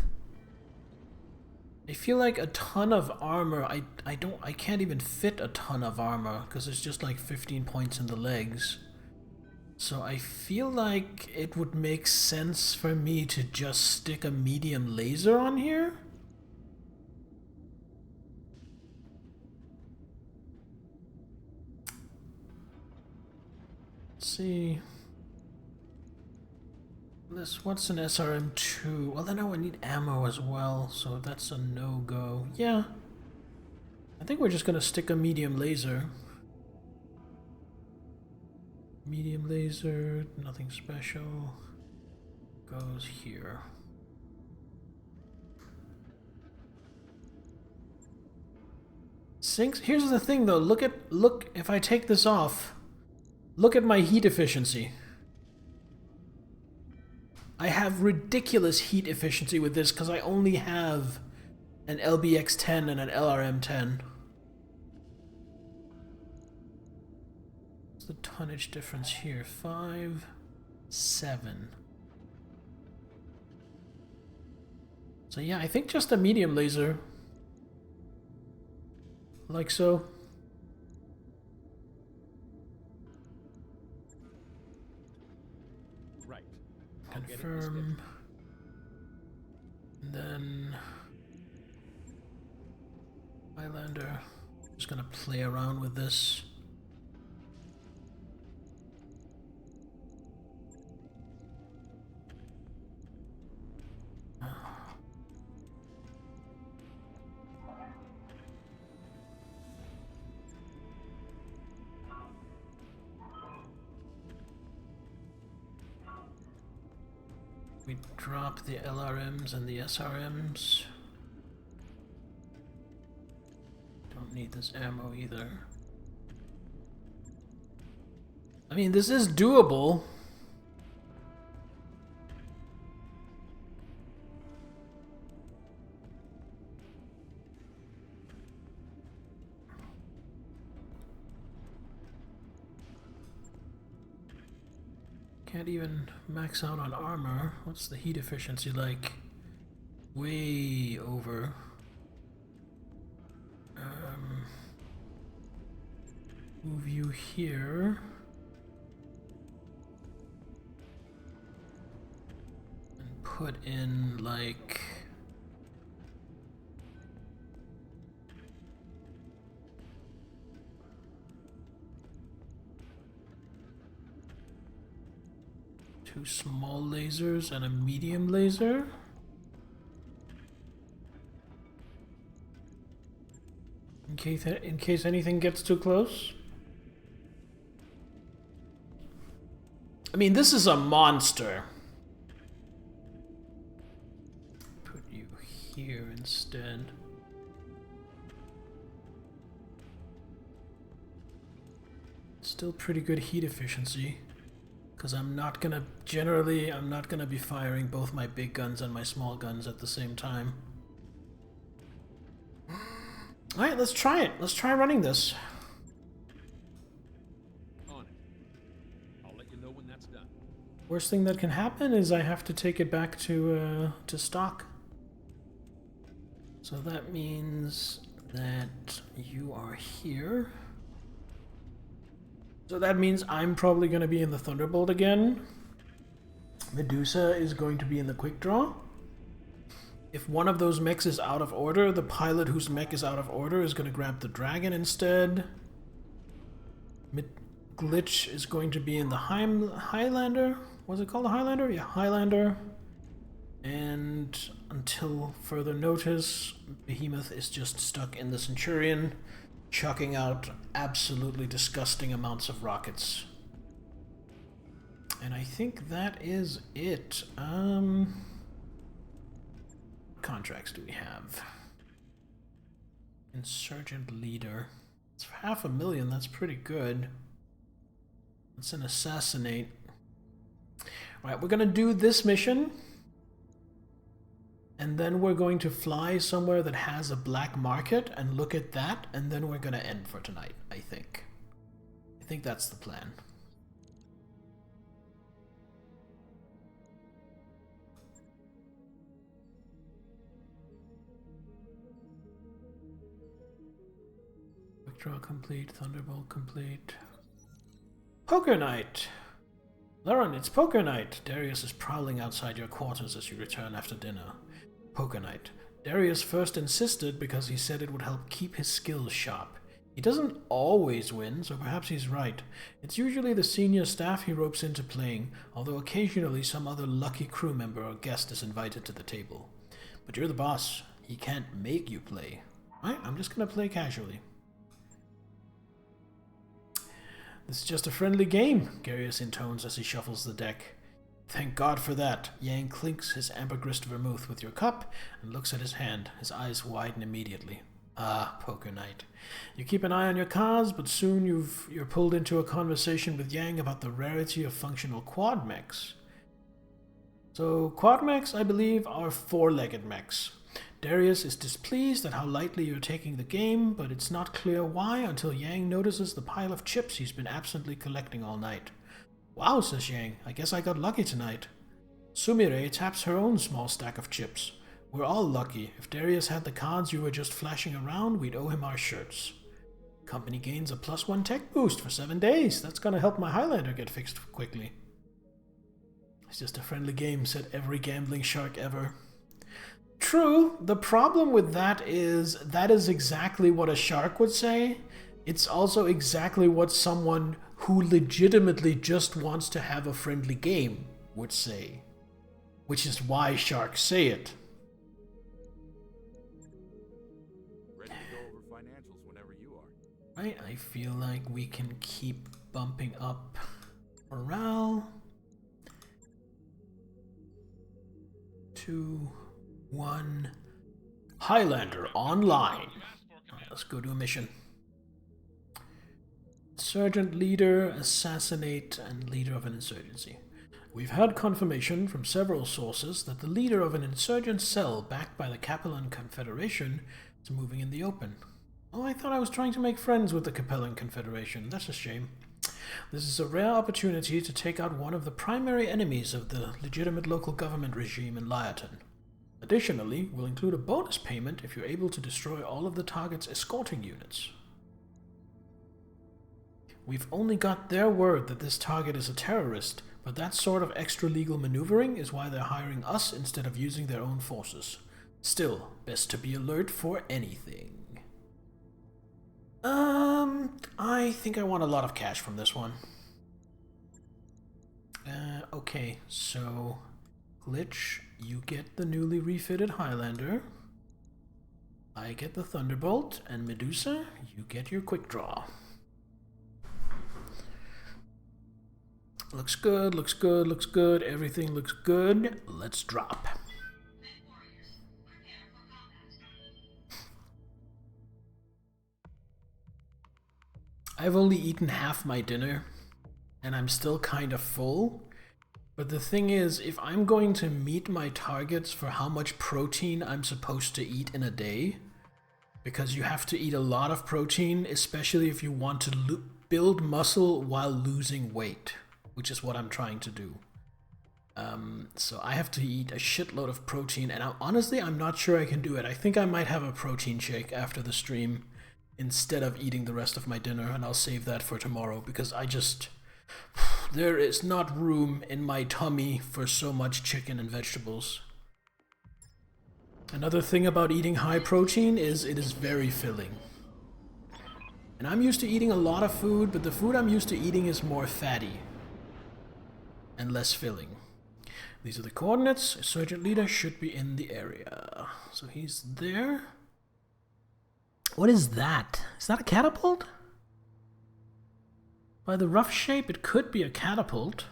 I feel like a ton of armor, I can't even fit a ton of armor because it's just like 15 points in the legs. So I feel like it would make sense for me to just stick a medium laser on here. Let's see. What's an SRM2? Well, then I would need ammo as well, so that's a no-go. Yeah. I think we're just gonna stick a medium laser. Medium laser, nothing special. Goes here. Sinks. Here's the thing though, look, if I take this off, look at my heat efficiency. I have ridiculous heat efficiency with this because I only have an LBX-10 and an LRM-10. What's the tonnage difference here? 5, 7. So yeah, I think just a medium laser. Like so. Right. Confirm. And then Highlander. Just gonna play around with this. We drop the LRMs and the SRMs. Don't need this ammo either. I mean, this is doable. Can't even max out on armor. What's the heat efficiency like? Way over. Move you here. And put in like... two small lasers and a medium laser. In case anything gets too close. I mean, this is a monster. Put you here instead. Still pretty good heat efficiency. Because I'm not gonna be firing both my big guns and my small guns at the same time. Alright, let's try it. Let's try running this. On it. I'll let you know when that's done. Worst thing that can happen is I have to take it back to stock. So that means that you are here. So that means I'm probably going to be in the Thunderbolt again. Medusa is going to be in the Quick Draw. If one of those mechs is out of order, the pilot whose mech is out of order is going to grab the Dragon instead. Glitch is going to be in the Highlander. Was it called the Highlander? Yeah, Highlander. And until further notice, Behemoth is just stuck in the Centurion, chucking out absolutely disgusting amounts of rockets. And I think that is it. Contracts do we have? Insurgent leader. It's 500,000, that's pretty good. It's an assassinate. Alright, we're gonna do this mission. And then we're going to fly somewhere that has a black market and look at that, and then we're gonna end for tonight, I think. I think that's the plan. Quick draw complete, Thunderbolt complete. Poker night! Lauren, it's poker night! Darius is prowling outside your quarters as you return after dinner. Poker night. Darius first insisted because he said it would help keep his skills sharp. He doesn't always win, so perhaps he's right. It's usually the senior staff he ropes into playing, although occasionally some other lucky crew member or guest is invited to the table. But you're the boss. He can't make you play. Right, I'm just gonna play casually. This is just a friendly game, Darius intones as he shuffles the deck. Thank God for that. Yang clinks his ambergris vermouth with your cup and looks at his hand. His eyes widen immediately. Ah, poker night. You keep an eye on your cards, but soon you're pulled into a conversation with Yang about the rarity of functional quad mechs. So, quad mechs, I believe, are four-legged mechs. Darius is displeased at how lightly you're taking the game, but it's not clear why until Yang notices the pile of chips he's been absently collecting all night. Wow, says Yang, I guess I got lucky tonight. Sumire taps her own small stack of chips. We're all lucky. If Darius had the cards you were just flashing around, we'd owe him our shirts. Company gains a +1 tech boost for 7 days. That's gonna help my Highlander get fixed quickly. It's just a friendly game, said every gambling shark ever. True, the problem with that is exactly what a shark would say. It's also exactly what someone who legitimately just wants to have a friendly game would say. Which is why sharks say it. Ready to go over financials whenever you are. Right, I feel like we can keep bumping up morale. 2, 1. Highlander online. Alright, let's go do a mission. Sergeant leader, assassinate, and leader of an insurgency. We've had confirmation from several sources that the leader of an insurgent cell backed by the Capellan Confederation is moving in the open. Oh, I thought I was trying to make friends with the Capellan Confederation. That's a shame. This is a rare opportunity to take out one of the primary enemies of the legitimate local government regime in Liaton. Additionally, we'll include a bonus payment if you're able to destroy all of the target's escorting units. We've only got their word that this target is a terrorist, but that sort of extra-legal maneuvering is why they're hiring us instead of using their own forces. Still, best to be alert for anything. I think I want a lot of cash from this one. Okay, so Glitch, you get the newly refitted Highlander. I get the Thunderbolt, and Medusa, you get your quick draw. Looks good, looks good, looks good, everything looks good. Let's drop. I've only eaten half my dinner, and I'm still kind of full. But the thing is, if I'm going to meet my targets for how much protein I'm supposed to eat in a day, because you have to eat a lot of protein, especially if you want to build muscle while losing weight, which is what I'm trying to do. So I have to eat a shitload of protein, and honestly, I'm not sure I can do it. I think I might have a protein shake after the stream instead of eating the rest of my dinner, and I'll save that for tomorrow, because there is not room in my tummy for so much chicken and vegetables. Another thing about eating high protein is it is very filling. And I'm used to eating a lot of food, but the food I'm used to eating is more fatty and less filling. These are the coordinates. A sergeant leader should be in the area. So he's there. What is that? Is that a catapult? By the rough shape, it could be a catapult.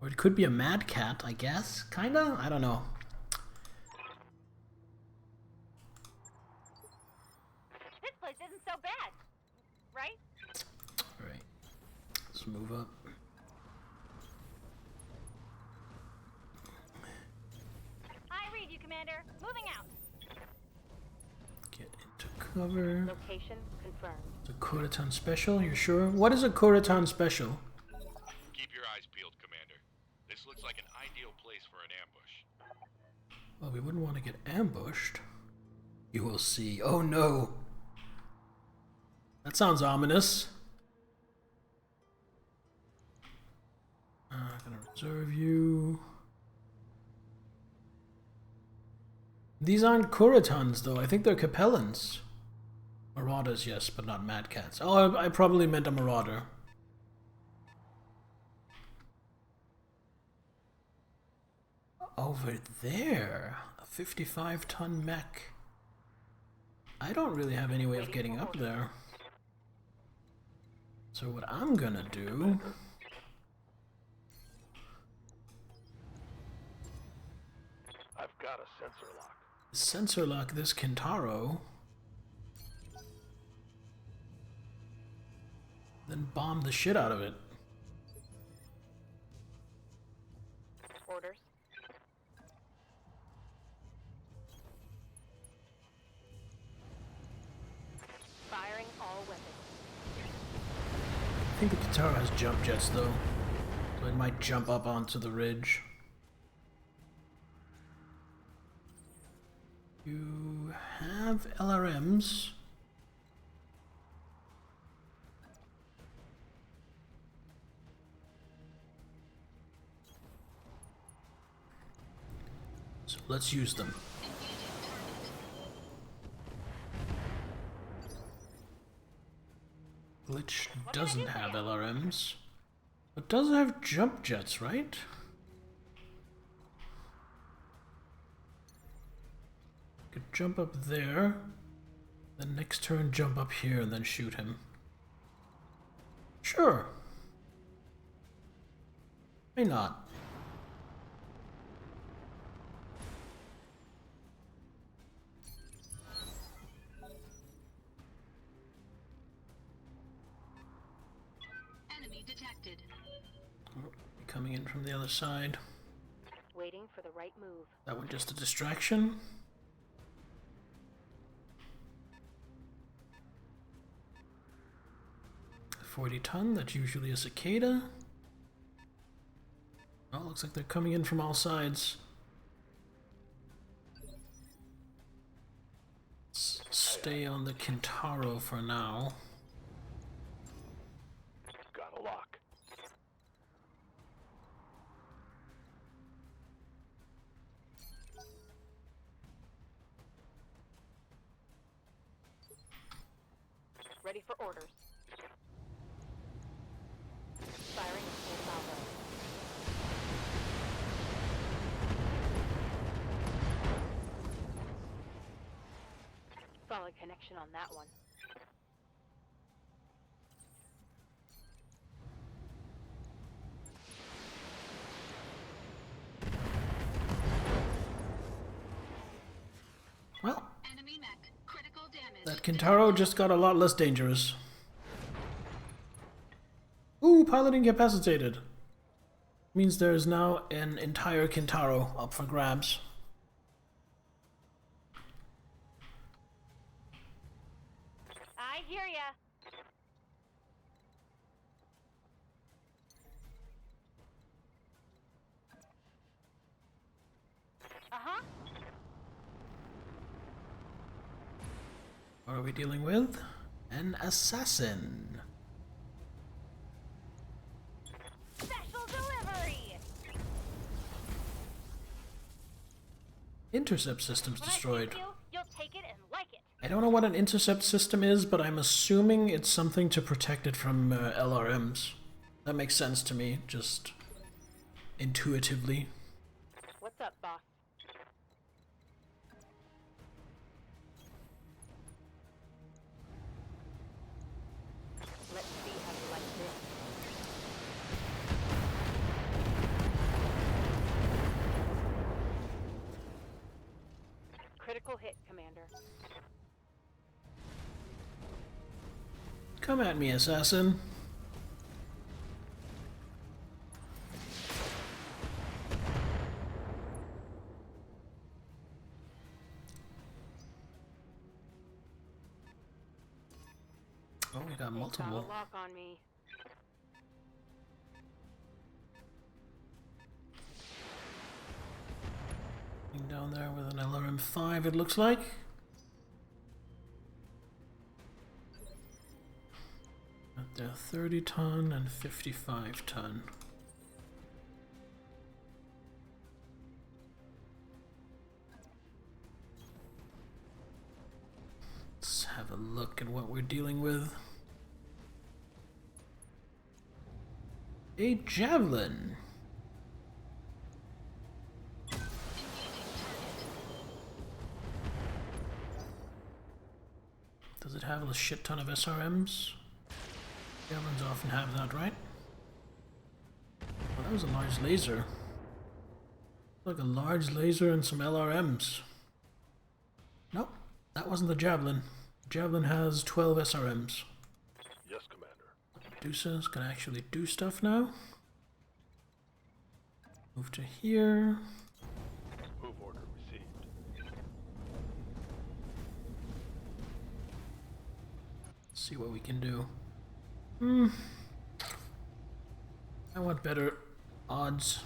Or it could be a mad cat, I guess. Kinda? I don't know. This place isn't so bad, right? Alright. Let's move up. I read you, Commander. Moving out. Get into cover. Location confirmed. It's a Kuritan special, you sure? What is a Kuritan special? Keep your eyes peeled, Commander. This looks like an ideal place for an ambush. Well, we wouldn't want to get ambushed. You will see. Oh no! That sounds ominous. Gonna reserve you. These aren't Kuritans, though. I think they're Capellans. Marauders, yes, but not Mad Cats. Oh, I probably meant a Marauder. Over there, a 55-ton mech. I don't really have any way of getting up there. So what I'm gonna do... I've got a sensor lock. Sensor lock this Kintaro. Then bomb the shit out of it. Orders. Firing all weapons. I think the Kintaro has jump jets though. So it might jump up onto the ridge. You have LRMs. So let's use them. Glitch doesn't have LRMs, but does have jump jets, right? Could jump up there, then next turn jump up here and then shoot him. Sure. Why not? Enemy detected. Oh, coming in from the other side. Waiting for the right move. That one just a distraction. $40-ton, that's usually a cicada. Oh, looks like they're coming in from all sides. Let's stay on the Kintaro for now. Got a lock. Ready for orders. Firing at full salvo. Solid connection on that one. Well, Enemy mech. Critical damage. that Kintaro just got a lot less dangerous. Ooh, pilot incapacitated. Means there is now an entire Kintaro up for grabs. I hear ya. Uh-huh. What are we dealing with? An assassin. Special delivery. Intercept systems When destroyed. I take you, you'll take it and like it. I don't know what an intercept system is, but I'm assuming it's something to protect it from LRMs. That makes sense to me, just intuitively. What's up, boss? Let's see how you like this. Critical hit, Commander. Come at me, assassin. Oh, we got Got a multiple. lock on me. Down there with an LRM-5, it looks like. They're 30 ton and 55 ton. Let's have a look at what we're dealing with. A javelin. Does it have a shit ton of SRMs? Javelins often have that, right? Well, that was a large laser. Like a large laser and some LRMs. Nope, that wasn't the javelin. The javelin has 12 SRMs. Yes, Commander. Medusa's can actually do stuff now. Move to here. Move order received. See what we can do. I want better odds.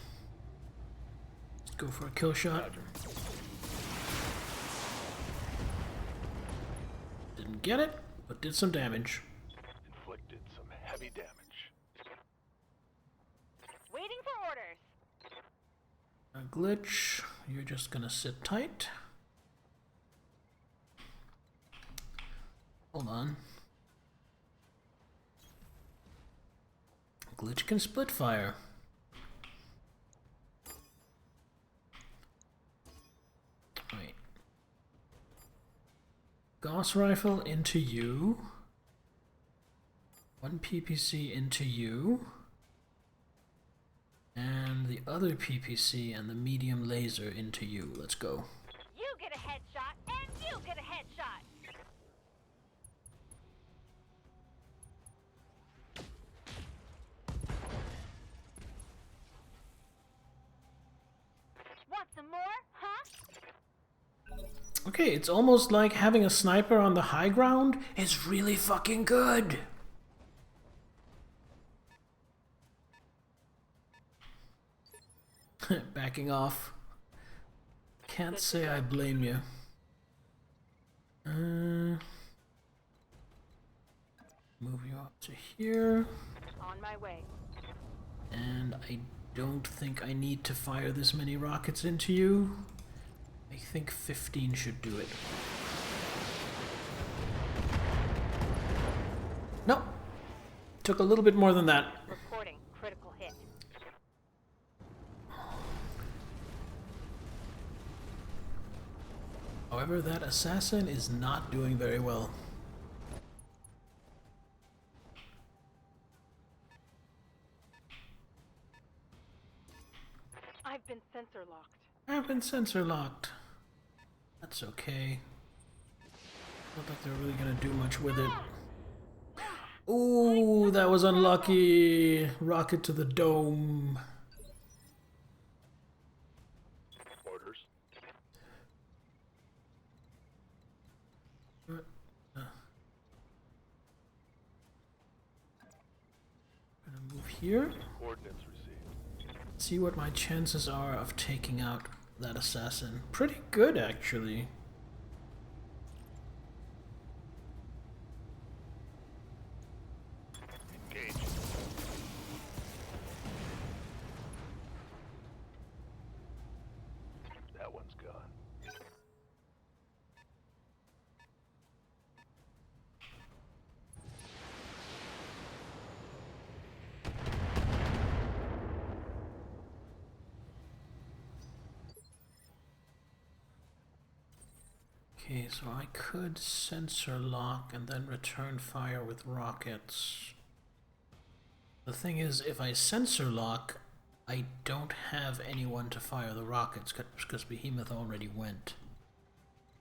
Let's go for a kill shot. Didn't get it, but did some damage. Inflicted some heavy damage. Waiting for orders. A glitch. You're just gonna sit tight. Hold on. Glitch can split fire. Wait. Gauss rifle into you. One PPC into you. And the other PPC and the medium laser into you. Let's go. You get a headshot, and you get a headshot. Want some more, huh? Okay, it's almost like having a sniper on the high ground is really fucking good. Backing off. Can't say I blame you. Move you up to here. On my way. And I don't think I need to fire this many rockets into you. I think 15 should do it. Nope. Took a little bit more than that. Reporting critical hit. However, that assassin is not doing very well. I've been sensor locked. I've been sensor locked. That's okay. Not like they're really gonna do much with it. Ooh, that was unlucky. Rocket to the dome. Orders. Gonna move here. Coordinates received. See what my chances are of taking out that assassin. Pretty good, actually. Engage. That one's gone. Okay, so I could sensor lock and then return fire with rockets. The thing is, if I sensor lock, I don't have anyone to fire the rockets because Behemoth already went.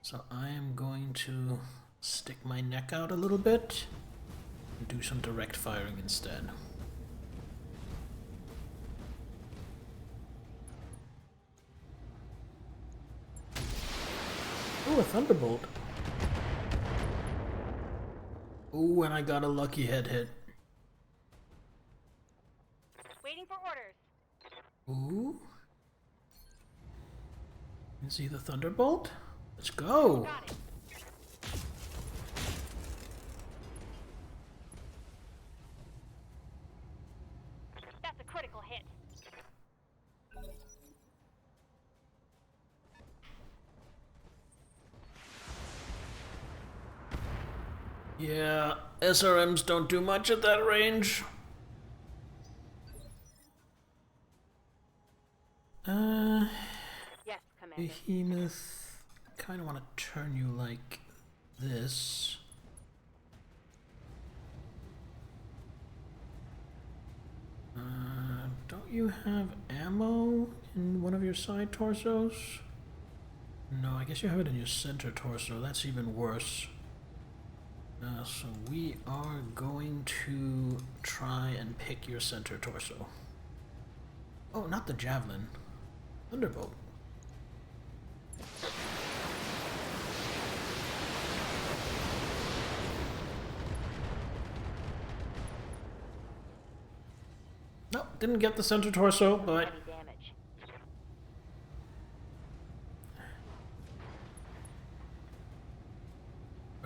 So I am going to stick my neck out a little bit and do some direct firing instead. Ooh, a thunderbolt. Ooh, and I got a lucky head hit. Waiting for orders. Ooh. You see the thunderbolt? Let's go. Got it. That's a critical hit. Yeah, SRMs don't do much at that range. Yes, Commander. Behemoth, kind of want to turn you like this. Don't you have ammo in one of your side torsos? No, I guess you have it in your center torso. That's even worse. So we are going to try and pick your center torso. Oh, not the javelin. Thunderbolt. Nope, didn't get the center torso, but Heavy damage.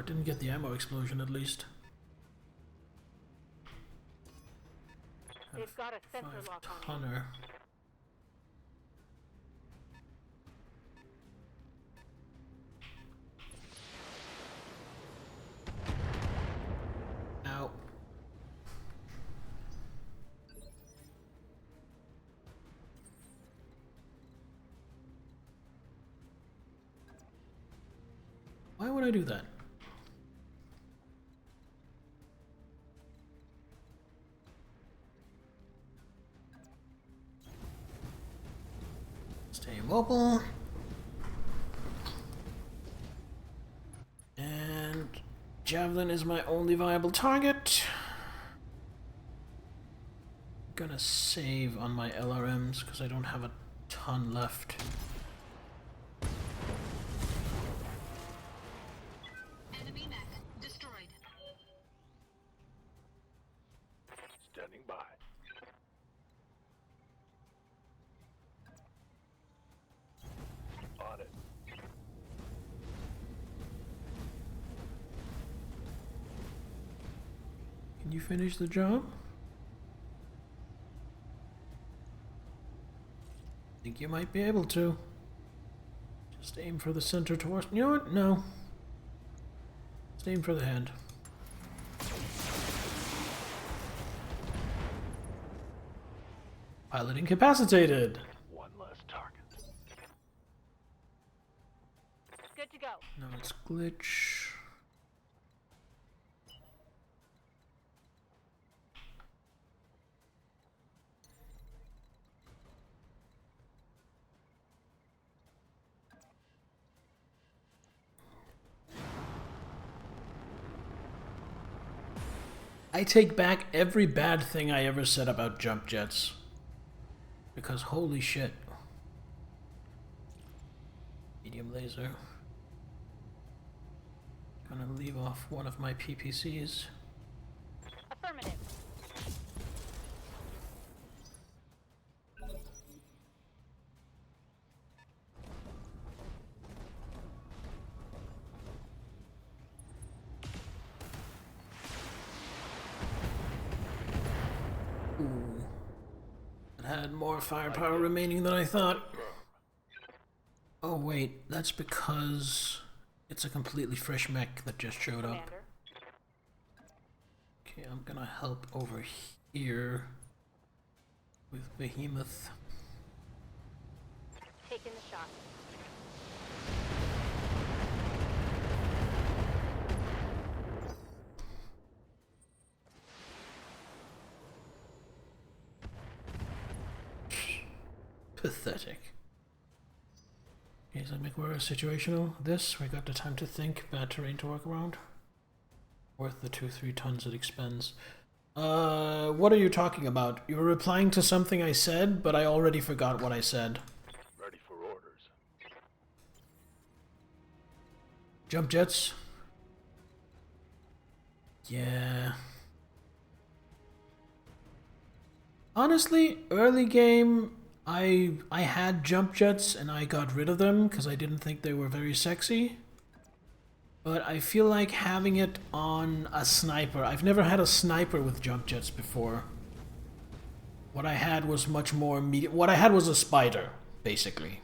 or didn't get the ammo explosion at least. They've got a sensor lock on me. Tonner. Ow. Why would I do that? Stay mobile. And javelin is my only viable target. Gonna save on my LRMs because I don't have a ton left. Enemy mech destroyed. Standing by. On it. Can you finish the job? Think you might be able to. Just aim for the center torso. You know what? No. Just aim for the hand. Pilot incapacitated. One less target. Good to go. No, it's glitch. I take back every bad thing I ever said about jump jets. Because holy shit. Medium laser. Gonna leave off one of my PPCs. Affirmative. Ooh. It had more firepower remaining than I thought. Oh wait, that's because it's a completely fresh mech that just showed up. Commander. Okay, I'm gonna help over here with Behemoth. Taking the shot. Pathetic. Okay, so make we're situational. This, we got the time to think, bad terrain to work around. Worth the 2-3 tons it expends. What are you talking about? You were replying to something I said, but I already forgot what I said. Ready for orders. Jump jets? Yeah. Honestly, early game, I had jump jets and I got rid of them because I didn't think they were very sexy. But I feel like having it on a sniper. I've never had a sniper with jump jets before. What I had was much more what I had was a spider, basically.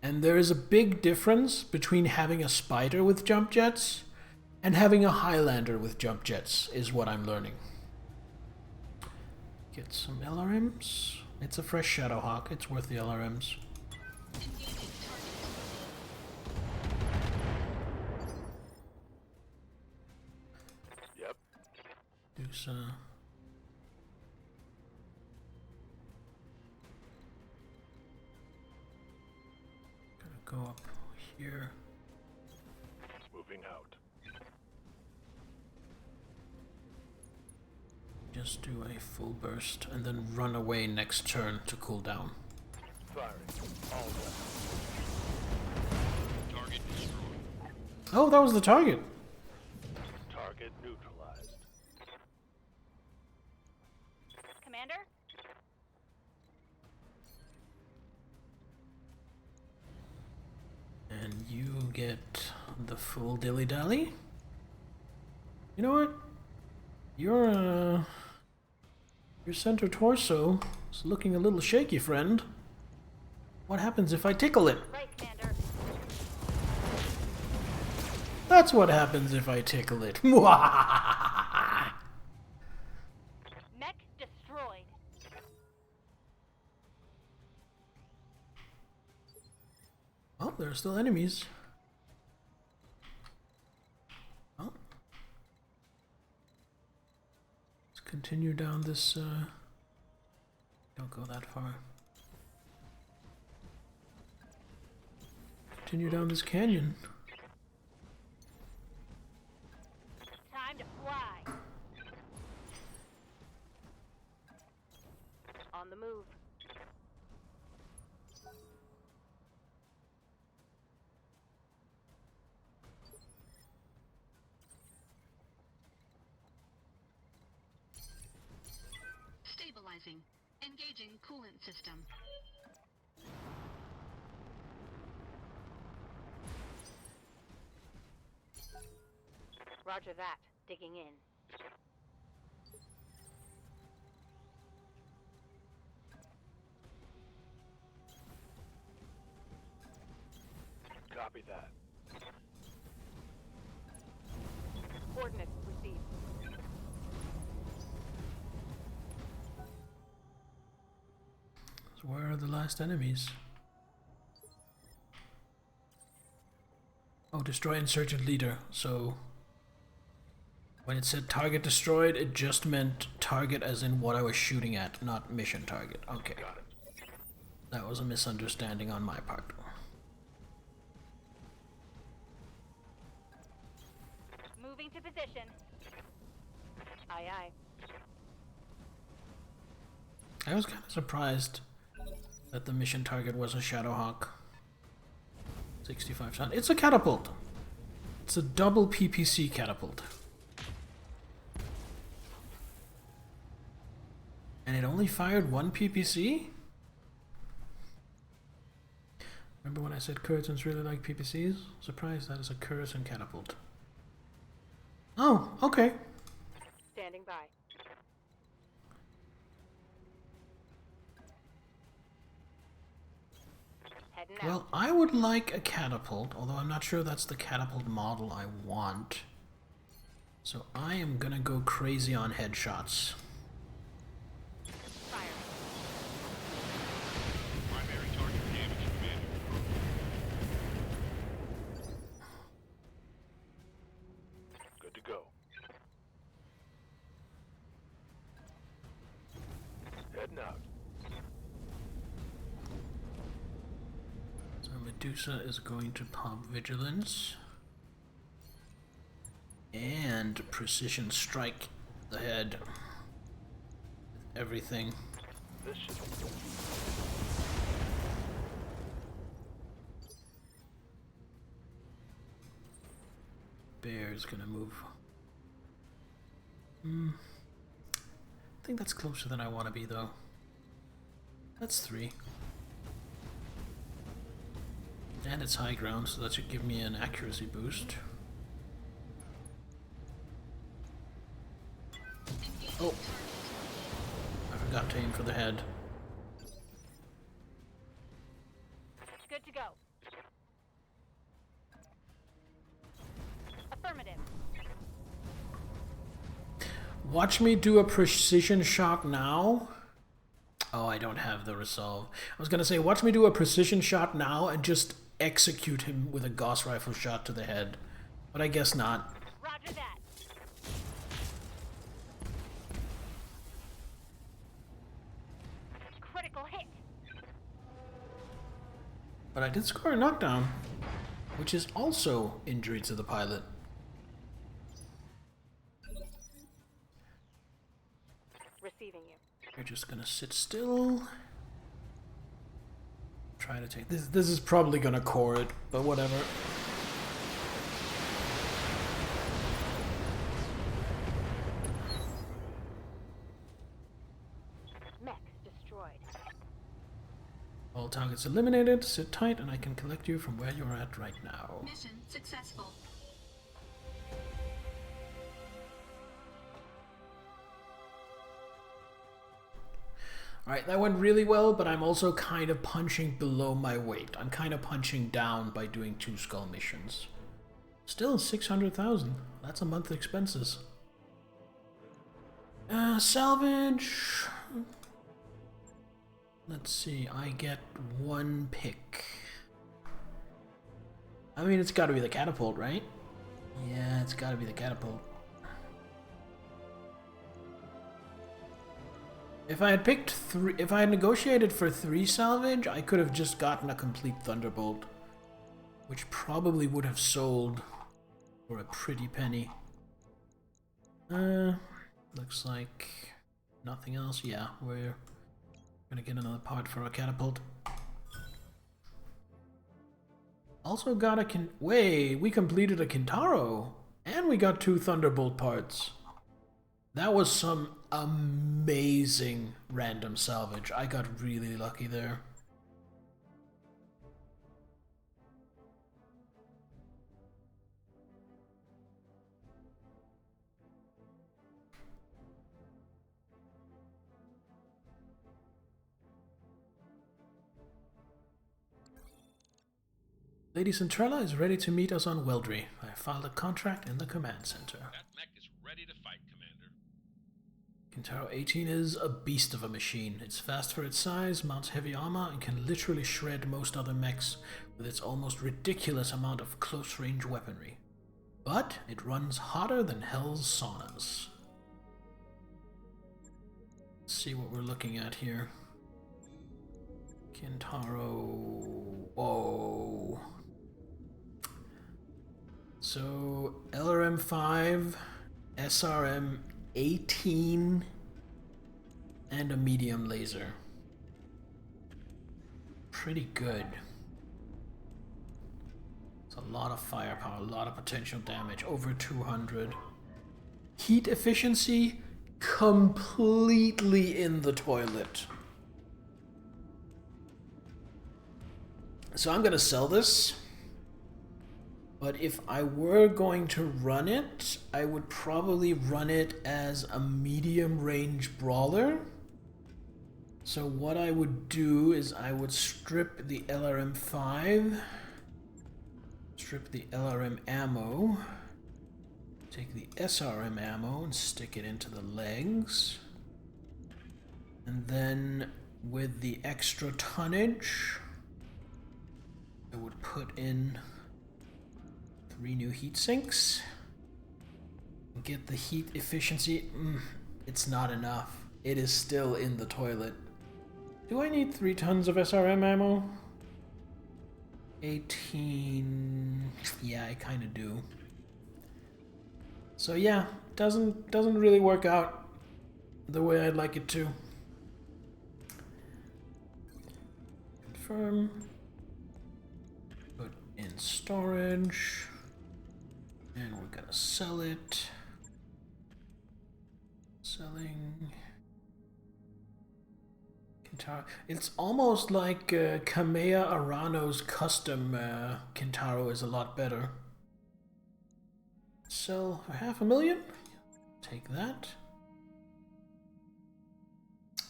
And there is a big difference between having a spider with jump jets and having a Highlander with jump jets, is what I'm learning. Get some LRMs. It's a fresh Shadowhawk. It's worth the LRMs. Yep. Do some. Gonna go up here. Moving out. Just do a full burst and then run away next turn to cool down. Firing. All done. Target destroyed. Oh, that was the target. Target neutralized. Commander? And you get the full dilly-dally. You know what? Your center torso is looking a little shaky, friend. What happens if I tickle it? Right, Commander. That's what happens if I tickle it. Mech destroyed. Oh, there are still enemies. Oh. Let's continue down this, don't go that far. Continue down this canyon. Time to fly. On the move. Stabilizing. Engaging coolant system. Roger that. Digging in. Copy that. Coordinates received. So where are the last enemies? Oh, destroy insurgent leader. So when it said target destroyed, it just meant target as in what I was shooting at, not mission target. Okay. Got it. That was a misunderstanding on my part. Moving to position. Aye, aye. I was kind of surprised that the mission target was a Shadowhawk. 65 ton. It's a catapult. It's a double PPC catapult. And it only fired one PPC? Remember when I said Kurzens really like PPCs? Surprised that is a Kurzen catapult. Oh, okay. Standing by. Heading out. Well, I would like a catapult, although I'm not sure that's the catapult model I want. So I am gonna go crazy on headshots. Fire. Primary target damage, Commander. Good to go. Heading out. Medusa is going to pop Vigilance. And Precision Strike the head. Everything. This should Bear's gonna move. I think that's closer than I want to be, though. That's 3. And it's high ground, so that should give me an accuracy boost. Oh! I forgot to aim for the head. Good to go. Affirmative. Watch me do a precision shot now. Oh, I don't have the resolve. I was gonna say, watch me do a precision shot now and just execute him with a Gauss rifle shot to the head. But I guess not. Roger that. Critical hit. But I did score a knockdown, which is also injury to the pilot. Receiving you. We're just gonna sit still. Try to take this. This is probably gonna core it, but whatever. Mech destroyed. All targets eliminated. Sit tight, and I can collect you from where you're at right now. Mission successful. Alright, that went really well, but I'm also kind of punching below my weight. I'm kind of punching down by doing 2 skull missions. Still 600,000. That's a month's expenses. Salvage. Let's see, I get 1 pick. I mean, it's gotta be the catapult, right? Yeah, it's gotta be the catapult. If I had picked 3, if I had negotiated for 3 salvage, I could have just gotten a complete Thunderbolt, which probably would have sold for a pretty penny. Looks like nothing else. Yeah, we're gonna get another part for a catapult. Also got a we completed a Kintaro, and we got 2 Thunderbolt parts. That was some amazing random salvage. I got really lucky there. Lady Centrella is ready to meet us on Weldry. I filed a contract in the command center. That mech is ready to fight, Commander. Kintaro 18 is a beast of a machine. It's fast for its size, mounts heavy armor, and can literally shred most other mechs with its almost ridiculous amount of close-range weaponry. But it runs hotter than hell's saunas. Let's see what we're looking at here. Kintaro... Whoa. So, LRM 5, SRM 18, and a medium laser. Pretty good. It's a lot of firepower, a lot of potential damage, over 200. Heat efficiency, completely in the toilet. So I'm gonna sell this. But if I were going to run it, I would probably run it as a medium-range brawler. So what I would do is I would strip the LRM-5, strip the LRM ammo, take the SRM ammo and stick it into the legs. And then with the extra tonnage, I would put in 3 new heat sinks. Get the heat efficiency. It's not enough. It is still in the toilet. Do I need 3 tons of SRM ammo? 18. Yeah, I kind of do. So yeah, doesn't really work out the way I'd like it to. Confirm. Put in storage. And we're gonna sell it. Selling. Kintaro. It's almost like Kamea Arano's custom Kintaro is a lot better. Sell for 500,000. Take that.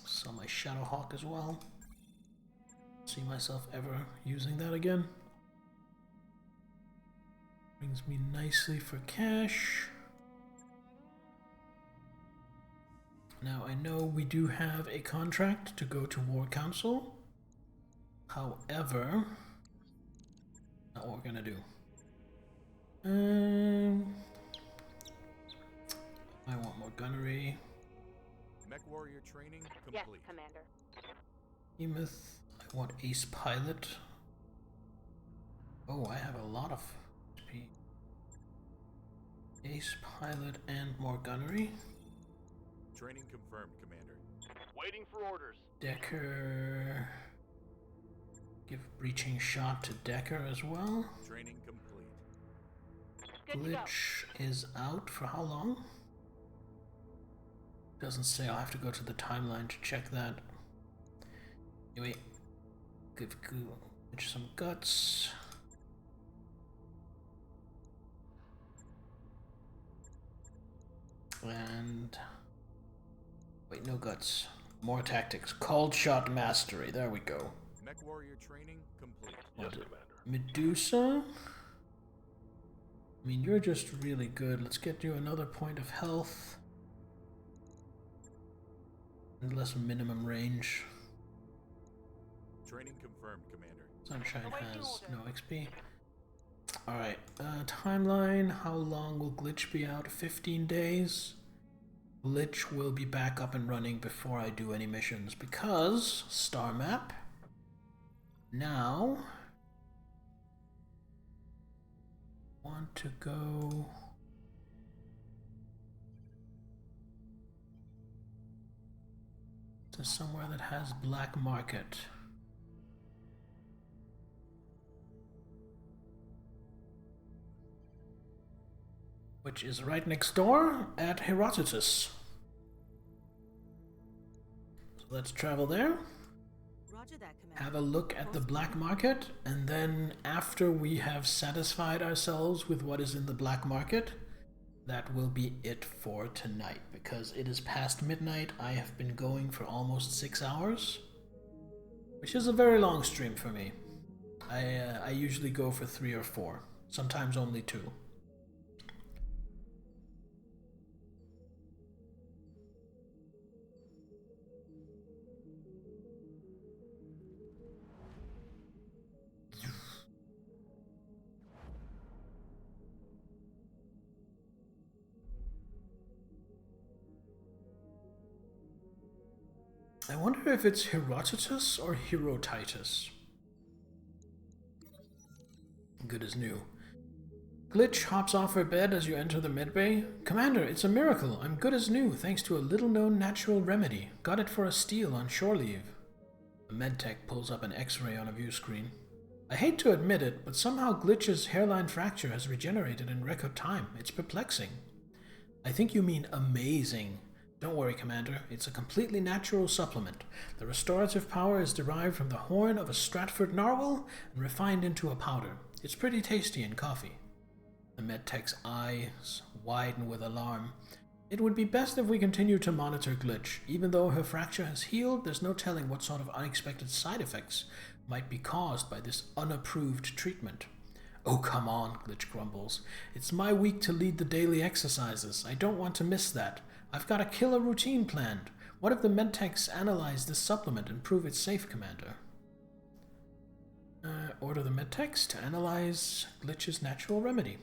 Sell my Shadowhawk as well. See myself ever using that again. Brings me nicely for cash. Now I know we do have a contract to go to War Council. However, not what we're gonna do. I want more gunnery. Mech warrior training complete. Yes, Commander. Behemoth. I want ace pilot. Oh, I have a lot of speed. Ace pilot and more gunnery. Training confirmed, Commander. Waiting for orders. Decker. Give breaching shot to Decker as well. Training complete. Good to go. Glitch is out for how long? Doesn't say. I'll have to go to the timeline to check that. Anyway, give Glitch some guts. And wait, no guts. More tactics. Cold shot mastery. There we go. Mech warrior training complete. Yes, Commander. Medusa. I mean, you're just really good. Let's get you another point of health. And less minimum range. Training confirmed, Commander. Sunshine has no XP. Alright, timeline. How long will Glitch be out? 15 days. Glitch will be back up and running before I do any missions because star map. Now, want to go to somewhere that has black market. Which is right next door at Herodotus. So let's travel there. Roger that, Commander. Have a look at the black market, and then after we have satisfied ourselves with what is in the black market, that will be it for tonight, because it is past midnight. I have been going for almost 6 hours, which is a very long stream for me. I usually go for 3 or 4, sometimes only 2. I wonder if it's Herodotus or Herotitus. Good as new. Glitch hops off her bed as you enter the medbay. Commander, it's a miracle. I'm good as new thanks to a little-known natural remedy. Got it for a steal on shore leave. The medtech pulls up an X-ray on a view screen. I hate to admit it, but somehow Glitch's hairline fracture has regenerated in record time. It's perplexing. I think you mean amazing. Don't worry, Commander. It's a completely natural supplement. The restorative power is derived from the horn of a Stratford narwhal and refined into a powder. It's pretty tasty in coffee. The medtech's eyes widen with alarm. It would be best if we continue to monitor Glitch. Even though her fracture has healed, there's no telling what sort of unexpected side effects might be caused by this unapproved treatment. Oh, come on, Glitch grumbles. It's my week to lead the daily exercises. I don't want to miss that. I've got a killer routine planned. What if the medtechs analyze this supplement and prove it's safe, Commander? Order the medtechs to analyze Glitch's natural remedy.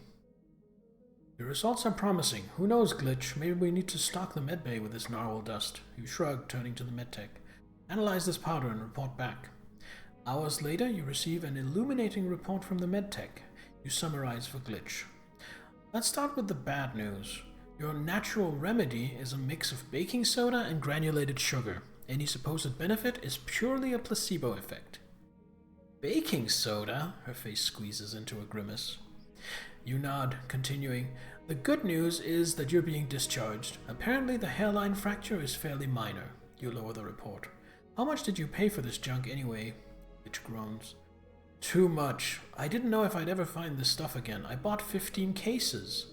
Your results are promising. Who knows, Glitch? Maybe we need to stock the medbay with this narwhal dust. You shrug, turning to the medtech. Analyze this powder and report back. Hours later, you receive an illuminating report from the medtech. You summarize for glitch. Let's start with the bad news. Your natural remedy is a mix of baking soda and granulated sugar. Any supposed benefit is purely a placebo effect. Baking soda? Her face squeezes into a grimace. You nod, continuing. The good news is that you're being discharged. Apparently the hairline fracture is fairly minor. You lower the report. How much did you pay for this junk anyway? Bitch groans. Too much. I didn't know if I'd ever find this stuff again. I bought 15 cases.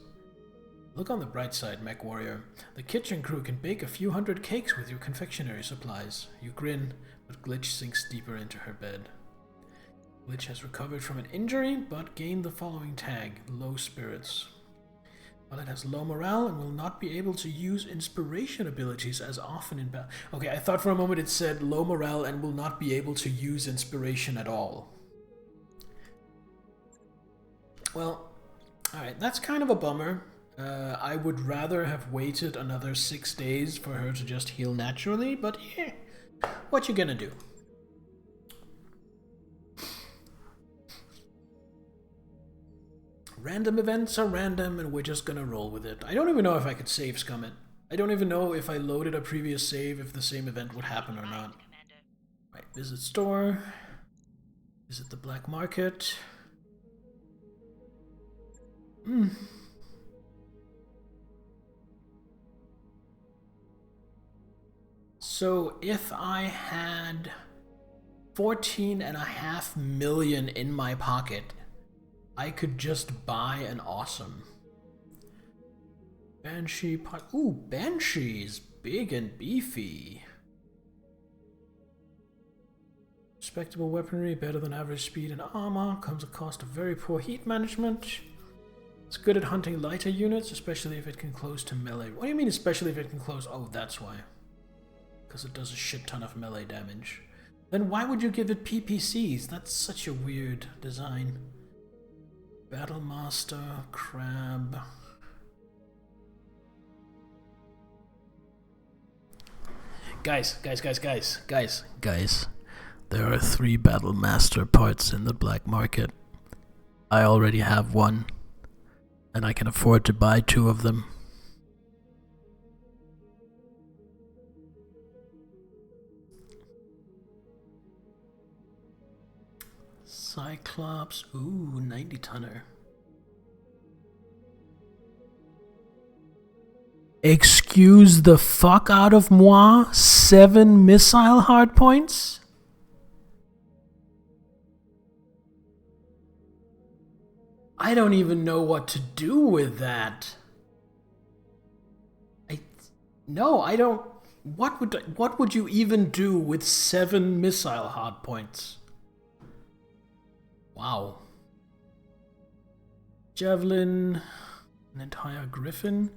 Look on the bright side, Mech Warrior. The kitchen crew can bake a few hundred cakes with your confectionery supplies. You grin, but Glitch sinks deeper into her bed. Glitch has recovered from an injury, but gained the following tag, low spirits. While it has low morale and will not be able to use inspiration abilities as often in battle. Okay, I thought for a moment it said low morale and will not be able to use inspiration at all. Well, alright, that's kind of a bummer. I would rather have waited another 6 days for her to just heal naturally, but yeah, what you gonna do? Random events are random and we're just gonna roll with it. I don't even know if I could save scum it. I don't even know if I loaded a previous save if the same event would happen or not. Right, visit store. Visit the black market. So if I had 14.5 million in my pocket, I could just buy an awesome. Banshee pot. Ooh, Banshee's big and beefy. Respectable weaponry, better than average speed and armor, comes at cost of very poor heat management. It's good at hunting lighter units, especially if it can close to melee. What do you mean especially if it can close? Oh, that's why. Because it does a shit ton of melee damage. Then why would you give it PPCs? That's such a weird design. Battlemaster, Crab. Guys. There are 3 Battlemaster parts in the black market. I already have one, and I can afford to buy 2 of them. Cyclops, ooh, 90 tonner. Excuse the fuck out of moi? 7 missile hardpoints? I don't even know what to do with that. No, I don't. What would you even do with 7 missile hardpoints? Wow. Javelin, an entire Griffin.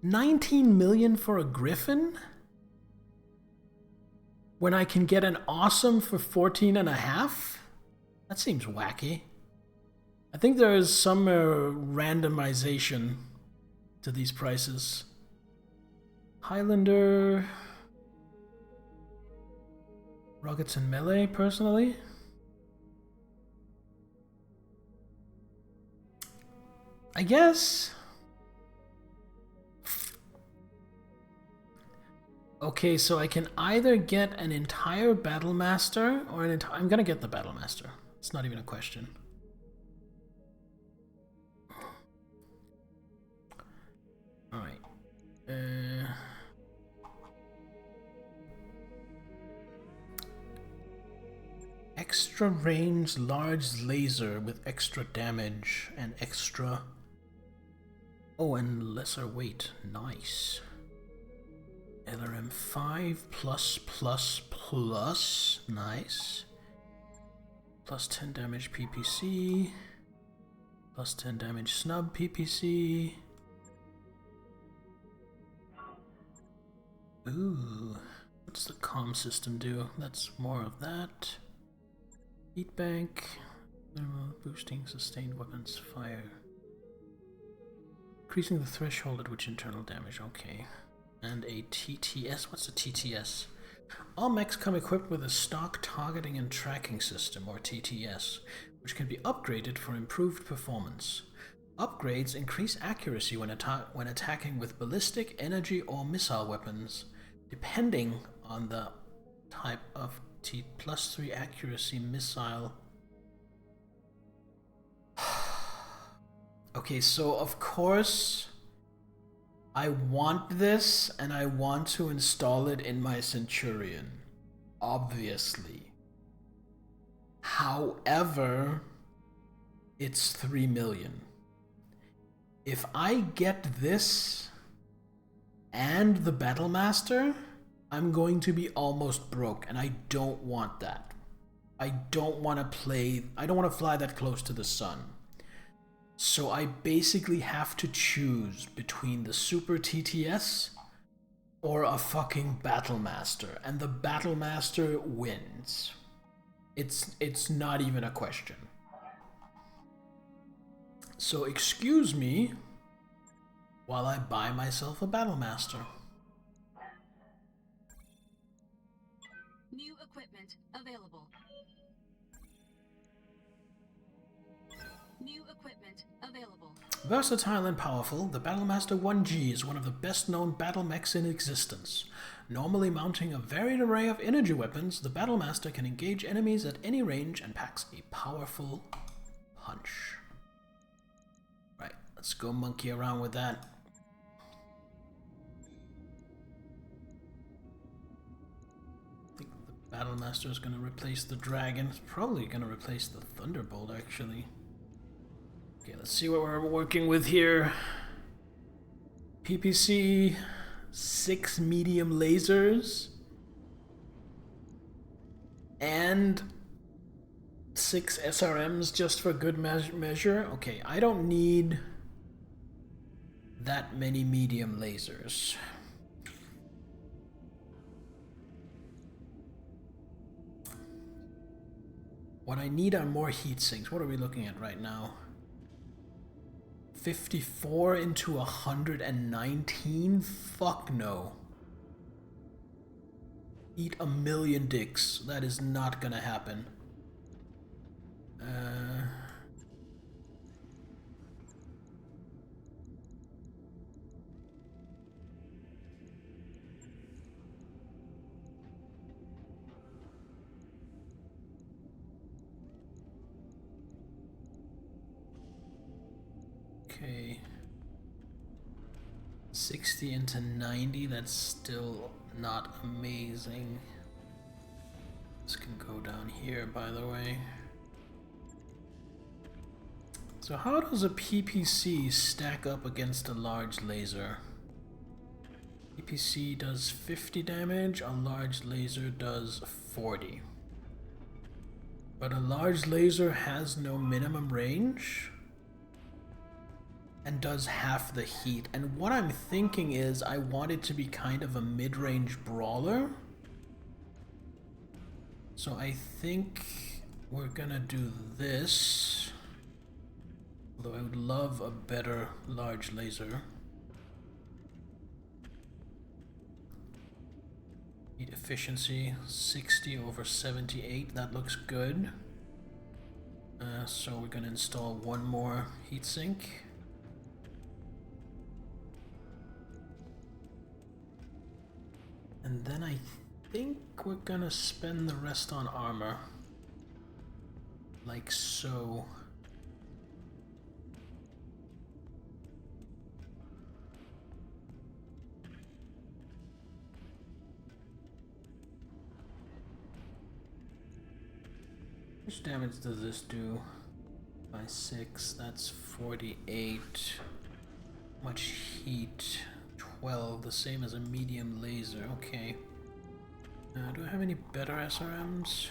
19 million for a Griffin? When I can get an awesome for 14.5? That seems wacky. I think there is some randomization to these prices. Highlander. Rockets and melee, personally. I guess. Okay, so I can either get an entire Battlemaster or I'm gonna get the Battlemaster. It's not even a question. Alright. Extra range large laser with extra damage and extra... Oh, and lesser weight. Nice. LRM 5 plus. Nice. Plus 10 damage PPC. Plus 10 damage snub PPC. Ooh. What's the comm system do? That's more of that. Heat bank. Boosting sustained weapons fire. Increasing the threshold at which internal damage. Okay. And a TTS. What's a TTS? All mechs come equipped with a stock targeting and tracking system, or TTS, which can be upgraded for improved performance. Upgrades increase accuracy when attacking with ballistic, energy, or missile weapons, depending on the type of +3 accuracy missile. Okay, so of course I want this and I want to install it in my Centurion, obviously. However, it's 3 million. If I get this and the Battlemaster, I'm going to be almost broke, and I don't want that. I don't want to fly that close to the sun. So I basically have to choose between the Super TTS or a fucking Battlemaster, and the Battlemaster wins. It's not even a question. So excuse me while I buy myself a Battlemaster. New equipment available. New equipment available. Versatile and powerful, the Battlemaster 1G is one of the best-known battle mechs in existence. Normally mounting a varied array of energy weapons, the Battlemaster can engage enemies at any range and packs a powerful punch. Right, let's go monkey around with that. I think the Battlemaster is going to replace the Dragon. It's probably going to replace the Thunderbolt, actually. Okay, let's see what we're working with here. PPC, 6 medium lasers, and 6 SRMs just for good measure. Okay, I don't need that many medium lasers. What I need are more heat sinks. What are we looking at right now? 54 into 119? Fuck no. Eat a million dicks. That is not gonna happen. Okay. 60 into 90, that's still not amazing. This can go down here, by the way. So how does a PPC stack up against a large laser? PPC does 50 damage, a large laser does 40. But a large laser has no minimum range and does half the heat. And what I'm thinking is I want it to be kind of a mid-range brawler. So I think we're gonna do this. Although I would love a better large laser. Heat efficiency, 60 over 78, that looks good. So we're gonna install one more heatsink. And then I think we're gonna spend the rest on armor. Like so. How much damage does this do? By 6, that's 48. Much heat? 12, the same as a medium laser. Okay. Do I have any better SRMs?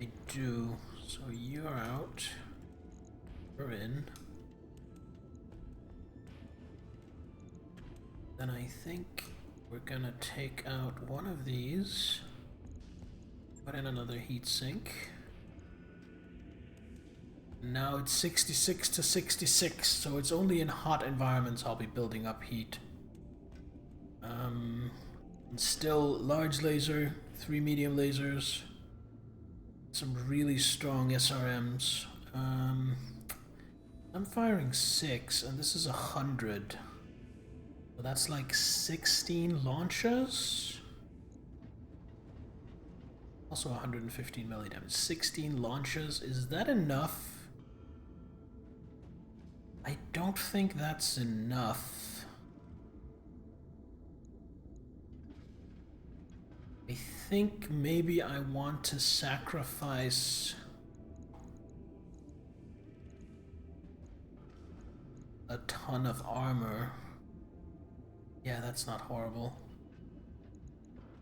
I do. So you're out. You're in. Then I think we're gonna take out one of these. Put in another heatsink. Now it's 66 to 66, so it's only in hot environments I'll be building up heat. And still large laser, 3 medium lasers, some really strong SRMs. I'm firing 6, and this is 100. So that's like 16 launches. Also 115 melee damage. 16 launches. Is that enough? I don't think that's enough. I think maybe I want to sacrifice a ton of armor. Yeah, that's not horrible.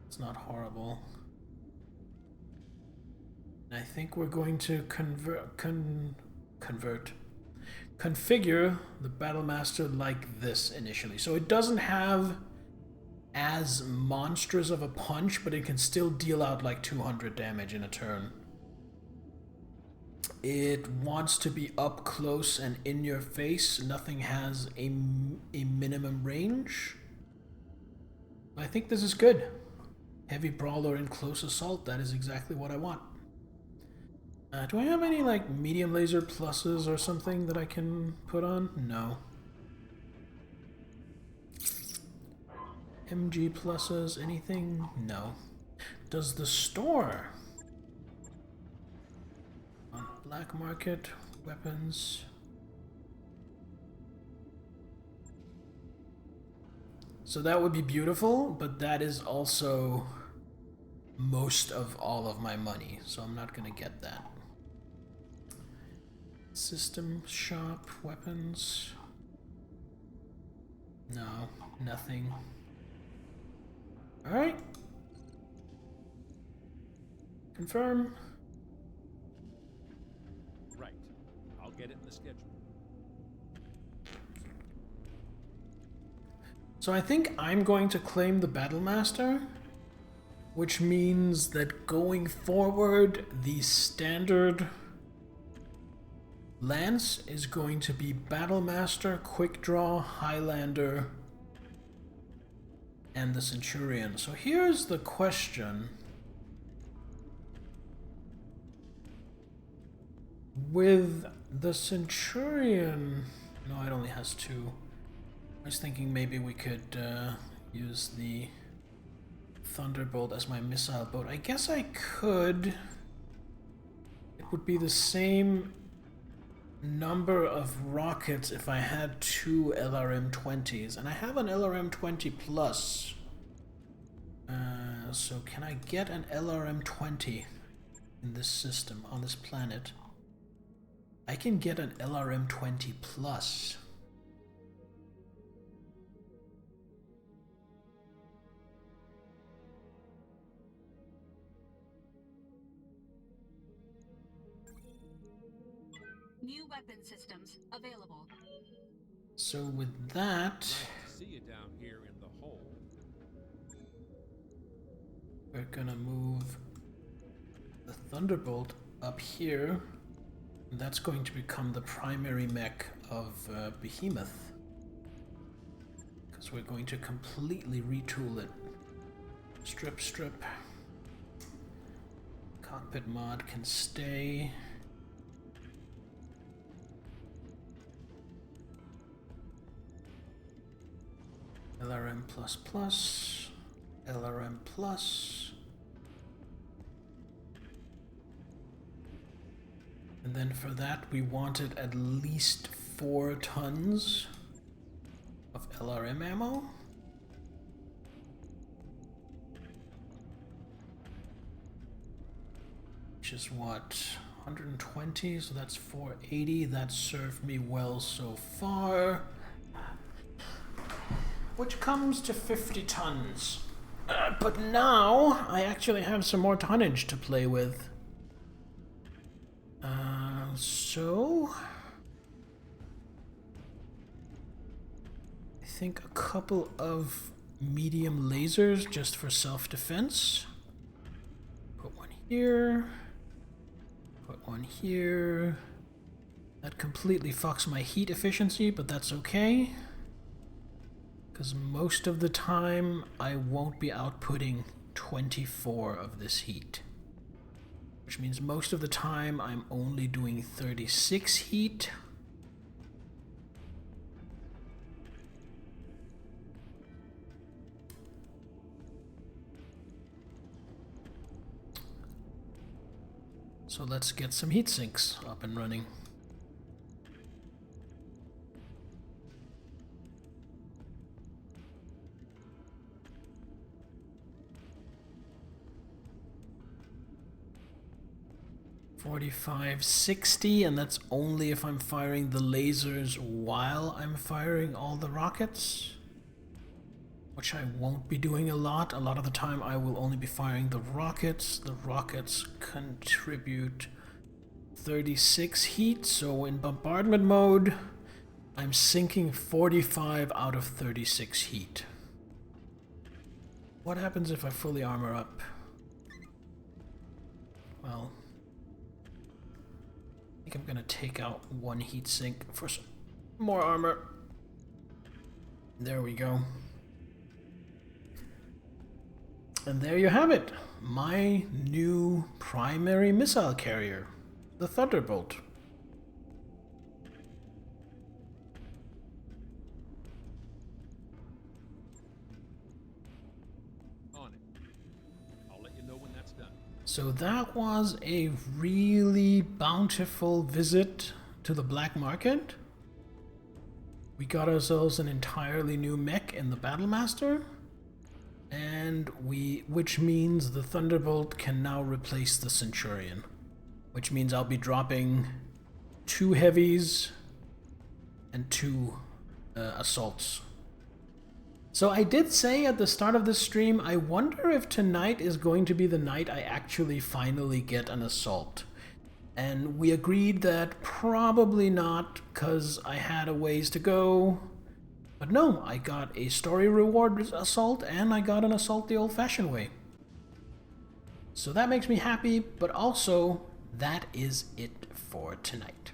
It's not horrible. I think we're going to configure the Battlemaster like this initially. So it doesn't have as monstrous of a punch, but it can still deal out like 200 damage in a turn. It wants to be up close and in your face. Nothing has a minimum range. I think this is good. Heavy brawler and close assault, that is exactly what I want. Do I have any like medium laser pluses or something that I can put on? No. MG pluses, anything? No. Does the store on black market weapons? So that would be beautiful, but that is also most of all of my money, so I'm not gonna get that. System shop weapons. No, nothing. Alright. Confirm. Right. I'll get it in the schedule. So I think I'm going to claim the Battlemaster, which means that going forward, the standard lance is going to be Battlemaster, Quick Draw, Highlander, and the Centurion. So here's the question. With the Centurion... No, it only has 2. I was thinking maybe we could use the Thunderbolt as my missile boat. I guess I could. It would be the same number of rockets if I had 2 LRM-20s, and I have an LRM-20 plus. So can I get an LRM-20 in this system, on this planet? I can get an LRM-20 plus. New weapon systems available. So with that, Nice to see you down here in the hole. we're gonna move the Thunderbolt up here. That's going to become the primary mech of Behemoth, because we're going to completely retool it. Strip. Cockpit mod can stay. LRM++, LRM+. And then for that we wanted at least 4 tons of LRM ammo. Which is what? 120, so that's 480. That served me well so far. Which comes to 50 tons. But now I actually have some more tonnage to play with. So I think a couple of medium lasers just for self-defense. Put one here. Put one here. That completely fucks my heat efficiency, but that's okay. Because most of the time, I won't be outputting 24 of this heat. Which means most of the time, I'm only doing 36 heat. So let's get some heat sinks up and running. $45.60, and that's only if I'm firing the lasers while I'm firing all the rockets, which I won't be doing a lot. A lot of the time I will only be firing the rockets. The rockets contribute 36 heat, so in bombardment mode I'm sinking 45 out of 36 heat. What happens if I fully armor up? Well, I think I'm gonna take out one heat sink for some more armor. There we go. And there you have it. My new primary missile carrier, the Thunderbolt. On it. I'll let you know when that's done. So that was a really bountiful visit to the black market. We got ourselves an entirely new mech in the Battlemaster, and which means the Thunderbolt can now replace the Centurion, which means I'll be dropping 2 heavies and 2 assaults. So I did say at the start of this stream, I wonder if tonight is going to be the night I actually finally get an assault. And we agreed that probably not, because I had a ways to go. But no, I got a story reward assault, and I got an assault the old-fashioned way. So that makes me happy, but also, that is it for tonight.